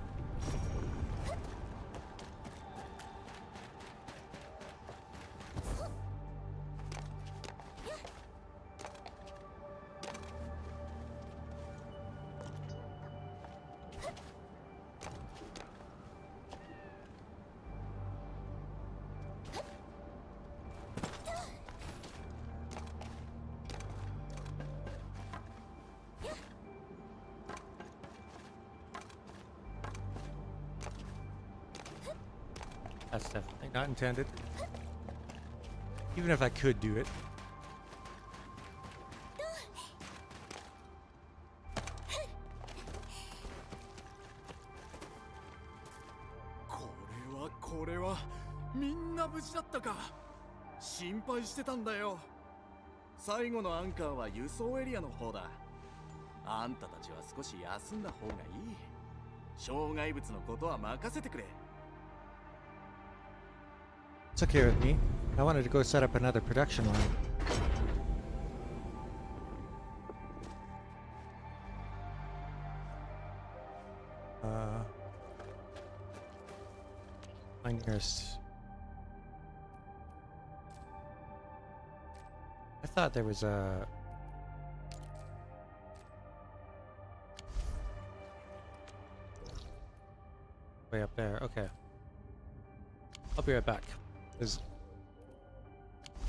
That's definitely not intended. Even if I could do it.これはみんな無事だったか。心配してたんだよ。最後のアンカーは輸送エリアの方だ。あんたたちは少し休んだ方がいい。障害物のことは任せてくれ。It's okay with me. I wanted to go set up another production line. My nearest. I thought there was a. Way up there. Okay. I'll be right back. Because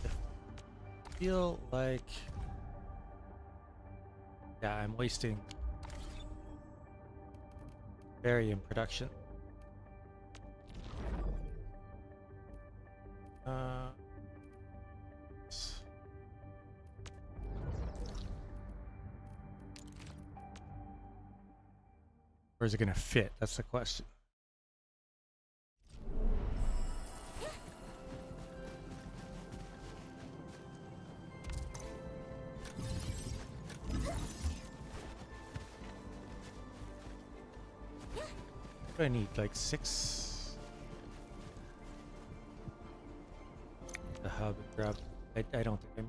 I feel like, yeah, I'm wasting barium production. Or is it gonna fit? That's the question. What do I need? Like 6? The hub grab. I don't think I'm.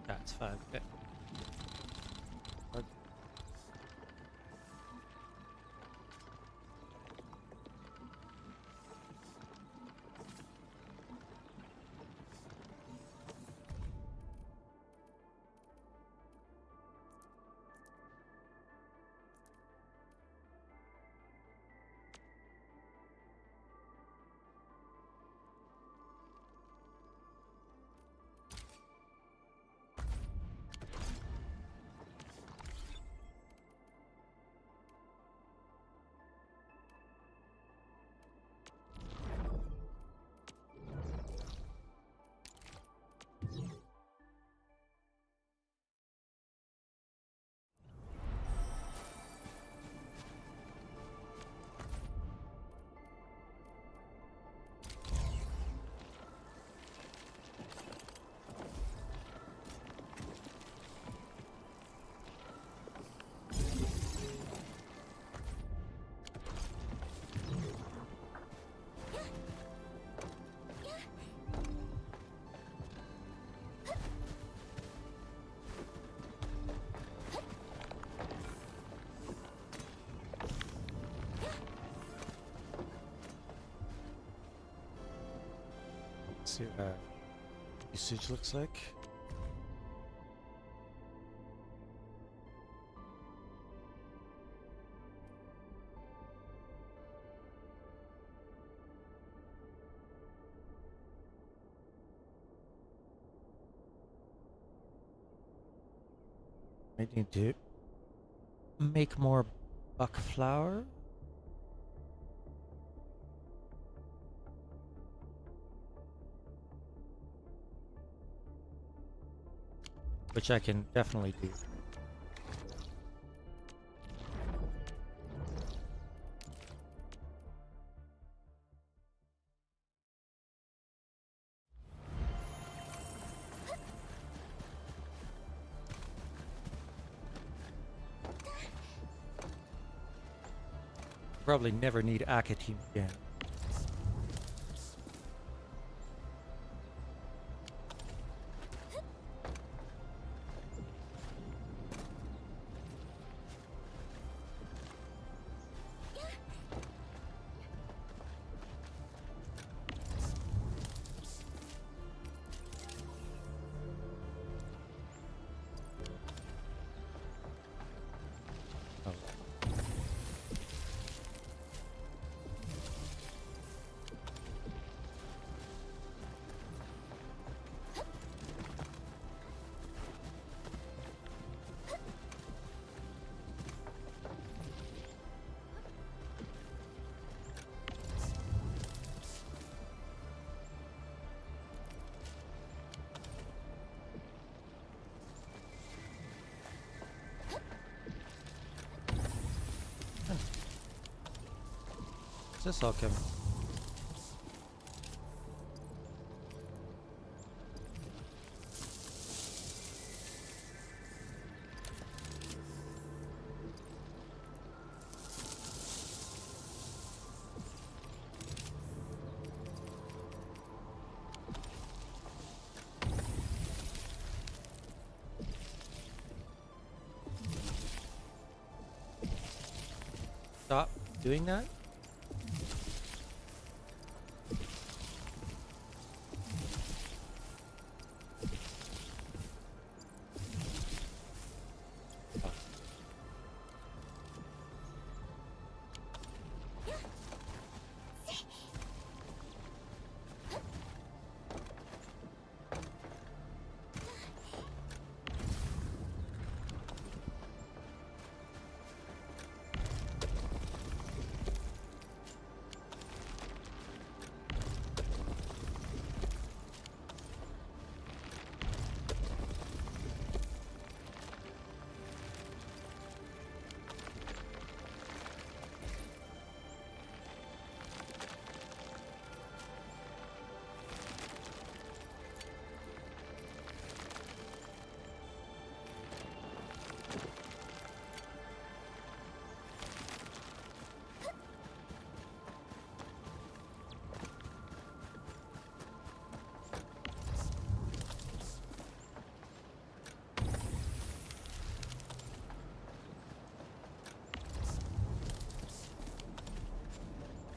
That's 5. Okay. See what usage looks like. I need to make more buck flour. Which I can definitely do. Probably never need Akateam again. Where's this all coming? Stop doing that?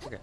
Okay.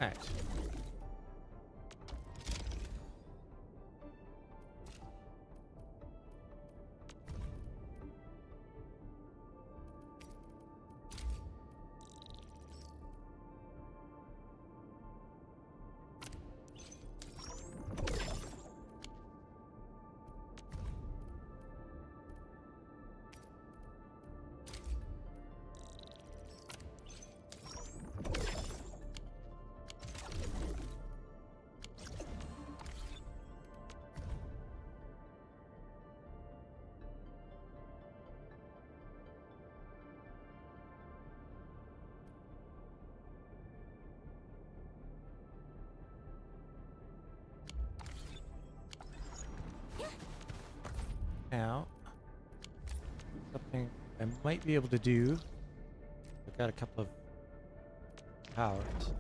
Alright. Now, something I might be able to do. I've got a couple of powers.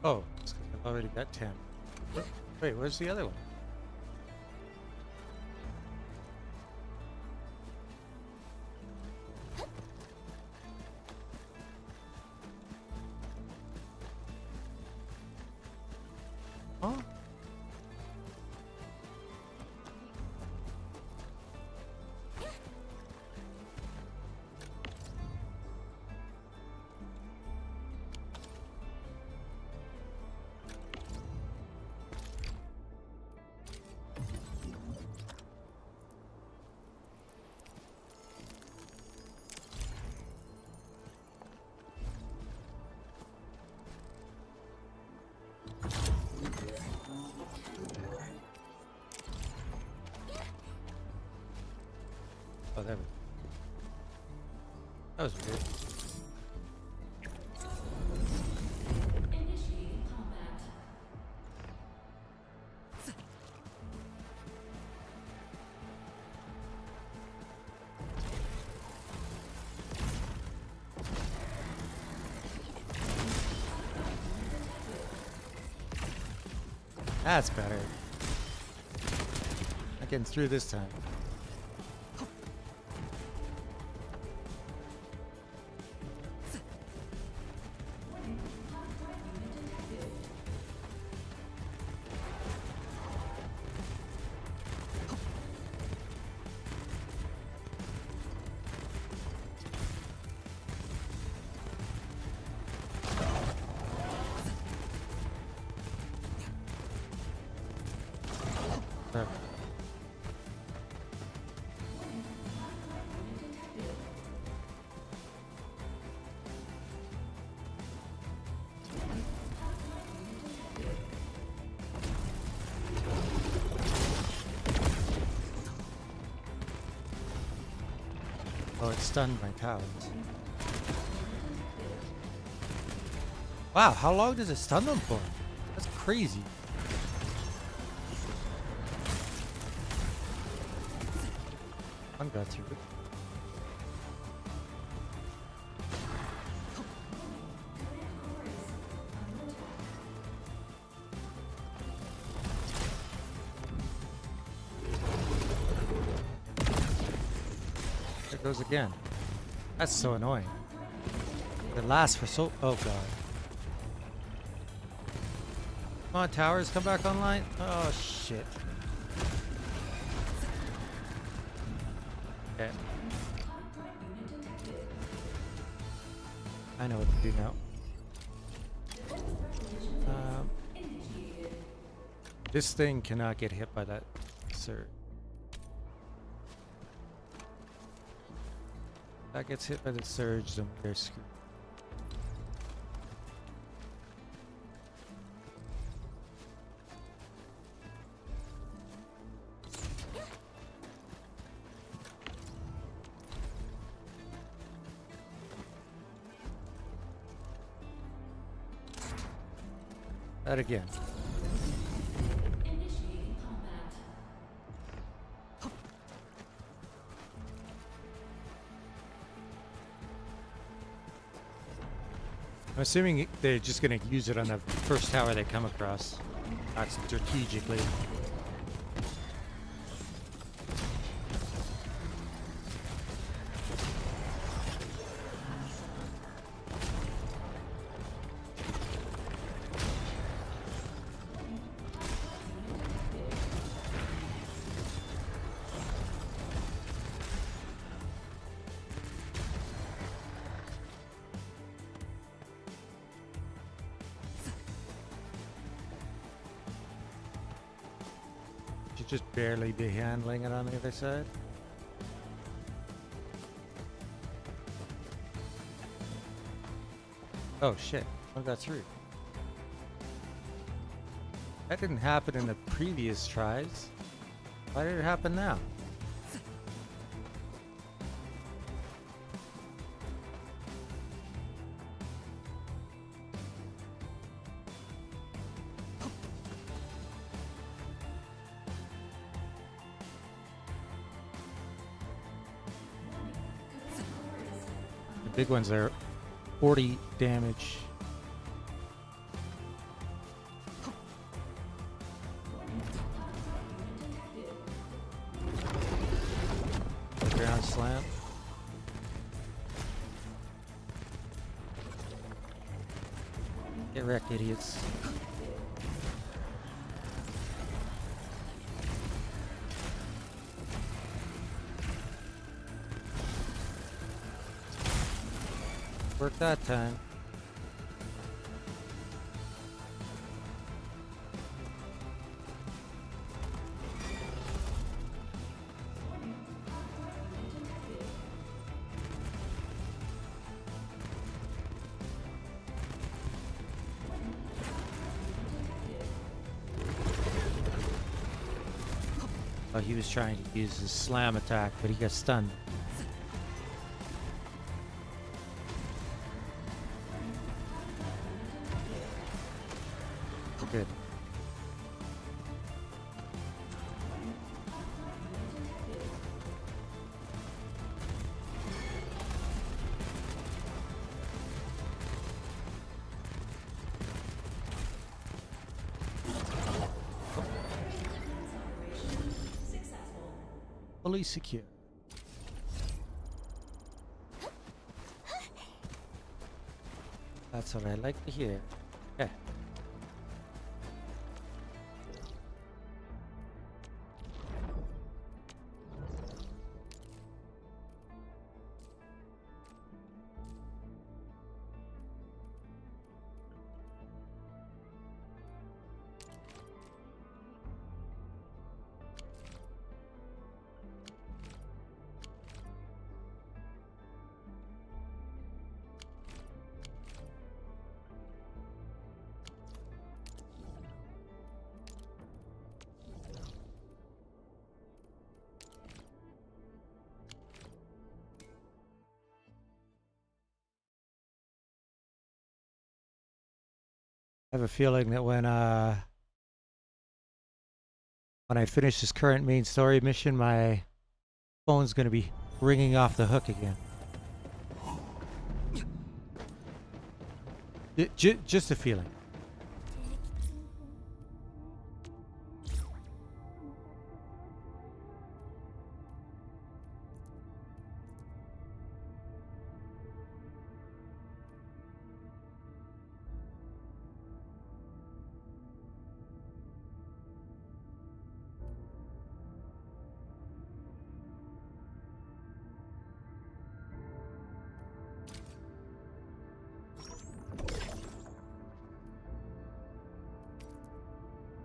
Oh, I've already got 10. Wait, where's the other one? Huh? Oh, there we go. That was weird. Initiating combat. That's better. Not getting through this time. There. Oh, it stunned my towers. Wow, how long does it stun them for? That's crazy. One got through it. There it goes again. That's so annoying. It lasts for so... Oh god. Come on, towers, come back online. Oh shit. Okay. I know what to do now. This thing cannot get hit by that surge. If that gets hit by the surge, then they're screwed. That again. Initiating combat. I'm assuming they're just going to use it on the first tower they come across, not strategically. Should just barely be handling it on the other side. Oh shit, I got through. That didn't happen in the previous tries. Why did it happen now? The big ones are 40 damage. Get wrecked, idiots. Worked that time. Oh, he was trying to use his slam attack, but he got stunned. Good. Fully secure. That's what I like to hear. Okay. I have a feeling that when I finish this current main story mission, my phone's gonna be ringing off the hook again. Just a feeling.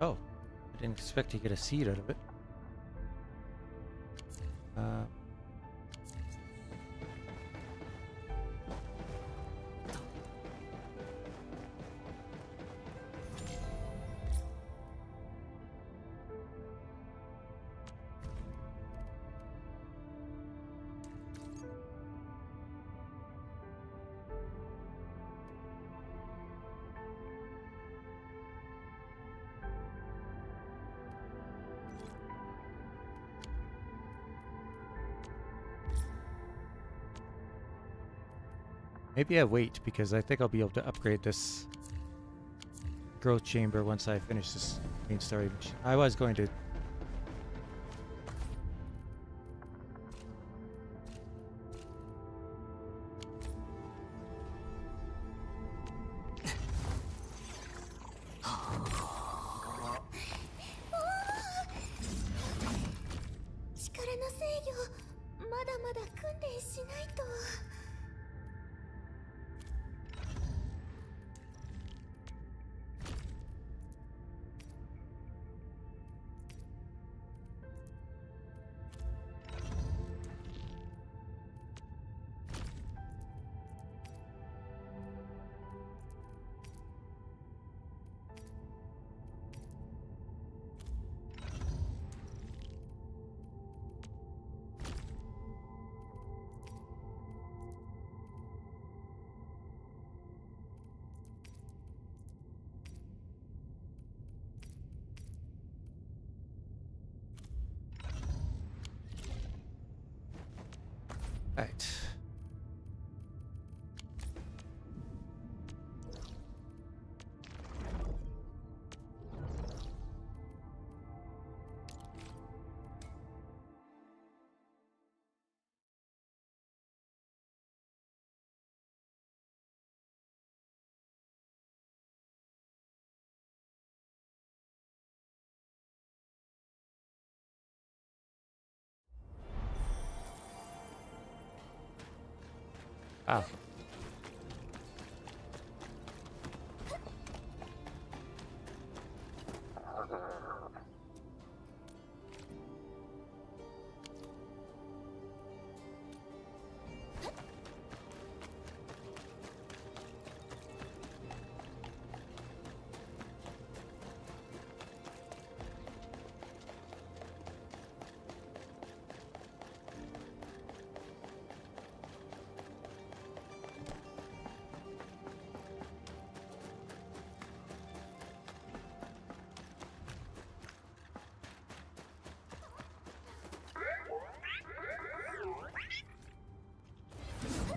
Oh, I didn't expect to get a seed out of it. Maybe I wait because I think I'll be able to upgrade this growth chamber once I finish this main story mission. I was going to. Right. Ah.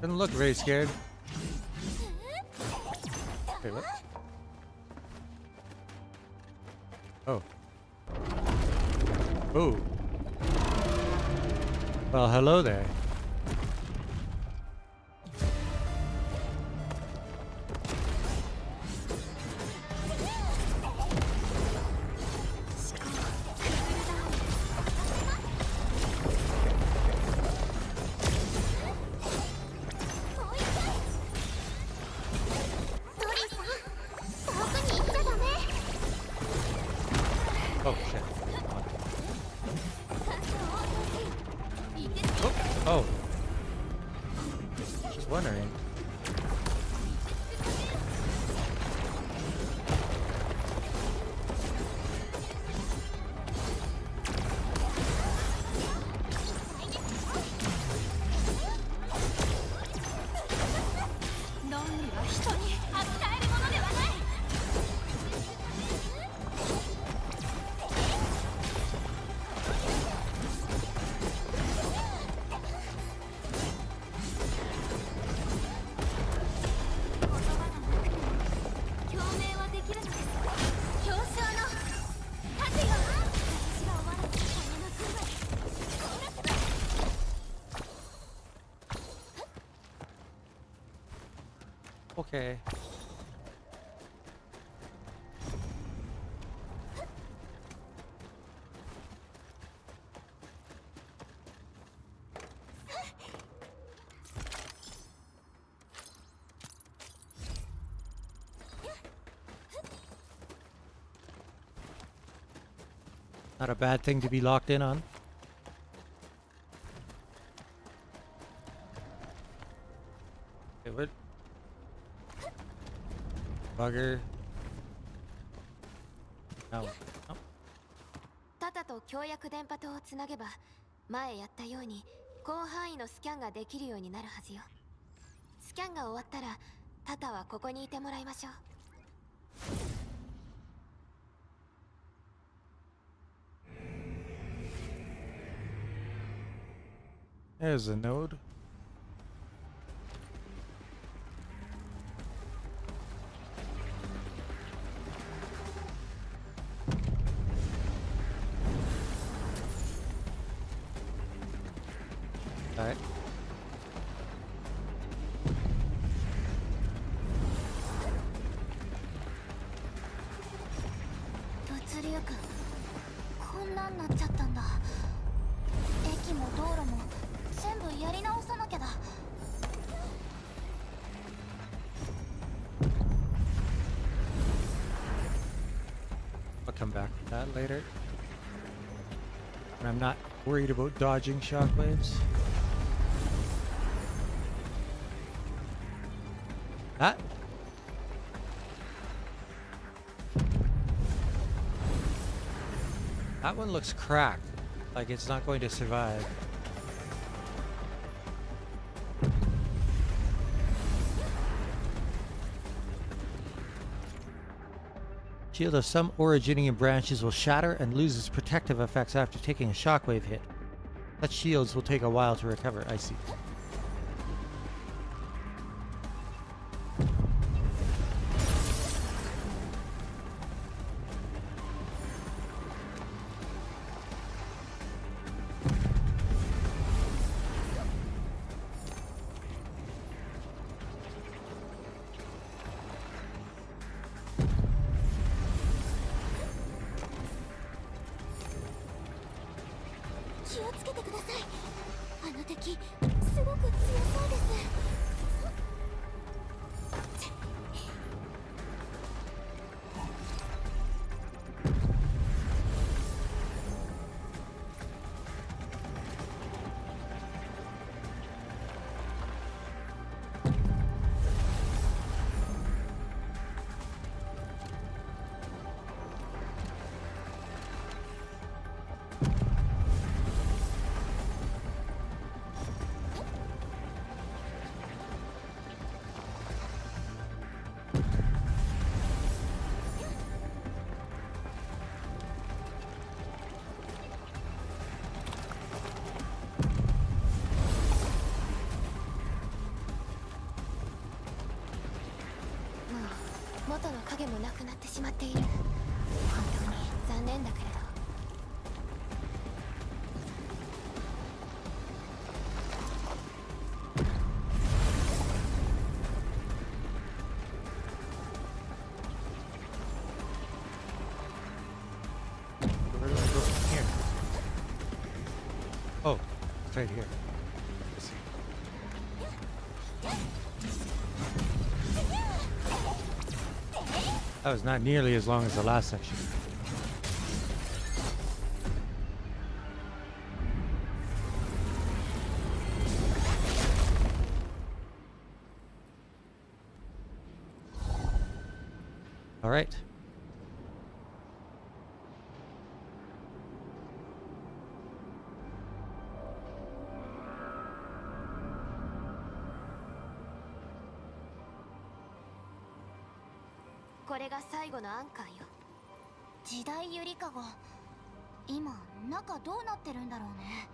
Doesn't look very scared. Wait, what? Oh. Oh. Well, hello there. Oh, shit. Oh. Just wondering. Okay. Not a bad thing to be locked in on. Okay, what? Bugger. No. Oh. タタと協約電波塔をつなげば前やったように広範囲のスキャンができるようになるはずよ。スキャンが終わったらタタはここにいてもらいましょう。 There's a node. All right. I'll come back to that later. And I'm not worried about dodging shockwaves. That? That one looks cracked, like it's not going to survive. Shield of some originating branches will shatter and lose its protective effects after taking a shockwave hit. Such shields will take a while to recover. I see. 元の影もなくなってしまっている。本当に残念だけれど。Where do I go from here? Oh, it's right here. Let's see. That was not nearly as long as the last section. All right. これが最後のアンカーよ。時代ゆりかご、今中どうなってるんだろうね。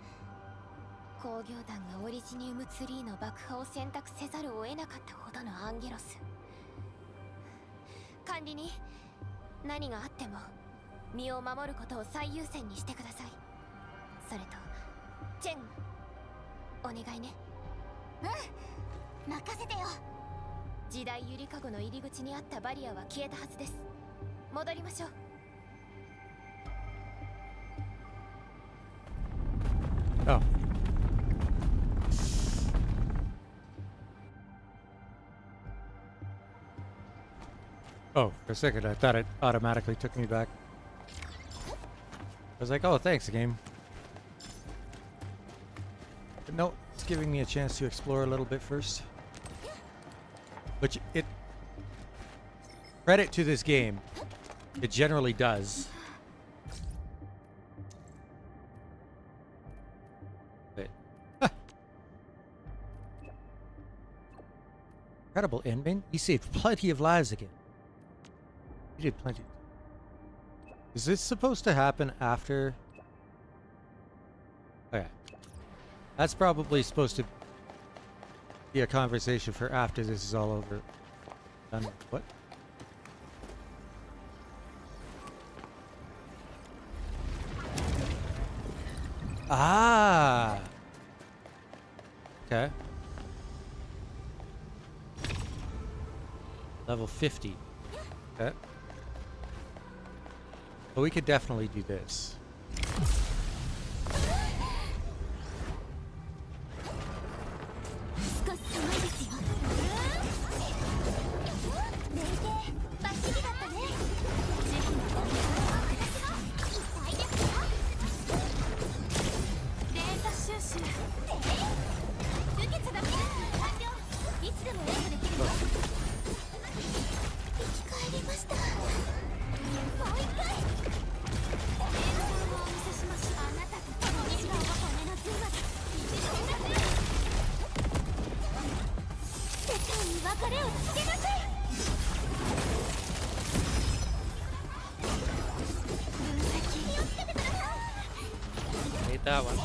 工業団がオリジニウムツリーの爆破を選択せざるを得なかったほどのアンゲロス。管理に何があっても身を守ることを最優先にしてください。それとチェン、お願いね。うん、任せてよ。時代ゆりかごの入り口にあったバリアは消えたはずです。戻りましょう。Oh. Oh, for a second I thought it automatically took me back. I was like, oh, thanks, game. But no, it's giving me a chance to explore a little bit first. Which it... Credit to this game. It generally does. But... Incredible ending. You saved plenty of lives again. You did plenty. Is this supposed to happen after? Okay. That's probably supposed to be a conversation for after this is all over. Done. What? Ah. Okay. Level 50. Okay. But we could definitely do this. Hate that one.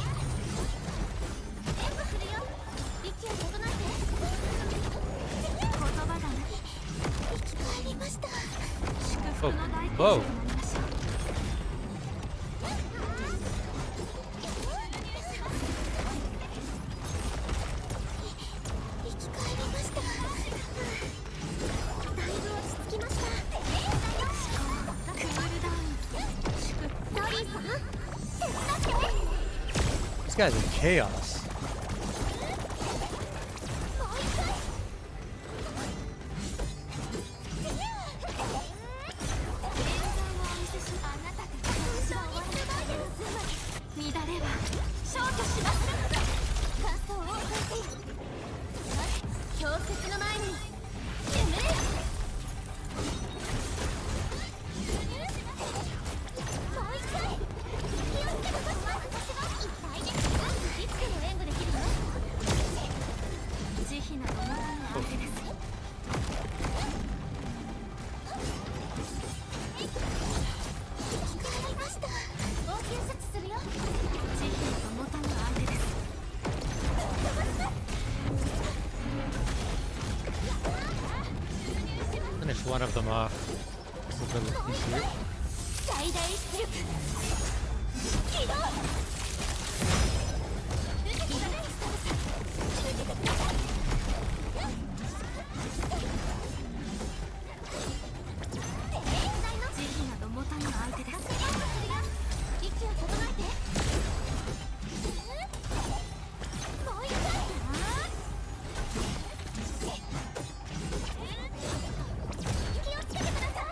Oh, whoa. These guys are chaos. Finish one of them off. It's a little easier. 最大出力起動慈悲など持たぬ相手です息を整えてもう一回気をつけてください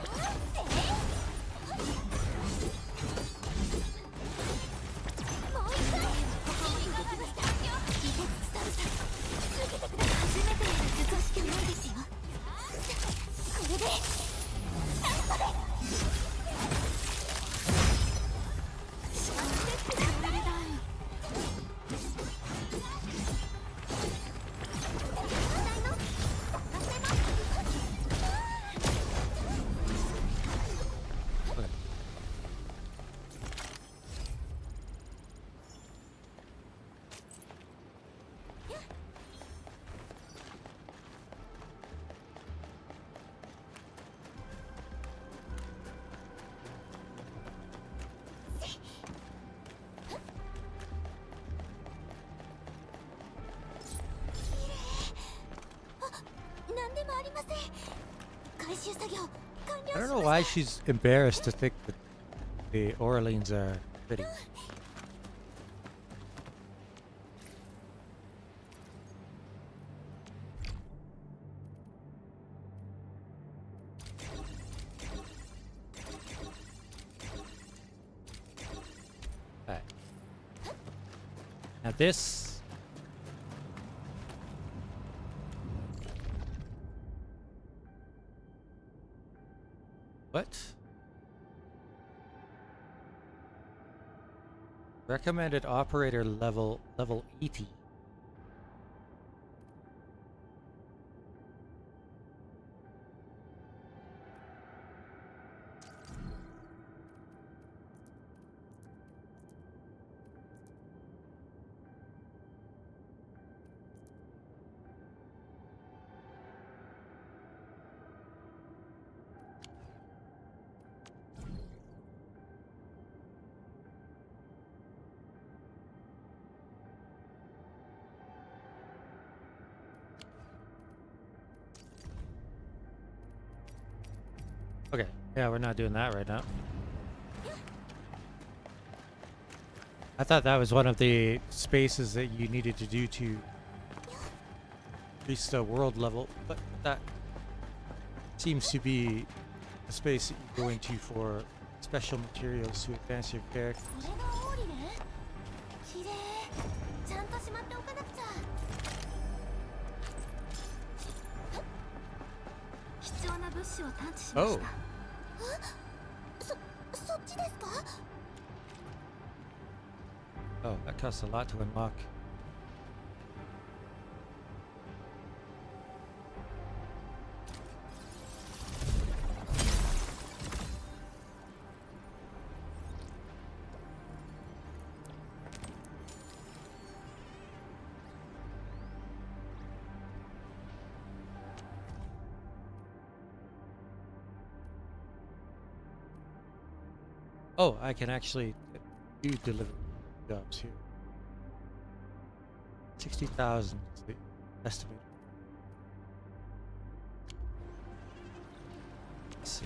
I don't know why she's embarrassed to think that the Orleans are pretty. Alright. Now this. What? Recommended operator level 80. Okay, yeah, we're not doing that right now. I thought that was one of the spaces that you needed to do to increase the world level, but that seems to be a space that you go into for special materials to advance your character. 物資を探知しました。 Oh. そっちですか? Oh, that costs a lot to unlock. Oh, I can actually do delivery jobs here. 60,000 is the estimate. Let's see.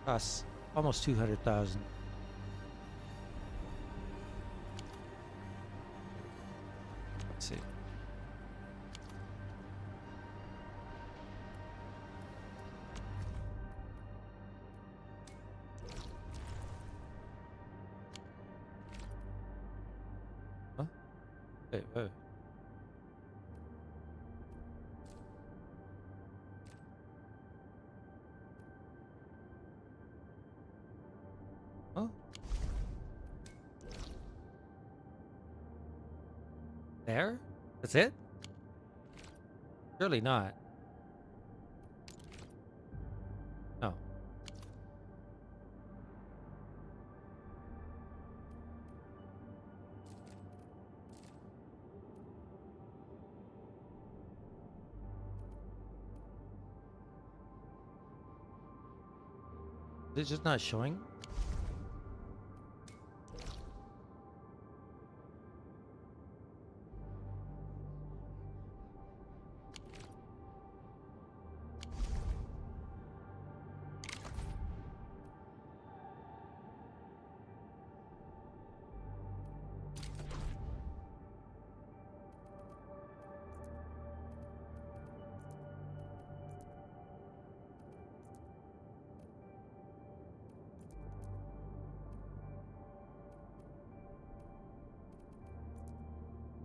Costs almost 200,000. Let's see. Wait, wait. Huh? There? That's it? Surely not. No. It's just not showing.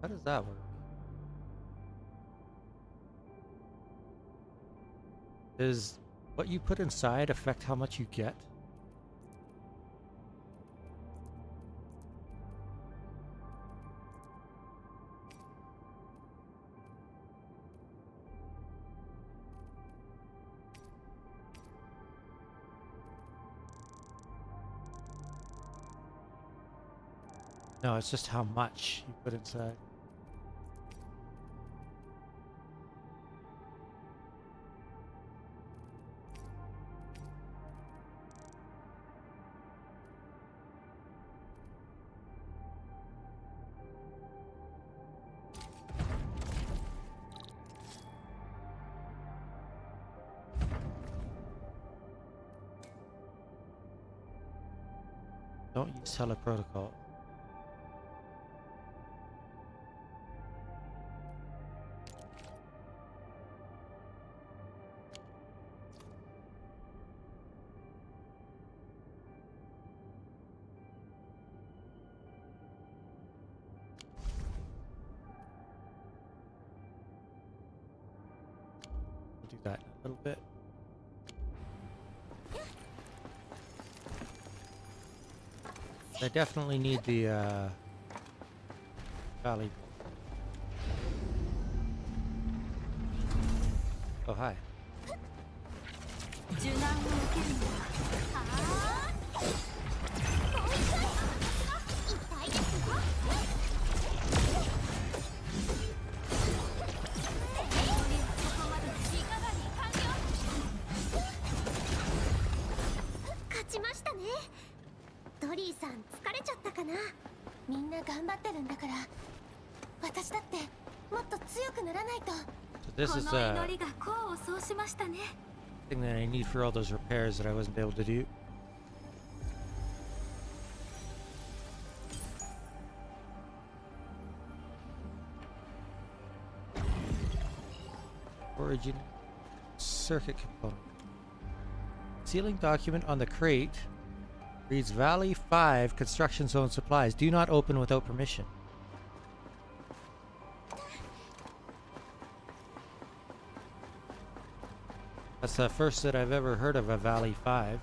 How does that work? Does what you put inside affect how much you get? No, it's just how much you put inside. Don't use teleprotocol. We'll do that in a little bit. I definitely need the valley. Oh, hi. This is thing that I need for all those repairs that I wasn't able to do. Origin circuit component. Sealing document on the crate reads Valley 5 construction zone supplies. Do not open without permission. That's the first that I've ever heard of a Valley 5.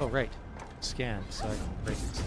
Oh, right. Scan, so I can break it.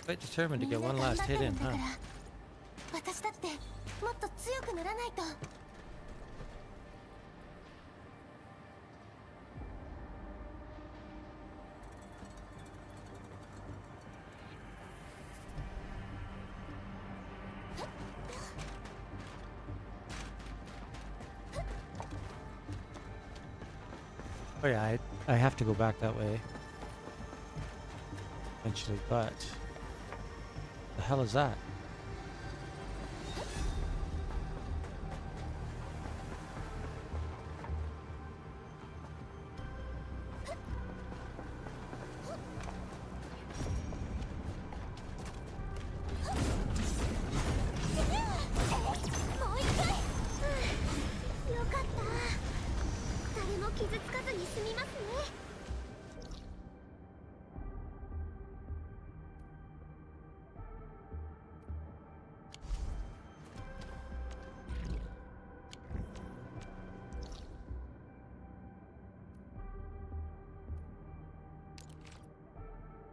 Quite determined to get one last hit in, huh? Oh yeah, I have to go back that way eventually, but the hell is that?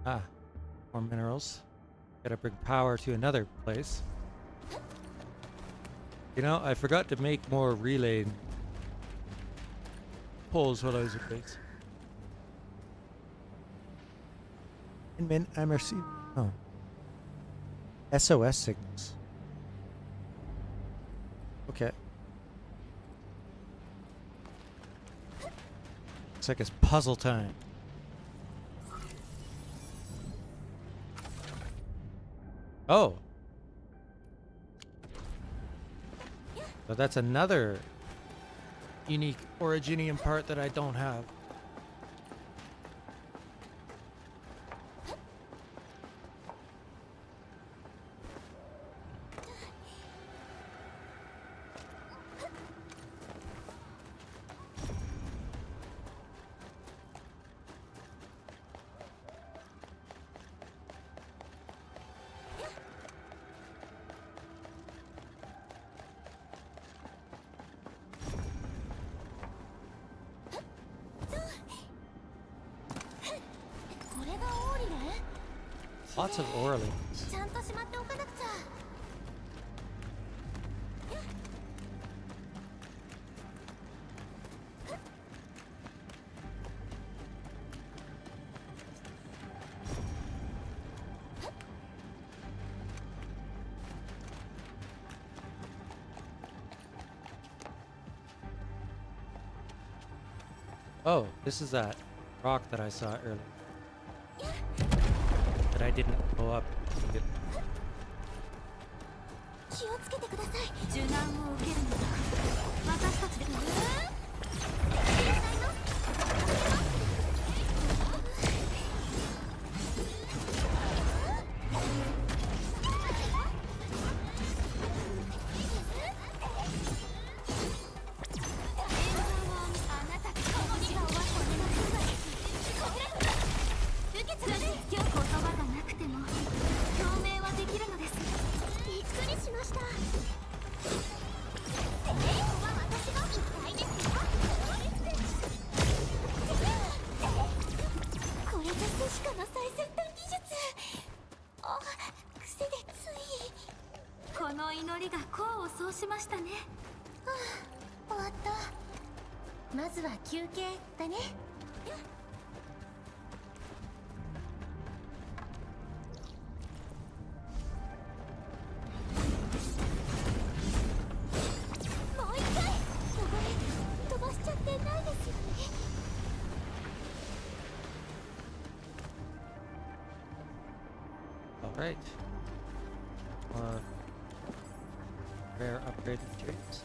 Ah, more minerals. Gotta bring power to another place. You know, I forgot to make more relay poles while I was at base. And I'm receiving. Oh. SOS signals. Okay. Looks like it's puzzle time. Oh. So that's another unique Originium part that I don't have. Lots of Orleans. Oh, this is that rock that I saw earlier. That I didn't blow up. Alright. More rare upgraded materials.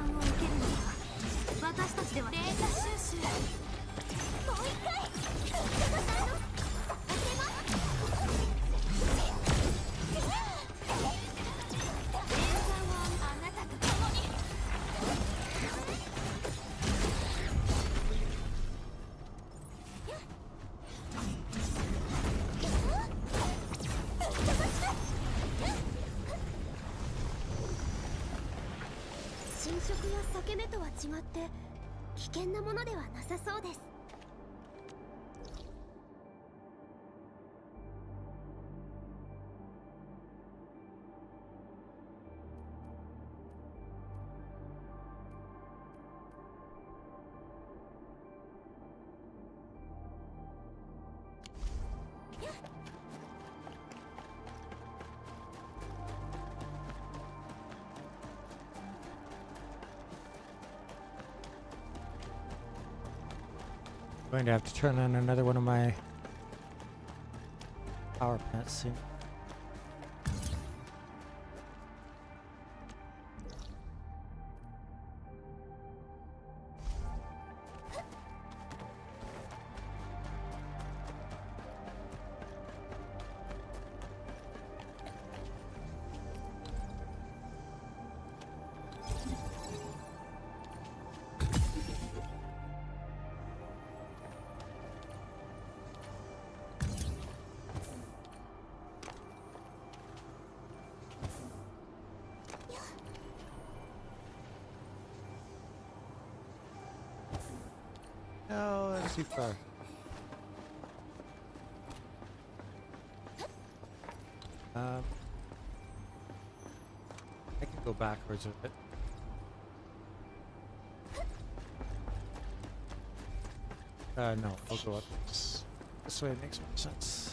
を受けるのは私たちでは。データ収集。もう一回。侵食や裂け目とは違って危険なものではなさそうです。Going to have to turn on another one of my power plants soon. No, that's too far. I can go backwards with it. No, I'll go up. This way makes more sense.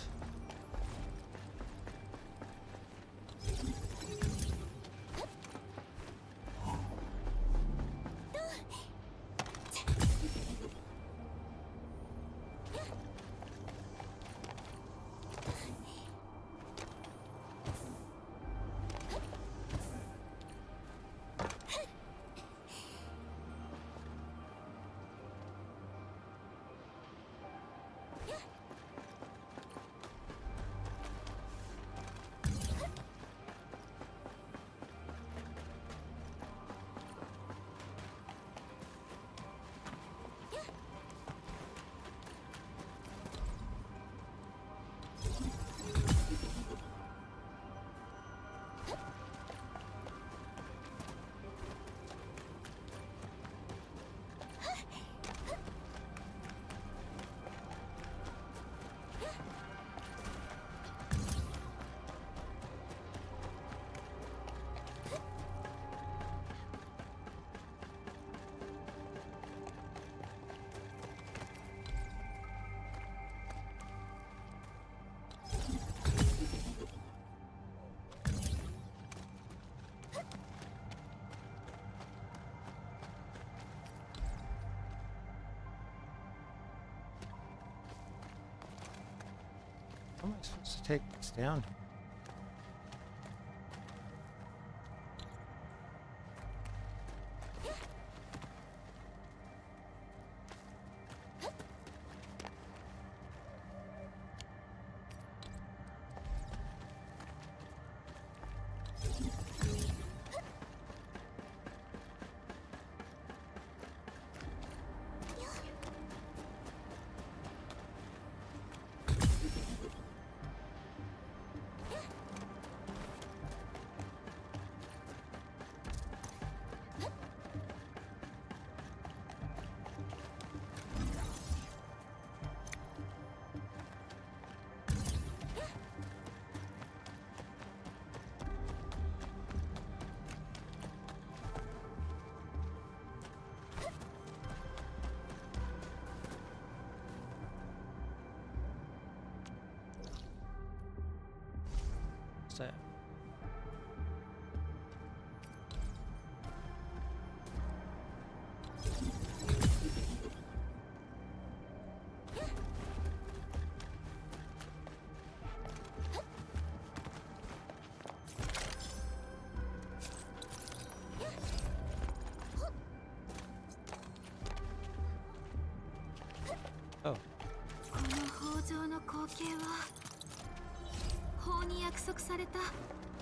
How am I supposed to take this down? That? 景は法に約束された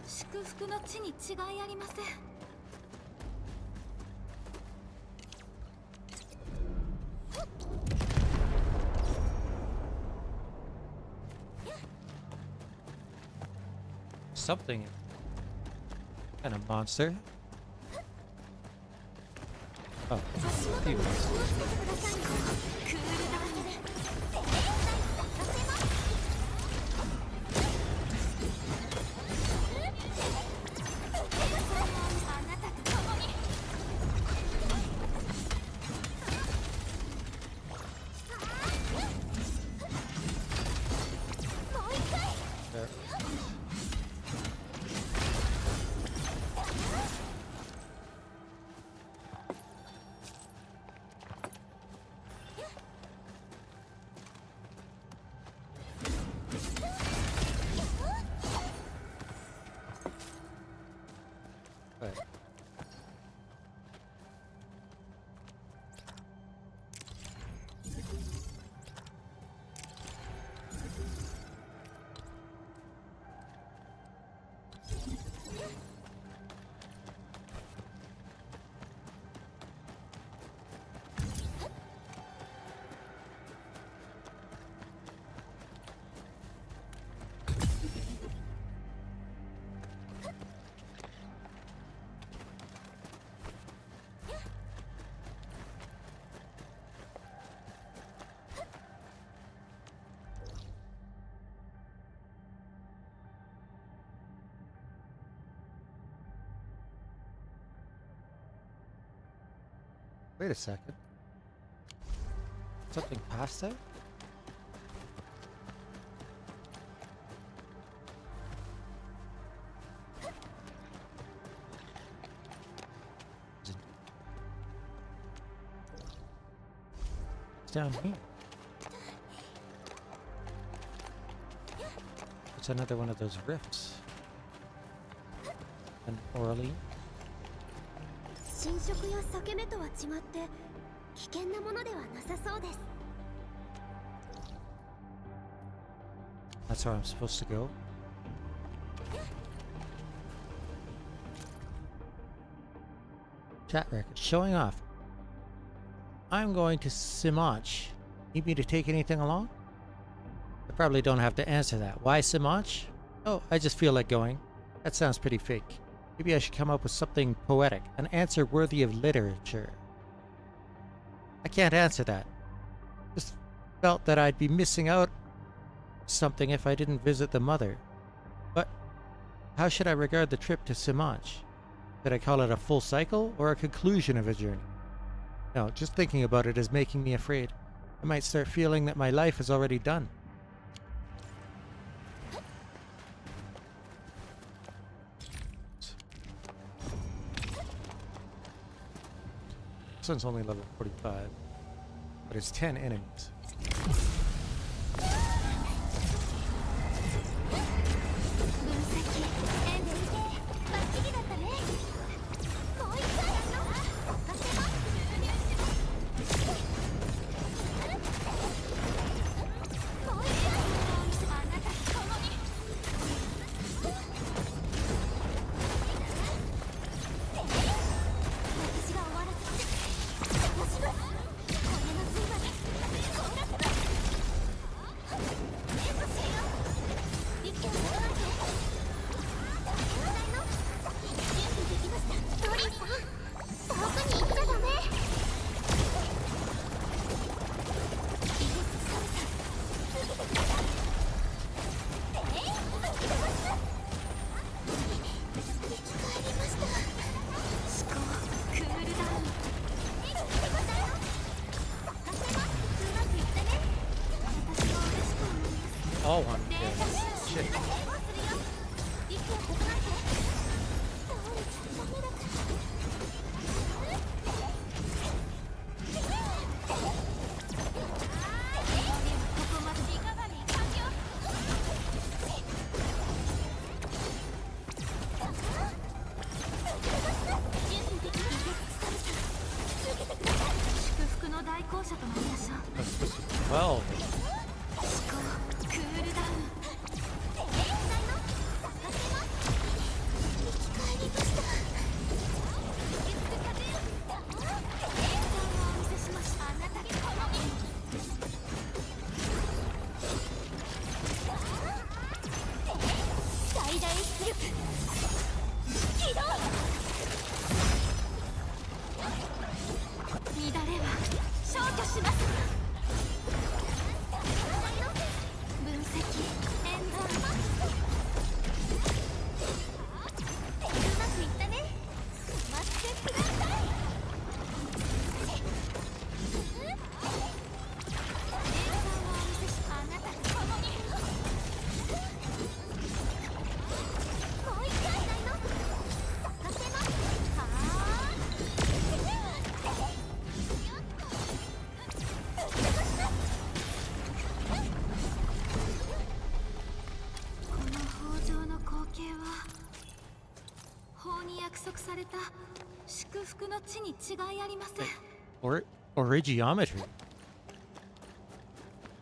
祝福の地に違いありません。Something kind of monster. Oh, you. There. Right. Wait a second. Something past there? It's down here. It's another one of those rifts. An orally. 侵食や裂け目とは違って危険なものではなさそうです。 That's where I'm supposed to go. Chat record showing off. I'm going to Simach. Need me to take anything along? I probably don't have to answer that. Why Simach? Oh, I just feel like going. That sounds pretty fake. Maybe I should come up with something poetic, an answer worthy of literature. I can't answer that. Just felt that I'd be missing out something if I didn't visit the mother. But how should I regard the trip to Simach? Should I call it a full cycle or a conclusion of a journey? No, just thinking about it is making me afraid. I might start feeling that my life is already done. This one's only level 45, but it's 10 enemies. All one. Yeah. Shit. Well. 起動。乱れは消去します。分析演算。うまくいったね。止まってください。演算をお見せし、あなたと共に。もう一回ないの。咲かせます。はあ。この豊穣の光景は法に約束された祝福の地に違いありません。Origiometry.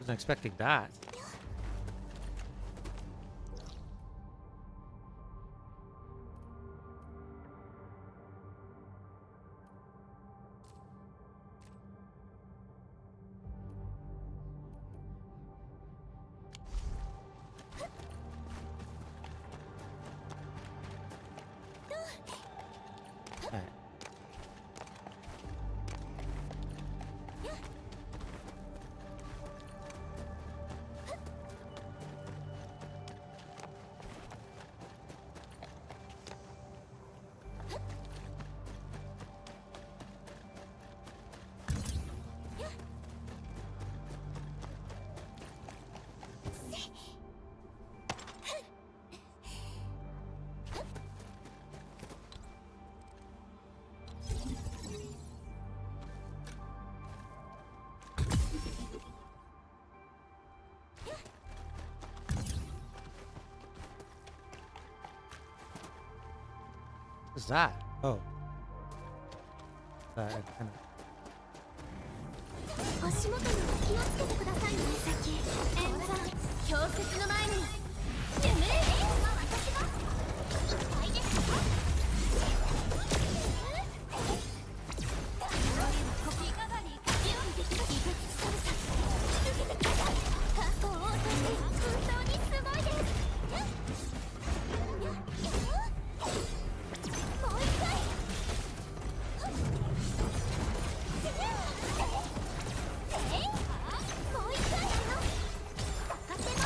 Wasn't expecting that. Alright. What's that? Oh. Kind of. 足元には気をつけてくださいね。先演算氷雪の前にてめえ私が大ですか。コピーカバーに準備できます。威嚇寒さ続けてください。過去を落とし本当にすごいです。もう一回。もう一回咲かせます。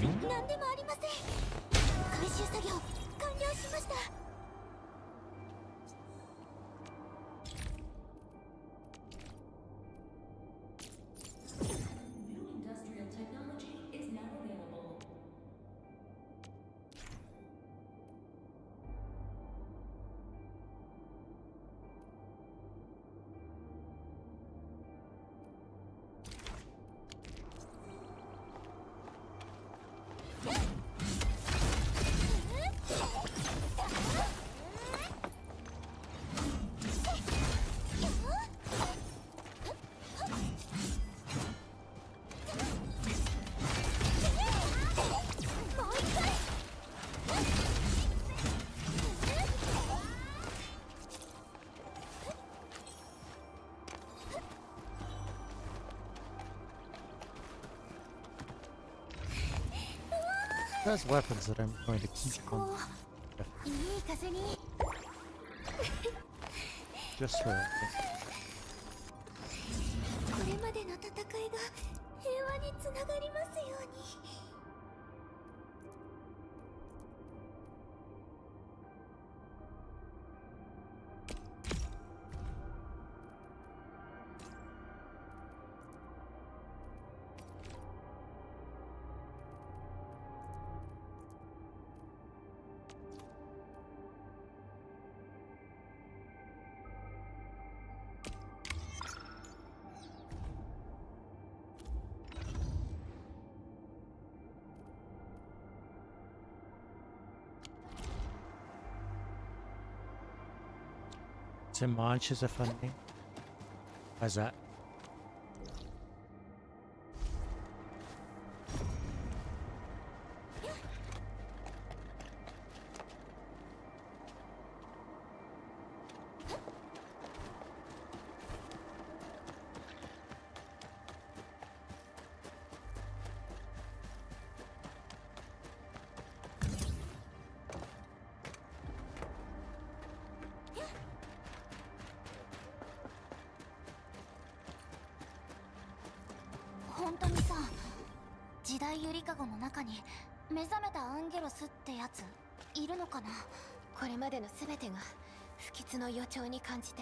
なんでもありません。回収作業完了しました。New industrial technology is now available. There's weapons that I'm going to keep on. いい風に。 Just for it. これまでの戦いが平和につながりますように。Dimanche is a fun name. How's that?本当にさ、時代ゆりかごの中に目覚めたアンゲロスってやついるのかな。これまでの全てが不吉の予兆に感じて、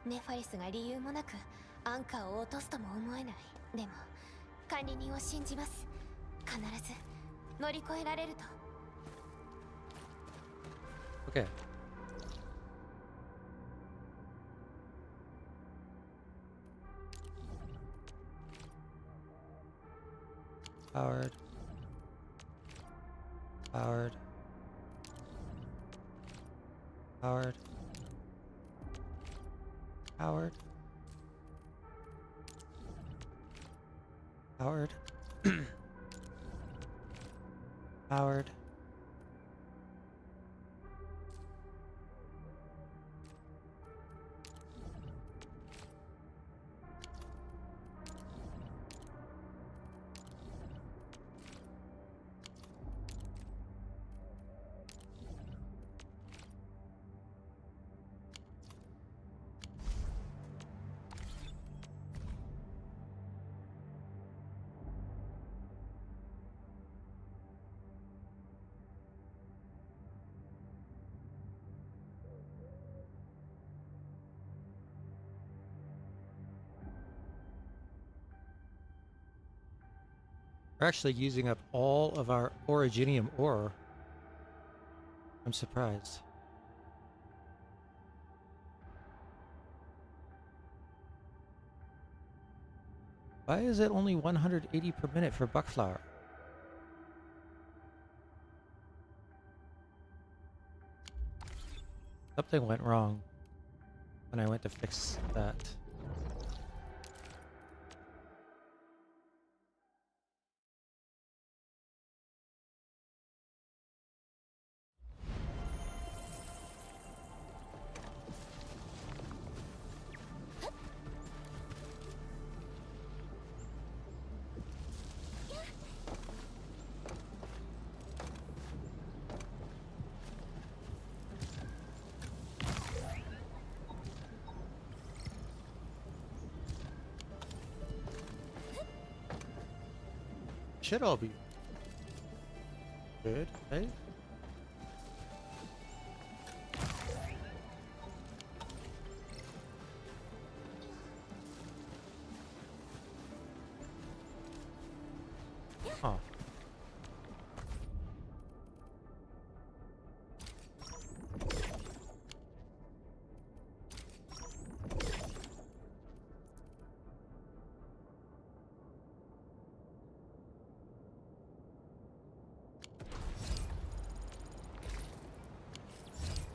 ネファリスが理由もなくアンカーを落とすとも思えない。でも管理人を信じます。必ず乗り越えられると。 Okay. Powered. Powered. Powered. Powered. Powered. Powered. We're actually using up all of our originium ore. I'm surprised. Why is it only 180 per minute for buckflower? Something went wrong when I went to fix that. Should all be good, right? Huh.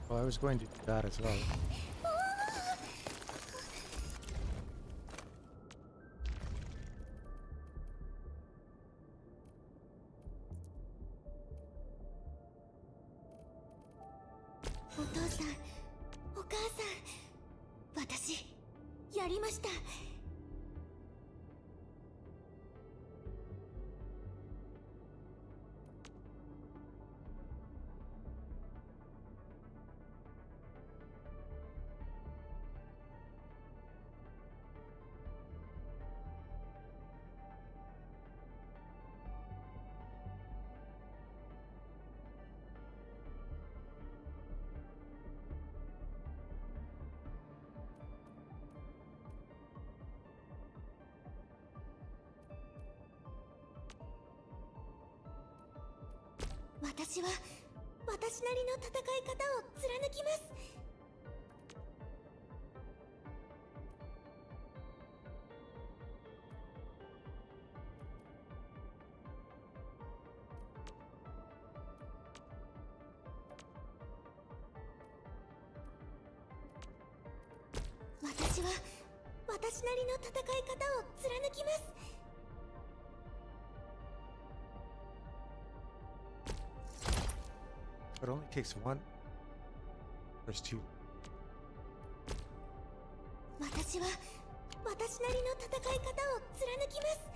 Well, I was going to do that as well.私は私なりの戦い方を貫きます。私は私なりの戦い方を貫きます。 It only takes one. There's two. 私は私なりの戦い方を貫きます。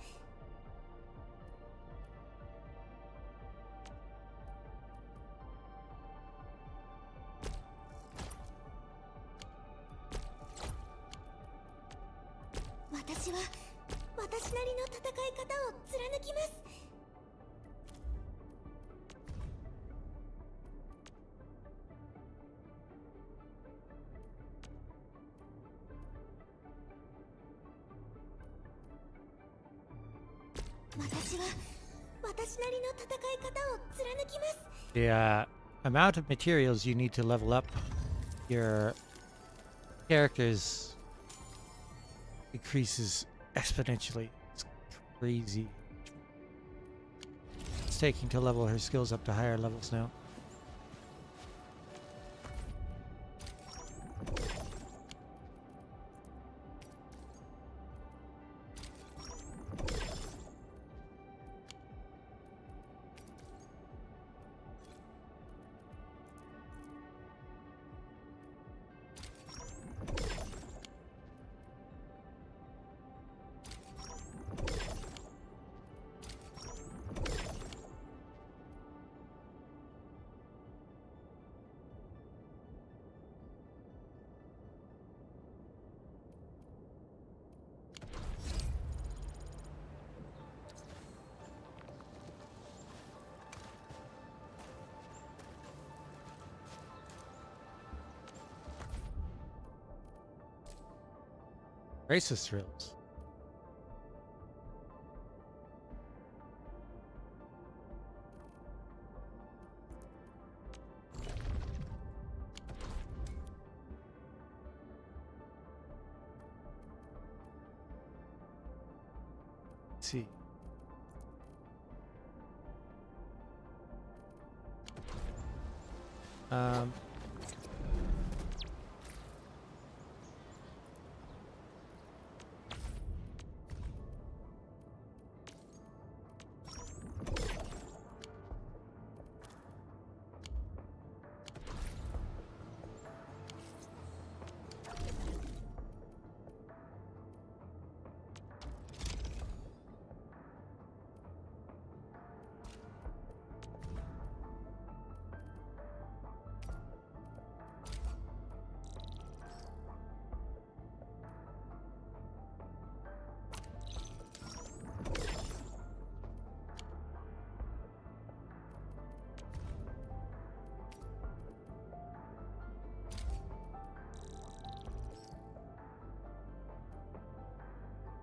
私は私なりの戦い方を貫きます。 私は私なりの戦い方を貫きます。 The amount of materials you need to level up your characters increases exponentially. It's crazy. It's taking to level her skills up to higher levels now. Racist thrills. Let's see.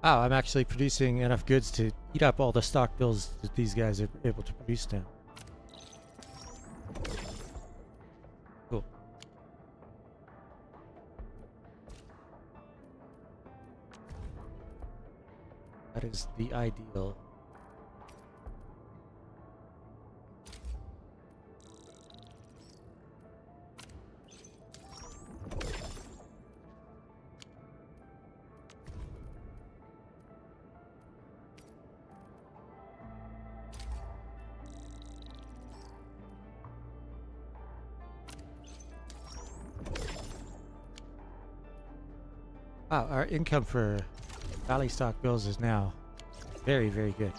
Wow, I'm actually producing enough goods to eat up all the stock bills that these guys are able to produce now. Cool. That is the ideal. Wow, our income for Valley stock bills is now very, very good.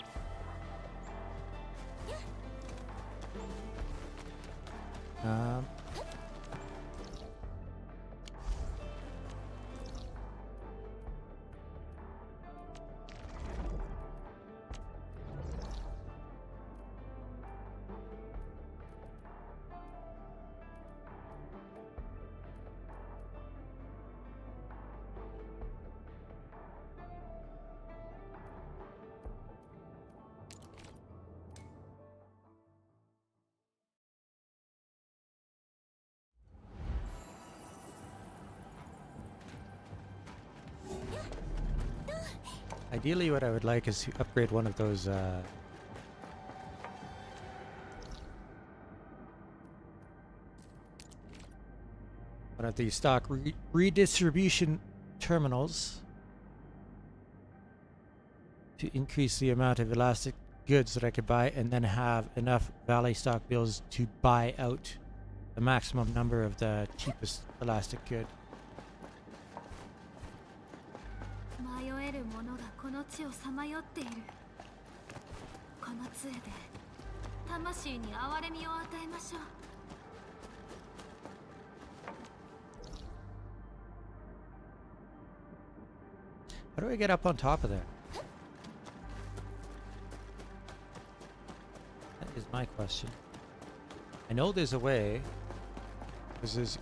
Ideally, what I would like is to upgrade one of those one of these stock redistribution terminals to increase the amount of elastic goods that I could buy, and then have enough valley stock bills to buy out the maximum number of the cheapest elastic good. 迷える者がこの地をさまよっている。この杖で魂に憐れみを与えましょう。 How do I get up on top of there? That is my question. I know there's a way. Because there's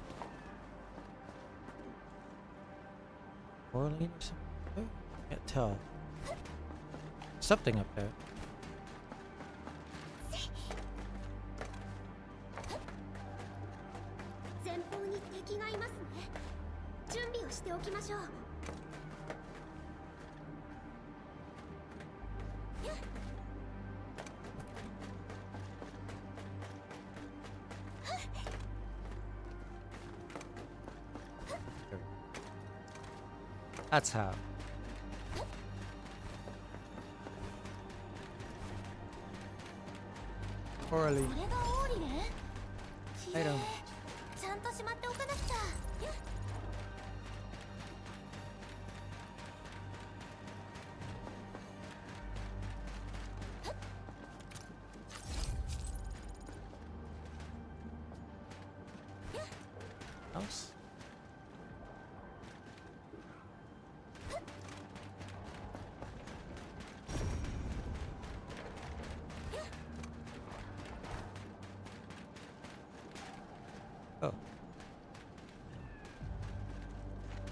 Orlean or something? Can't tell. Something up there. 前方に敵がいますね。準備をしておきましょう。 That's how. Orally. I don't. ちゃんとしまっておかなくちゃ。 House? Oh.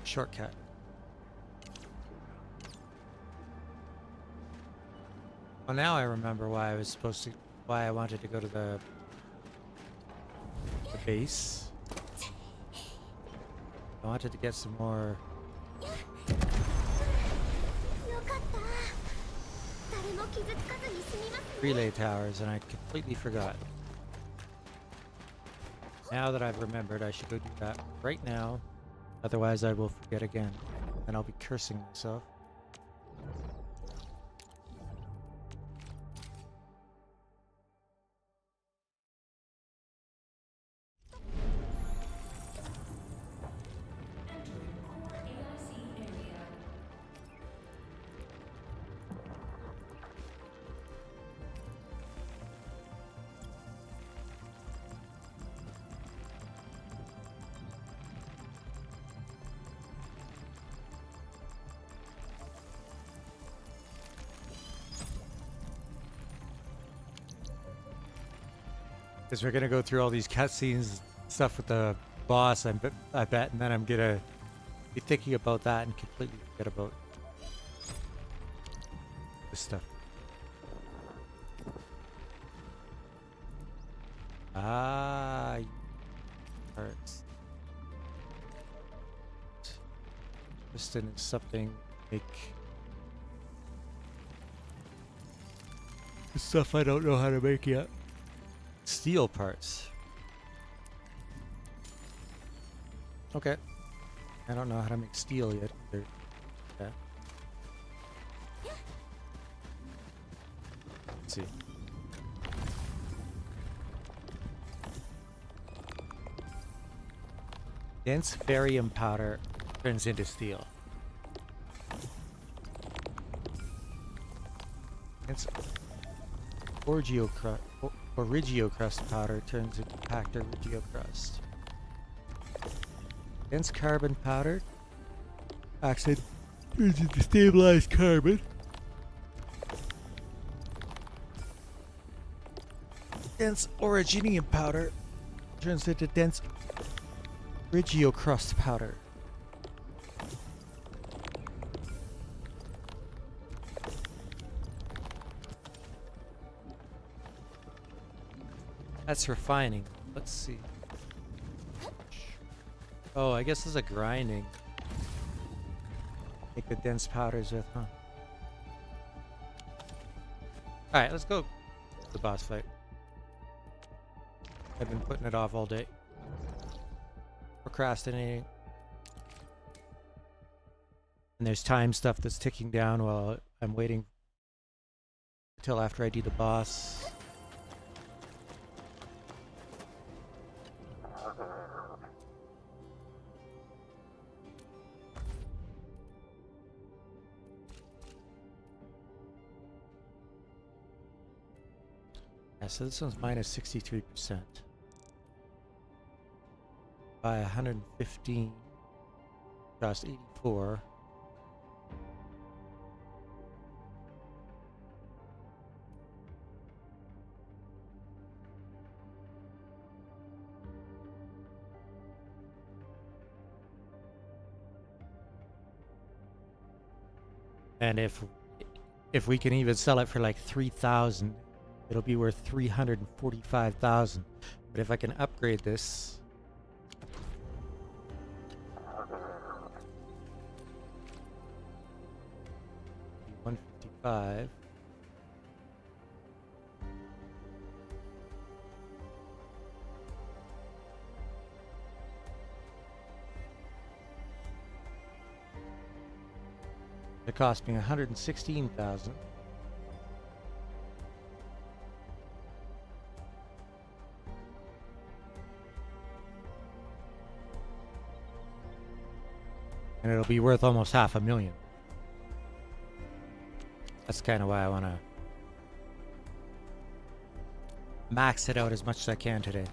Shortcut. Well, now I remember why I was supposed to, why I wanted to go to the base. I wanted to get some more relay towers, and I completely forgot. Now that I've remembered, I should go do that right now. Otherwise, I will forget again, and I'll be cursing myself. Because we're gonna go through all these cutscenes, stuff with the boss, I bet, and then I'm gonna be thinking about that and completely forget about this stuff. Ah, parts. Piston is something like stuff I don't know how to make yet. Steel parts. Okay. I don't know how to make steel yet either. Okay. Let's see. Dense barium powder turns into steel. Dense Origiocrust powder turns into packed Origiocrust. Dense carbon powder oxide turns into stabilized carbon. Dense originium powder turns into dense Origiocrust powder. That's refining. Let's see. Oh, I guess this is a grinding. Make the dense powders with, huh? Alright, let's go to the boss fight. I've been putting it off all day. Procrastinating. And there's time stuff that's ticking down while I'm waiting until after I do the boss. Yeah, so this one's minus 63%. By 115, cost 84. And if we can even sell it for like 3,000, it'll be worth 345,000. But if I can upgrade this, 155. It cost me 116,000. And it'll be worth almost $500,000. That's kind of why I want to max it out as much as I can today.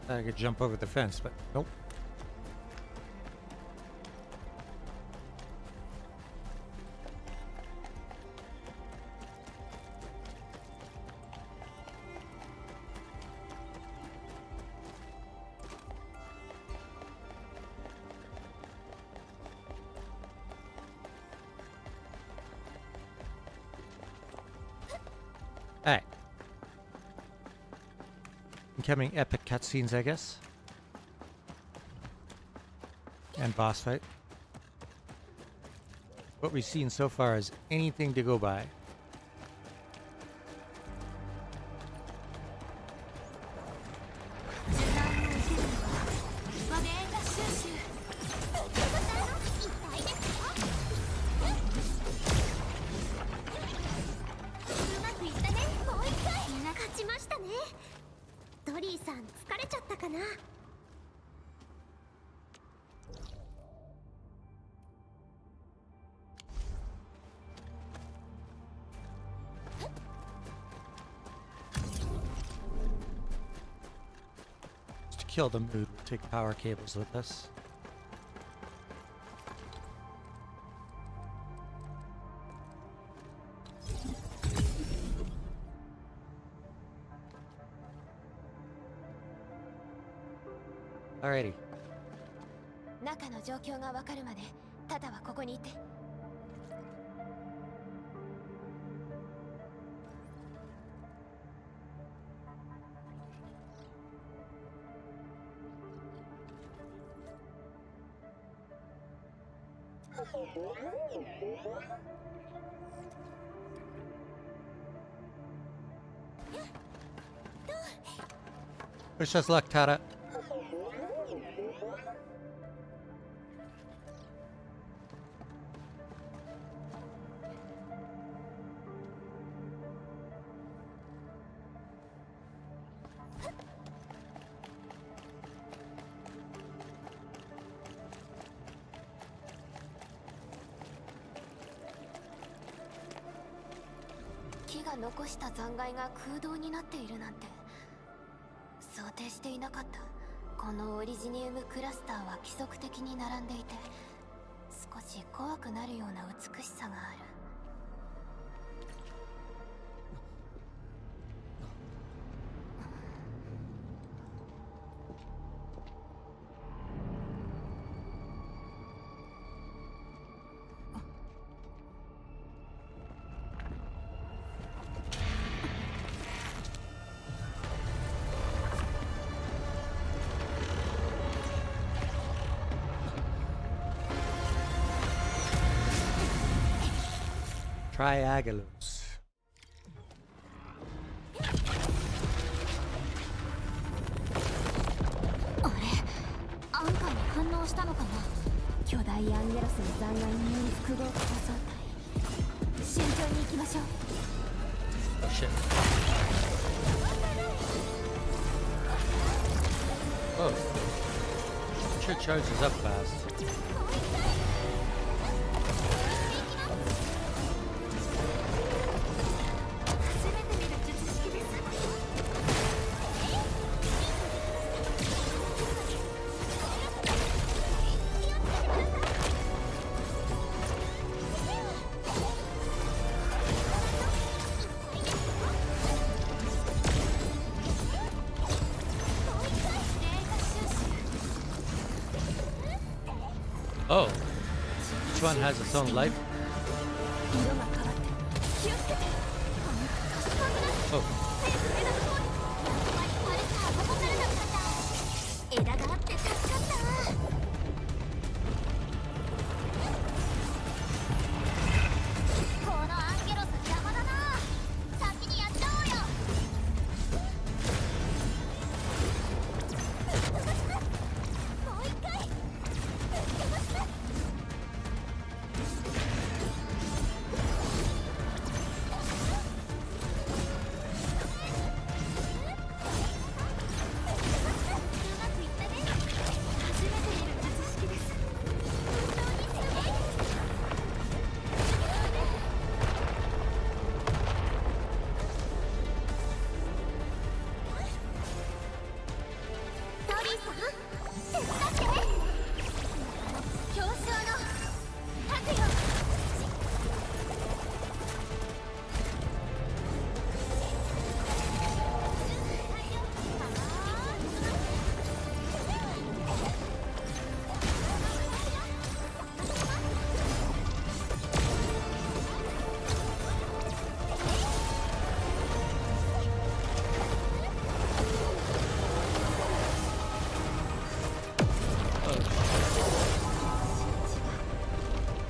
I could jump over the fence, but nope. Alright. Incoming epic cutscenes, I guess. And boss fight. What we've seen so far is anything to go by. Kill the mood, we'll take power cables with us. Alrighty. 中の状況がわかるまで、タタはここにいて。Wish us luck, Tata.木が残した残骸が空洞になっているなんて想定していなかった。このオリジニウムクラスターは規則的に並んでいて少し怖くなるような美しさがある。Triagalos. あれアンカーに反応したのかな。巨大アンゲロスの残骸による複合構造体、慎重に行きましょう。 Oh shit. Oh. Sure charges up fast. Oh, each one has its own life. Oh. 枝があって助かったわ。このアンゲロス邪魔だな。先にやっちゃおうよ。もう一回。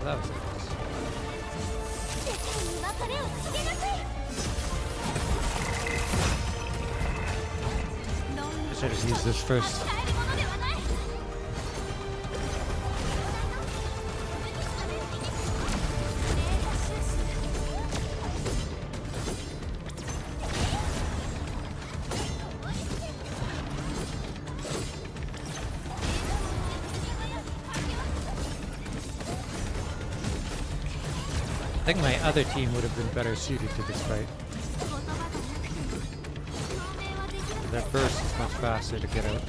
That was close. I should have used this first. I think my other team would have been better suited to this fight. That burst is much faster to get out.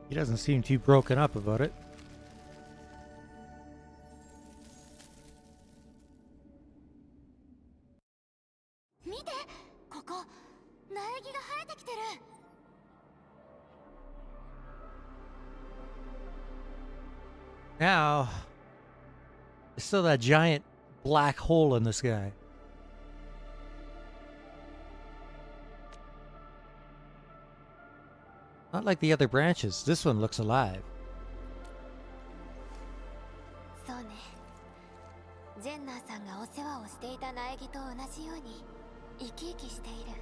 He doesn't seem too broken up about it. 見て、ここ苗木が生えてきてる。Now, there's still that giant black hole in the sky. Not like the other branches. This one looks alive. そうね。ジェンナーさんがお世話をしていた苗木と同じように生き生きしている。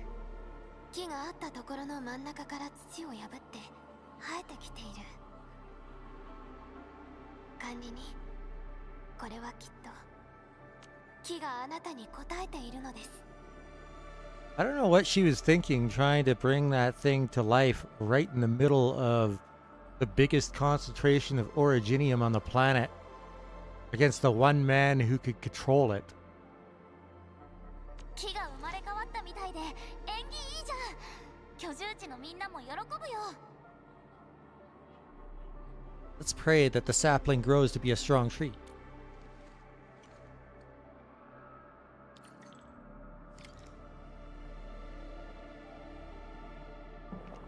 木があったところの真ん中から土を破って生えてきている。管理人、これはきっと木があなたに答えているのです。 I don't know what she was thinking trying to bring that thing to life right in the middle of the biggest concentration of originium on the planet against the one man who could control it. 木が生まれ変わったみたいで縁起いいじゃん。居住地のみんなも喜ぶよ。 Let's pray that the sapling grows to be a strong tree.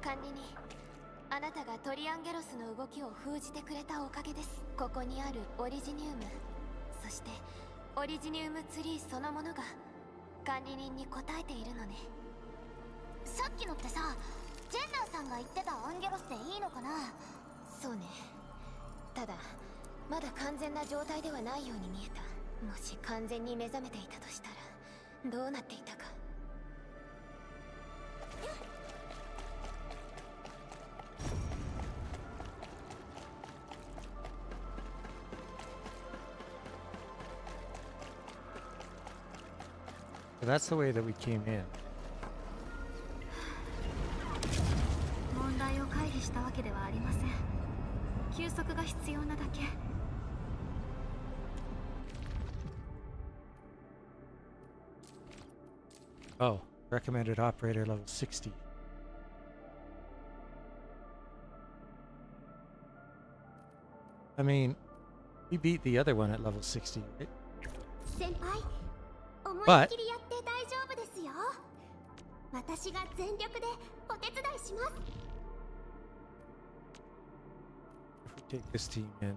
管理人、あなたがトリアンゲロスの動きを封じてくれたおかげです。ここにあるオリジニウム、そしてオリジニウムツリーそのものが管理人に答えているのね。さっきのってさ、ジェンナーさんが言ってたアンゲロスでいいのかな。そうね。ただまだ完全な状態ではないように見えた。もし完全に目覚めていたとしたらどうなっていたか。 So that's the way that we came in. 問題を回避したわけではありません。休息が必要なだけ。 Oh, recommended operator level 60. I mean, we beat the other one at level 60, right? 先輩、思い But っきりやって大丈夫ですよ。私が全力でお手伝いします。 if we take this team in.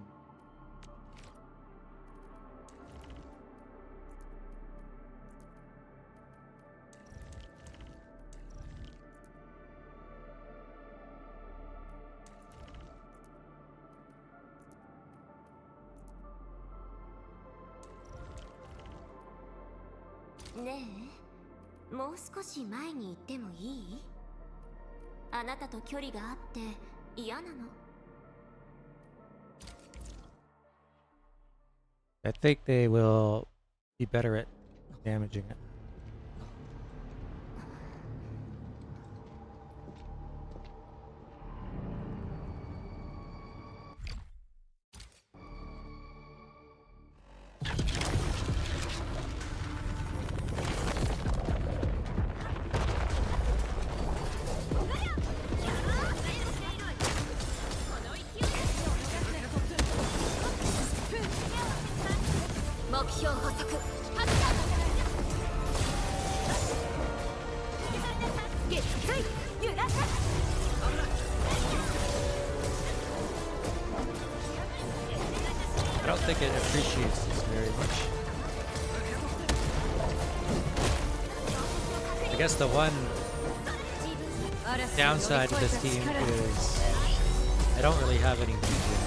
ねえ、もう少し前に行ってもいい？あなたと距離があって嫌なの？ I think they will be better at damaging it. I don't think it appreciates this very much. I guess the one downside to this team is I don't really have any vision.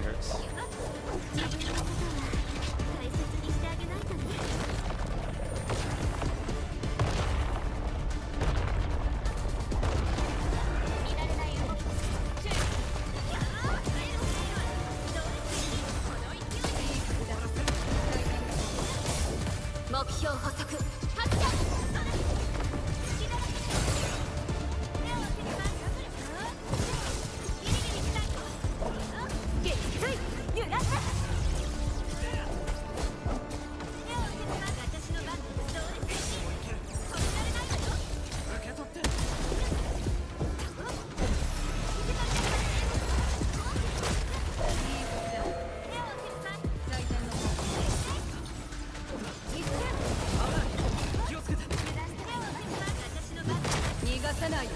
hurts. 自分のことは大切にしてあげないとね。見慣れない動きです。注意。目標捕捉発射。撃墜揺らす。私の番。どうです。止められないわよ。受け取って。気をつけて。逃がさないよ。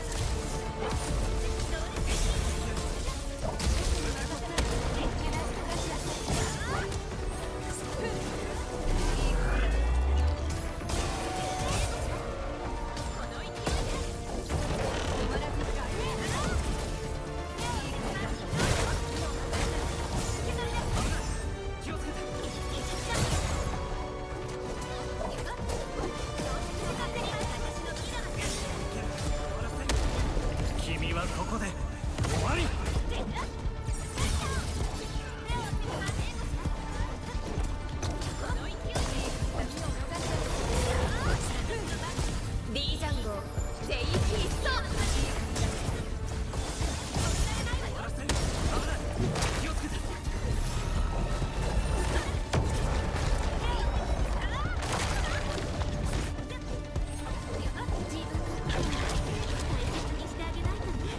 気をつけて。君はここで終わり。D ジャンゴ全域一掃。気をつけて。自分のことは大切にしてあげないとね。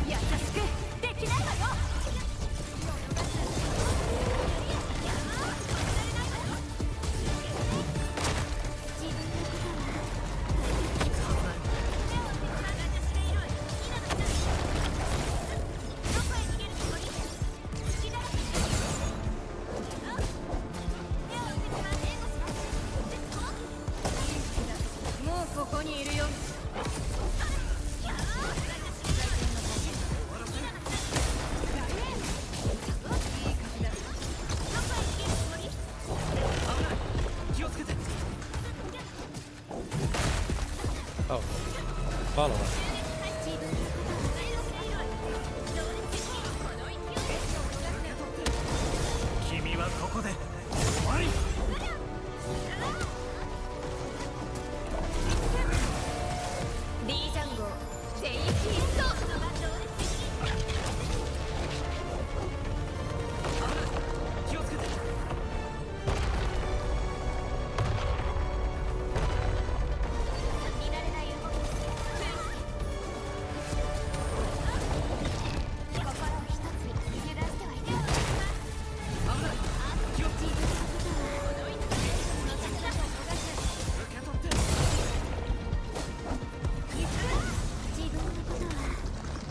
優しくできないわよ。自分のことはもうここにいるよ。気をつけて。 Oh, follow us. 君はここで終わり。 D ジャンゴ全域一掃。気をつけて。見慣れない動きです。心を一つに油断してはいけません。気をつけて。自分のことは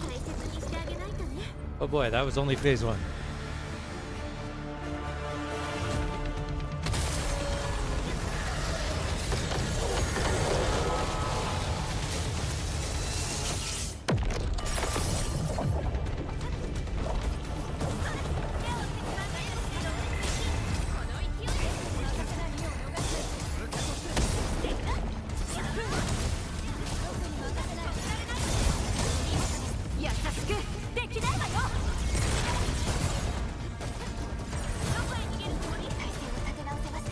大切にしてあげないとね。 Oh boy, that was only phase 1.優しくできないわよ。どこへ逃げるつもり？体勢を立て直せました。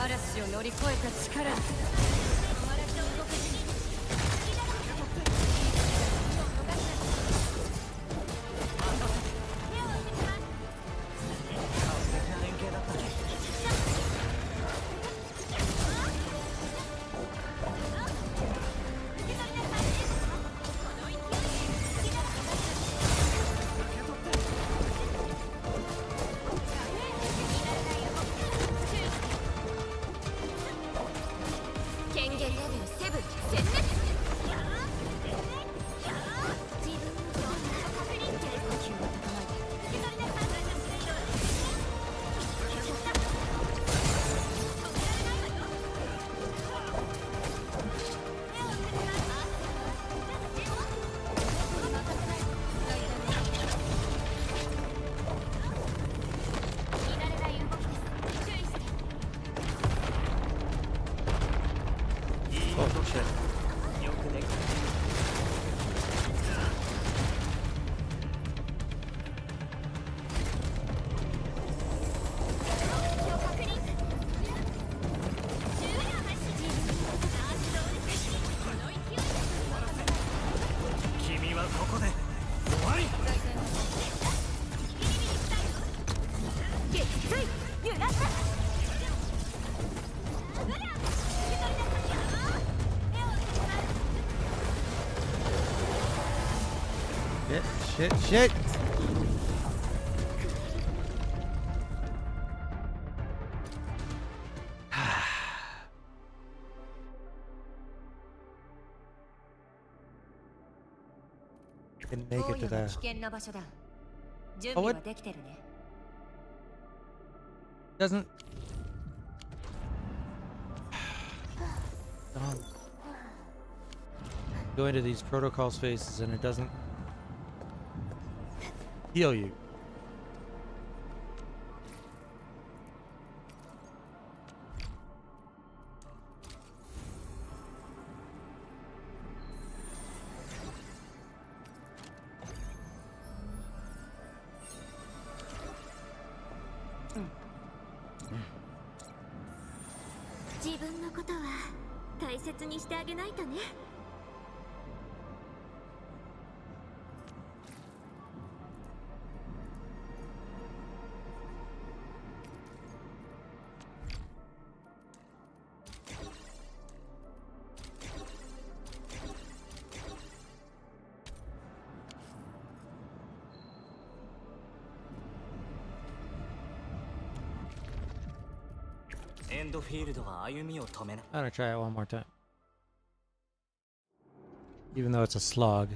嵐を乗り越えた力。Shit! Didn't make it to the... Oh, it doesn't... Go into these protocol spaces and it doesn't heal you. I'm gonna try it one more time. Even though it's a slog.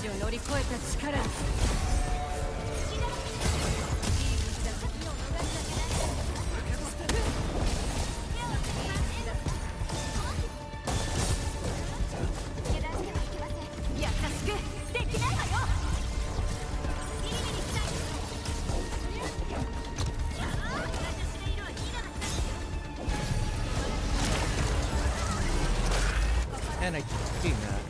嵐を乗り越えた力優しくできないわよ。And I keep seeing that.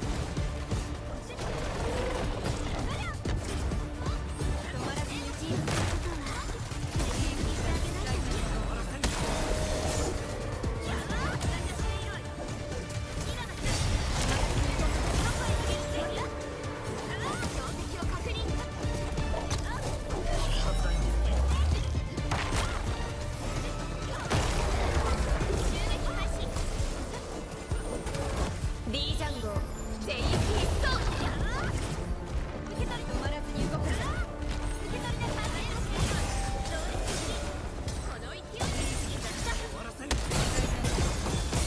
リージャン号全域一掃。止まらずに動くんだ。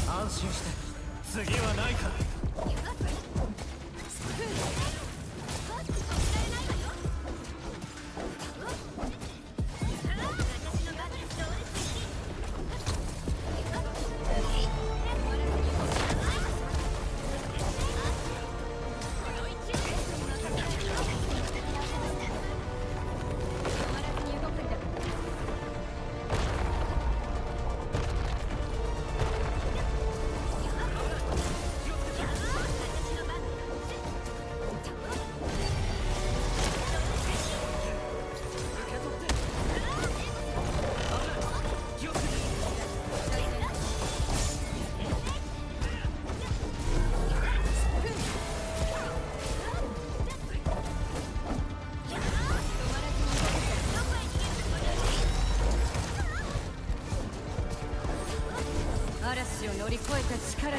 安心して次はないから。嵐を乗り越えた力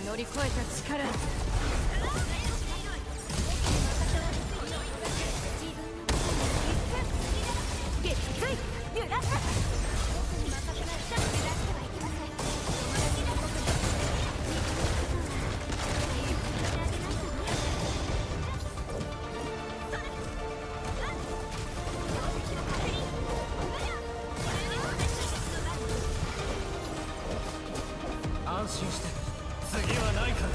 乗り越えた力撃墜揺らす安心して次はないから。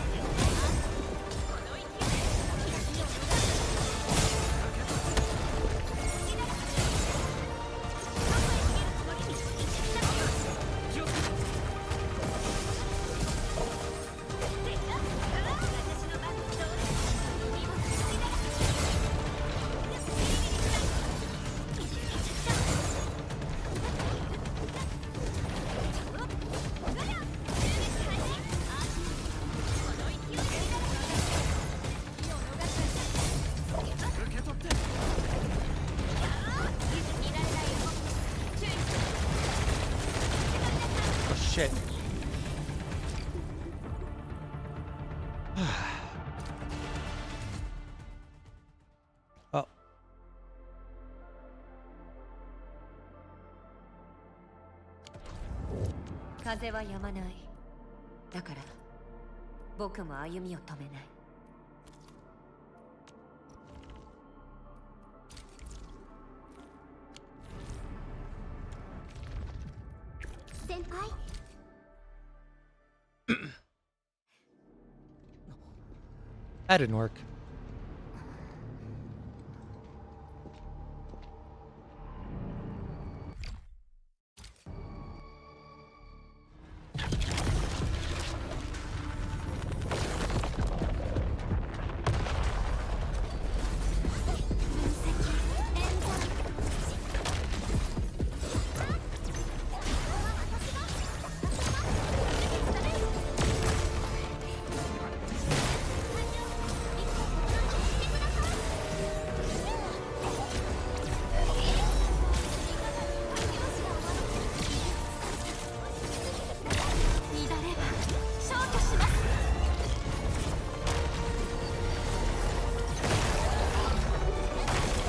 Shit. Oh. 風は止まない。だから僕も歩みを止めない。先輩 That didn't work.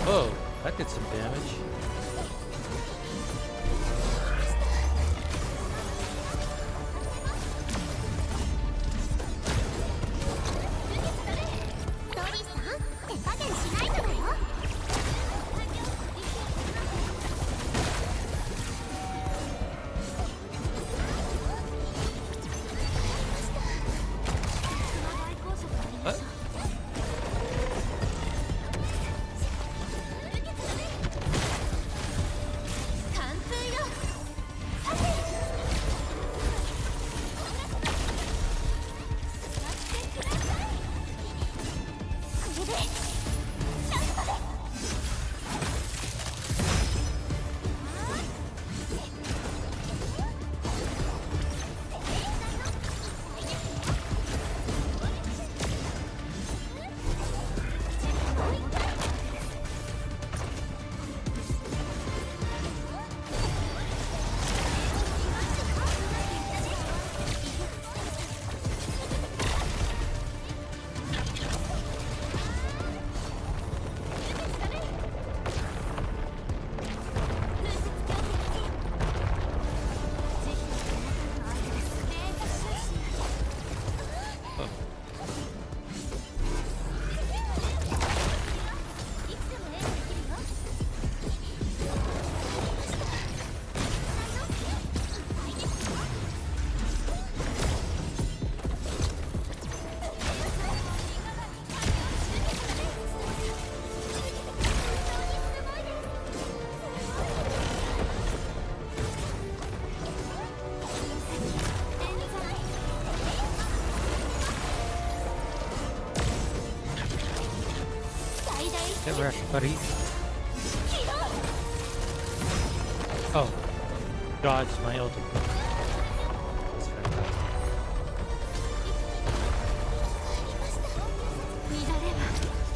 Oh, that did some damage. Get wrecked, buddy. Oh, dodged my ultimate.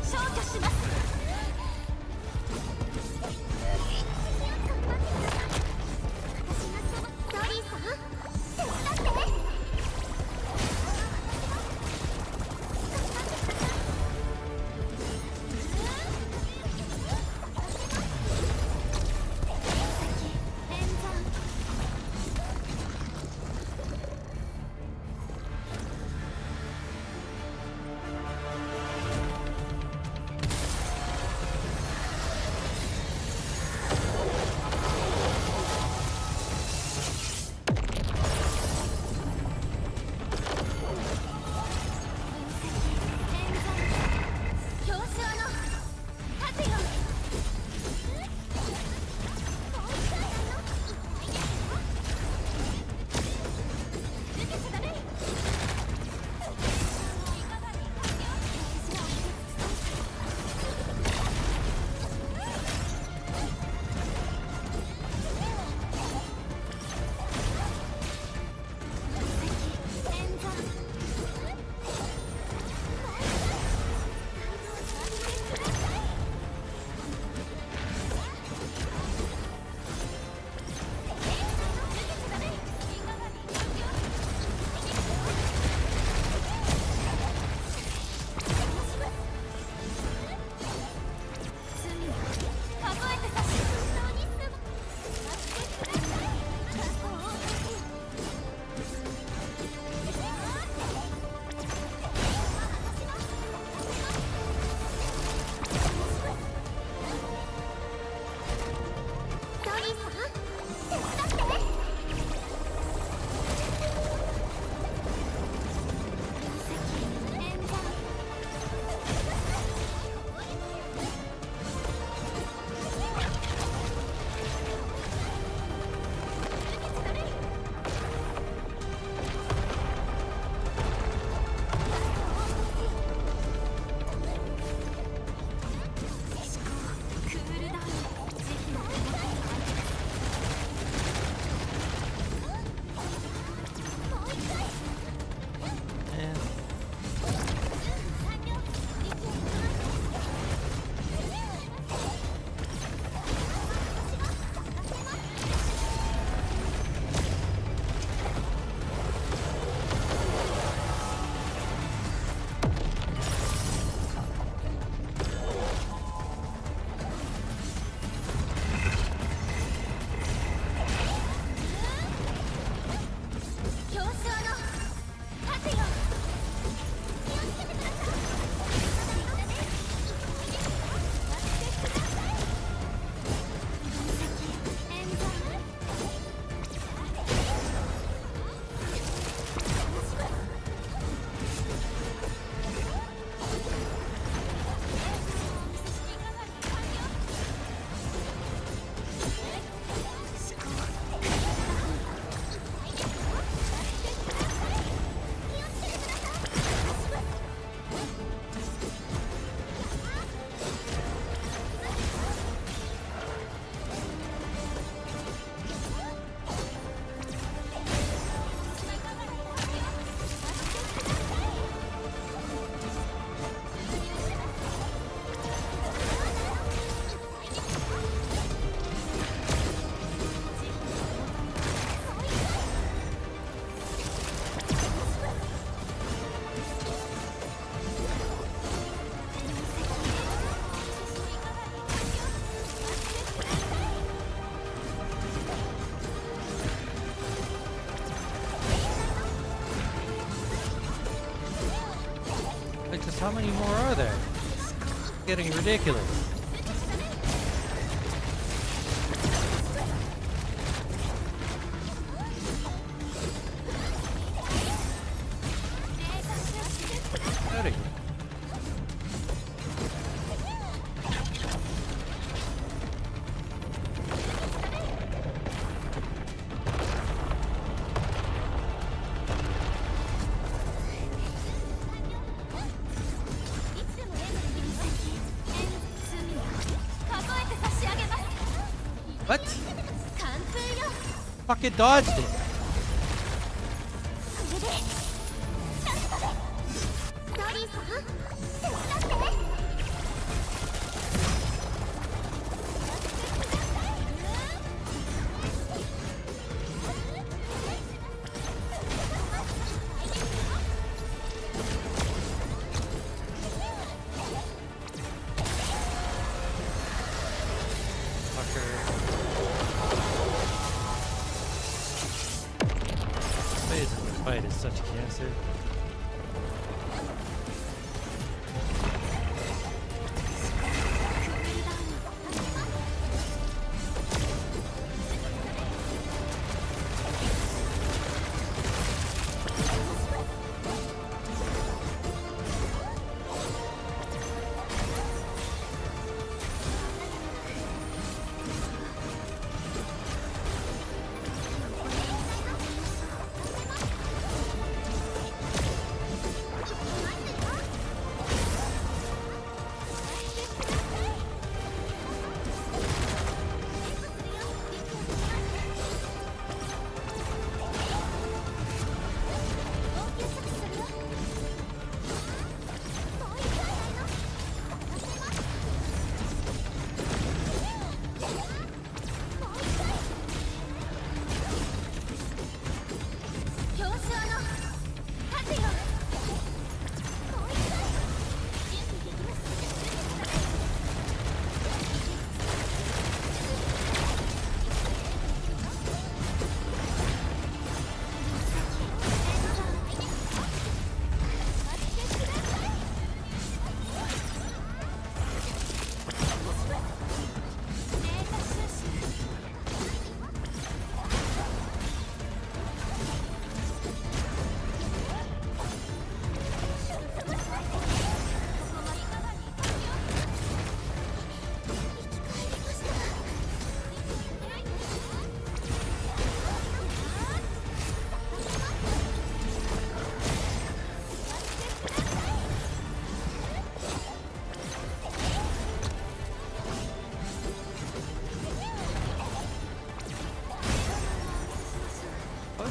That's fantastic. how many more are there? It's getting ridiculous. Howdy. What? Fucking dodged it. Fight is such cancer.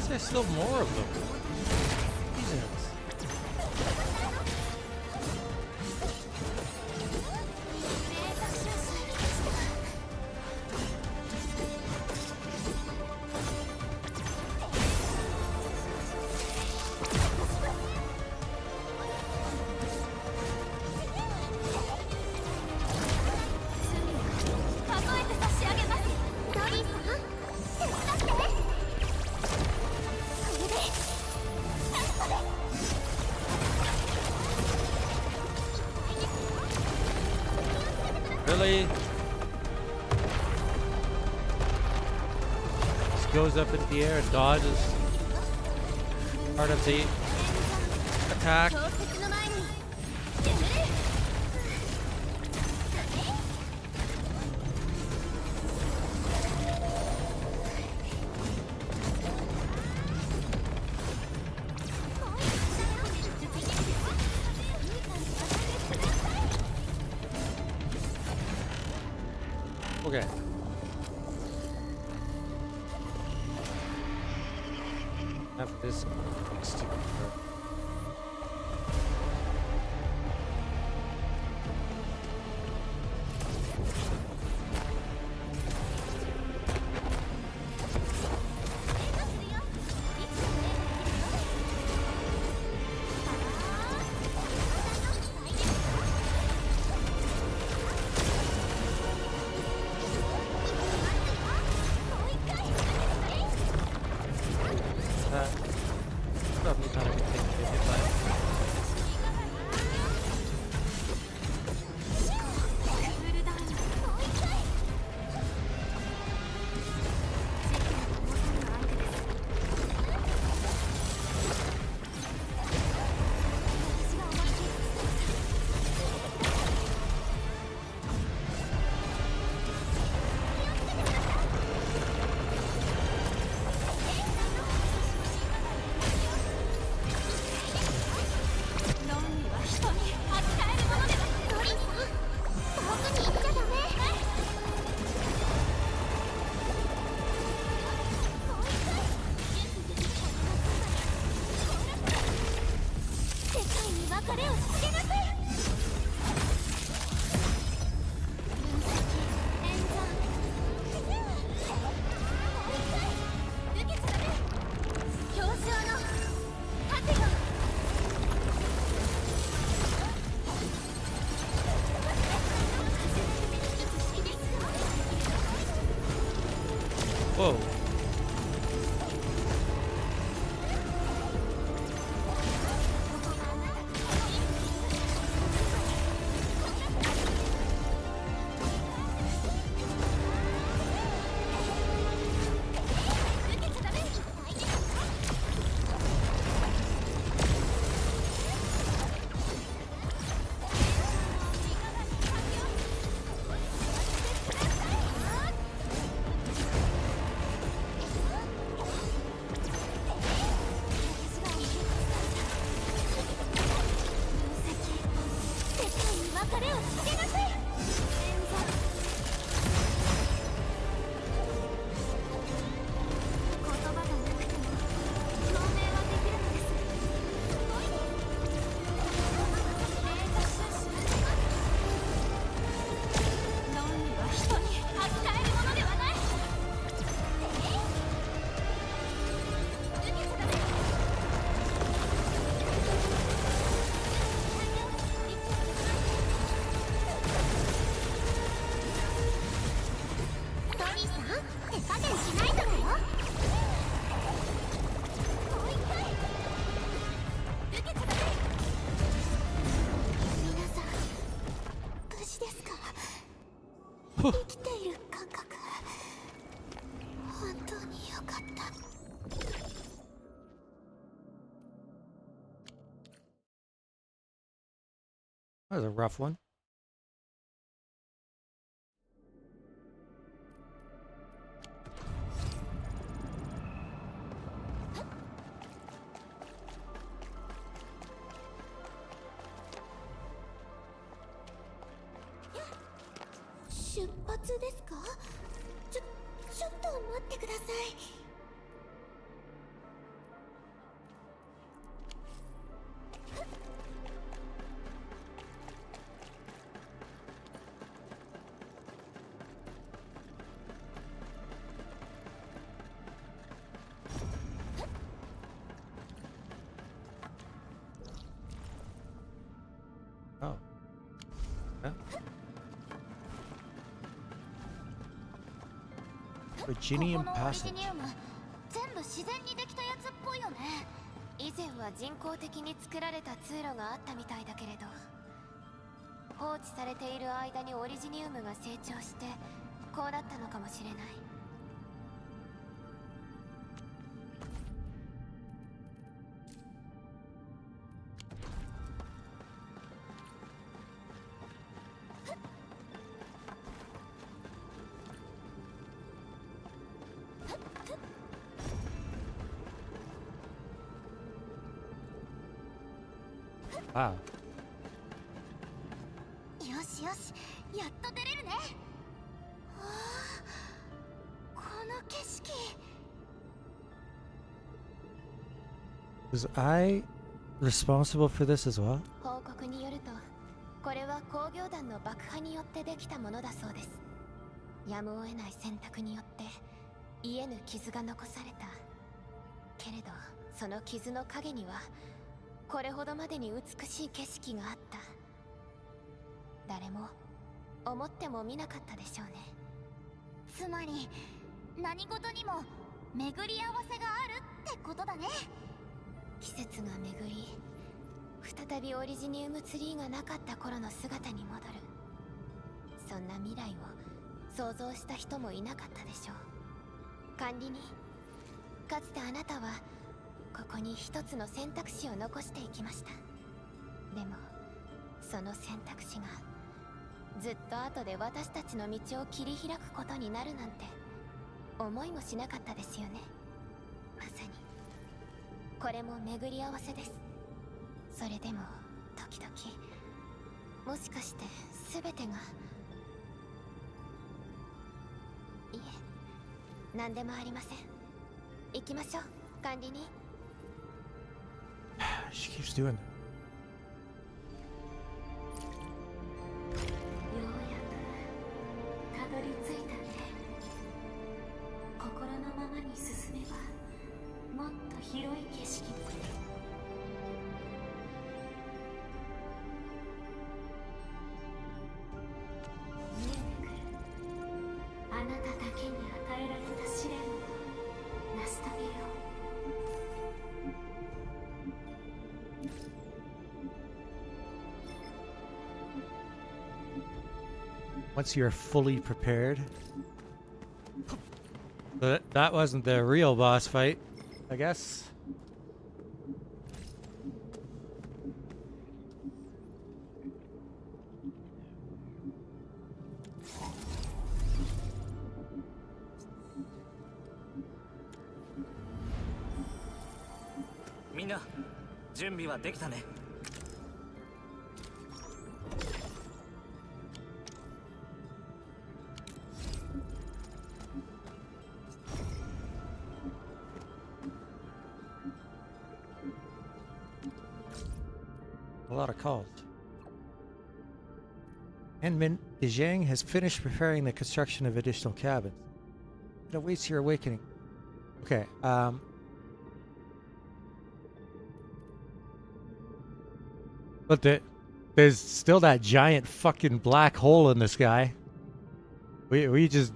There's still more of them. Jesus. Really? Just goes up into the air and dodges part of the attack. Okay. Have this stupid crap. Probably not a good thing. Whoa. That was a rough one. Oh. Yeah. Virginian ここのオリ Passage. ジニウム全部自然にできたやつっぽいよね。以前は人工的に作られた通路があったみたいだけれど、放置されている間にオリジニウムが成長してこうなったのかもしれない。Wow. よしよし、やっと出れるね。わあ、この景色。Was I responsible for this as well? 報告によると、これは工業団の爆破によってできたものだそうです。やむを得ない選択によって癒えぬ傷が残された。けれどその傷の陰にはこれほどまでに美しい景色があった。誰も思ってもみなかったでしょうね。つまり何事にも巡り合わせがあるってことだね。季節が巡り、再びオリジニウムツリーがなかった頃の姿に戻る。そんな未来を想像した人もいなかったでしょう。管理人、かつてあなたはここに一つの選択肢を残していきました。でもその選択肢がずっと後で私たちの道を切り開くことになるなんて思いもしなかったですよね。まさにこれも巡り合わせです。それでも時々、もしかして全てが、いえ、何でもありません。行きましょう、管理人。She keeps doing that. ようやくたどり着いたね。心のままに進めばもっと広い景色も見えてくる。あなただけに与えられた試練の once you're fully prepared. But that wasn't the real boss fight, I guess. Minna, 準備はできたね。A lot of calls. And Min Dijang has finished preparing the construction of additional cabins. It awaits your awakening. Okay, but there's still that giant fucking black hole in the sky. We just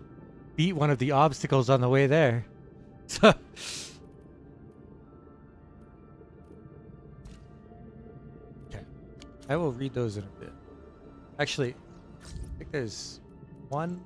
beat one of the obstacles on the way there. So okay, I will read those in a bit. Actually, I think there's one.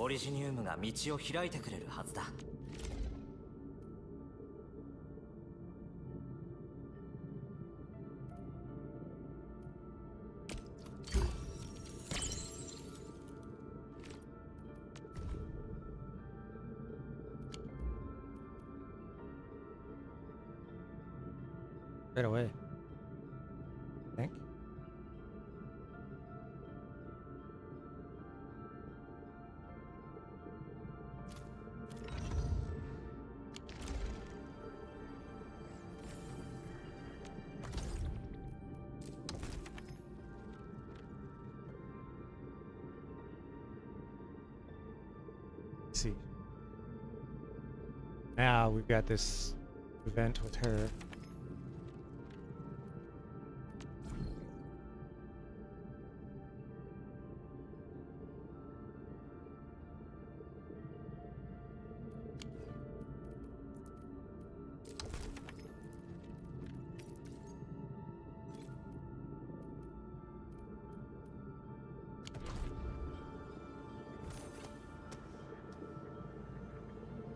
オリジニウムが道を開いてくれるはずだ。Right away. I think. Let's see. Now we've got this event with her.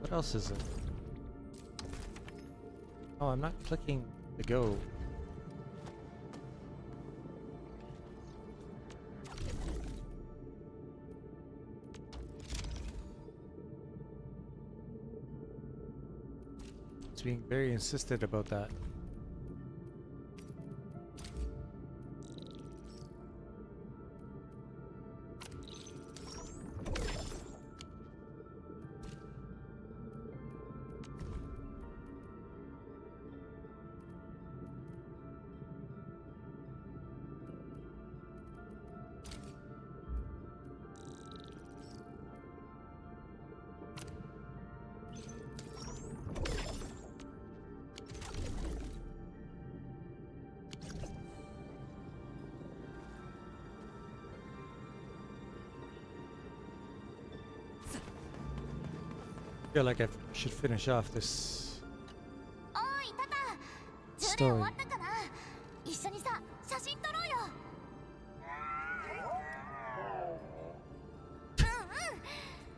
What else is it? Oh, I'm not clicking the go. It's being very insistent about that. I feel like I should finish off this story. 一緒にさ、写真撮ろうよ。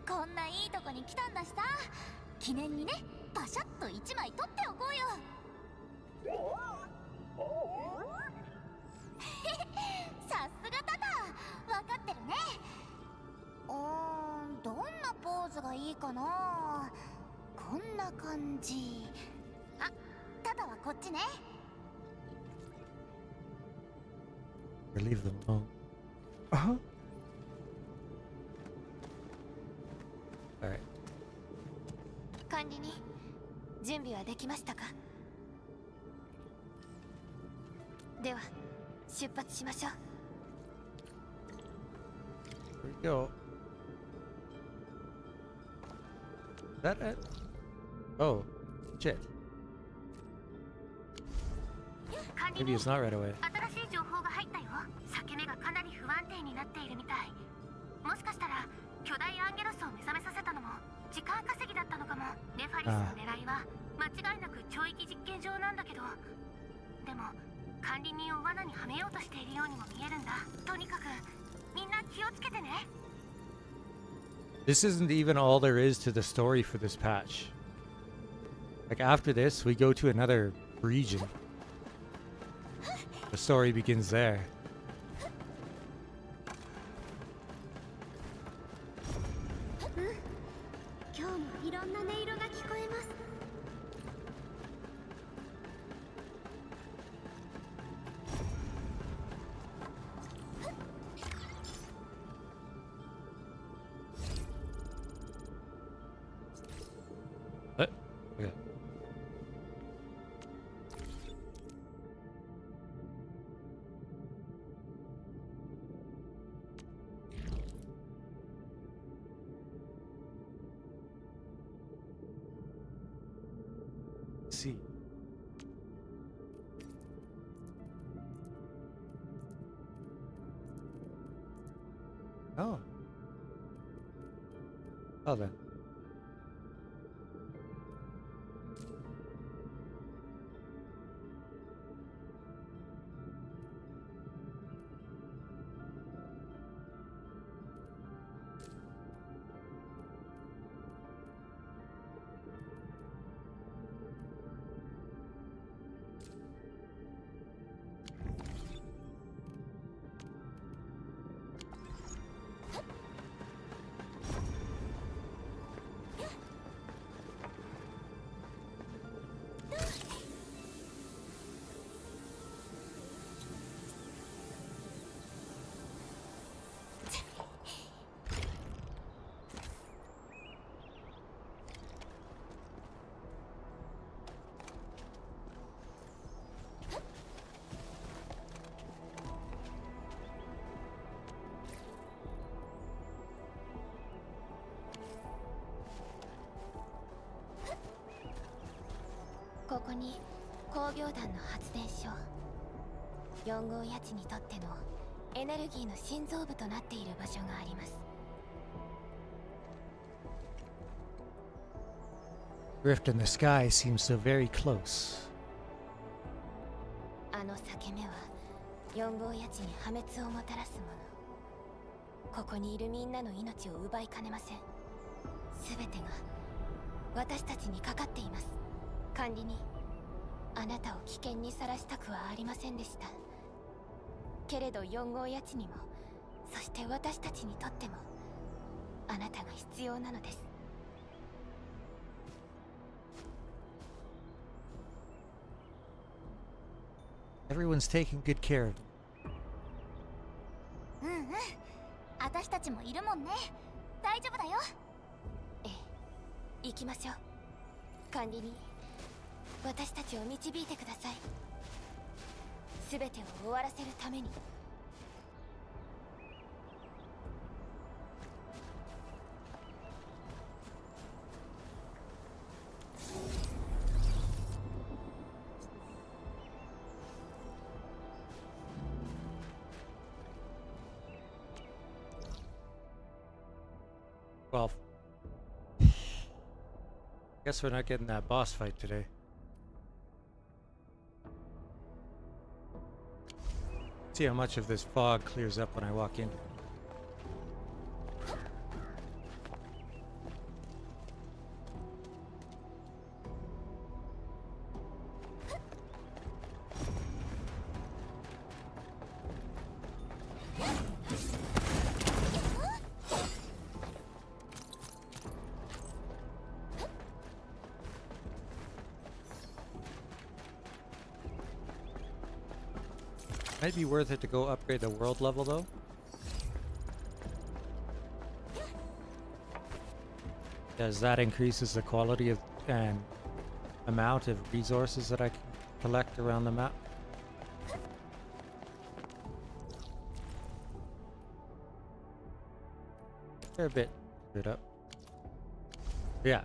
こんないいとこに来たんだしさ、記念にね、パシャッと一枚撮っておこうよ。さすがタタ、わかってるね。どんなポーズがいいかな。こんな感じ。あ、タタはこっちね。Or leave them alone. Uh-huh. Alright. 管理人、準備はできましたか？では、出発しましょう。Here we go. Is that it? Oh, shit. Maybe it's not right away. 新しい情報が入ったよ。裂け目がかなり不安定になっているみたい。もしかしたら巨大アンゲロスを目覚めさせたのも時間稼ぎだったのかも。ネファリスの狙いは間違いなく超域実験場なんだけど、でも管理人を罠にはめようとしているようにも見えるんだ。とにかくみんな気をつけてね。 This isn't even all there is to the story for this patch. Like after this, we go to another region. The story begins there. 今日もいろんな音色が聞こえます。Okay. Let's see. Oh. Oh then.ここに工業団の発電所、4号谷地にとってのエネルギーの心臓部となっている場所があります。 Rift in the sky seems so very close. あの裂け目は4号谷地に破滅をもたらすもの。ここにいるみんなの命を奪いかねません。すべてが私たちにかかっています。管理人、あなたを危険にさらしたくはありませんでした。けれど4号谷地にも、そして私たちにとってもあなたが必要なのです。Everyone's taking good care of them. うんうん。私たちもいるもんね。大丈夫だよ。ええ、行きましょう。管理人、私たちを導いてください。すべてを終わらせるために。Well, guess we're not getting that boss fight today. See how much of this fog clears up when I walk in. Might be worth it to go upgrade the world level though. Because that increases the quality of and amount of resources that I can collect around the map. They're a bit screwed up. Yeah.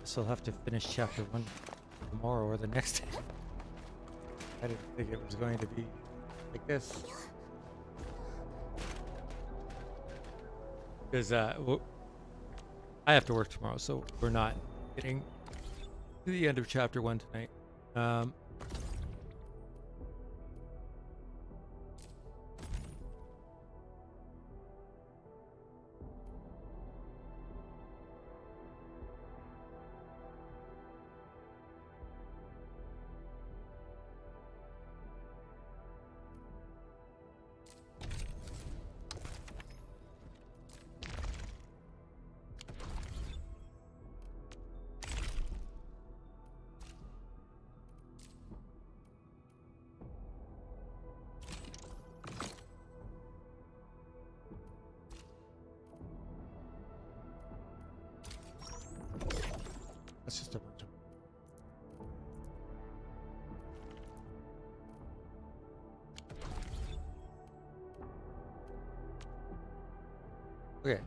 So I'll have to finish chapter 1. tomorrow or the next day. I didn't think it was going to be like this. Because I have to work tomorrow, so we're not getting to the end of chapter 1 tonight. That's just a bunch of... Okay.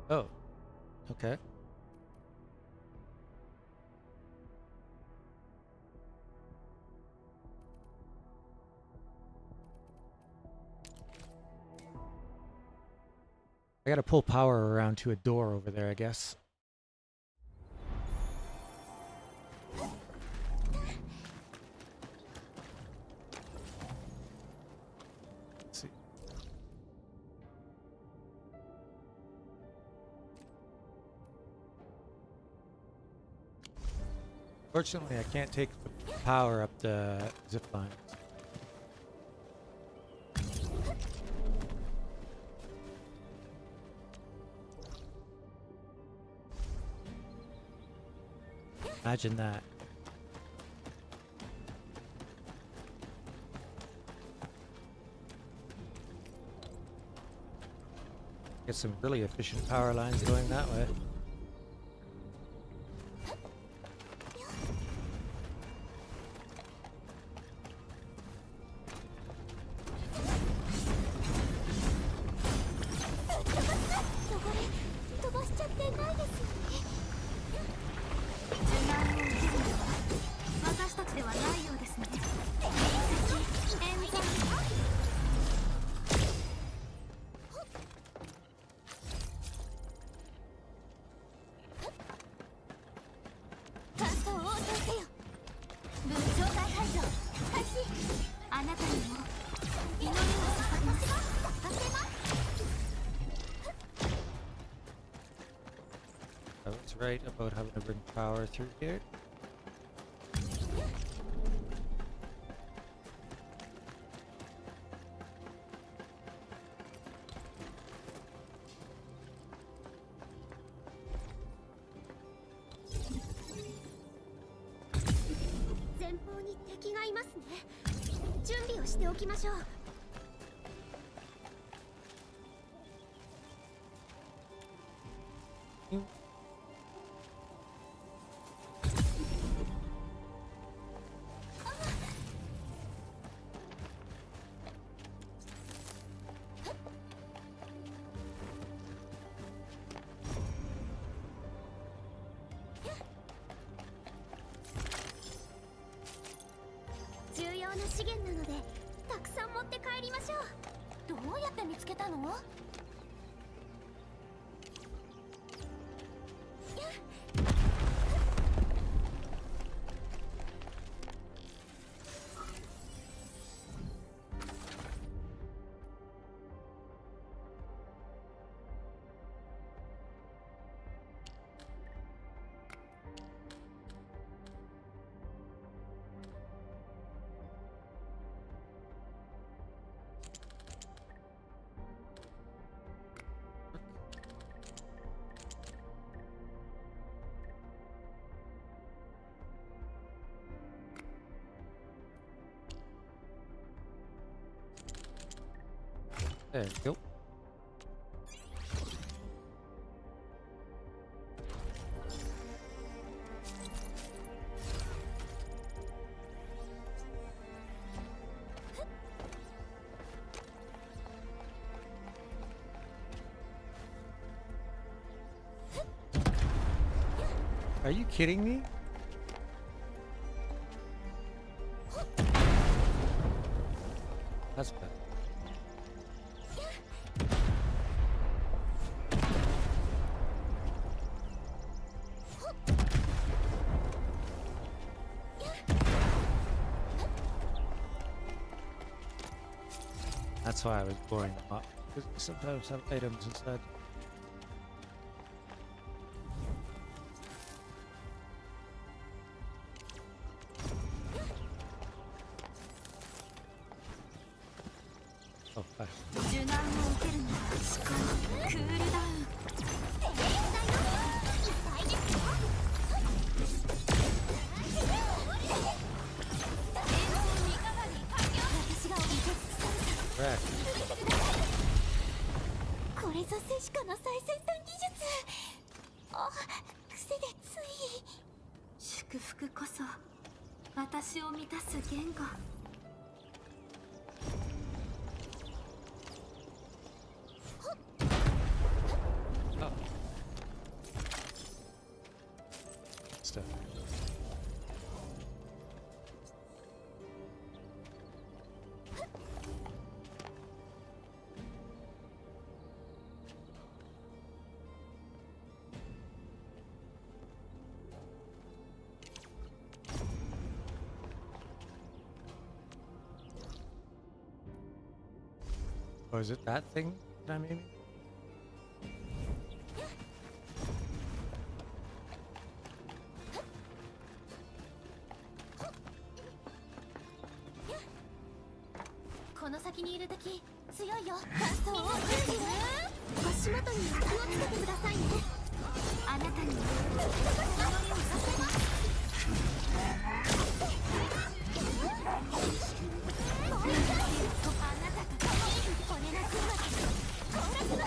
Oh, okay. I gotta pull power around to a door over there, I guess. Let's see. Fortunately, I can't take the power up the zip lines. Imagine that. Get some really efficient power lines going that way. I was right about having to bring power through here. There we go. Are you kidding me? That's bad. That's why I was blowing them up. Because they sometimes have items instead. Oh, hi. 受難を受けるのは時間クールダウンこれぞセシカの最先端技術。あ、癖でつい。祝福こそ私を満たす言語。Stuff. Oh, is it that thing that I'm aiming? この先にいる敵強いよ。乾燥を足元に気をつけてくださいね。あなたに祈りをさせます。あなたと共に骨なくまでコーラスだ。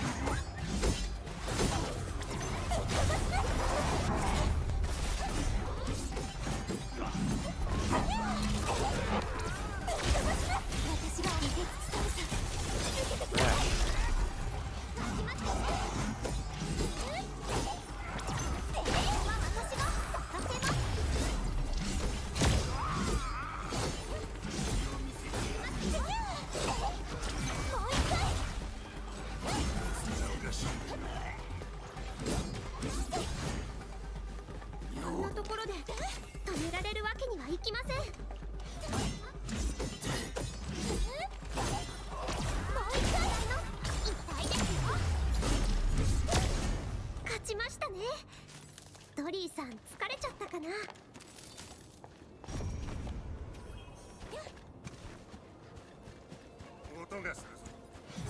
ドリーさん疲れちゃったかな。音がするぞ。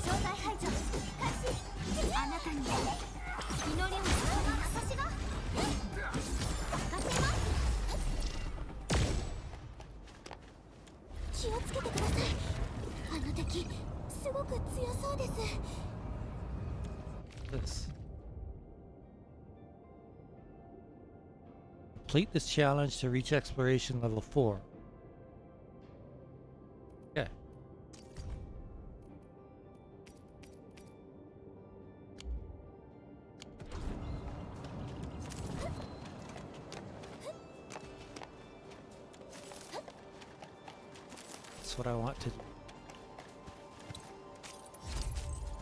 正体排除開始。あなたに祈りを捧げます。私が咲かせます。気をつけてください。あの敵すごく強そうです。This. Complete this challenge to reach exploration level 4. Okay. That's what I want to do.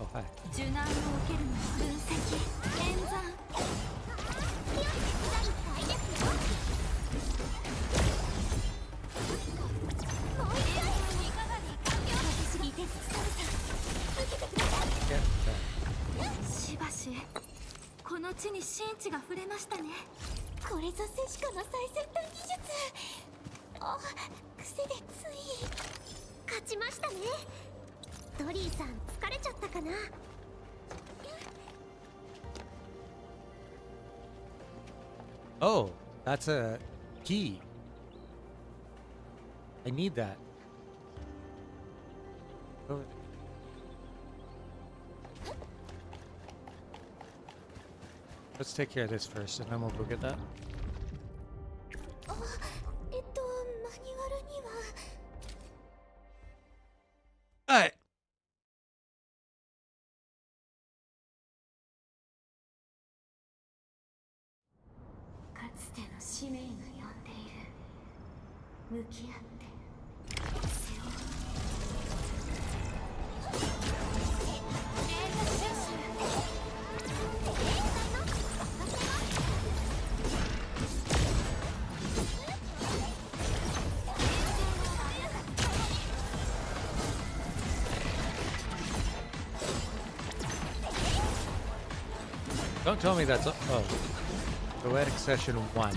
Oh, hi. 受難を受けるのは分析演算。しばしこの地に神地が触れましたね。これぞセシカの最先端技術。あ、癖でつい勝ちましたね。ドリーさん疲れちゃったかな。Oh, that's a key. I need that. Over there. Let's take care of this first, and then we'll go get that. あ、マニュアルには。はい。かつて使命が呼んでいる。向き合って背負う。Don't tell me that's oh, poetic session 1. Okay.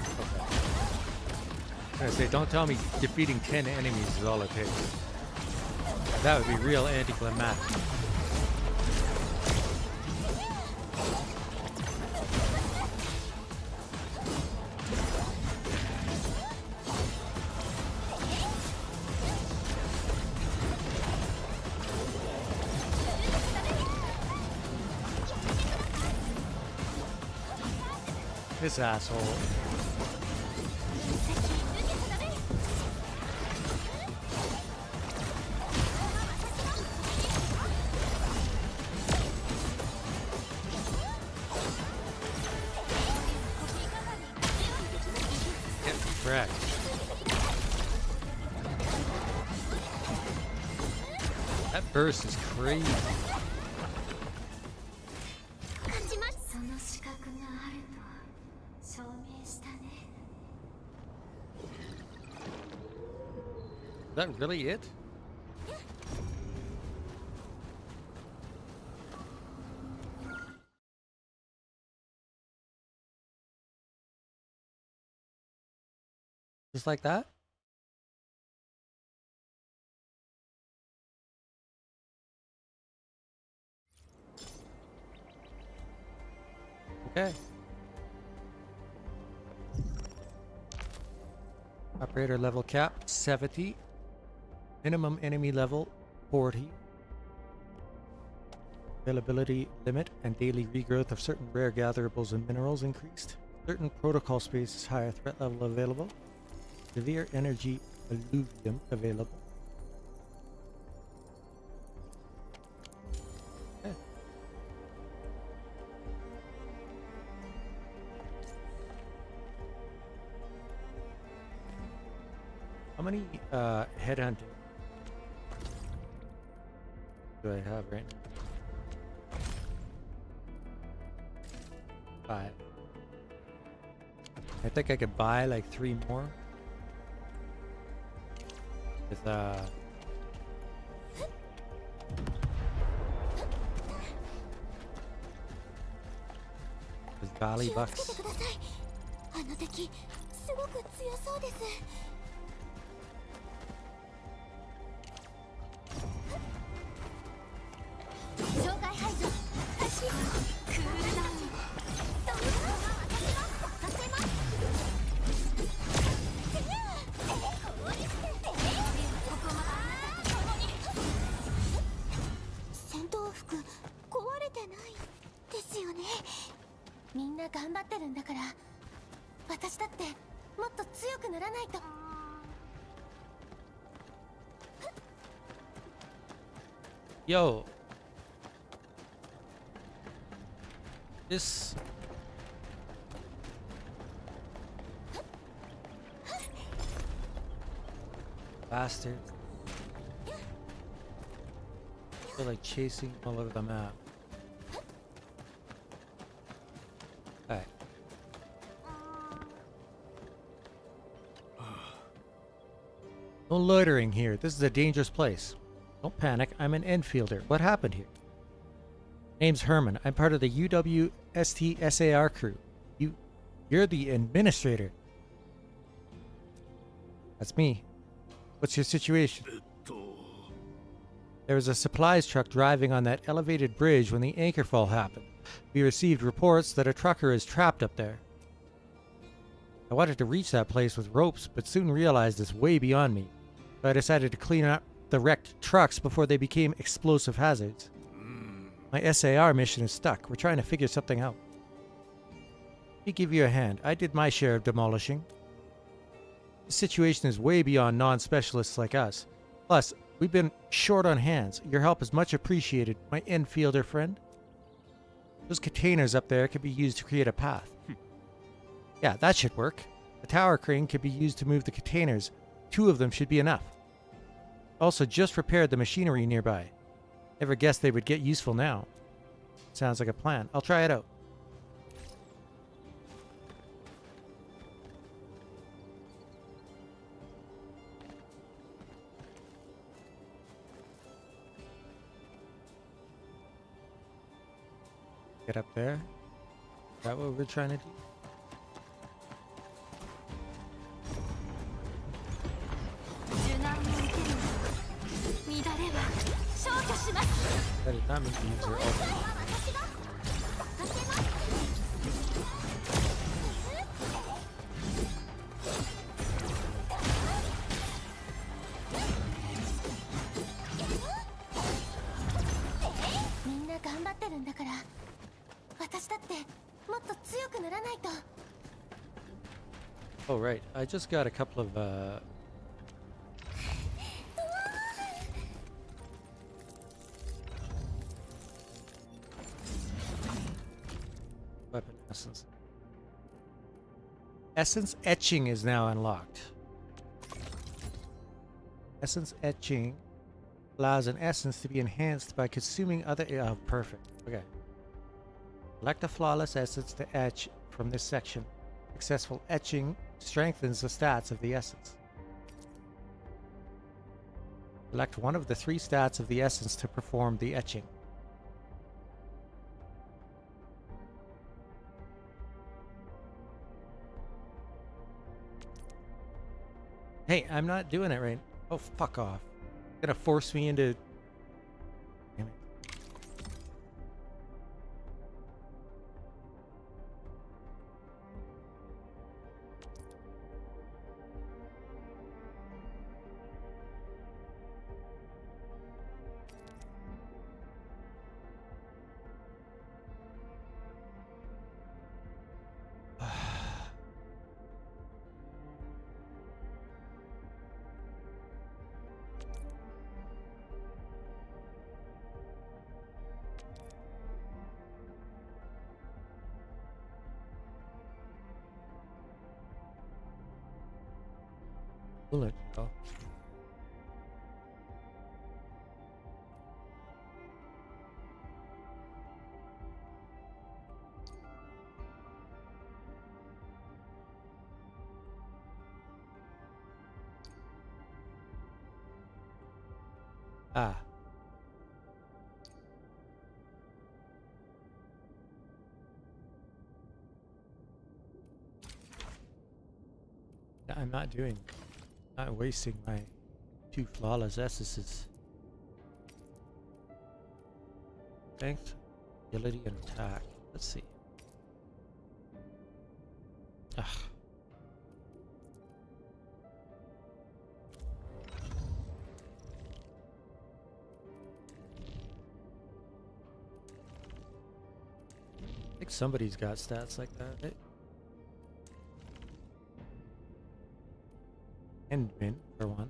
I was gonna say, don't tell me defeating 10 enemies is all it takes. That would be real anticlimactic. This asshole. Get wrecked. That burst is crazy. Is that really it? Just like that? Okay. Operator level cap 70. Minimum enemy level 40. Availability limit and daily regrowth of certain rare gatherables and minerals increased. Certain protocol spaces higher threat level available. Severe energy alluvium available. Okay. How many headhunting do I have right now? 5. I think I could buy like 3 more. With Valley Bucks. あの敵すごく強そうです。障害排除開始。クールダウン。どうぞさせます。戦闘服壊れてないですよね。みんな頑張ってるんだから、私だってもっと強くならないと。Yo. This bastard. They're like chasing all over the map. Alright. No loitering here. This is a dangerous place. Don't panic. I'm an Endfielder. What happened here? Name's Herman. I'm part of the UWST SAR crew. You're the administrator. That's me. What's your situation? There was a supplies truck driving on that elevated bridge when the anchor fall happened. We received reports that a trucker is trapped up there. I wanted to reach that place with ropes, but soon realized it's way beyond me. So I decided to clean up the wrecked trucks before they became explosive hazards. My SAR mission is stuck. We're trying to figure something out. Let me give you a hand. I did my share of demolishing. The situation is way beyond non-specialists like us. Plus, we've been short on hands. Your help is much appreciated, my Endfielder friend. Those containers up there could be used to create a path. Yeah, that should work. The tower crane could be used to move the containers. 2 of them should be enough. Also, just repaired the machinery nearby. Never guessed they would get useful now. Sounds like a plan. I'll try it out. Get up there. Is that what we're trying to do? That did not mean to use her ultimate. Oh right, I just got a couple of weapon essence. Essence etching is now unlocked. Essence etching allows an essence to be enhanced by consuming other. Oh, perfect. Okay. Select a flawless essence to etch from this section. Successful etching strengthens the stats of the essence. Select one of the 3 stats of the essence to perform the etching. Hey, I'm not doing it right. Oh, fuck off. You're gonna force me into... Damn it. Bullet hell. Ah. I'm not doing, not wasting my 2 flawless essences. Strength, agility, and attack. Let's see. Ugh. I think somebody's got stats like that, right? Endmin, for one.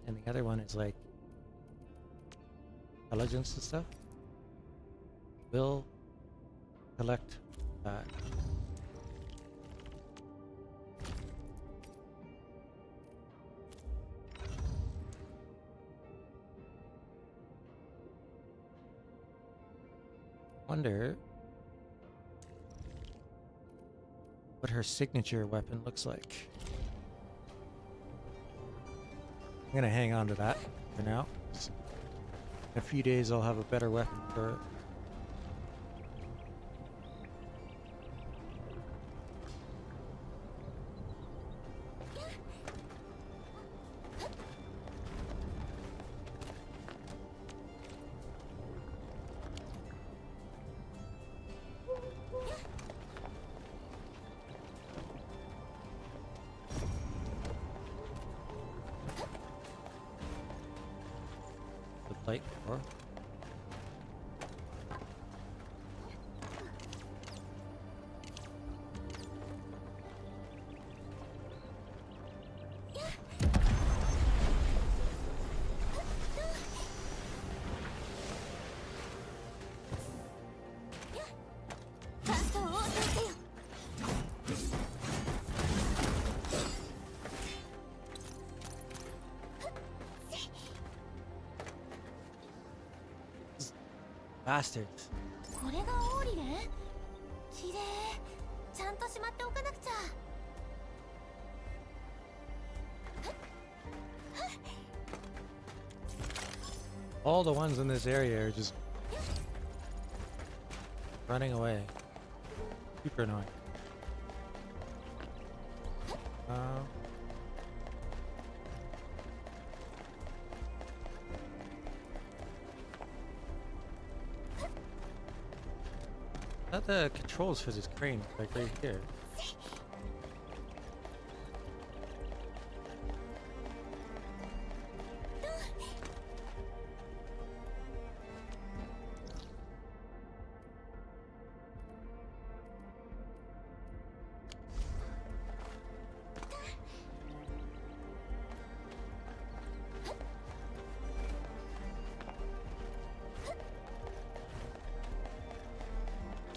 And the other one is like intelligence and stuff. Will collect wonder what her signature weapon looks like. I'm gonna hang on to that for now. In a few days I'll have a better weapon for it. Light core. Bastards. これがオーリレン？綺麗。ちゃんとしまっておかなくちゃ。 All the ones in this area are just running away. Super annoying. Not the controls for this crane, like right here.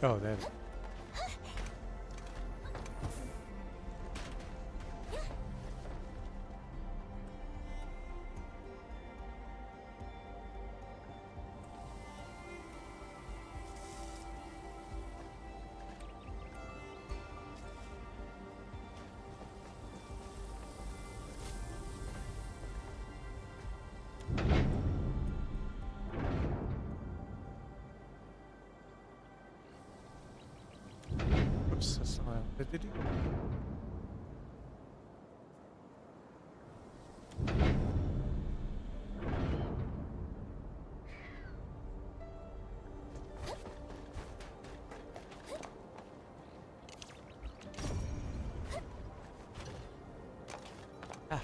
Oh, there. Oops, that's not what I did. Ah.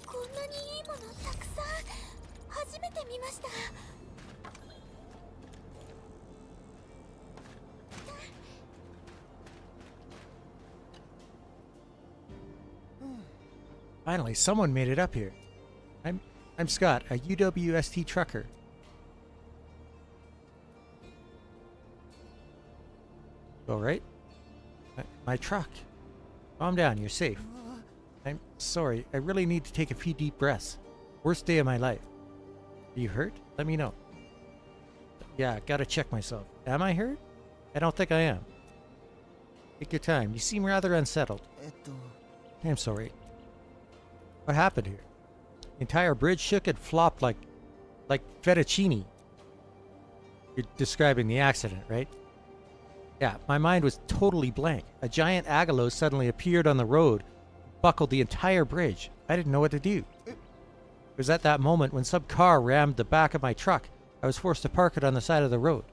こんなにいいものたくさん初めて見ました。 Finally, someone made it up here. I'm Scott, a UWST trucker. All right. My truck. Calm down, you're safe. I'm sorry, I really need to take a few deep breaths. Worst day of my life. Are you hurt? Let me know. Yeah, gotta check myself. Am I hurt? I don't think I am. Take your time. You seem rather unsettled. I'm sorry. What happened here? The entire bridge shook and flopped like fettuccine. You're describing the accident, right? Yeah, my mind was totally blank. A giant agalos suddenly appeared on the road, buckled the entire bridge. I didn't know what to do. It was at that moment when some car rammed the back of my truck. I was forced to park it on the side of the road.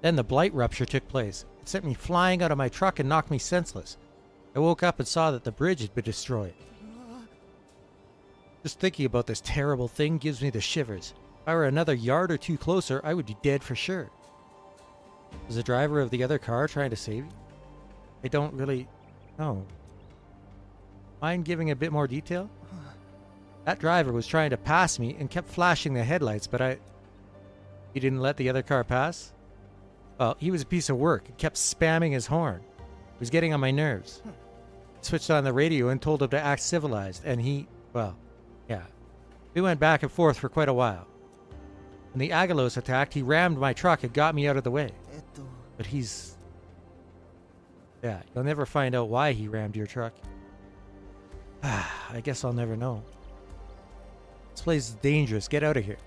Then the blight rupture took place. It sent me flying out of my truck and knocked me senseless. I woke up and saw that the bridge had been destroyed. Just thinking about this terrible thing gives me the shivers. If I were another yard or two closer, I would be dead for sure. Was the driver of the other car trying to save you? I don't really know. Mind giving a bit more detail? That driver was trying to pass me and kept flashing the headlights, but he didn't let the other car pass? Well, he was a piece of work and kept spamming his horn. It was getting on my nerves. I switched on the radio and told him to act civilized, and well, yeah. We went back and forth for quite a while. When the Agalos attacked, he rammed my truck and got me out of the way. But yeah, you'll never find out why he rammed your truck. I guess I'll never know. This place is dangerous. Get out of here.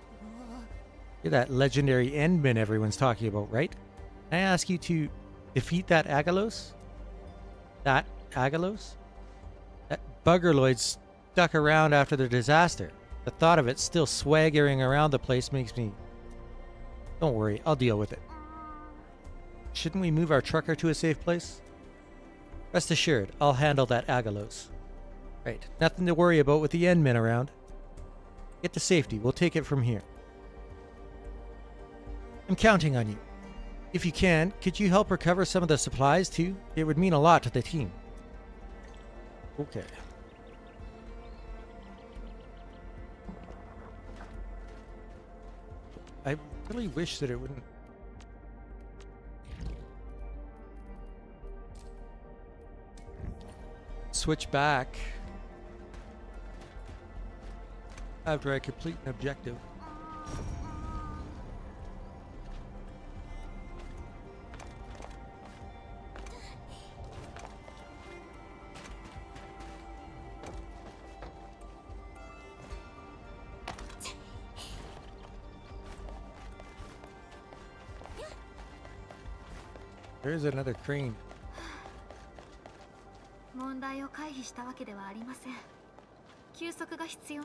You're that legendary Endman everyone's talking about, right? Can I ask you to defeat that Agalos? That Agalos? That buggerloid stuck around after the disaster. The thought of it still swaggering around the place makes me... Don't worry, I'll deal with it. Shouldn't we move our trucker to a safe place? Rest assured, I'll handle that Agalos. Right, nothing to worry about with the Endmen around. Get to safety, we'll take it from here. I'm counting on you. If you can, could you help recover some of the supplies too? It would mean a lot to the team. Okay. I really wish that it wouldn't... switch back after I complete an objective. There's another crane. 問題を回避したわけではありません。休息が必要。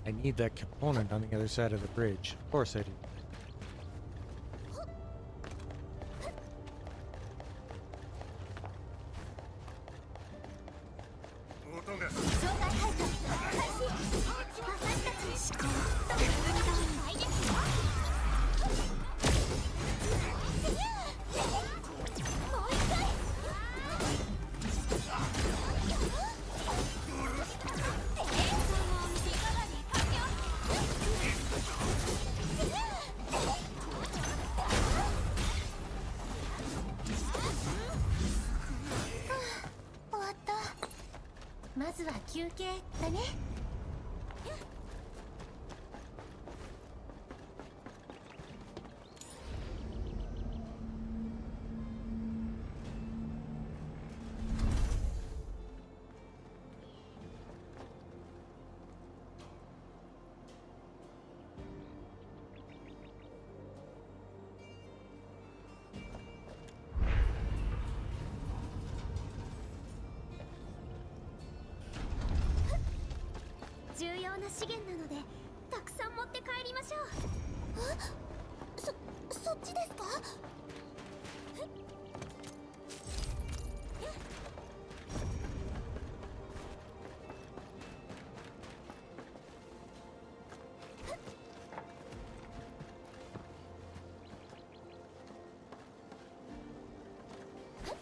I need that component on the other side of the bridge. Of course I do.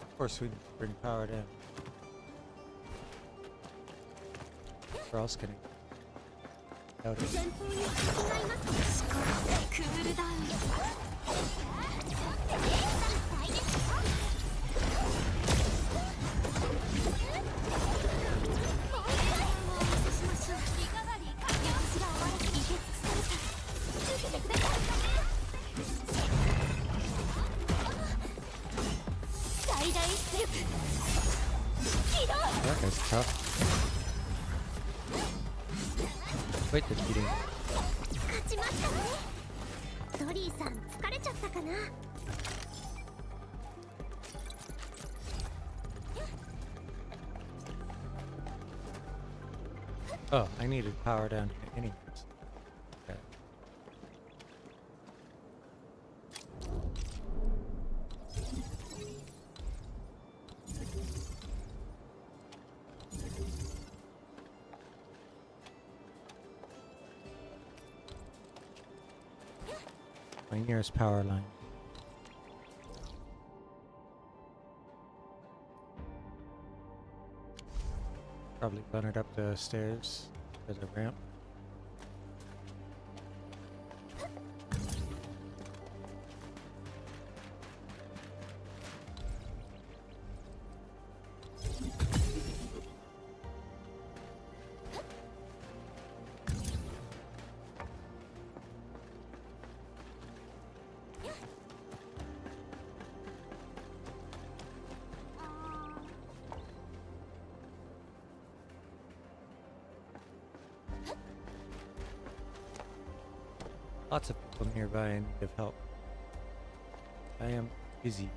Of course we bring power down. Where else can I out it? That guy's tough. Quite defeating. Oh, I needed power down here anyways. Okay. My nearest power line. Probably run it up the stairs. There's a ramp. Lots of people nearby in need of help. I am busy.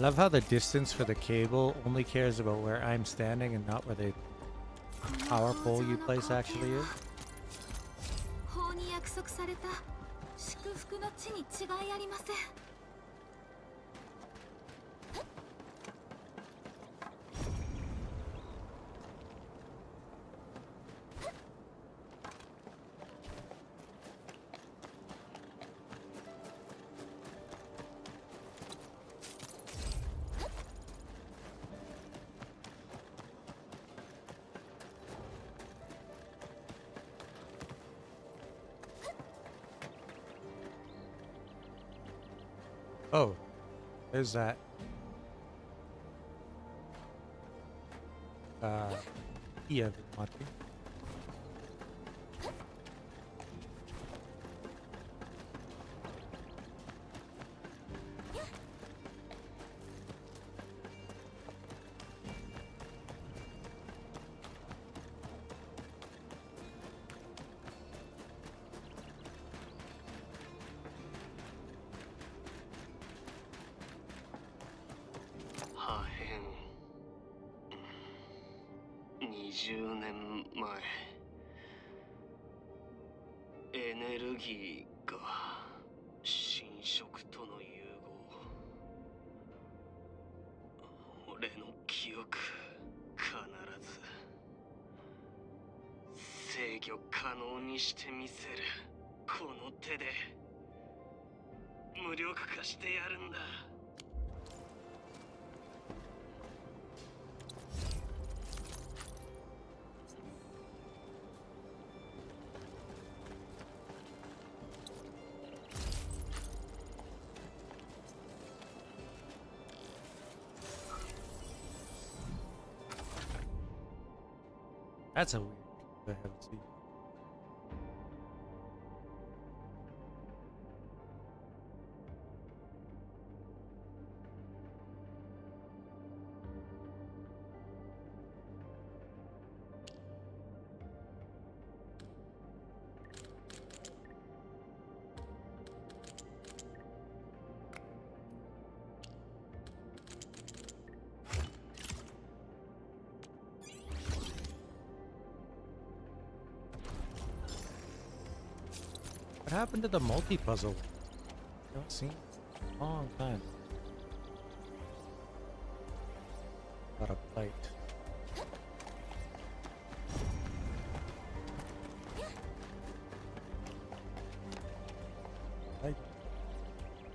Love how the distance for the cable only cares about where I'm standing and not where the power pole you place actually is. 法に約束された祝福の地に違いありません。Oh, there's that. Key I've been watching. That's a weird thing I haven't seen. What happened to the multi-puzzle? I don't see it in a long time. Got a plate.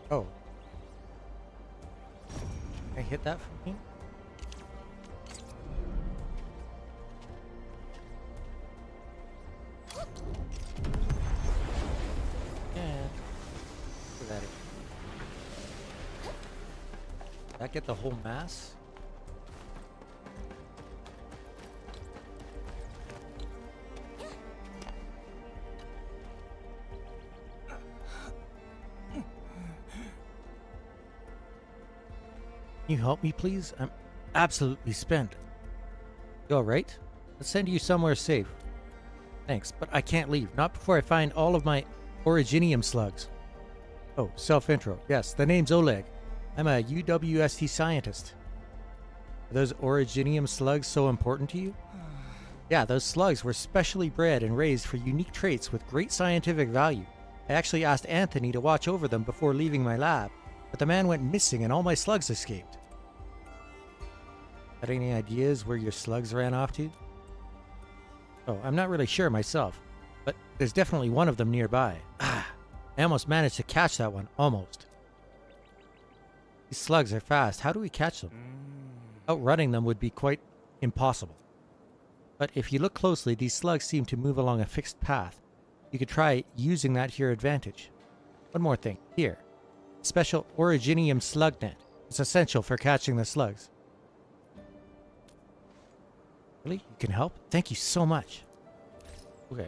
Oh. Can I hit that from here? Did I get the whole mass? Can you help me, please? I'm absolutely spent. You alright? Let's send you somewhere safe. Thanks, but I can't leave. Not before I find all of my originium slugs. Oh, self-intro. Yes, the name's Oleg. I'm a UWST scientist. Are those originium slugs so important to you? Yeah, those slugs were specially bred and raised for unique traits with great scientific value. I actually asked Anthony to watch over them before leaving my lab, but the man went missing and all my slugs escaped. Got any ideas where your slugs ran off to? Oh, I'm not really sure myself, but there's definitely one of them nearby. I almost managed to catch that one, almost. These slugs are fast. How do we catch them? Outrunning them would be quite impossible. But if you look closely, these slugs seem to move along a fixed path. You could try using that to your advantage. One more thing. Here. Special originium slug net. It's essential for catching the slugs. Really? You can help? Thank you so much. Okay.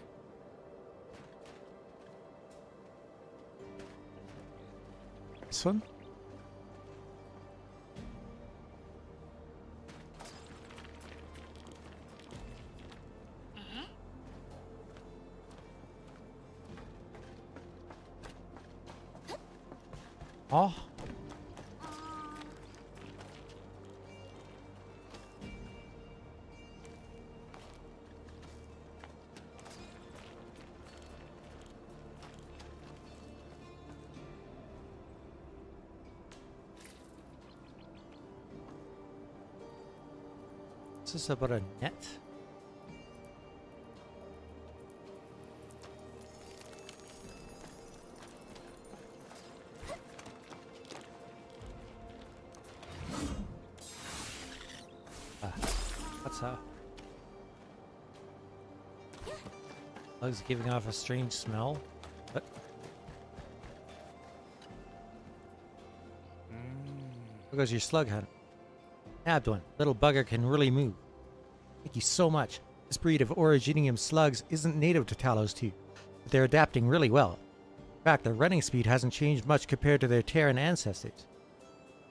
This one? Oh. Is this about a net? What's that? Slugs giving off a strange smell. What? There goes your slug hunt. Nabbed one. Little bugger can really move. Thank you so much. This breed of Originium slugs isn't native to Talos 2, but they're adapting really well. In fact, their running speed hasn't changed much compared to their Terran ancestors.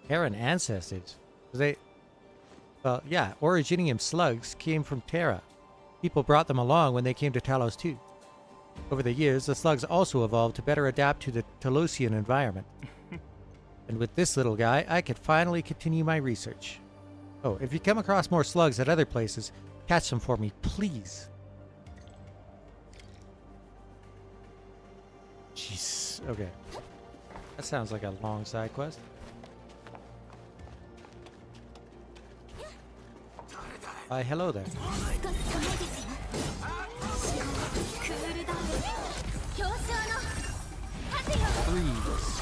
Terran ancestors? Well, yeah, Originium slugs came from Terra. People brought them along when they came to Talos 2. Over the years, the slugs also evolved to better adapt to the Talosian environment. And with this little guy, I could finally continue my research. Oh, if you come across more slugs at other places, catch them for me, please. Jeez, okay. That sounds like a long side quest. Why, hello there. Freeze.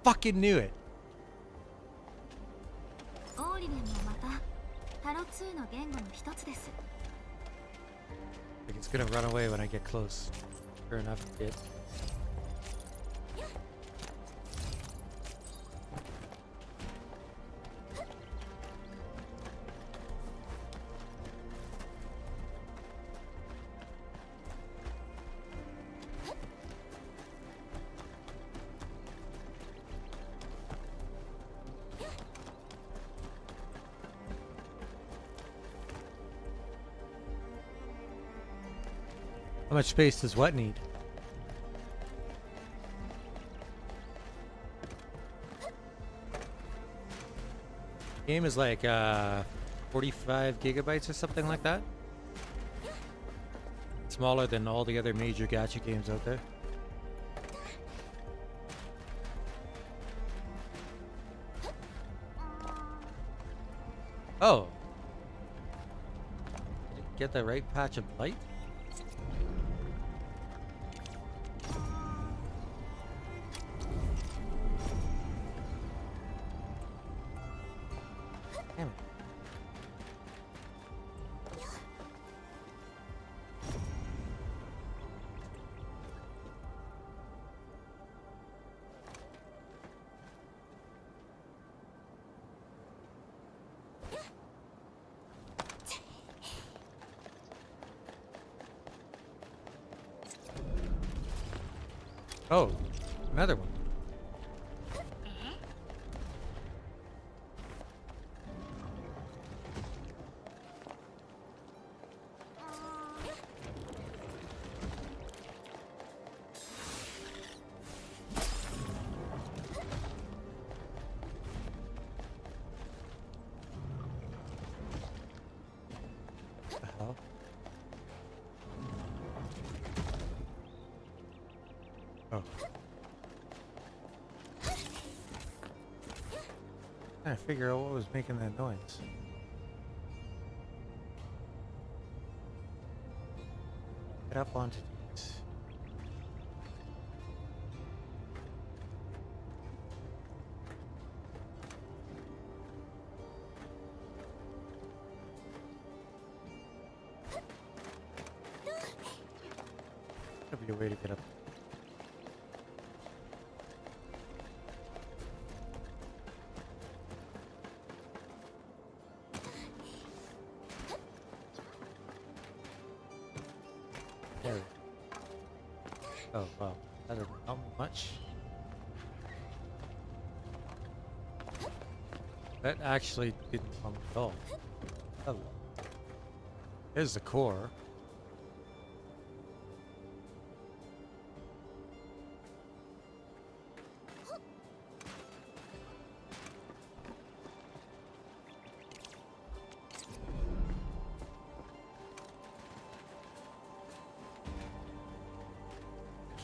Fucking knew it. I think it's gonna run away when I get close. Sure enough, it did. How much space does what need? The game is like 45 gigabytes or something like that. Smaller than all the other major gacha games out there. Oh. Did it get the right patch of light? Oh, another one. What the hell? Oh. Trying to figure out what was making that noise. Get up onto these. There'll be a way to get up. Oh wow, that doesn't help me much. That actually didn't help me at all. Oh. There's the core.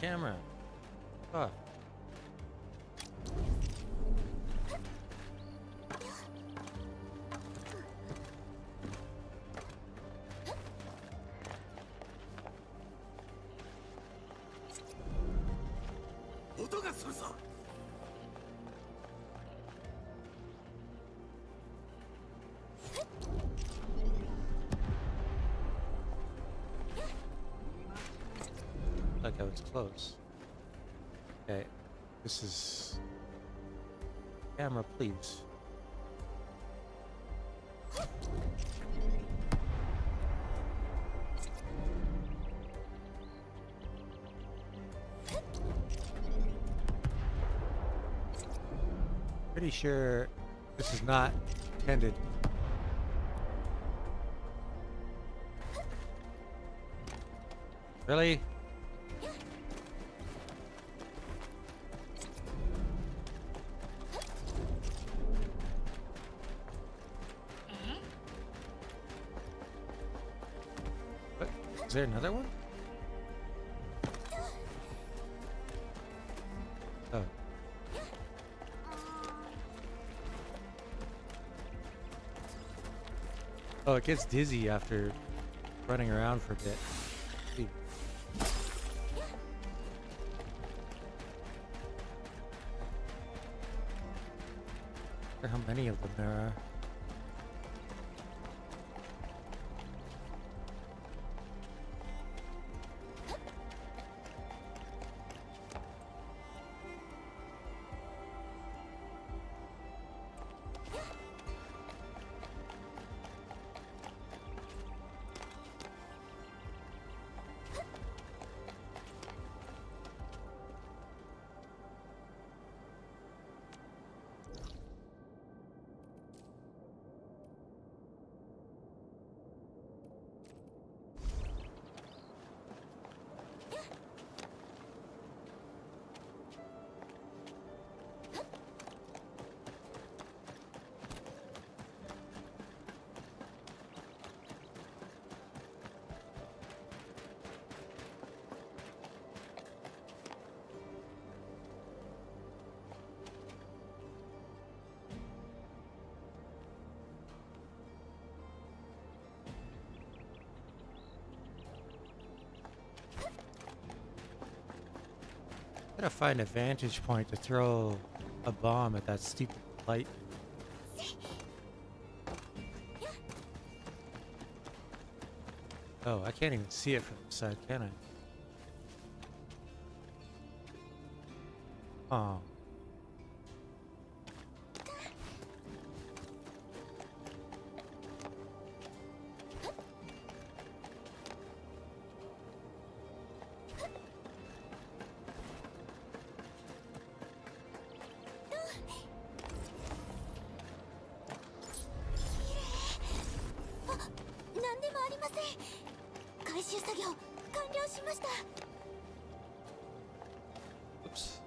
camera. Oh. Like I was close. Okay, this is camera, please. Pretty sure this is not intended. Really? What? Is there another one? Oh. Oh, it gets dizzy after running around for a bit. See. I wonder how many of them there are. Gotta find a vantage point to throw a bomb at that stupid light. Oh, I can't even see it from the side, can I? Oh. Oops.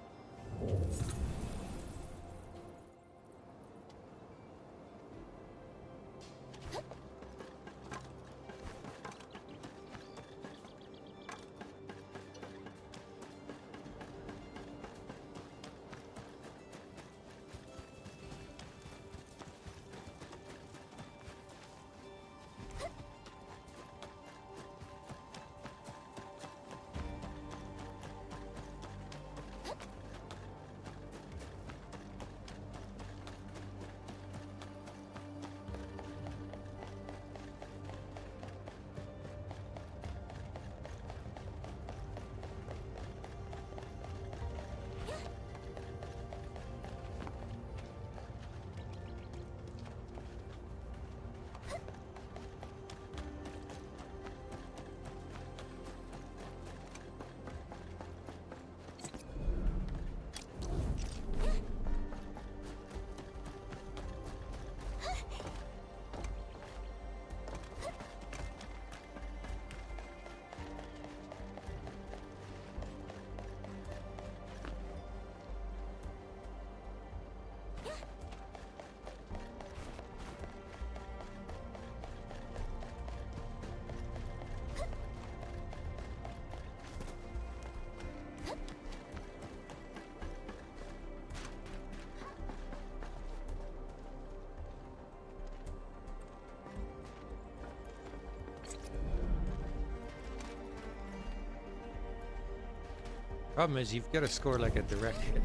Problem is, you've got to score like a direct hit.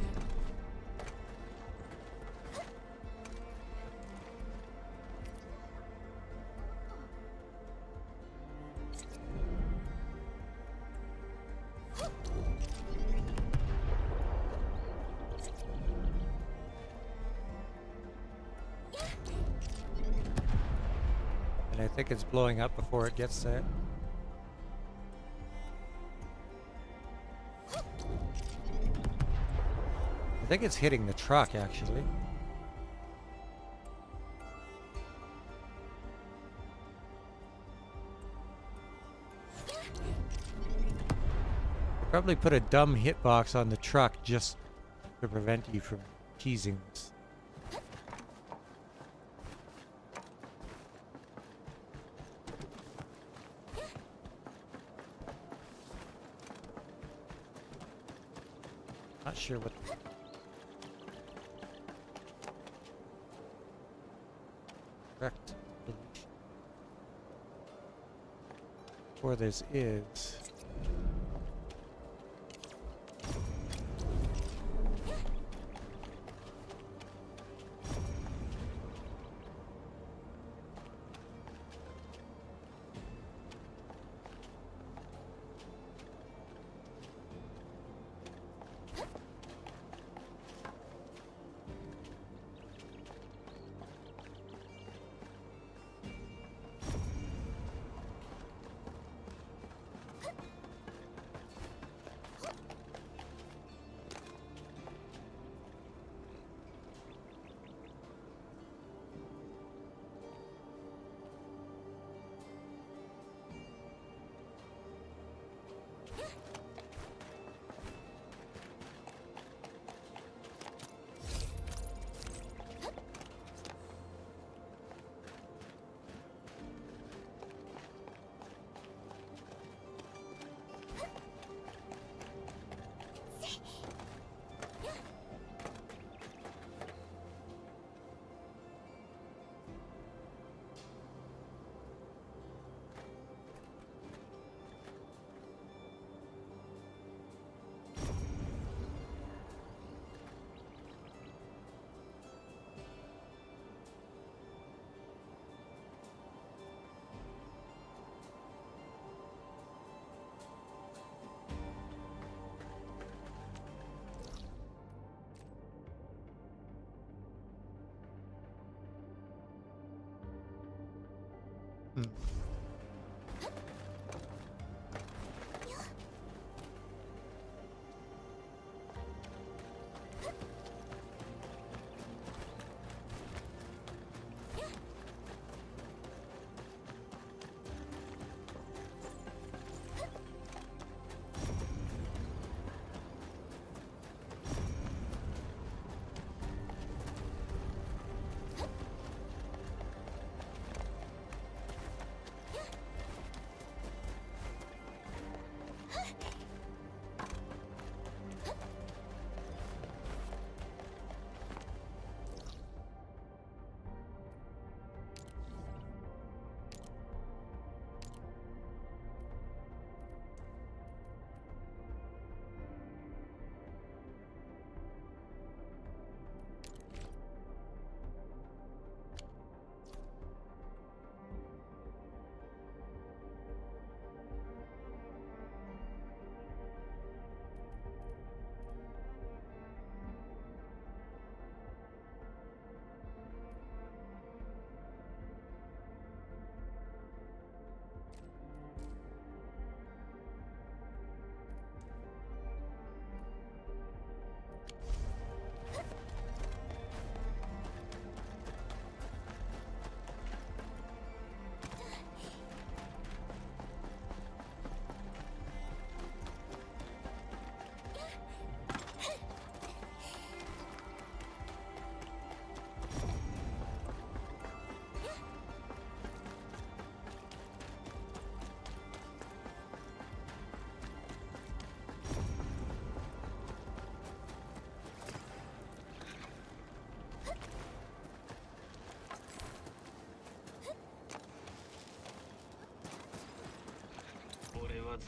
And I think it's blowing up before it gets there. I think it's hitting the truck, actually. Probably put a dumb hitbox on the truck just to prevent you from teasing this. Not sure what. Correct solution for this is.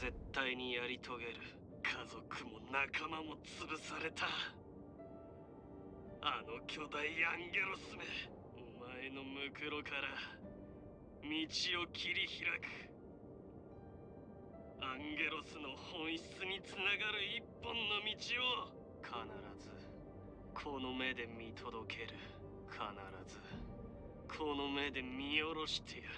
絶対にやり遂げる。必族も仲間も潰された。あの巨大アンゲロスめ、お前のムクロから道を切り開く。アンゲロスの本質につながる一本の道を必ずこの目で見届ける。必ずこの目で見下ろしてやる。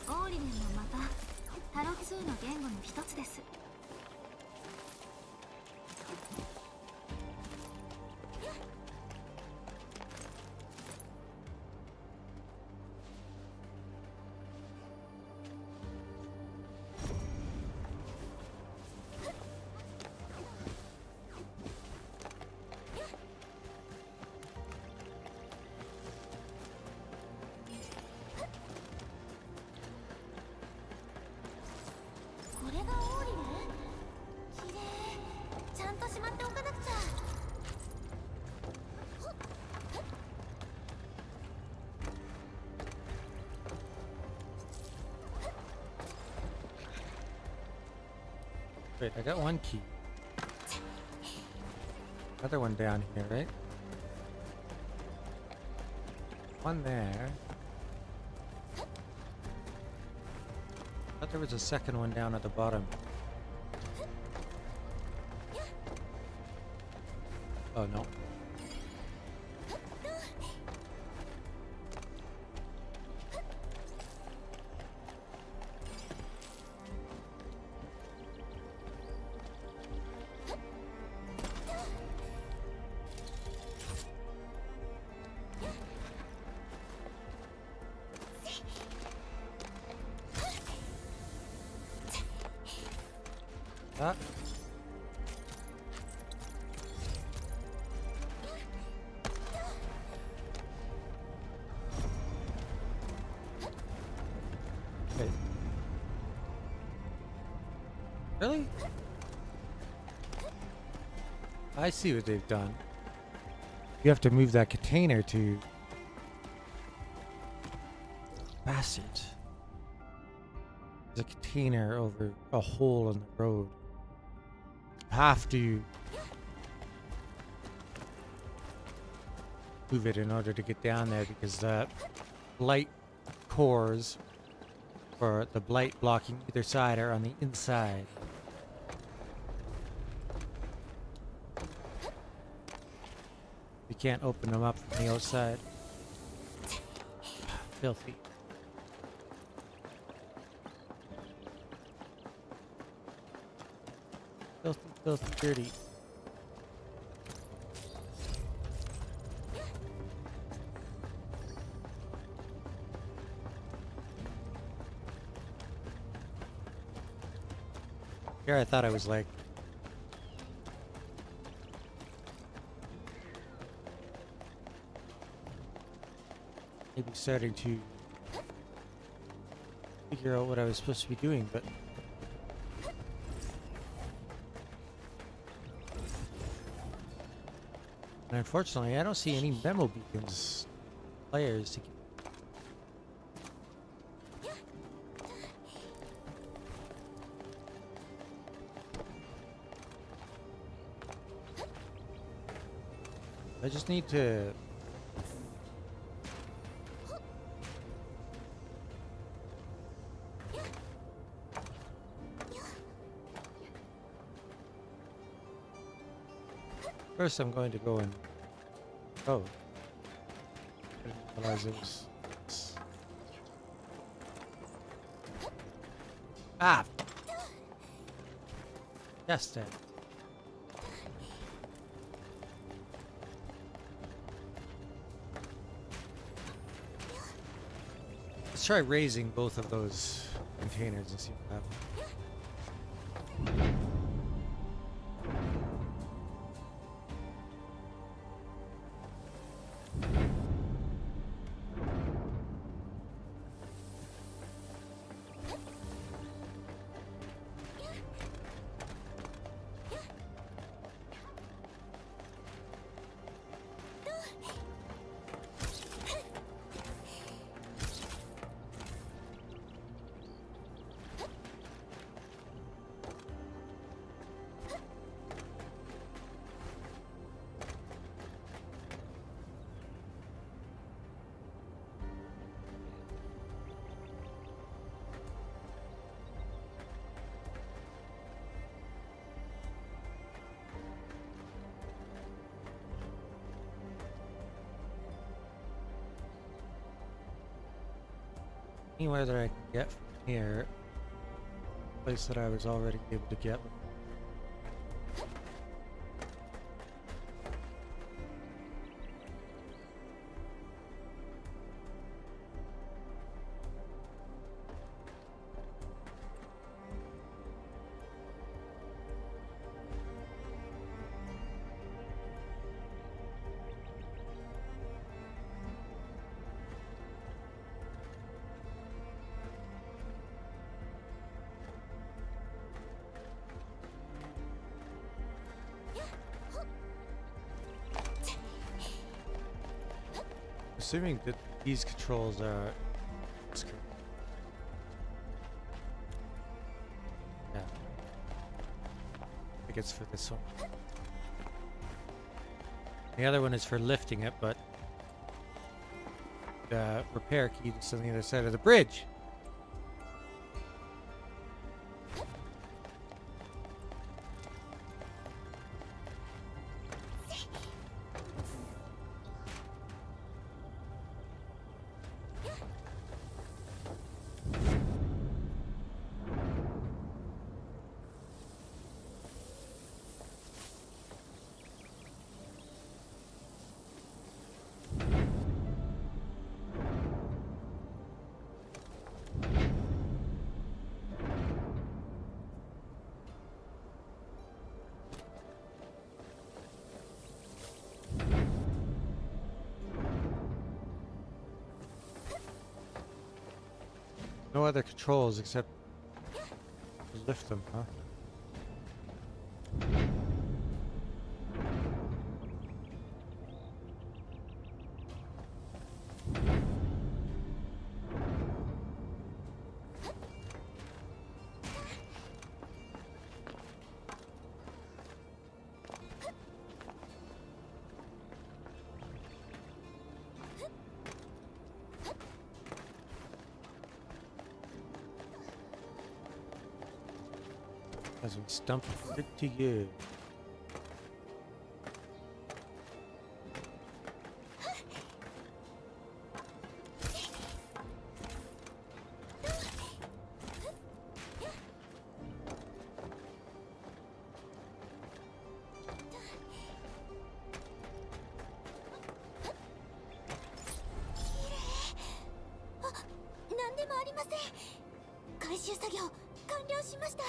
オーリレンもまたタロ2の言語の一つです。これがオーリレン？綺麗。ちゃんとしまっておかなくちゃ。Wait, I got one key. Another one down here, right? One there. Thought there was a second one down at the bottom. Oh no. Ah. Wait. Really? I see what they've done. You have to move that container to... Bastards. There's a container over a hole in the road. Have to move it in order to get down there because the blight cores for the blight blocking either side are on the inside. You can't open them up from the outside. Filthy. Filthy dirty. Here I thought I was like maybe starting to figure out what I was supposed to be doing, but and unfortunately, I don't see any memo beacons players to get. I just need to... First I'm going to go and... Oh. I didn't realize it was... Ah! Yes, then. Let's try raising both of those containers and see what happens. Anywhere that I can get from here, place that I was already able to get. Assuming that these controls are... Yeah. I think it's for this one. The other one is for lifting it, but the repair key is on the other side of the bridge. No other controls except to lift them, huh? As we stump pretty good.何でもありません。回収作業完了しました。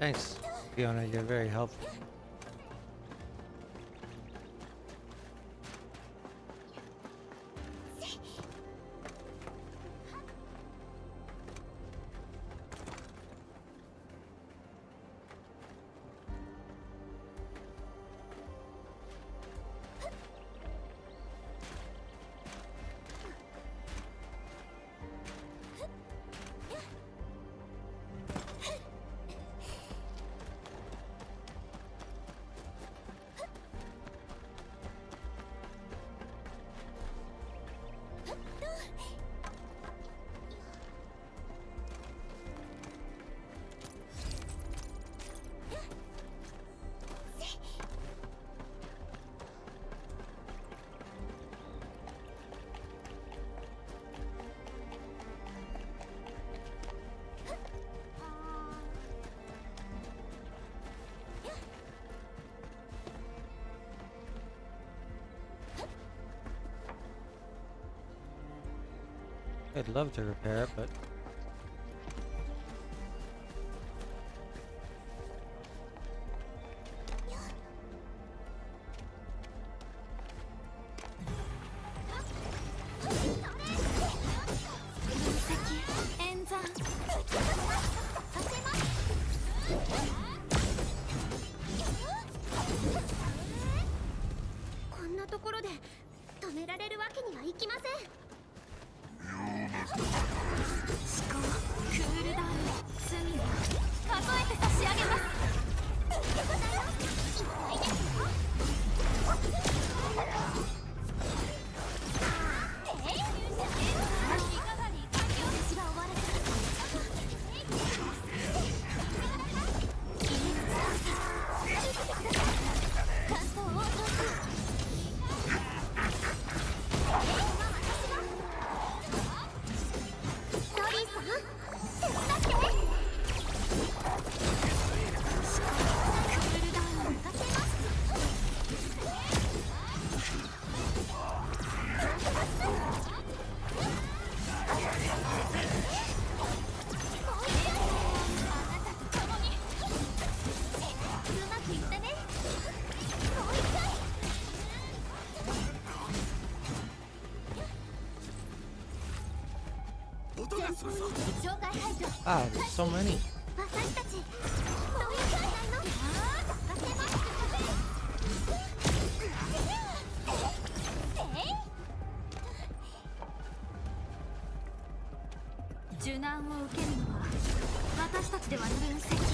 Thanks, Fiona. You're very helpful. I'd love to repair it, butこんなところで止められるわけにはいきません。思考クールダウン罪を数えて差し上げます。ah, there's so many. 私たちどういう状態の受難を受けるのは私たちでは分析演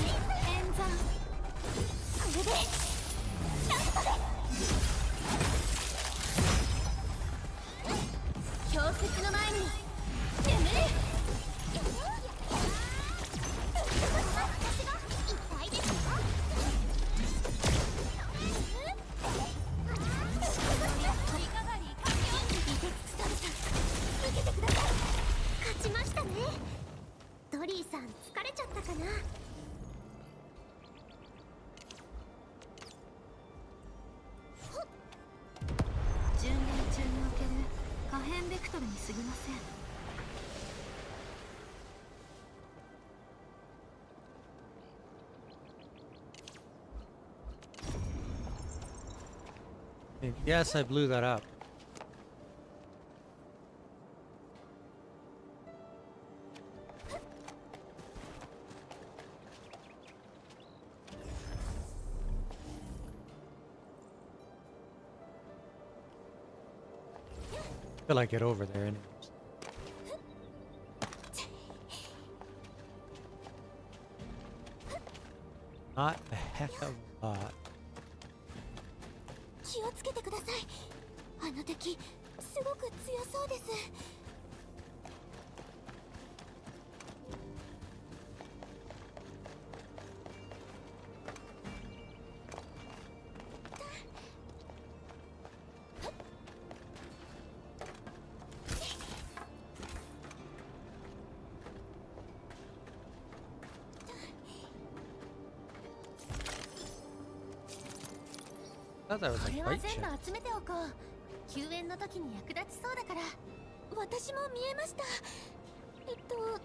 算これでラストです氷石の前に眠れドリーさん疲れちゃったかな。巡礼中における可変ベクトルに過ぎません。Yes, I blew that up. Till I get over there anyways. Not a heck of a lot. 気をつけてください。あの敵すごく強そうです。I thought that was こ a れは fight 全 chip. 部集めておこう。救援の時に役立ちそうだから。私も見えました。多分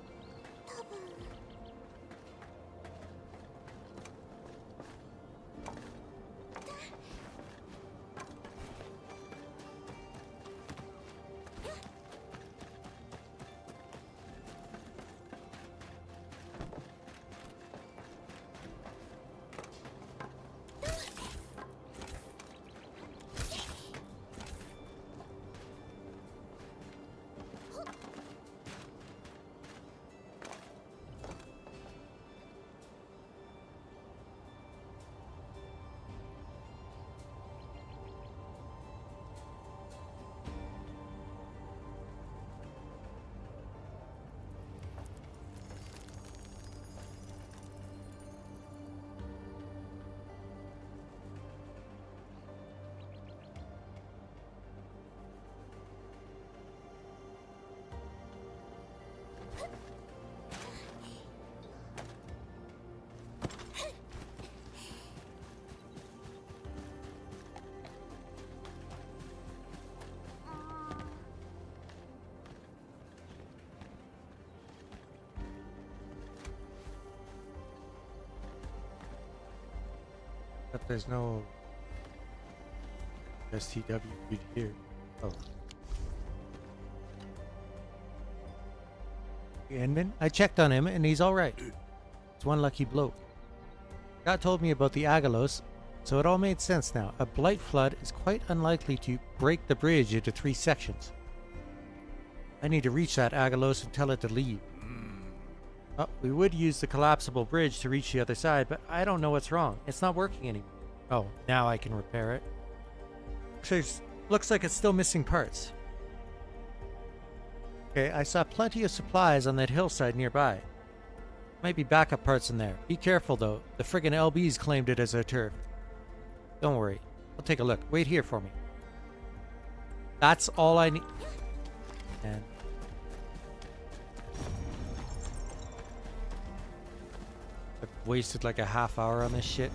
But there's no STW here. Oh. Inman? I checked on him and he's alright. It's one lucky bloke. God told me about the Agalos, so it all made sense now. A blight flood is quite unlikely to break the bridge into 3 sections. I need to reach that Agalos and tell it to leave. Oh, we would use the collapsible bridge to reach the other side, but I don't know what's wrong. It's not working anymore. Oh, now I can repair it. Looks like it's still missing parts. Okay, I saw plenty of supplies on that hillside nearby. Might be backup parts in there. Be careful though. The friggin' LBs claimed it as their turf. Don't worry. I'll take a look. Wait here for me. That's all I need. And I've wasted like a half hour on this shit.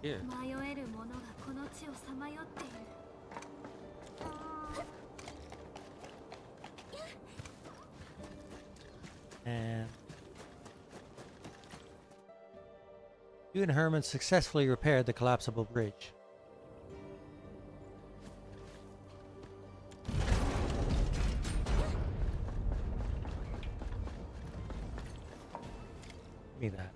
Here. And you and Herman successfully repaired the collapsible bridge. Give me that.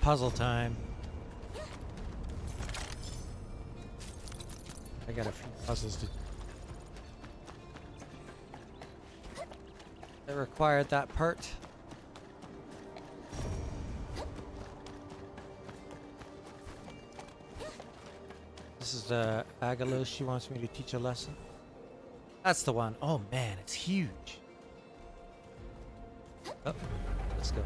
Puzzle time. I got a few puzzles to do. That required that part. This is the Agalos. She wants me to teach a lesson. That's the one. Oh man, it's huge. Oh, let's go.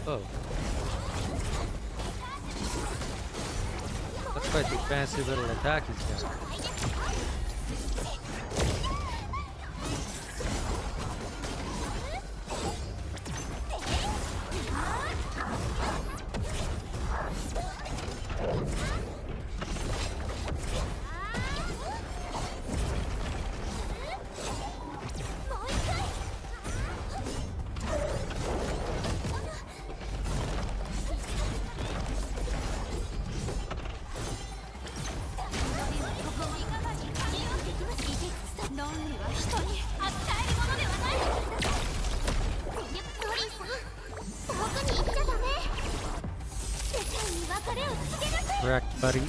Oh. That's quite the fancy little attack he's got. Correct, buddy.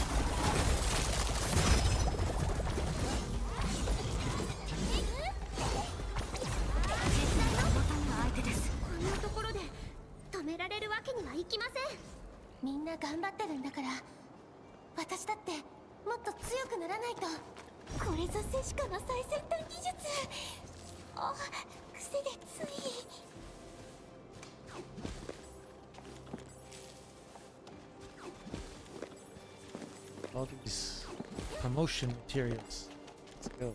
All these promotion materials. Let's go.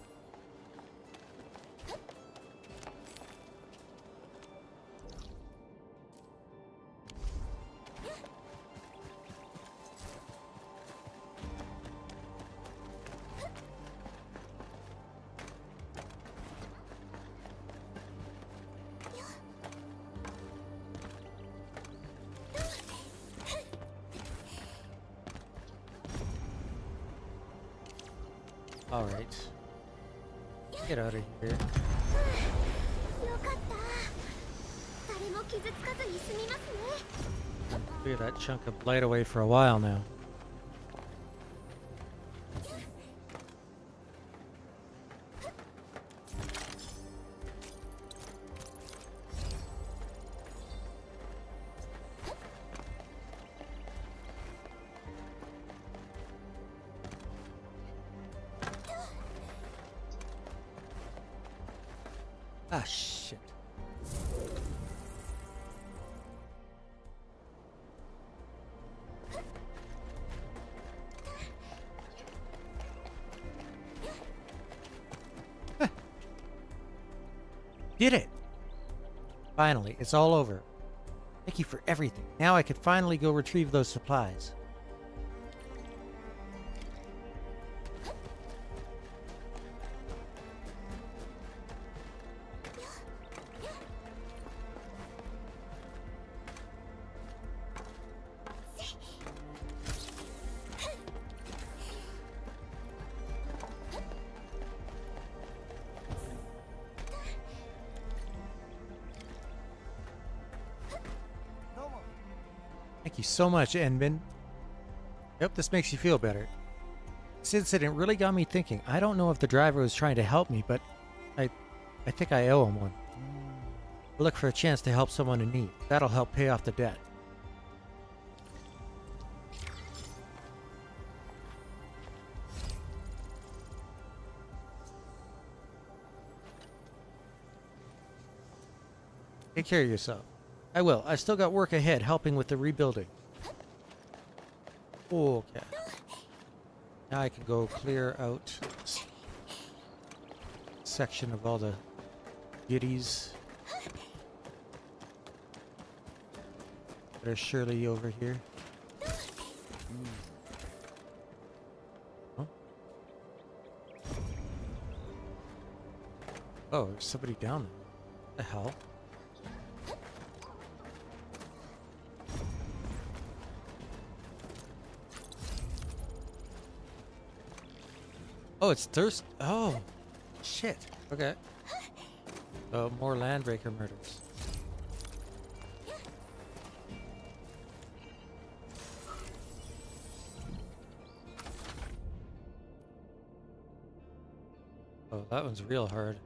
Alright. Get out of here. よかった。誰も傷つかずに済みますね。 Clear that chunk of blight away for a while now. Ah, shit. Did it! Finally, it's all over. Thank you for everything. Now I can finally go retrieve those supplies. Thank you so much, Enmin. I hope this makes you feel better. This incident really got me thinking. I don't know if the driver was trying to help me, but I think I owe him one. I'll look for a chance to help someone in need. That'll help pay off the debt. Take care of yourself. I will. I've still got work ahead helping with the rebuilding. Okay. Now I can go clear out this section of all the goodies that are surely over here. Huh? Oh, there's somebody down there. What the hell? Oh, it's thirst. Oh, shit. Okay. Oh, more landbreaker murders. Oh, that one's real hard.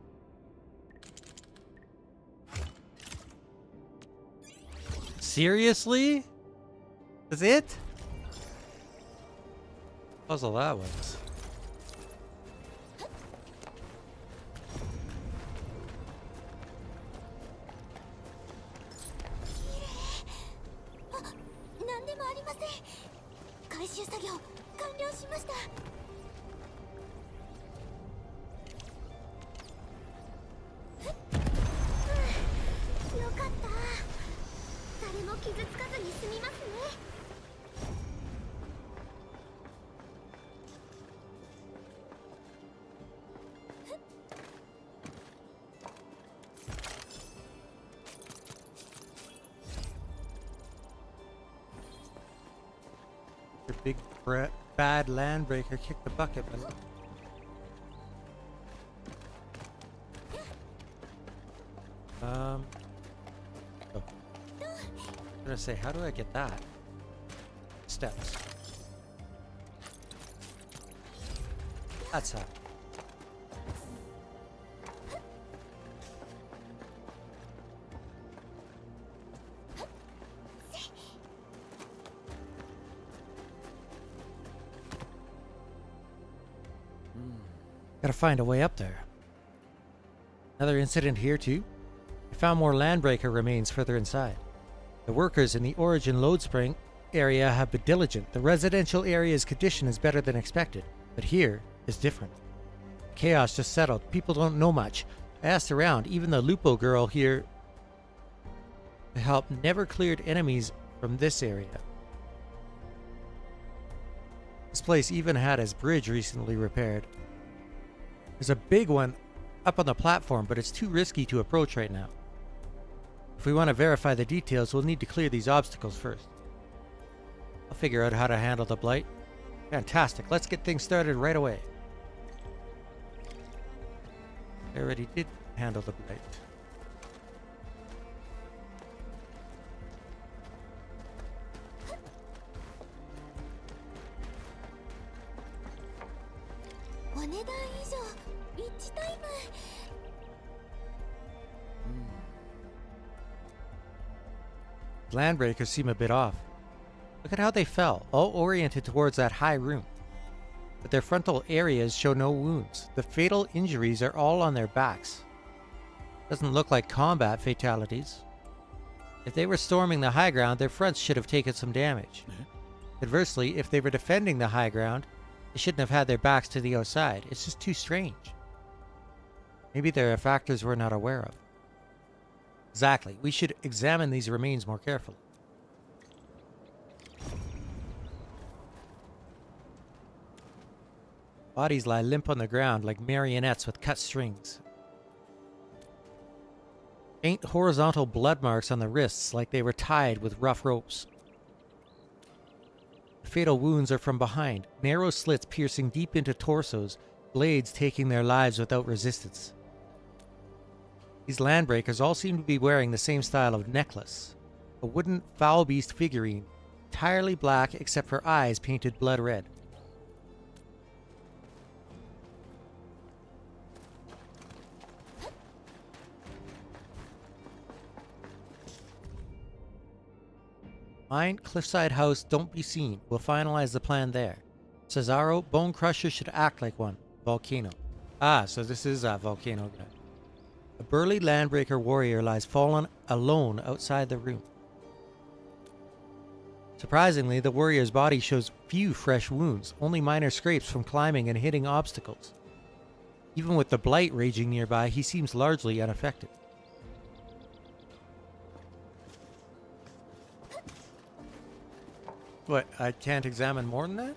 Seriously? That's it? Puzzle that was. Big bad landbreaker kicked the bucket, but oh. I'm gonna say, how do I get that? Steps. That's how. Gotta find a way up there. Another incident here too. I found more landbreaker remains further inside. The workers in the origin load spring area have been diligent. The residential area's condition is better than expected, but here is different. Chaos just settled. People don't know much. I asked around. Even the Lupo girl here to help never cleared enemies from this area. This place even had its bridge recently repaired. There's a big one up on the platform, but it's too risky to approach right now. If we want to verify the details, we'll need to clear these obstacles first. I'll figure out how to handle the blight. Fantastic. Let's get things started right away. I already did handle the blight. Landbreakers seem a bit off. Look at how they fell, all oriented towards that high room. But their frontal areas show no wounds. The fatal injuries are all on their backs. Doesn't look like combat fatalities. If they were storming the high ground, their fronts should have taken some damage. Conversely, if they were defending the high ground, they shouldn't have had their backs to the outside. It's just too strange. Maybe there are factors we're not aware of. Exactly. We should examine these remains more carefully. Bodies lie limp on the ground like marionettes with cut strings. Faint horizontal blood marks on the wrists like they were tied with rough ropes. The fatal wounds are from behind, narrow slits piercing deep into torsos, blades taking their lives without resistance. These landbreakers all seem to be wearing the same style of necklace. A wooden foul beast figurine, entirely black except for eyes painted blood red. Mind Cliffside House, don't be seen. We'll finalize the plan there. Cesaro, Bone Crusher should act like one. Volcano. Ah, so this is a volcano guy. A burly landbreaker warrior lies fallen alone outside the room. Surprisingly, the warrior's body shows few fresh wounds, only minor scrapes from climbing and hitting obstacles. Even with the blight raging nearby, he seems largely unaffected. What, I can't examine more than that?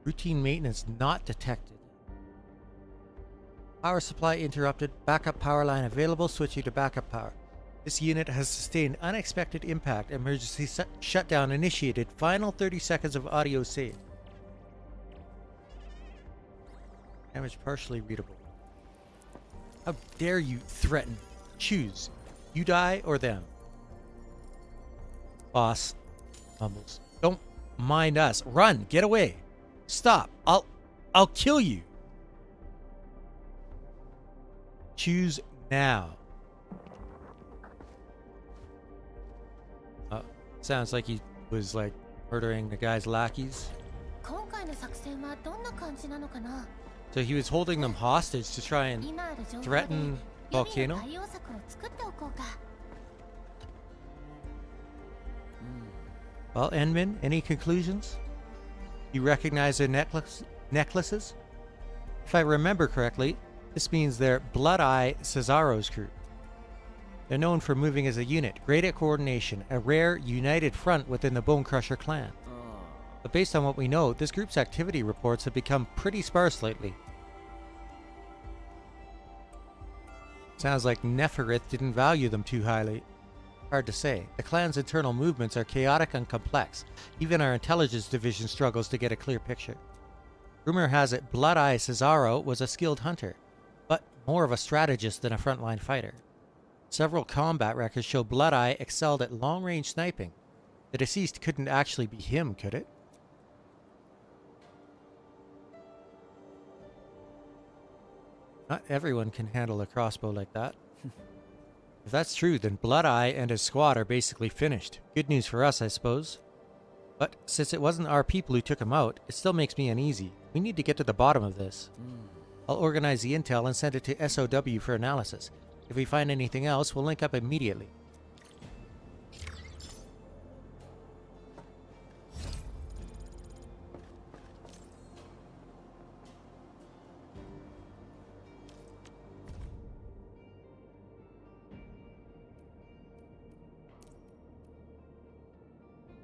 Routine maintenance not detected. Power supply interrupted. Backup power line available. Switching to backup power. This unit has sustained unexpected impact. Emergency shutdown initiated. Final 30 seconds of audio save. Damage partially readable. How dare you threaten? Choose. You die or them. Boss mumbles. Don't mind us. Run. Get away. Stop. I'll kill you. Choose now. Sounds like he was like murdering the guy's lackeys. So he was holding them hostage to try and threaten Volcano? Well, Enman, any conclusions? You recognize their necklaces? If I remember correctly, this means they're Blood Eye Cesaro's crew. They're known for moving as a unit, great at coordination, a rare, united front within the Bone Crusher clan. But based on what we know, this group's activity reports have become pretty sparse lately. Sounds like Neferith didn't value them too highly. Hard to say. The clan's internal movements are chaotic and complex. Even our intelligence division struggles to get a clear picture. Rumor has it Blood Eye Cesaro was a skilled hunter, but more of a strategist than a frontline fighter. Several combat records show Blood Eye excelled at long-range sniping. The deceased couldn't actually be him, could it? Not everyone can handle a crossbow like that. If that's true, then Blood-Eye and his squad are basically finished. Good news for us, I suppose. But since it wasn't our people who took him out, it still makes me uneasy. We need to get to the bottom of this. I'll organize the intel and send it to SOW for analysis. If we find anything else, we'll link up immediately.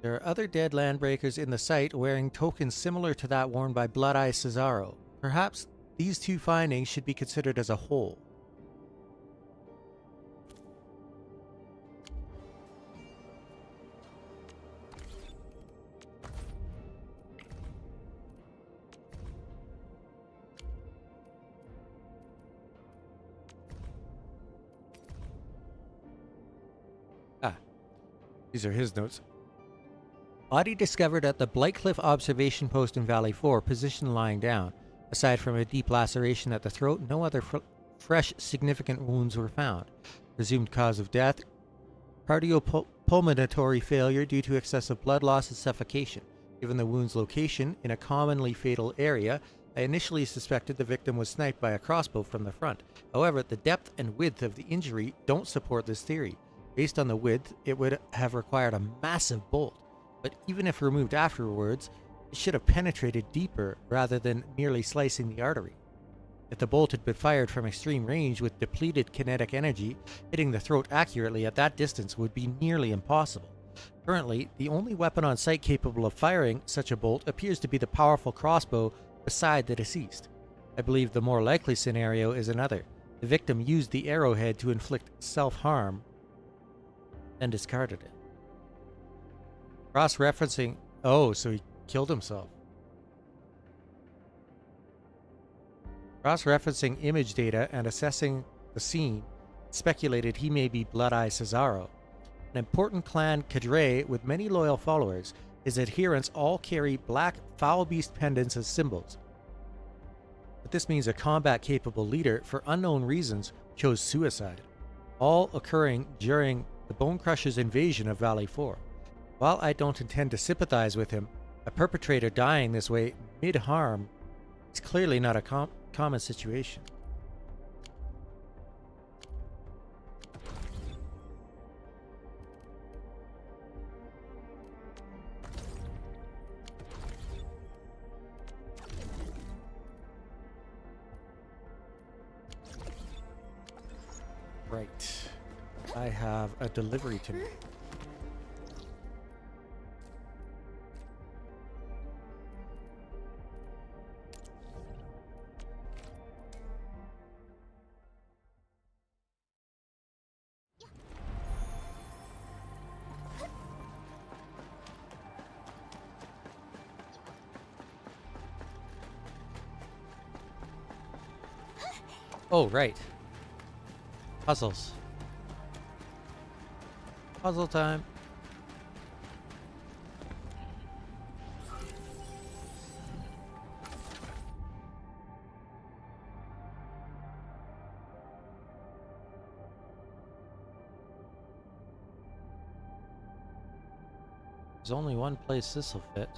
There are other dead landbreakers in the site wearing tokens similar to that worn by Blood-Eye Cesaro. Perhaps these two findings should be considered as a whole. These are his notes. Body discovered at the Blightcliff observation post in Valley 4, position lying down. Aside from a deep laceration at the throat, no other fresh significant wounds were found. Presumed cause of death, cardiopulmonary failure due to excessive blood loss and suffocation. Given the wound's location in a commonly fatal area, I initially suspected the victim was sniped by a crossbow from the front. However, the depth and width of the injury don't support this theory. Based on the width, it would have required a massive bolt. But even if removed afterwards, it should have penetrated deeper rather than merely slicing the artery. If the bolt had been fired from extreme range with depleted kinetic energy, hitting the throat accurately at that distance would be nearly impossible. Currently, the only weapon on site capable of firing such a bolt appears to be the powerful crossbow beside the deceased. I believe the more likely scenario is another. The victim used the arrowhead to inflict self-harm, then discarded it. Cross-referencing... Oh, so he killed himself. Cross-referencing image data and assessing the scene, speculated he may be Blood-Eye Cesaro. An important clan cadre with many loyal followers. His adherents all carry black Foul Beast pendants as symbols. But this means a combat-capable leader, for unknown reasons, chose suicide. All occurring during the Bone Crusher's invasion of Valley 4. While I don't intend to sympathize with him, a perpetrator dying this way mid-harm is clearly not a common situation. Right. I have a delivery to make. Oh, right. Puzzles. Puzzle time. There's only one place this will fit.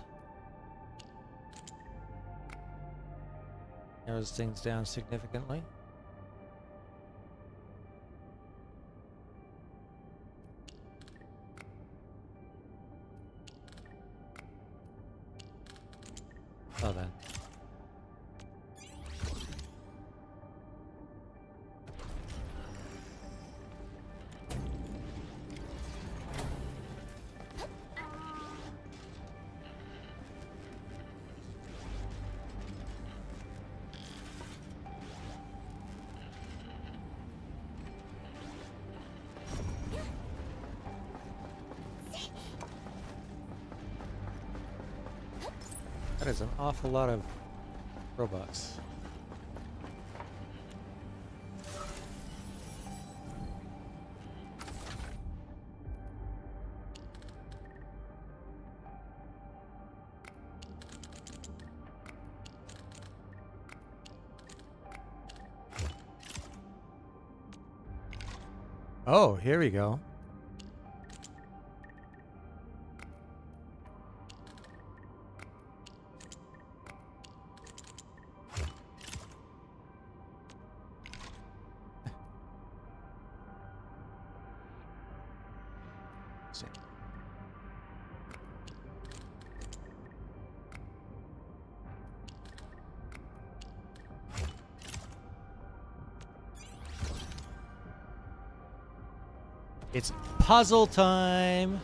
Narrows things down significantly. Oh, then. That is an awful lot of robots. Oh, here we go. It's puzzle time.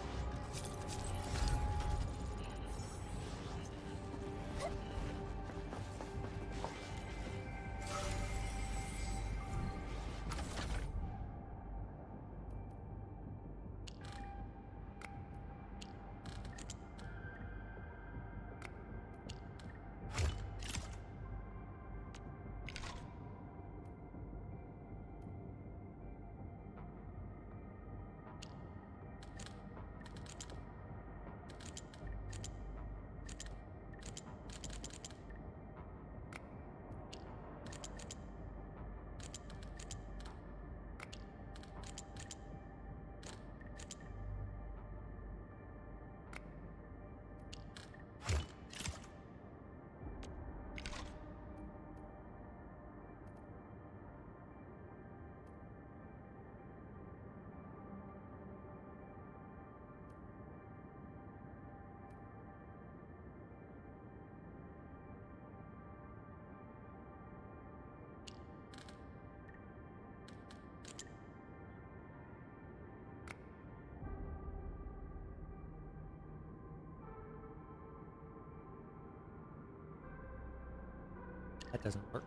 That doesn't work.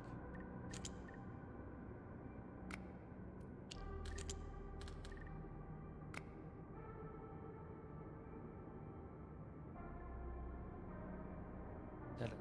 That-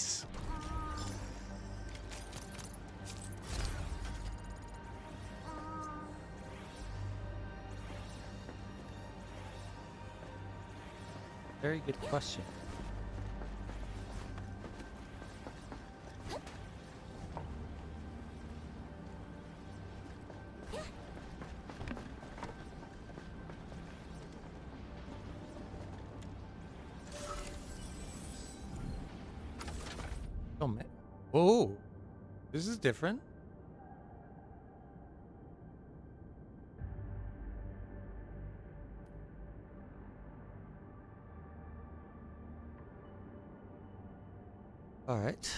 Nice. Very good question. Oh man. Whoa. This is different. All right.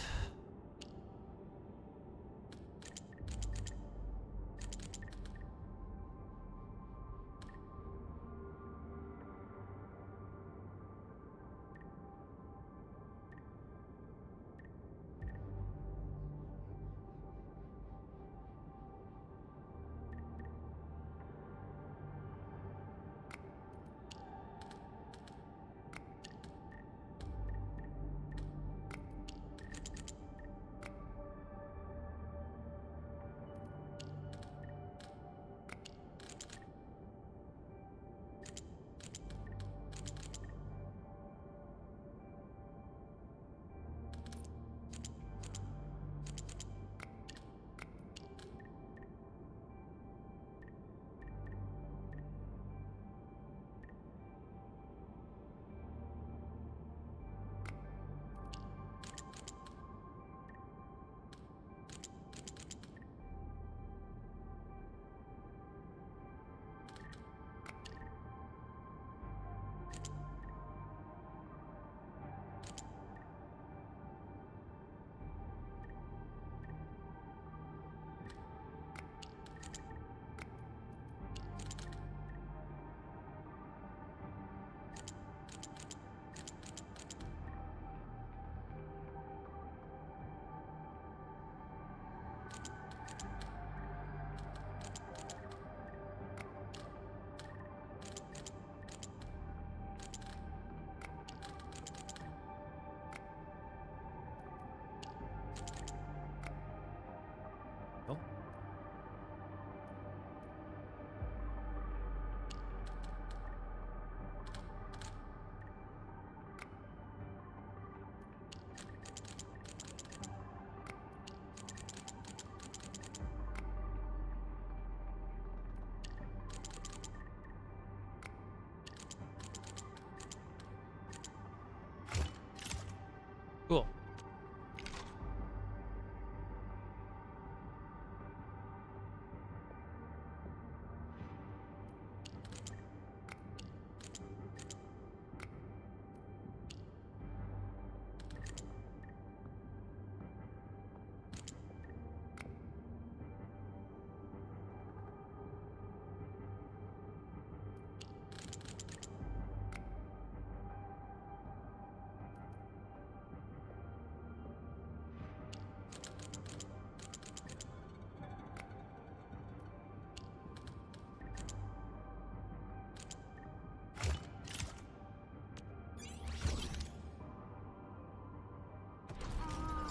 Cool.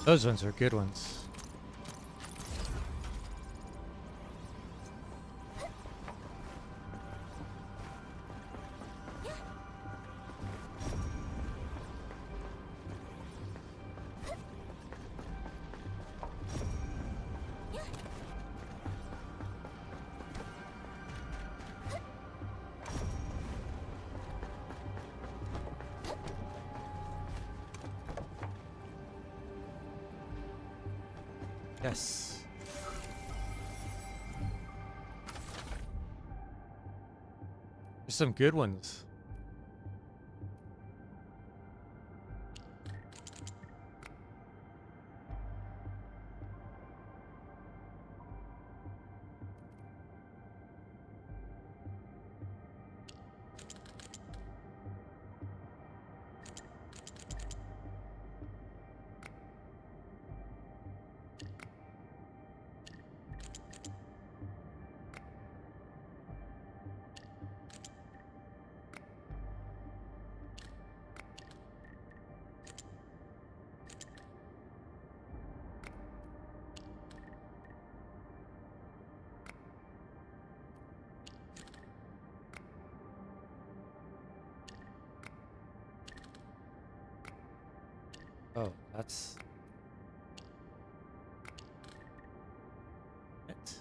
Those ones are good ones. Yes. There's some good ones. Oh, that's it.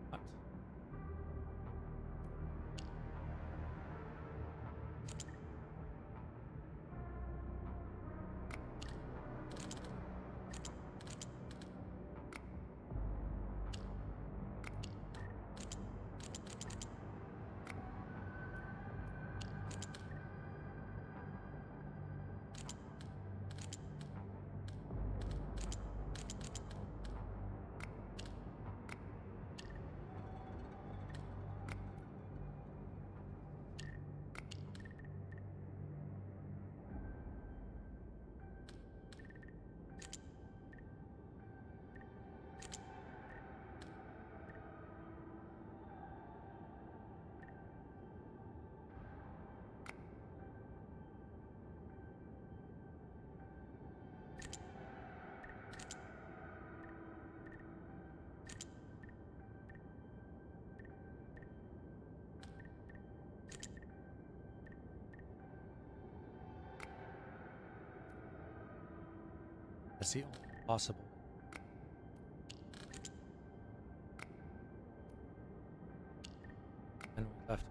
What? That's the only possible. And we left.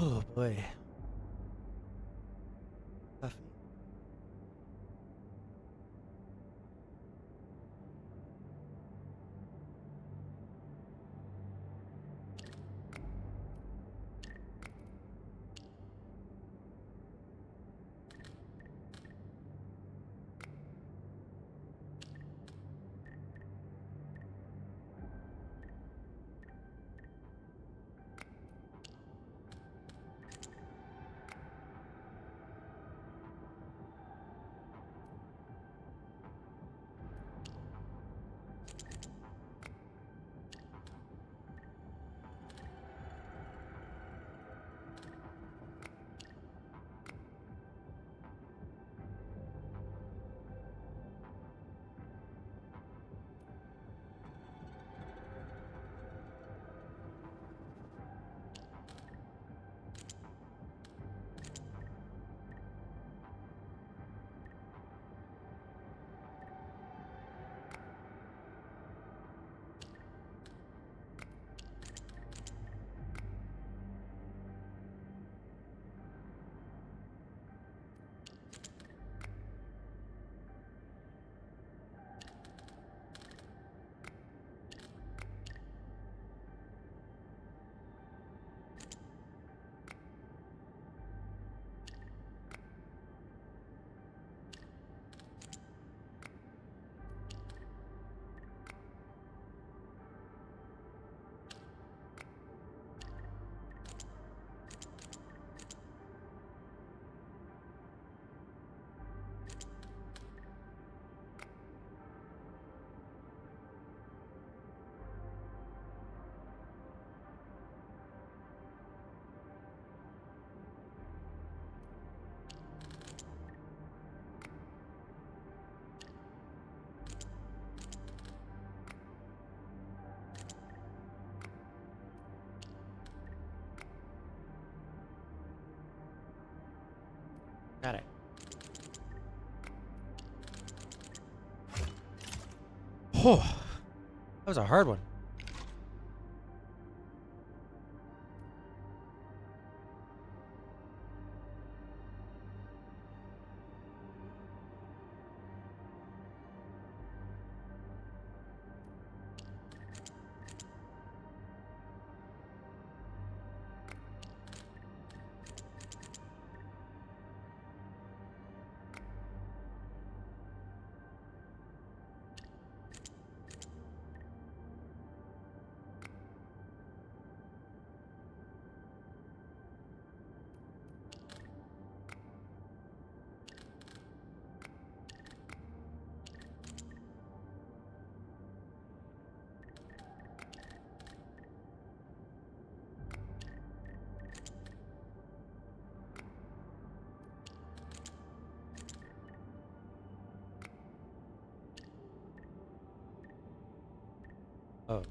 Oh boy. Tough. Got it. Oh, that was a hard one. Oh.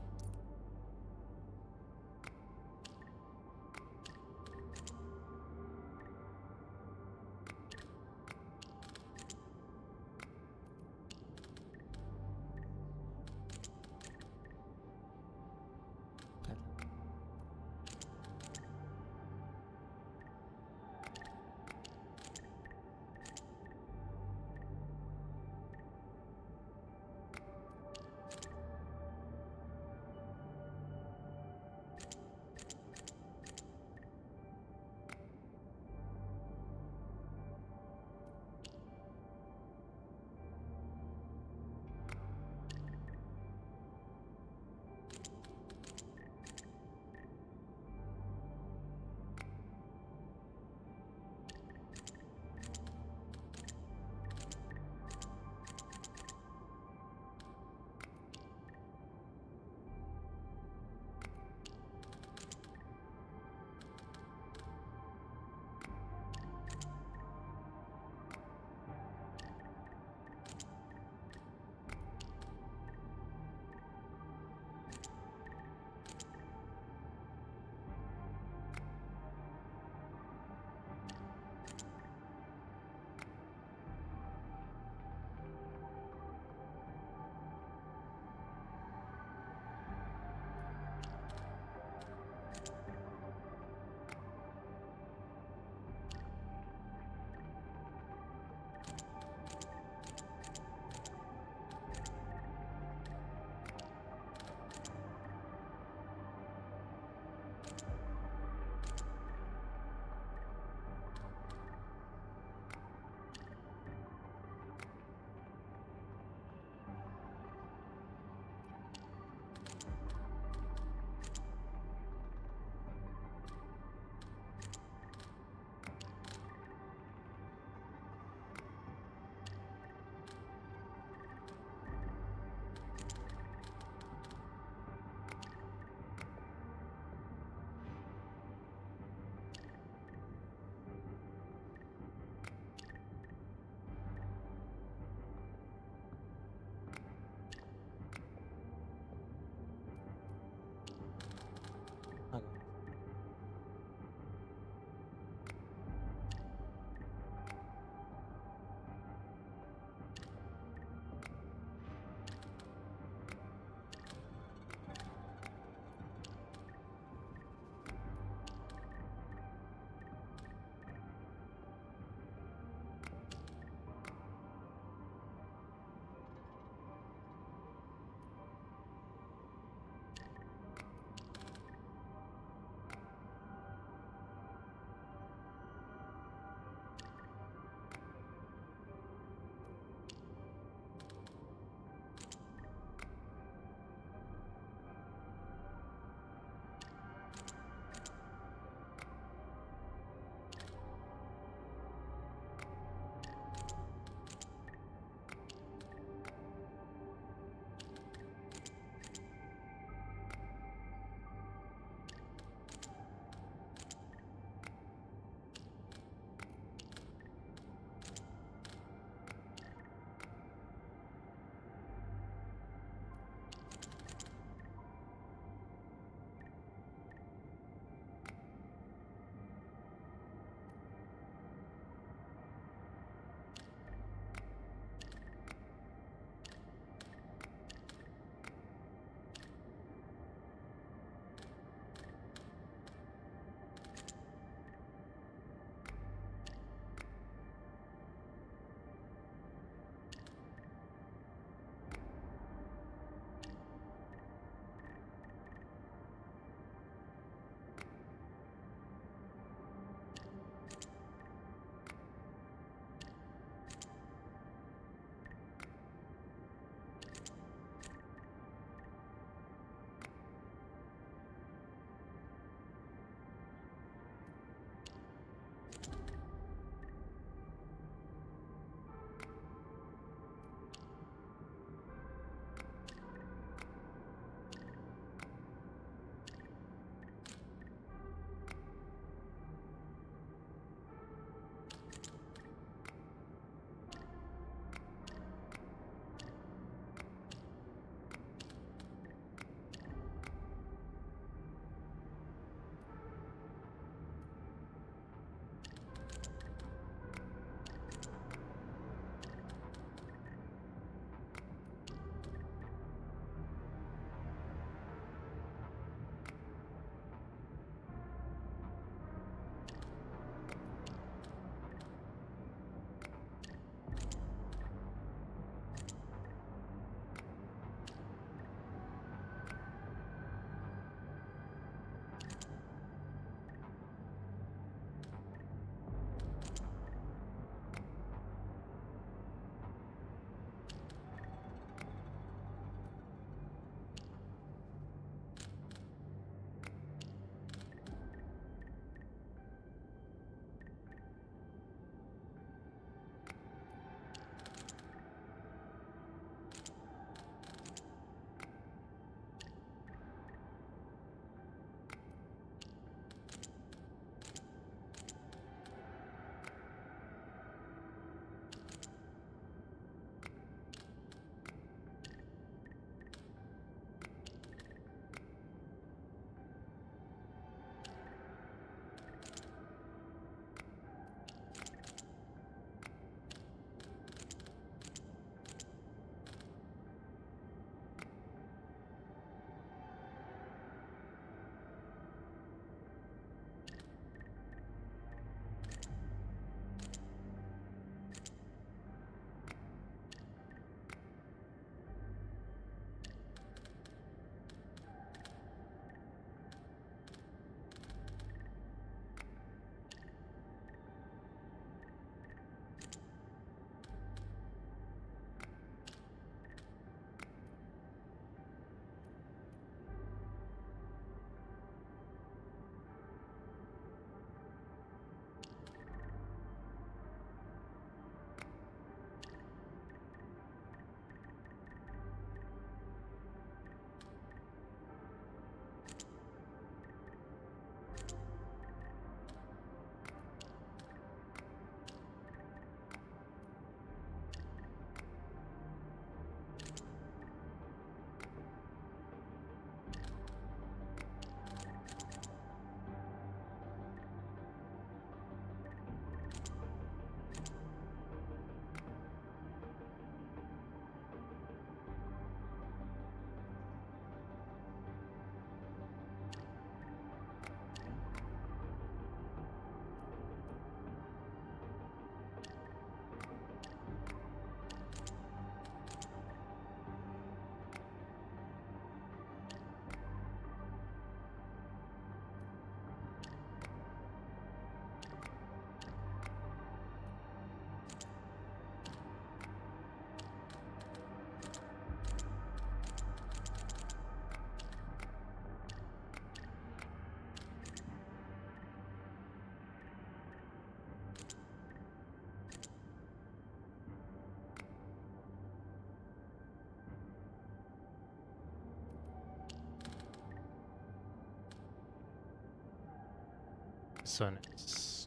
This one is.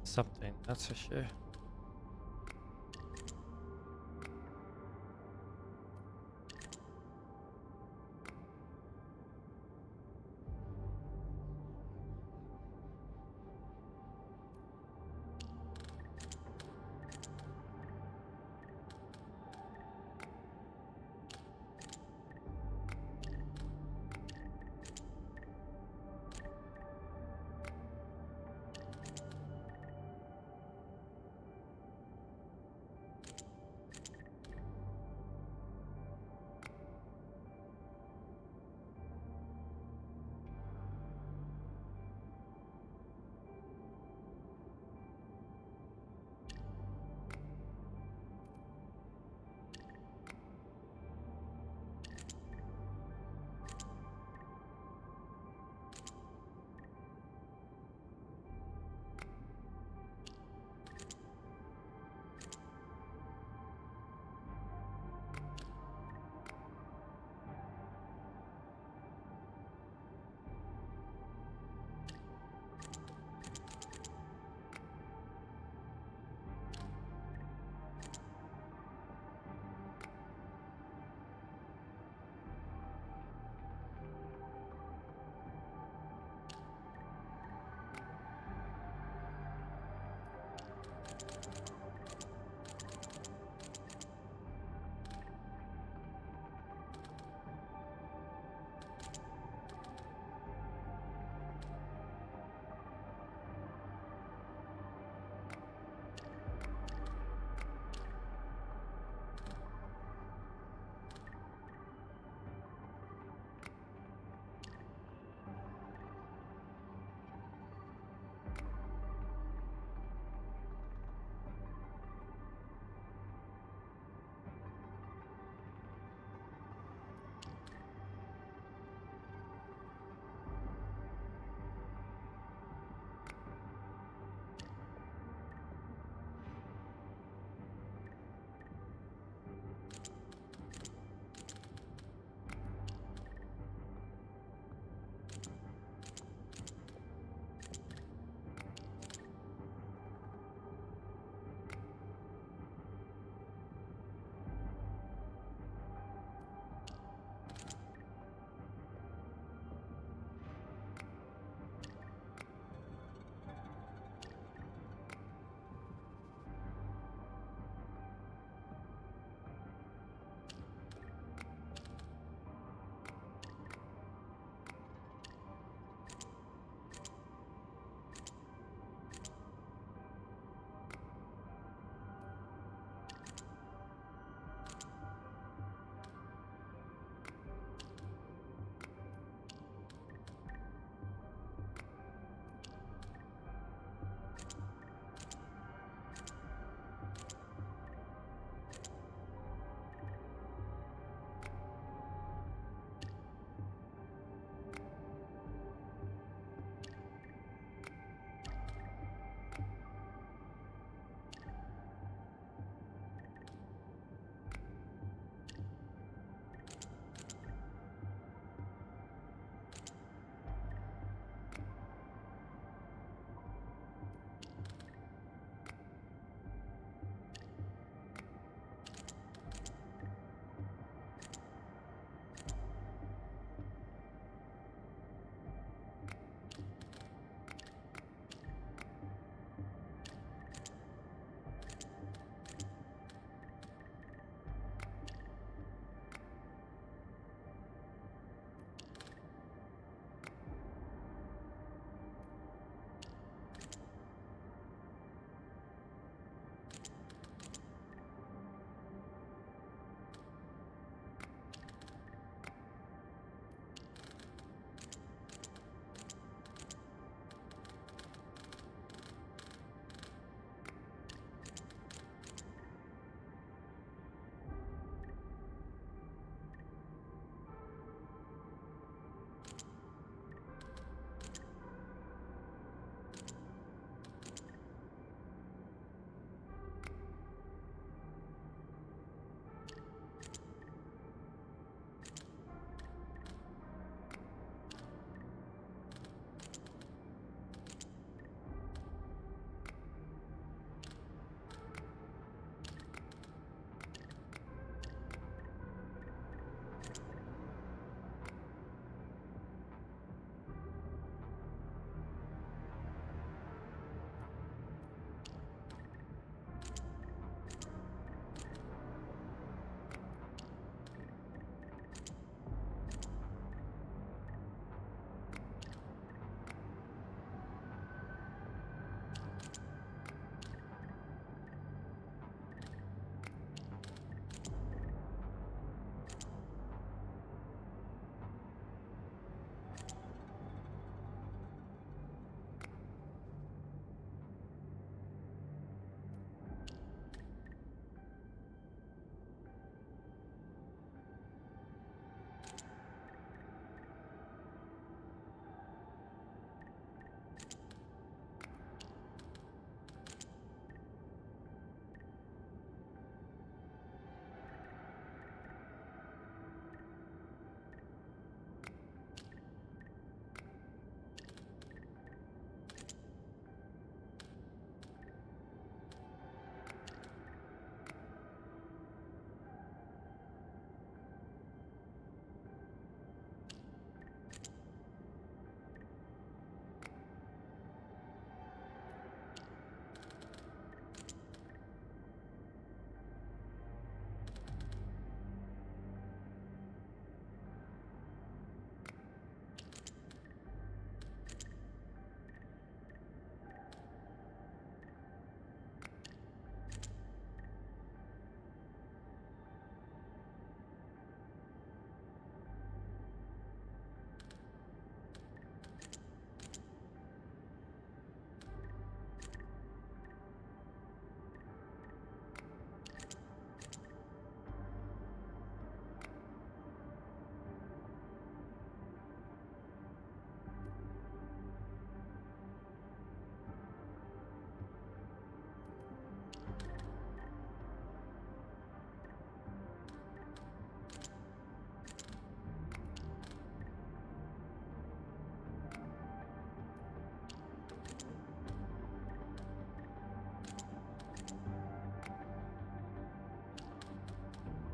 Something, that's for sure.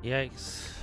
Yikes.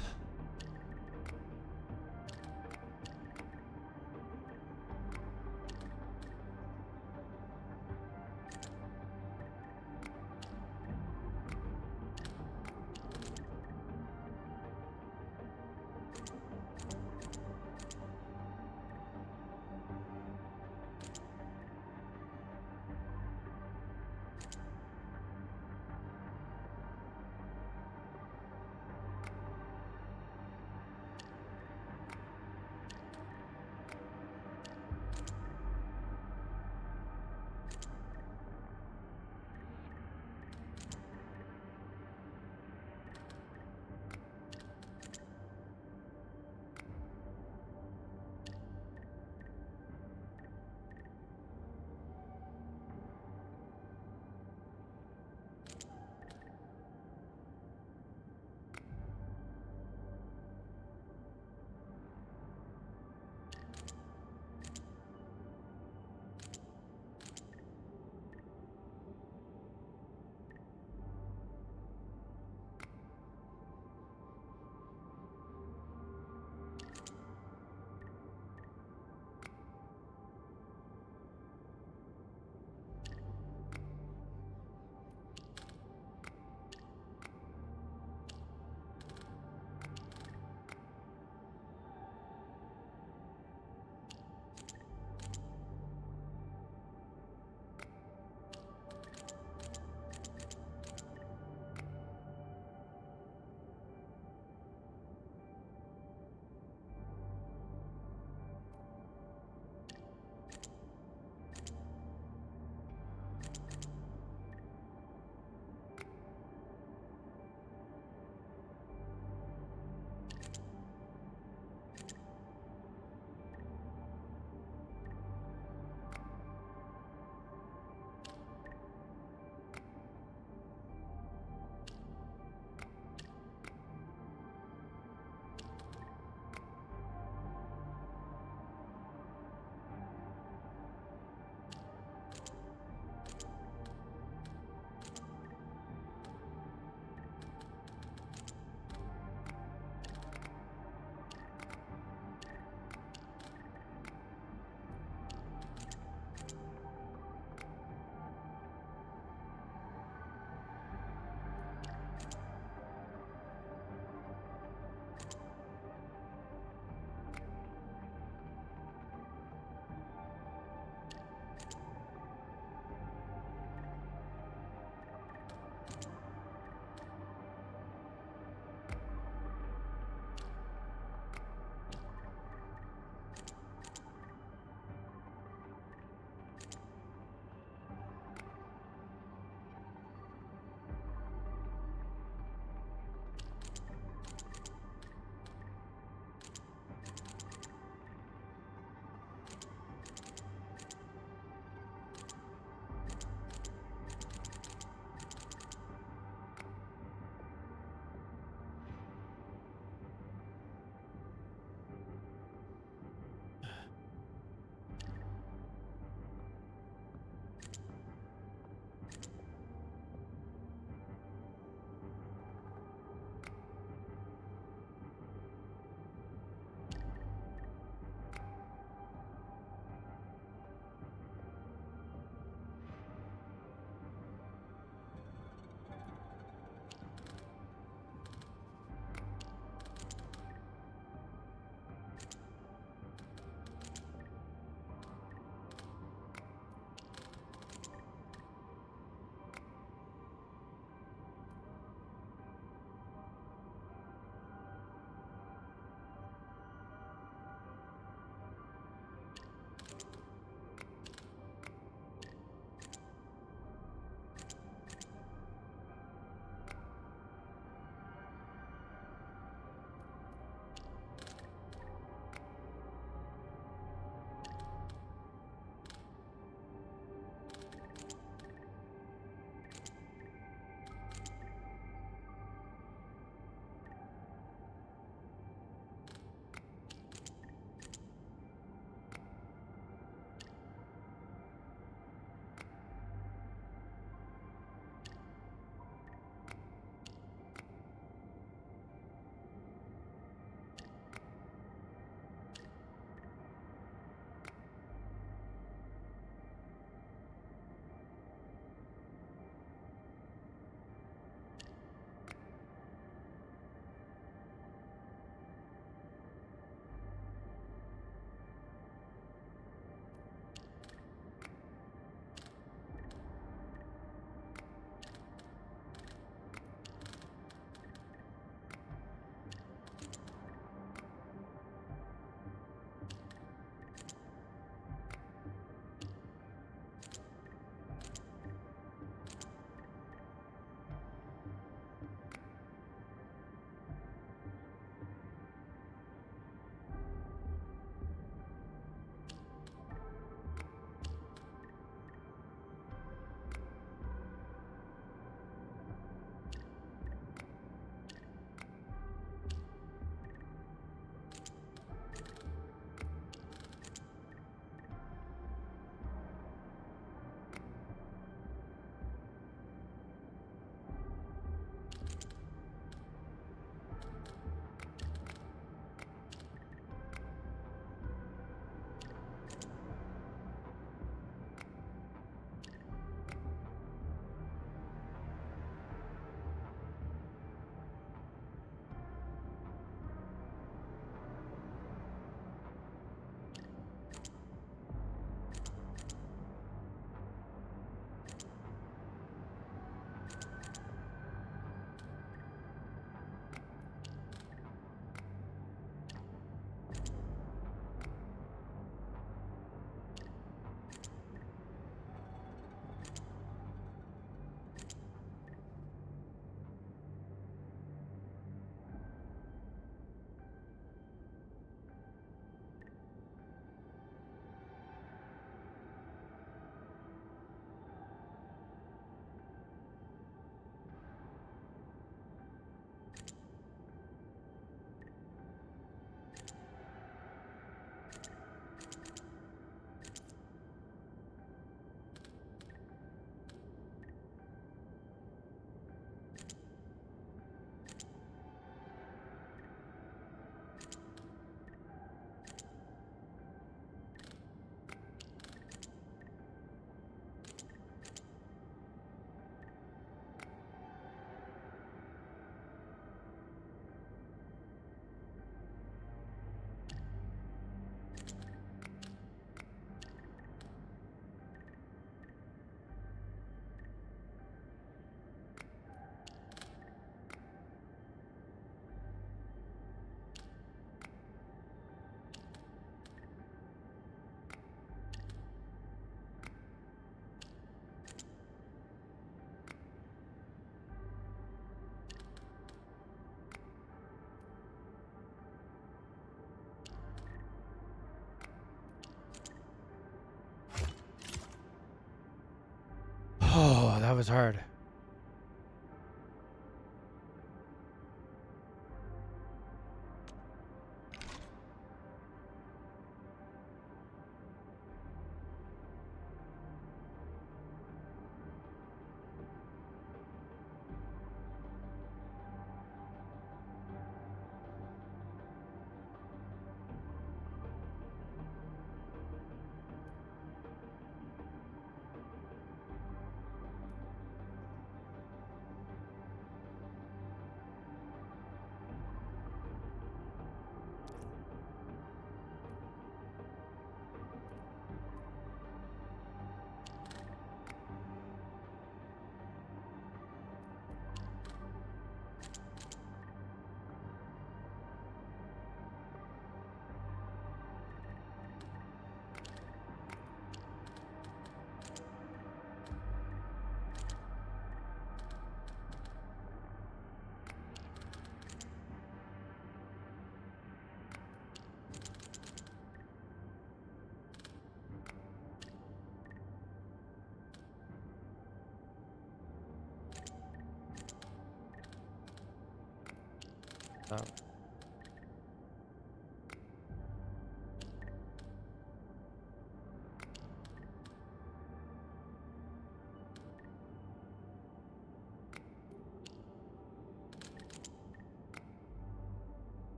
was hard.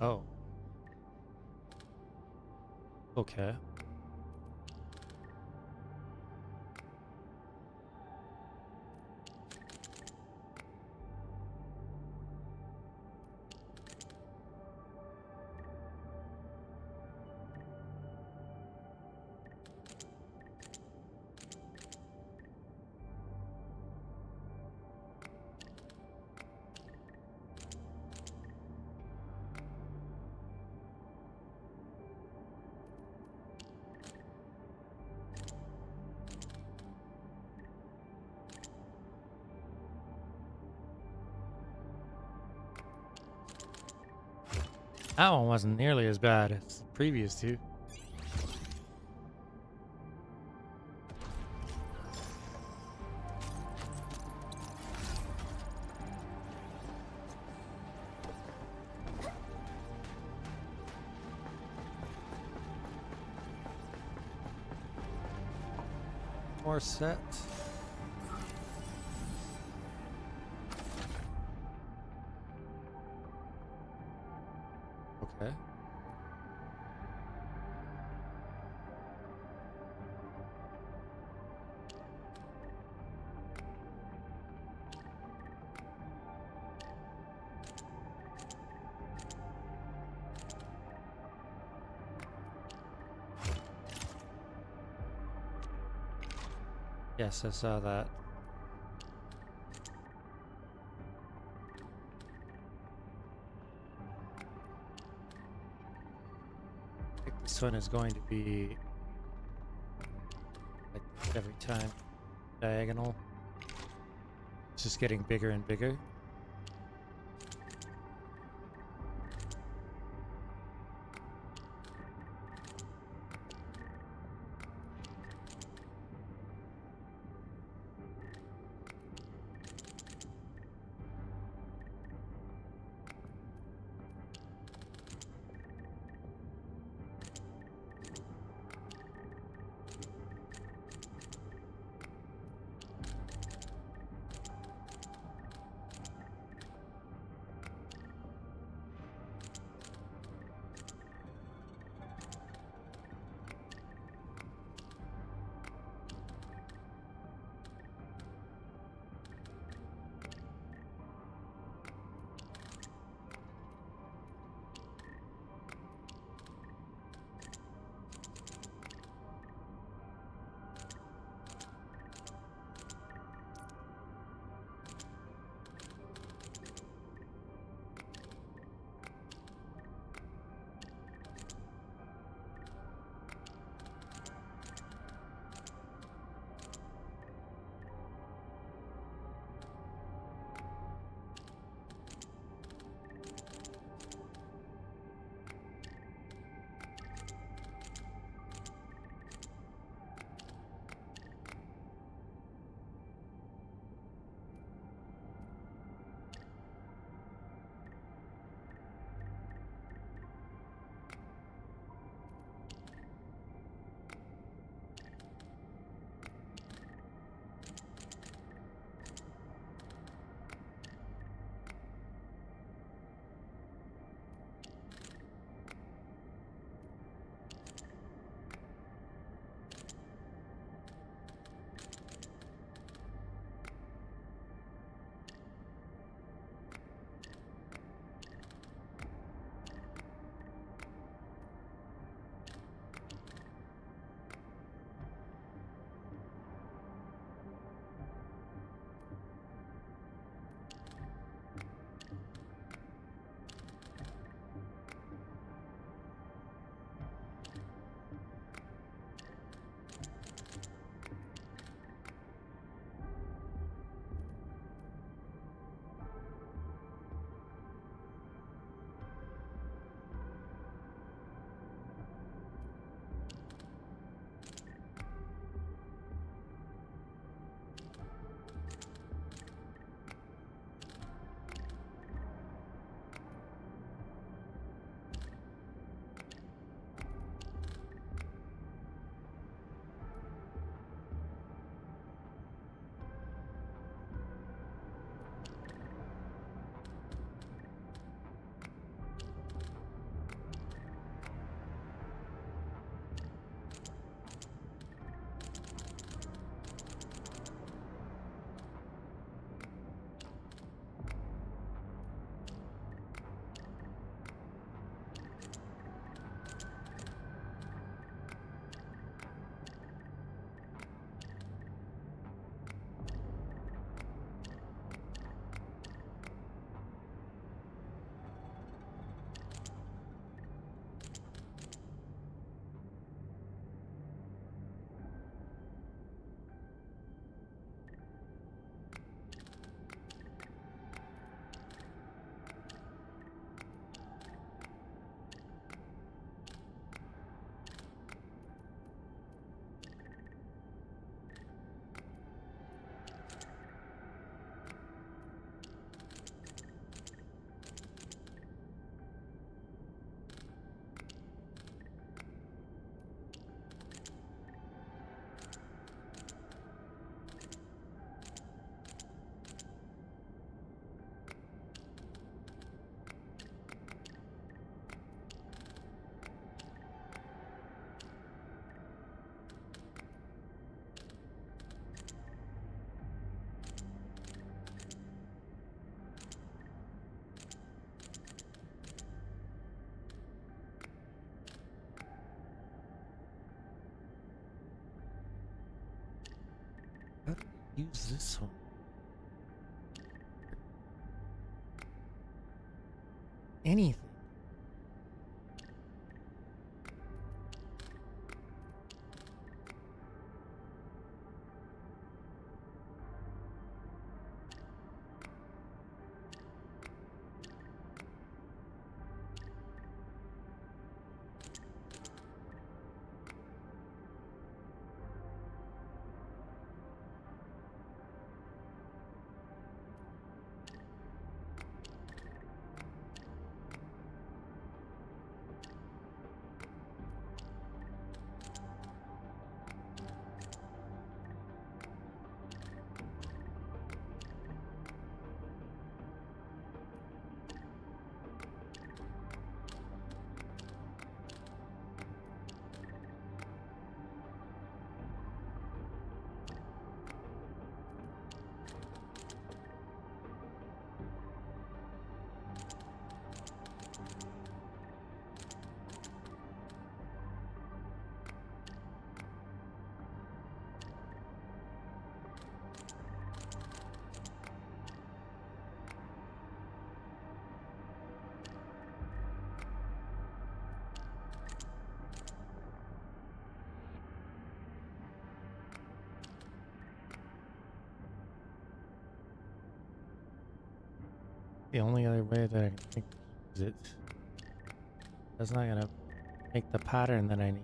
Oh. Okay. That one wasn't nearly as bad as the previous two. More set. Okay. Yes, I saw that. I think this one is going to be like every time diagonal. It's just getting bigger and bigger. use this one? Anything. The only other way that I can think is that's not gonna make the pattern that I need.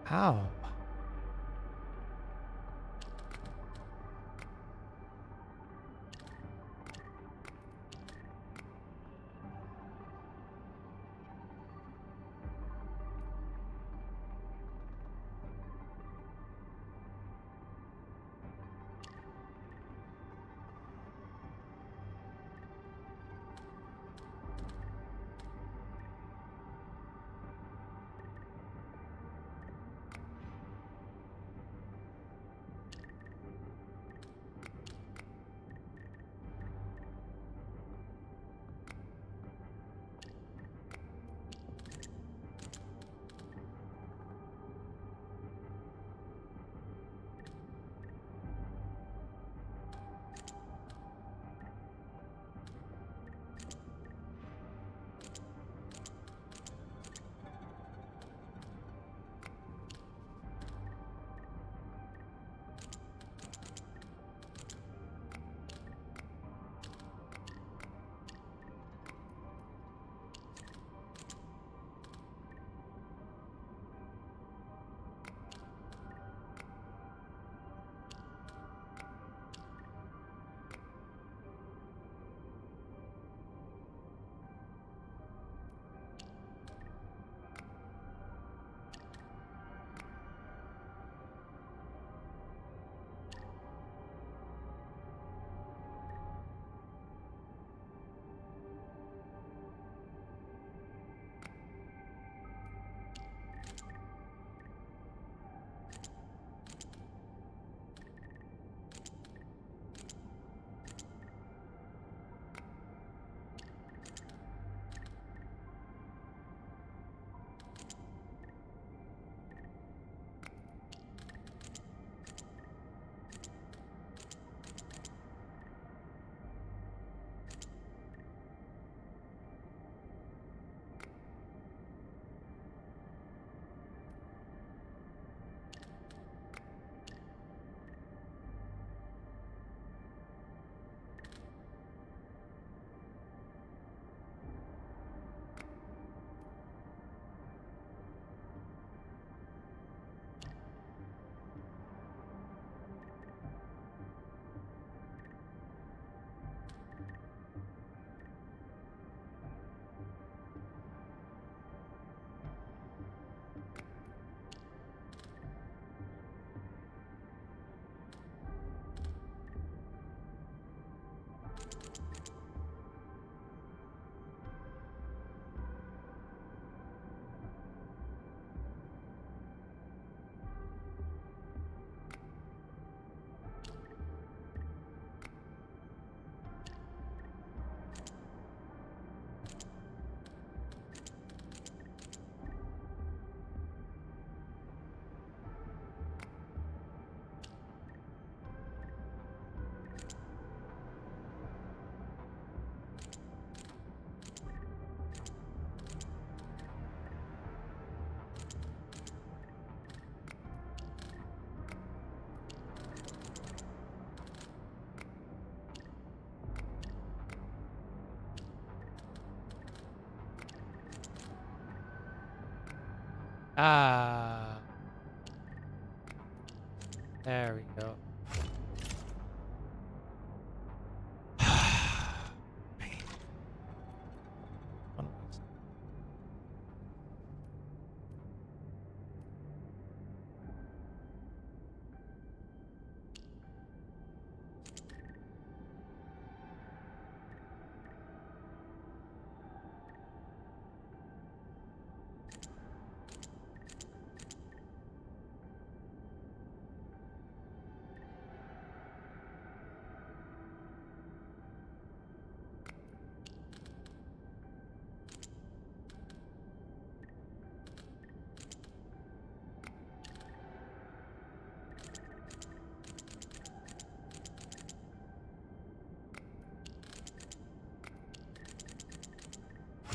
How? Ah. There we go.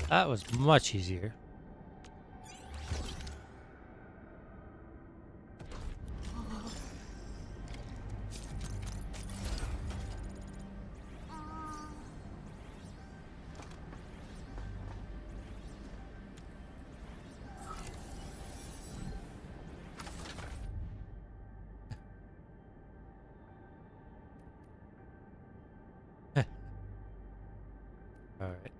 That was much easier. All right.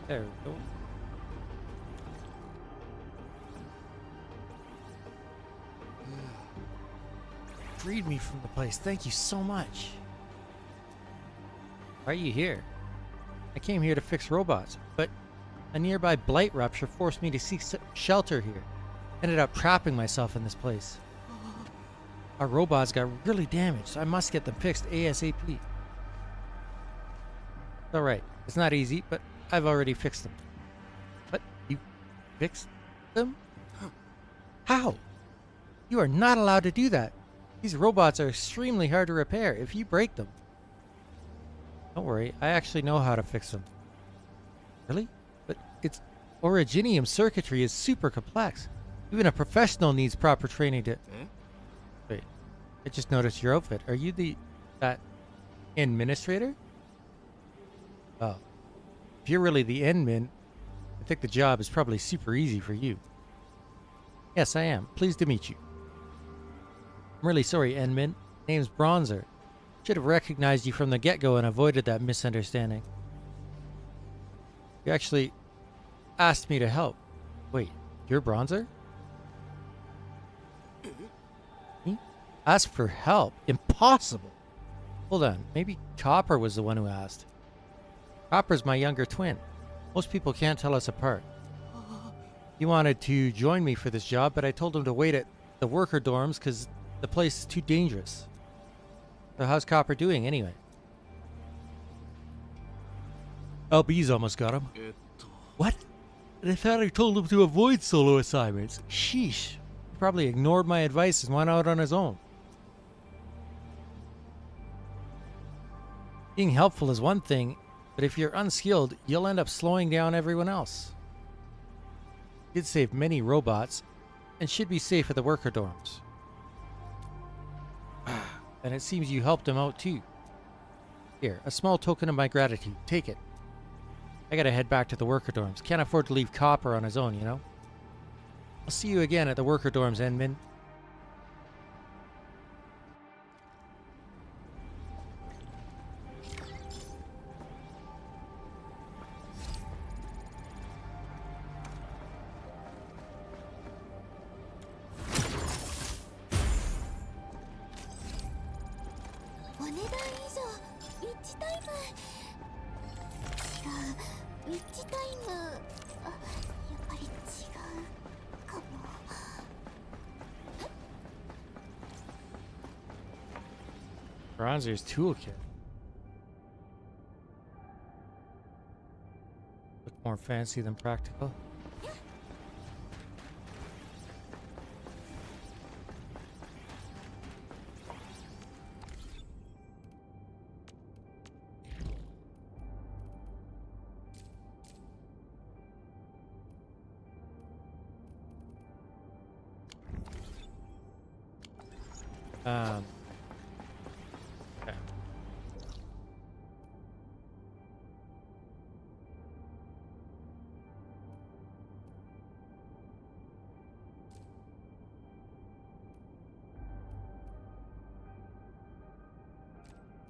There we go. Freed me from the place. Thank you so much. Why are you here? I came here to fix robots, but a nearby blight rupture forced me to seek shelter here. Ended up trapping myself in this place. Our robots got really damaged, so I must get them fixed ASAP. Alright, it's not easy, but I've already fixed them. What? You fixed them? How? You are not allowed to do that. These robots are extremely hard to repair if you break them. Don't worry, I actually know how to fix them. Really? But its originium circuitry is super complex. Even a professional needs proper training to... Wait, I just noticed your outfit. Are you that administrator? Oh. If you're really the admin, I think the job is probably super easy for you. Yes, I am. Pleased to meet you. I'm really sorry, admin. Name's Bronzer. Should have recognized you from the get-go and avoided that misunderstanding. You actually asked me to help. Wait, you're Bronzer? Me? Ask for help? Impossible! Hold on, maybe Copper was the one who asked. Copper's my younger twin. Most people can't tell us apart. He wanted to join me for this job, but I told him to wait at the worker dorms because the place is too dangerous. So how's Copper doing anyway? LB's almost got him. What? I thought I told him to avoid solo assignments. Sheesh. He probably ignored my advice and went out on his own. Being helpful is one thing, but if you're unskilled, you'll end up slowing down everyone else. He did save many robots, and should be safe at the worker dorms. And it seems you helped him out too. Here, a small token of my gratitude. Take it. I gotta head back to the worker dorms. Can't afford to leave Copper on his own, you know? I'll see you again at the worker dorms, Enmin. ウィッチタイム、やっぱり違うかも。Bronzer's toolkit. Look more fancy than practical. Okay.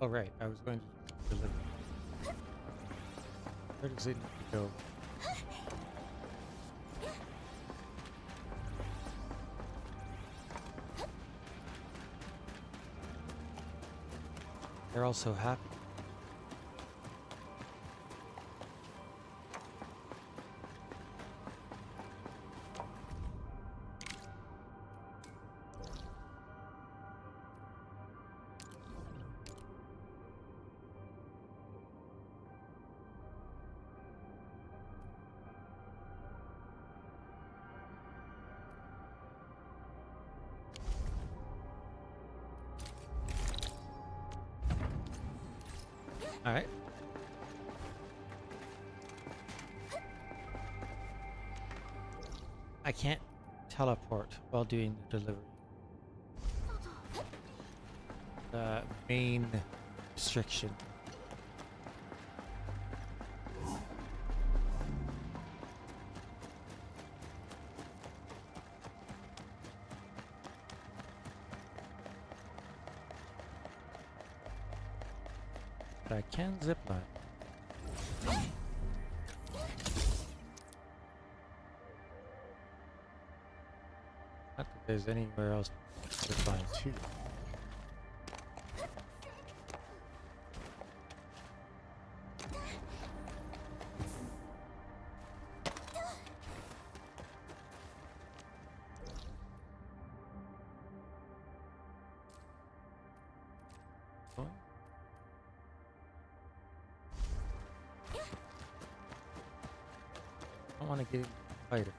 Oh right, I was going to deliver. Where does it need to go? They're all so happy. All right. I can't teleport while doing the delivery. The main restriction. But I can zipline. Not that there's anywhere else to zipline too. I want to get fighter.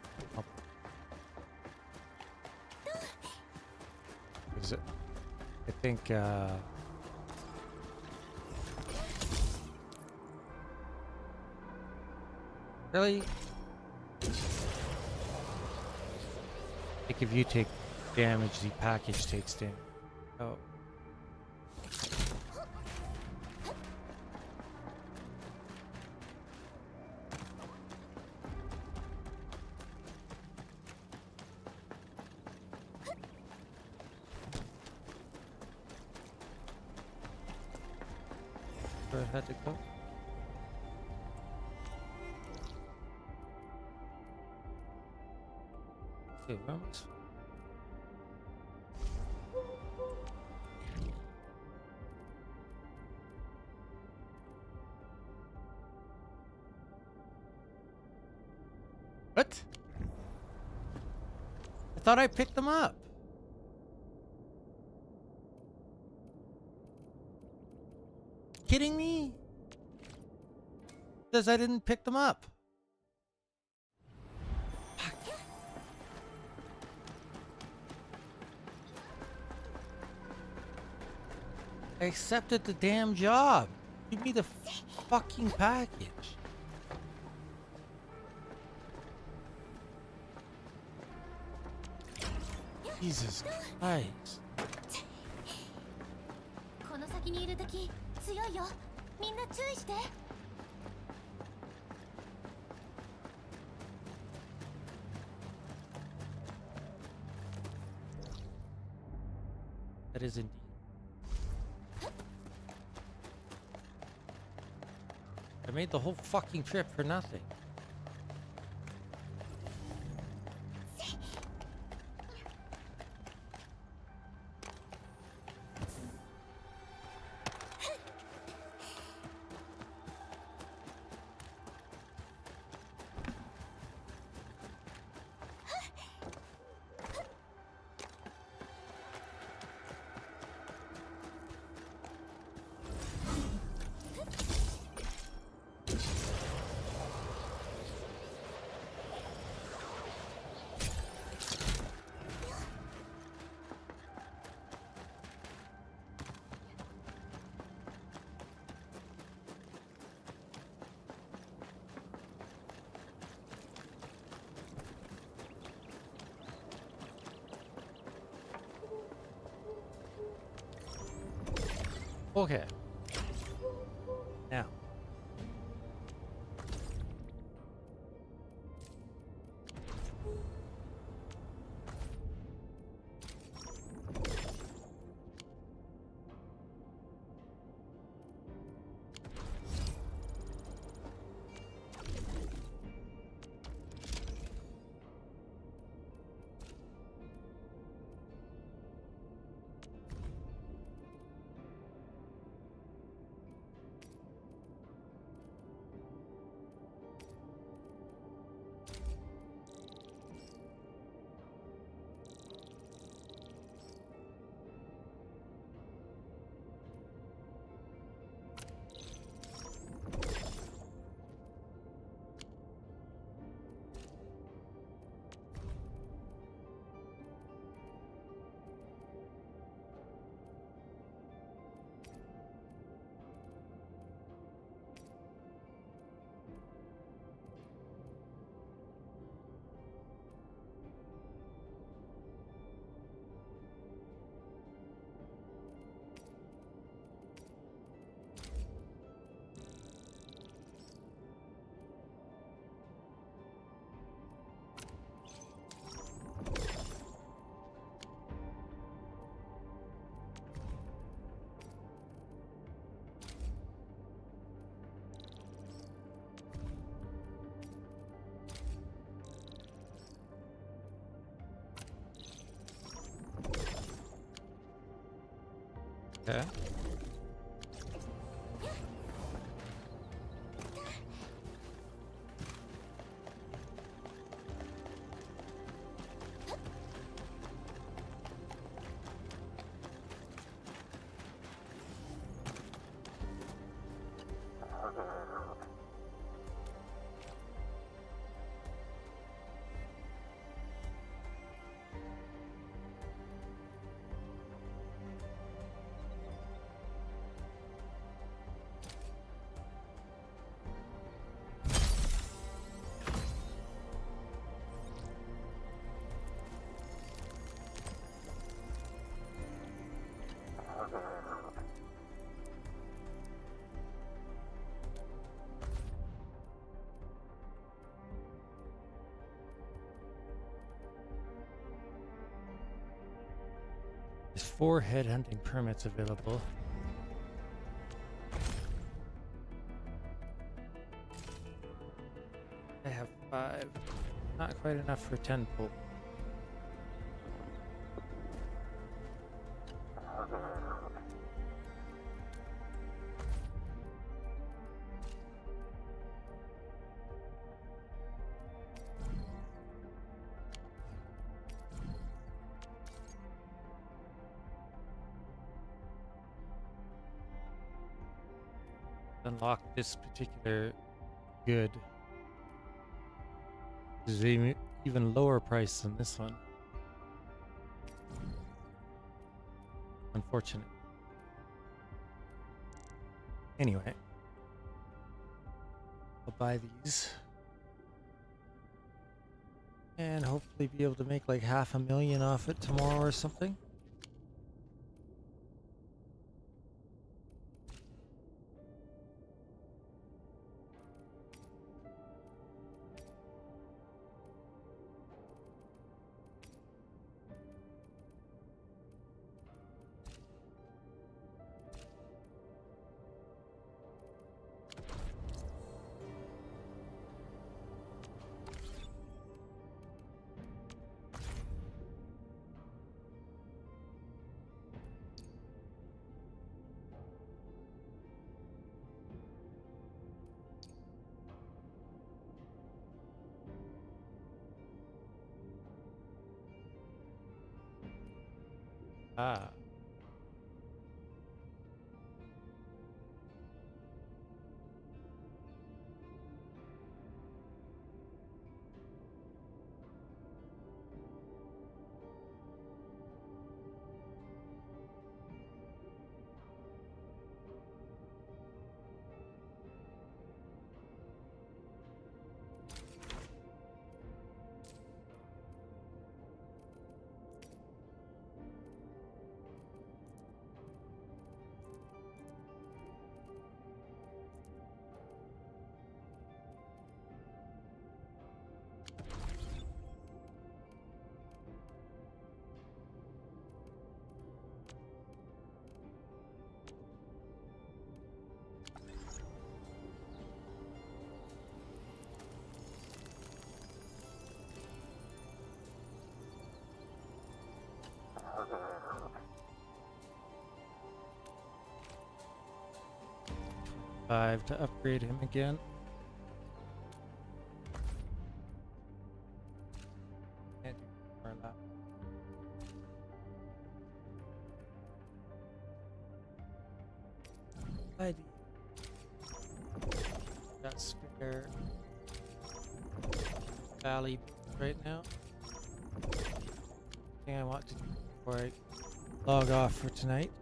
Is it? I think. Really? I think if you take damage, the package takes damage. Oh. Where it had to go? Okay, where am I? What? I thought I picked them up. Kidding me? Says I didn't pick them up. Fuck. I accepted the damn job. Give me the fucking package. Jesus Christ. この先にいる敵強いよ。みんな注意して。That is indeed. I made the whole fucking trip for nothing. Okay. Now. Okay. There's 4 headhunting permits available. I have 5. Not quite enough for 10 pull. Unlock this particular good. This is even lower price than this one. Unfortunate. Anyway, I'll buy these and hopefully be able to make like $500,000 off it tomorrow or something. Ah. 5 to upgrade him again. Can't do more of that. Got spare Valley right now. Thing I want to do before I log off for tonight.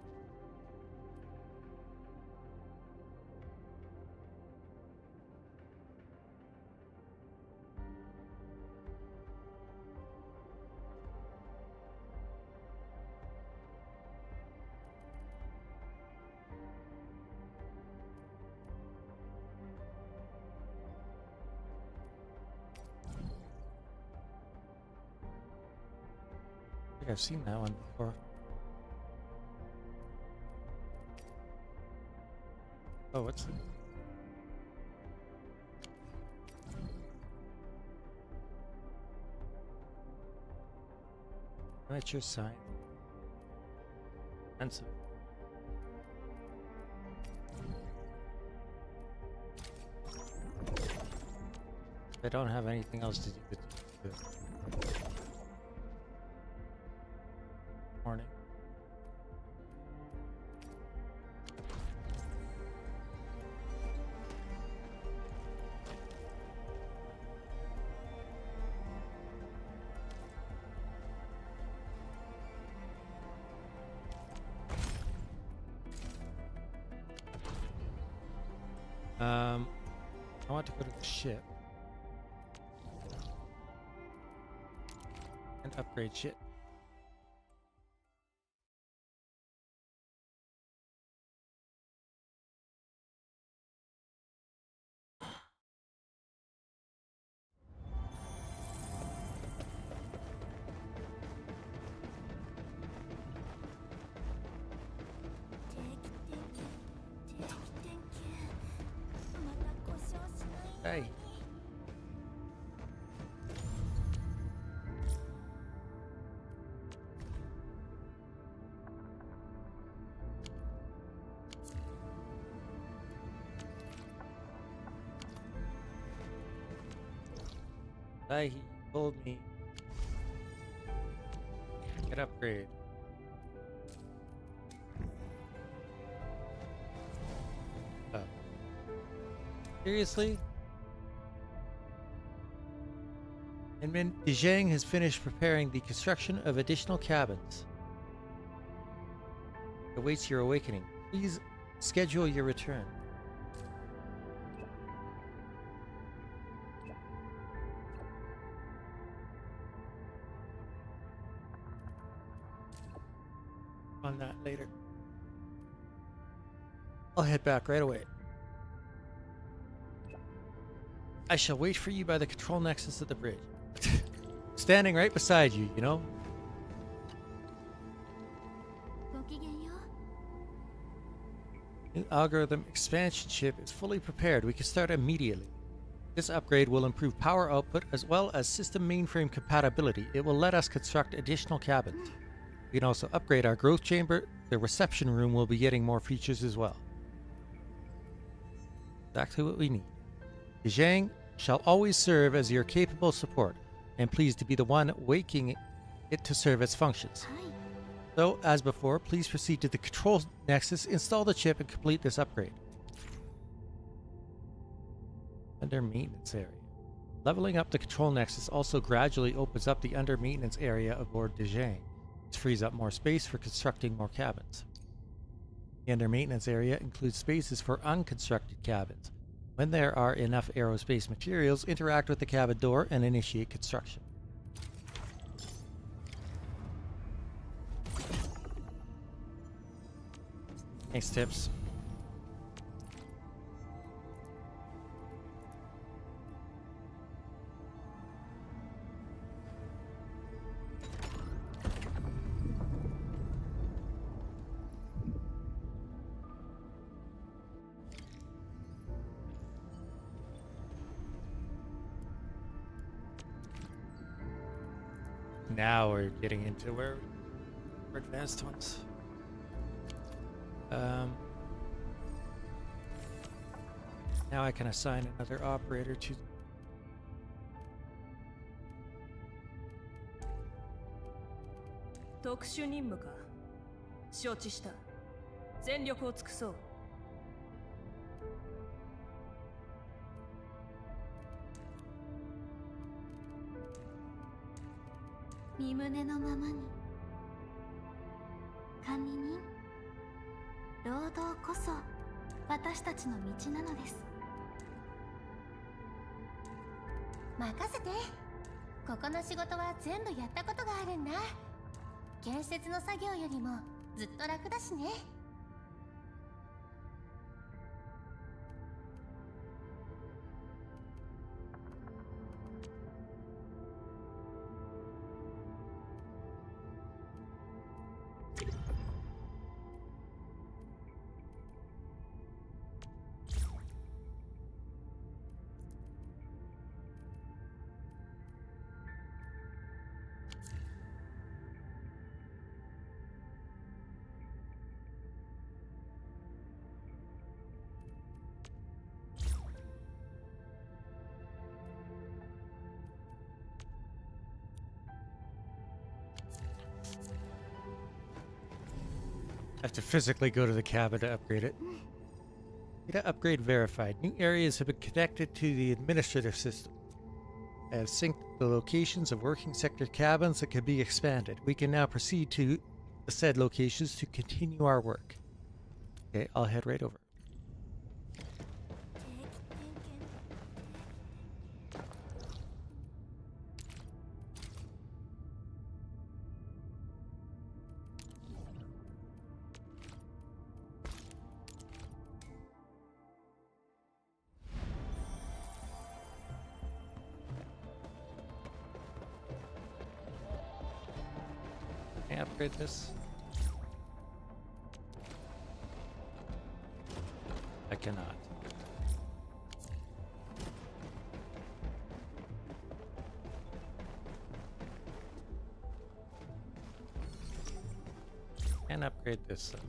I think I've seen that one before. Oh, what's it? Amateur sign. Expensive. I don't have anything else to do with the morning. I want to go to the ship and upgrade shit. Hey. He told me. Get upgrade. Oh. Seriously? Admin Zhang has finished preparing the construction of additional cabins. Awaits your awakening. Please schedule your return. On that later. I'll head back right away. I shall wait for you by the control nexus at the bridge. Standing right beside you, you know? New algorithm expansion chip is fully prepared. We can start immediately. This upgrade will improve power output as well as system mainframe compatibility. It will let us construct additional cabins. We can also upgrade our growth chamber. The reception room will be getting more features as well. Exactly what we need. Zhang shall always serve as your capable support, and pleased to be the one waking it to serve its functions. So, as before, please proceed to the control nexus, install the chip, and complete this upgrade. Under maintenance area. Leveling up the control nexus also gradually opens up the under maintenance area aboard Zhang. This frees up more space for constructing more cabins. The under maintenance area includes spaces for unconstructed cabins. When there are enough aerospace materials, interact with the cabin door and initiate construction. Thanks, tips. Now we're getting into where we're advanced ones. Now I can assign another operator to.特殊任務か。承知した。全力を尽くそう。身胸のままに。管理人、労働こそ私たちの道なのです。任せて。ここの仕事は全部やったことがあるんだ。建設の作業よりもずっと楽だしね。I have to physically go to the cabin to upgrade it. Data upgrade verified. New areas have been connected to the administrative system. I have synced the locations of working sector cabins that can be expanded. We can now proceed to the said locations to continue our work. Okay, I'll head right over. Can I upgrade this? I cannot. And upgrade this. New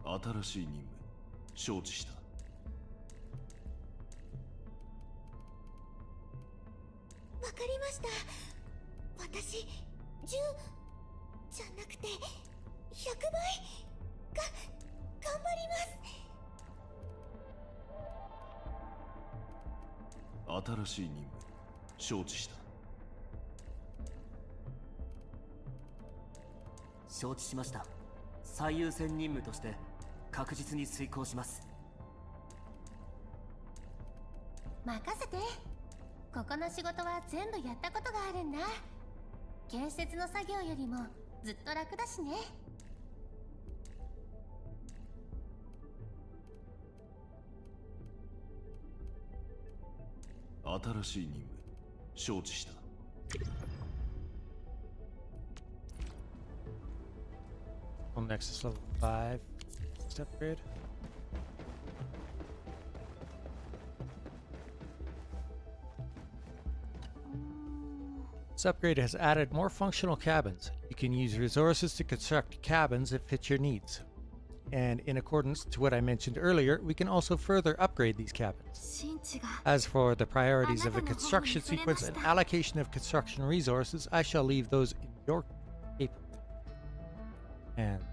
新しい任務承知した。わかりました。私10じゃなくて100倍頑張ります。新しい任務承知した。承知しました。最優先任務として確実に遂行します。任せて。ここの仕事は全部やったことがあるんだ。建設の作業よりもずっと楽だしね。新しい任務承知した。Next is level 5. Let's upgrade. This upgrade has added more functional cabins. You can use resources to construct cabins that fit your needs. and in accordance to what I mentioned earlier, we can also further upgrade these cabins. As for the priorities of the construction sequence and allocation of construction resources, I shall leave those in your capable hands.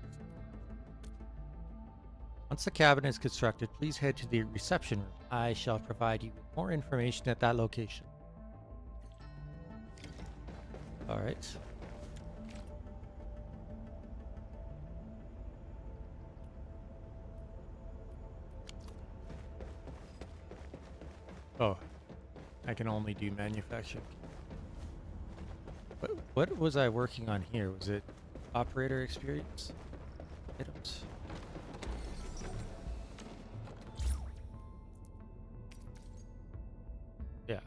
Once the cabin is constructed, please head to the reception room. I shall provide you with more information at that location. Alright. Oh, I can only do manufacturing. What was I working on here? Was it operator experience items? Yeah.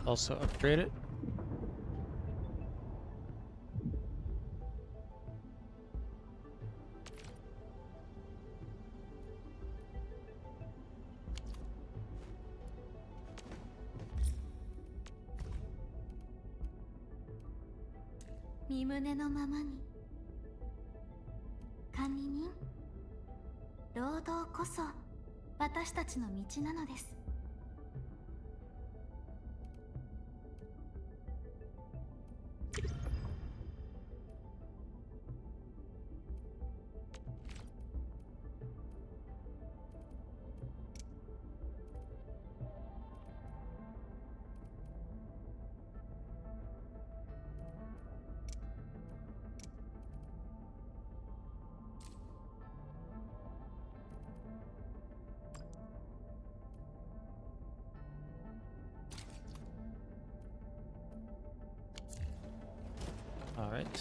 Also upgrade it.身胸のままに。管理人、労働こそ私たちの道なのです。All right.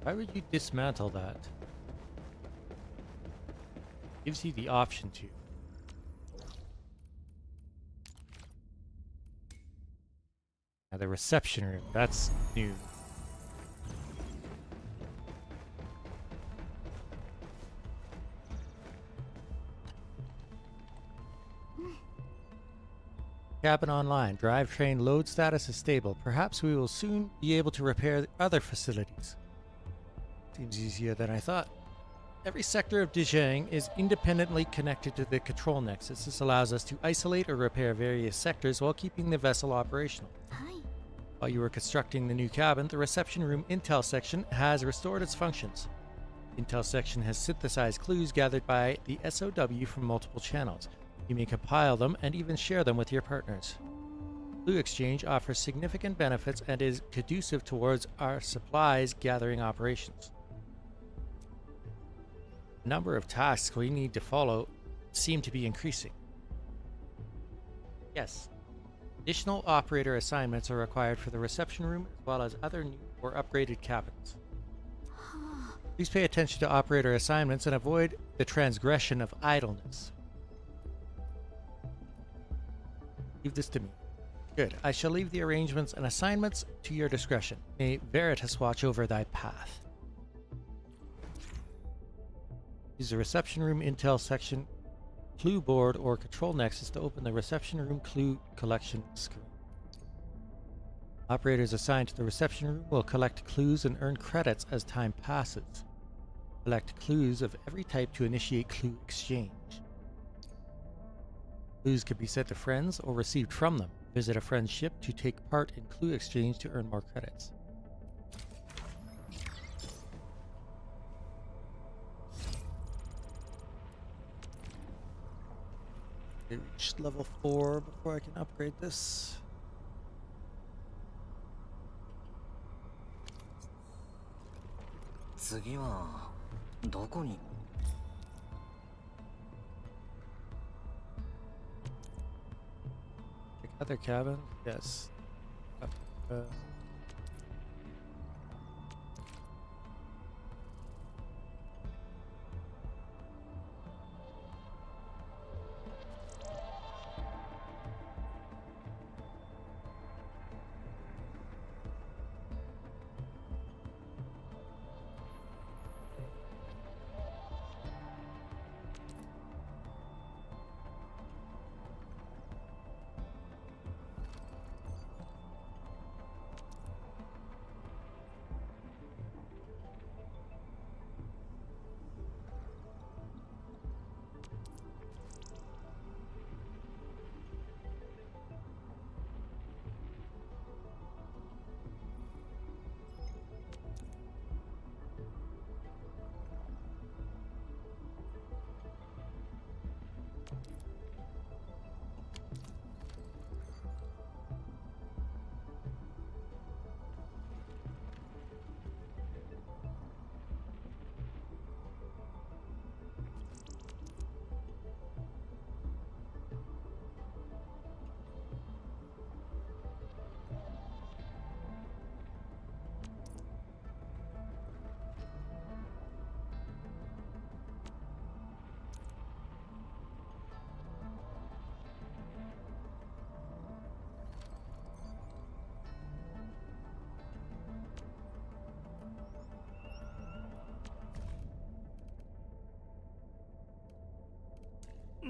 Why would you dismantle that? Gives you the option to. Now the reception room, that's new. Cabin online. Drivetrain load status is stable. Perhaps we will soon be able to repair other facilities. Seems easier than I thought. Every sector of Dijang is independently connected to the control nexus. This allows us to isolate or repair various sectors while keeping the vessel operational. While you were constructing the new cabin, the reception room intel section has restored its functions. The intel section has synthesized clues gathered by the SOW from multiple channels. You may compile them and even share them with your partners. Clue exchange offers significant benefits and is conducive towards our supplies gathering operations. The number of tasks we need to follow seem to be increasing. Yes. Additional operator assignments are required for the reception room as well as other new or upgraded cabins. Please pay attention to operator assignments and avoid the transgression of idleness. Leave this to me. Good. I shall leave the arrangements and assignments to your discretion. May Veritas watch over thy path. Use the reception room intel section, clue board, or control nexus to open the reception room clue collection screen. Operators assigned to the reception room will collect clues and earn credits as time passes. Collect clues of every type to initiate clue exchange. Clues can be sent to friends or received from them. Visit a friend's ship to take part in clue exchange to earn more credits. I reached level 4 before I can upgrade this. Other cabin? Yes.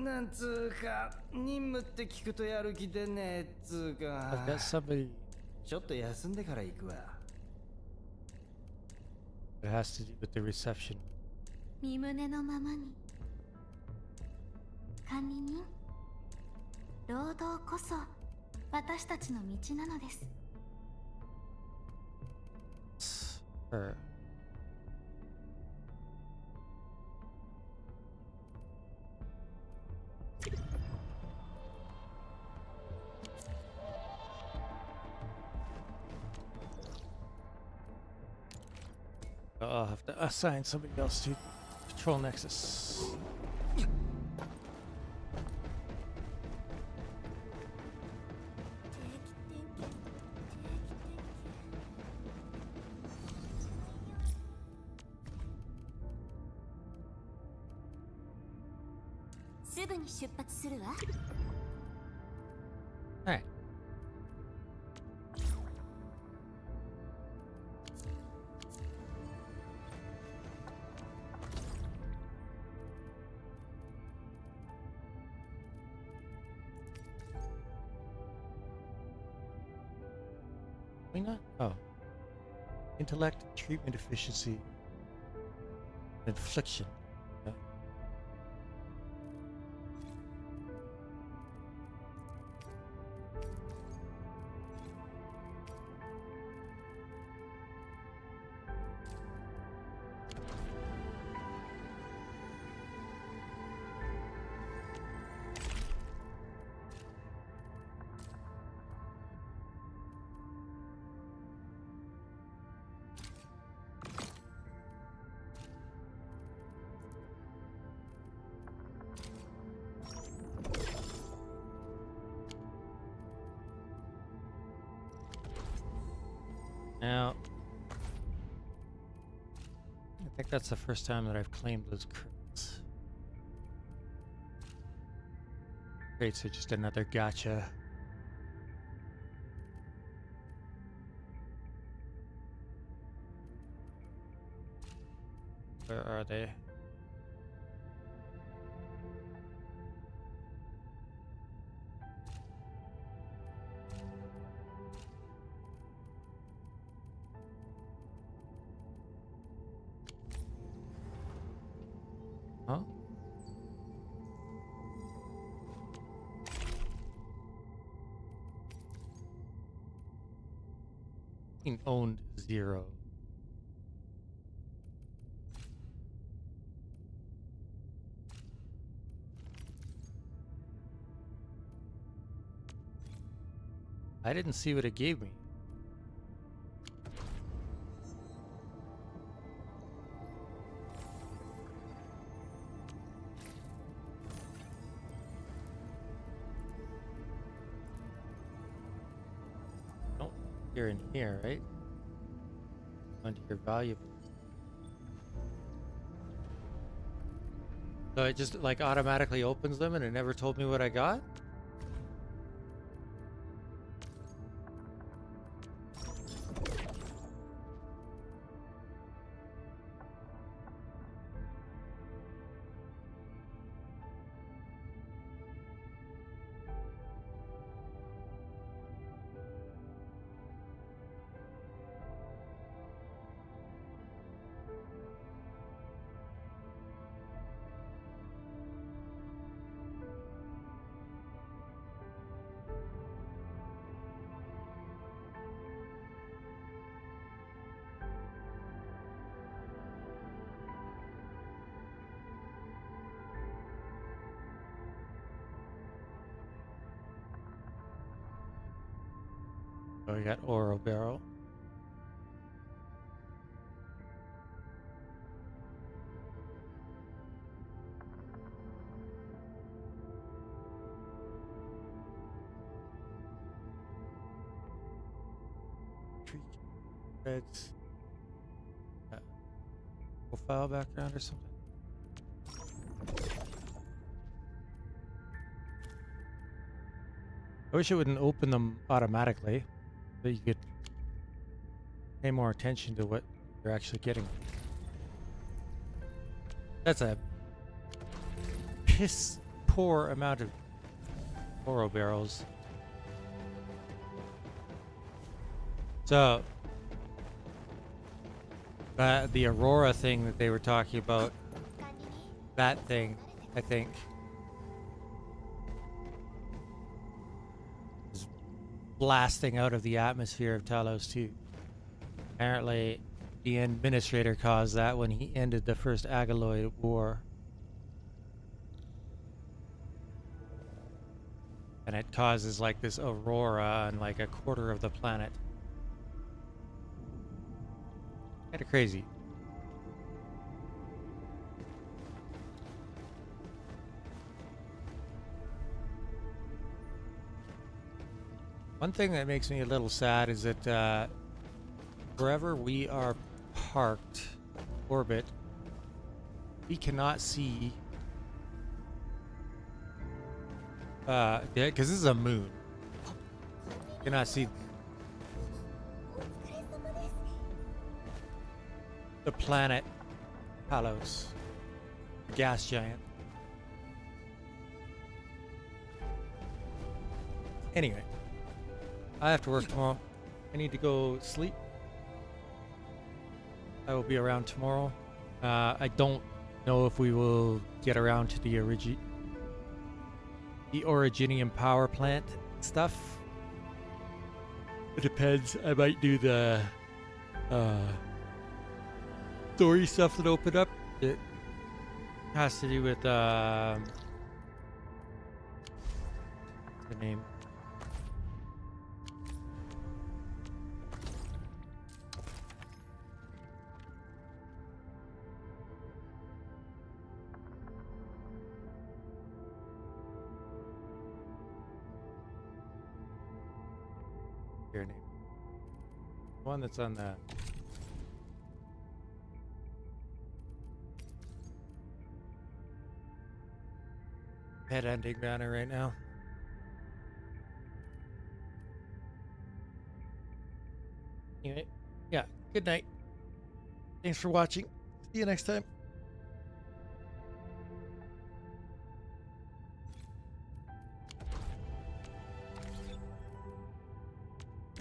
なんつうか任務って聞くとやる気出ねえっつうか I've got somebody ちょっと休んでから行くわ that has to do with the reception. 身胸のままに管理人労働こそ私たちの道なのです Her. I'll have to assign somebody else to patrol Nexus. Alright. Why not? Oh. Intellect, treatment efficiency, infliction. Okay. Now, I think that's the first time that I've claimed those crates. Crates are just another gotcha. Where are they? Huh? Owned 0. I didn't see what it gave me. You're in here, right? Under your valuables. So it just like automatically opens them and it never told me what I got? So we got Oro Barrel. Reds. Profile background or something. I wish it wouldn't open them automatically, so you could pay more attention to what you're actually getting. That's a piss poor amount of Oro barrels. So, the Aurora thing that they were talking about, that thing, I think, is blasting out of the atmosphere of Talos 2. Apparently, the administrator caused that when he ended the first Agaloid War. And it causes like this aurora on like a quarter of the planet. Kinda crazy. One thing that makes me a little sad is that wherever we are parked, orbit, we cannot see, yeah, because this is a moon. Cannot see the planet Talos, gas giant. Anyway, I have to work tomorrow. I need to go sleep. I will be around tomorrow. I don't know if we will get around to the Originium power plant stuff. It depends. I might do the story stuff that opened up. It has to do with the name. Your name. One that's on the head ending banner right now. Anyway, yeah, good night. Thanks for watching. See you next time.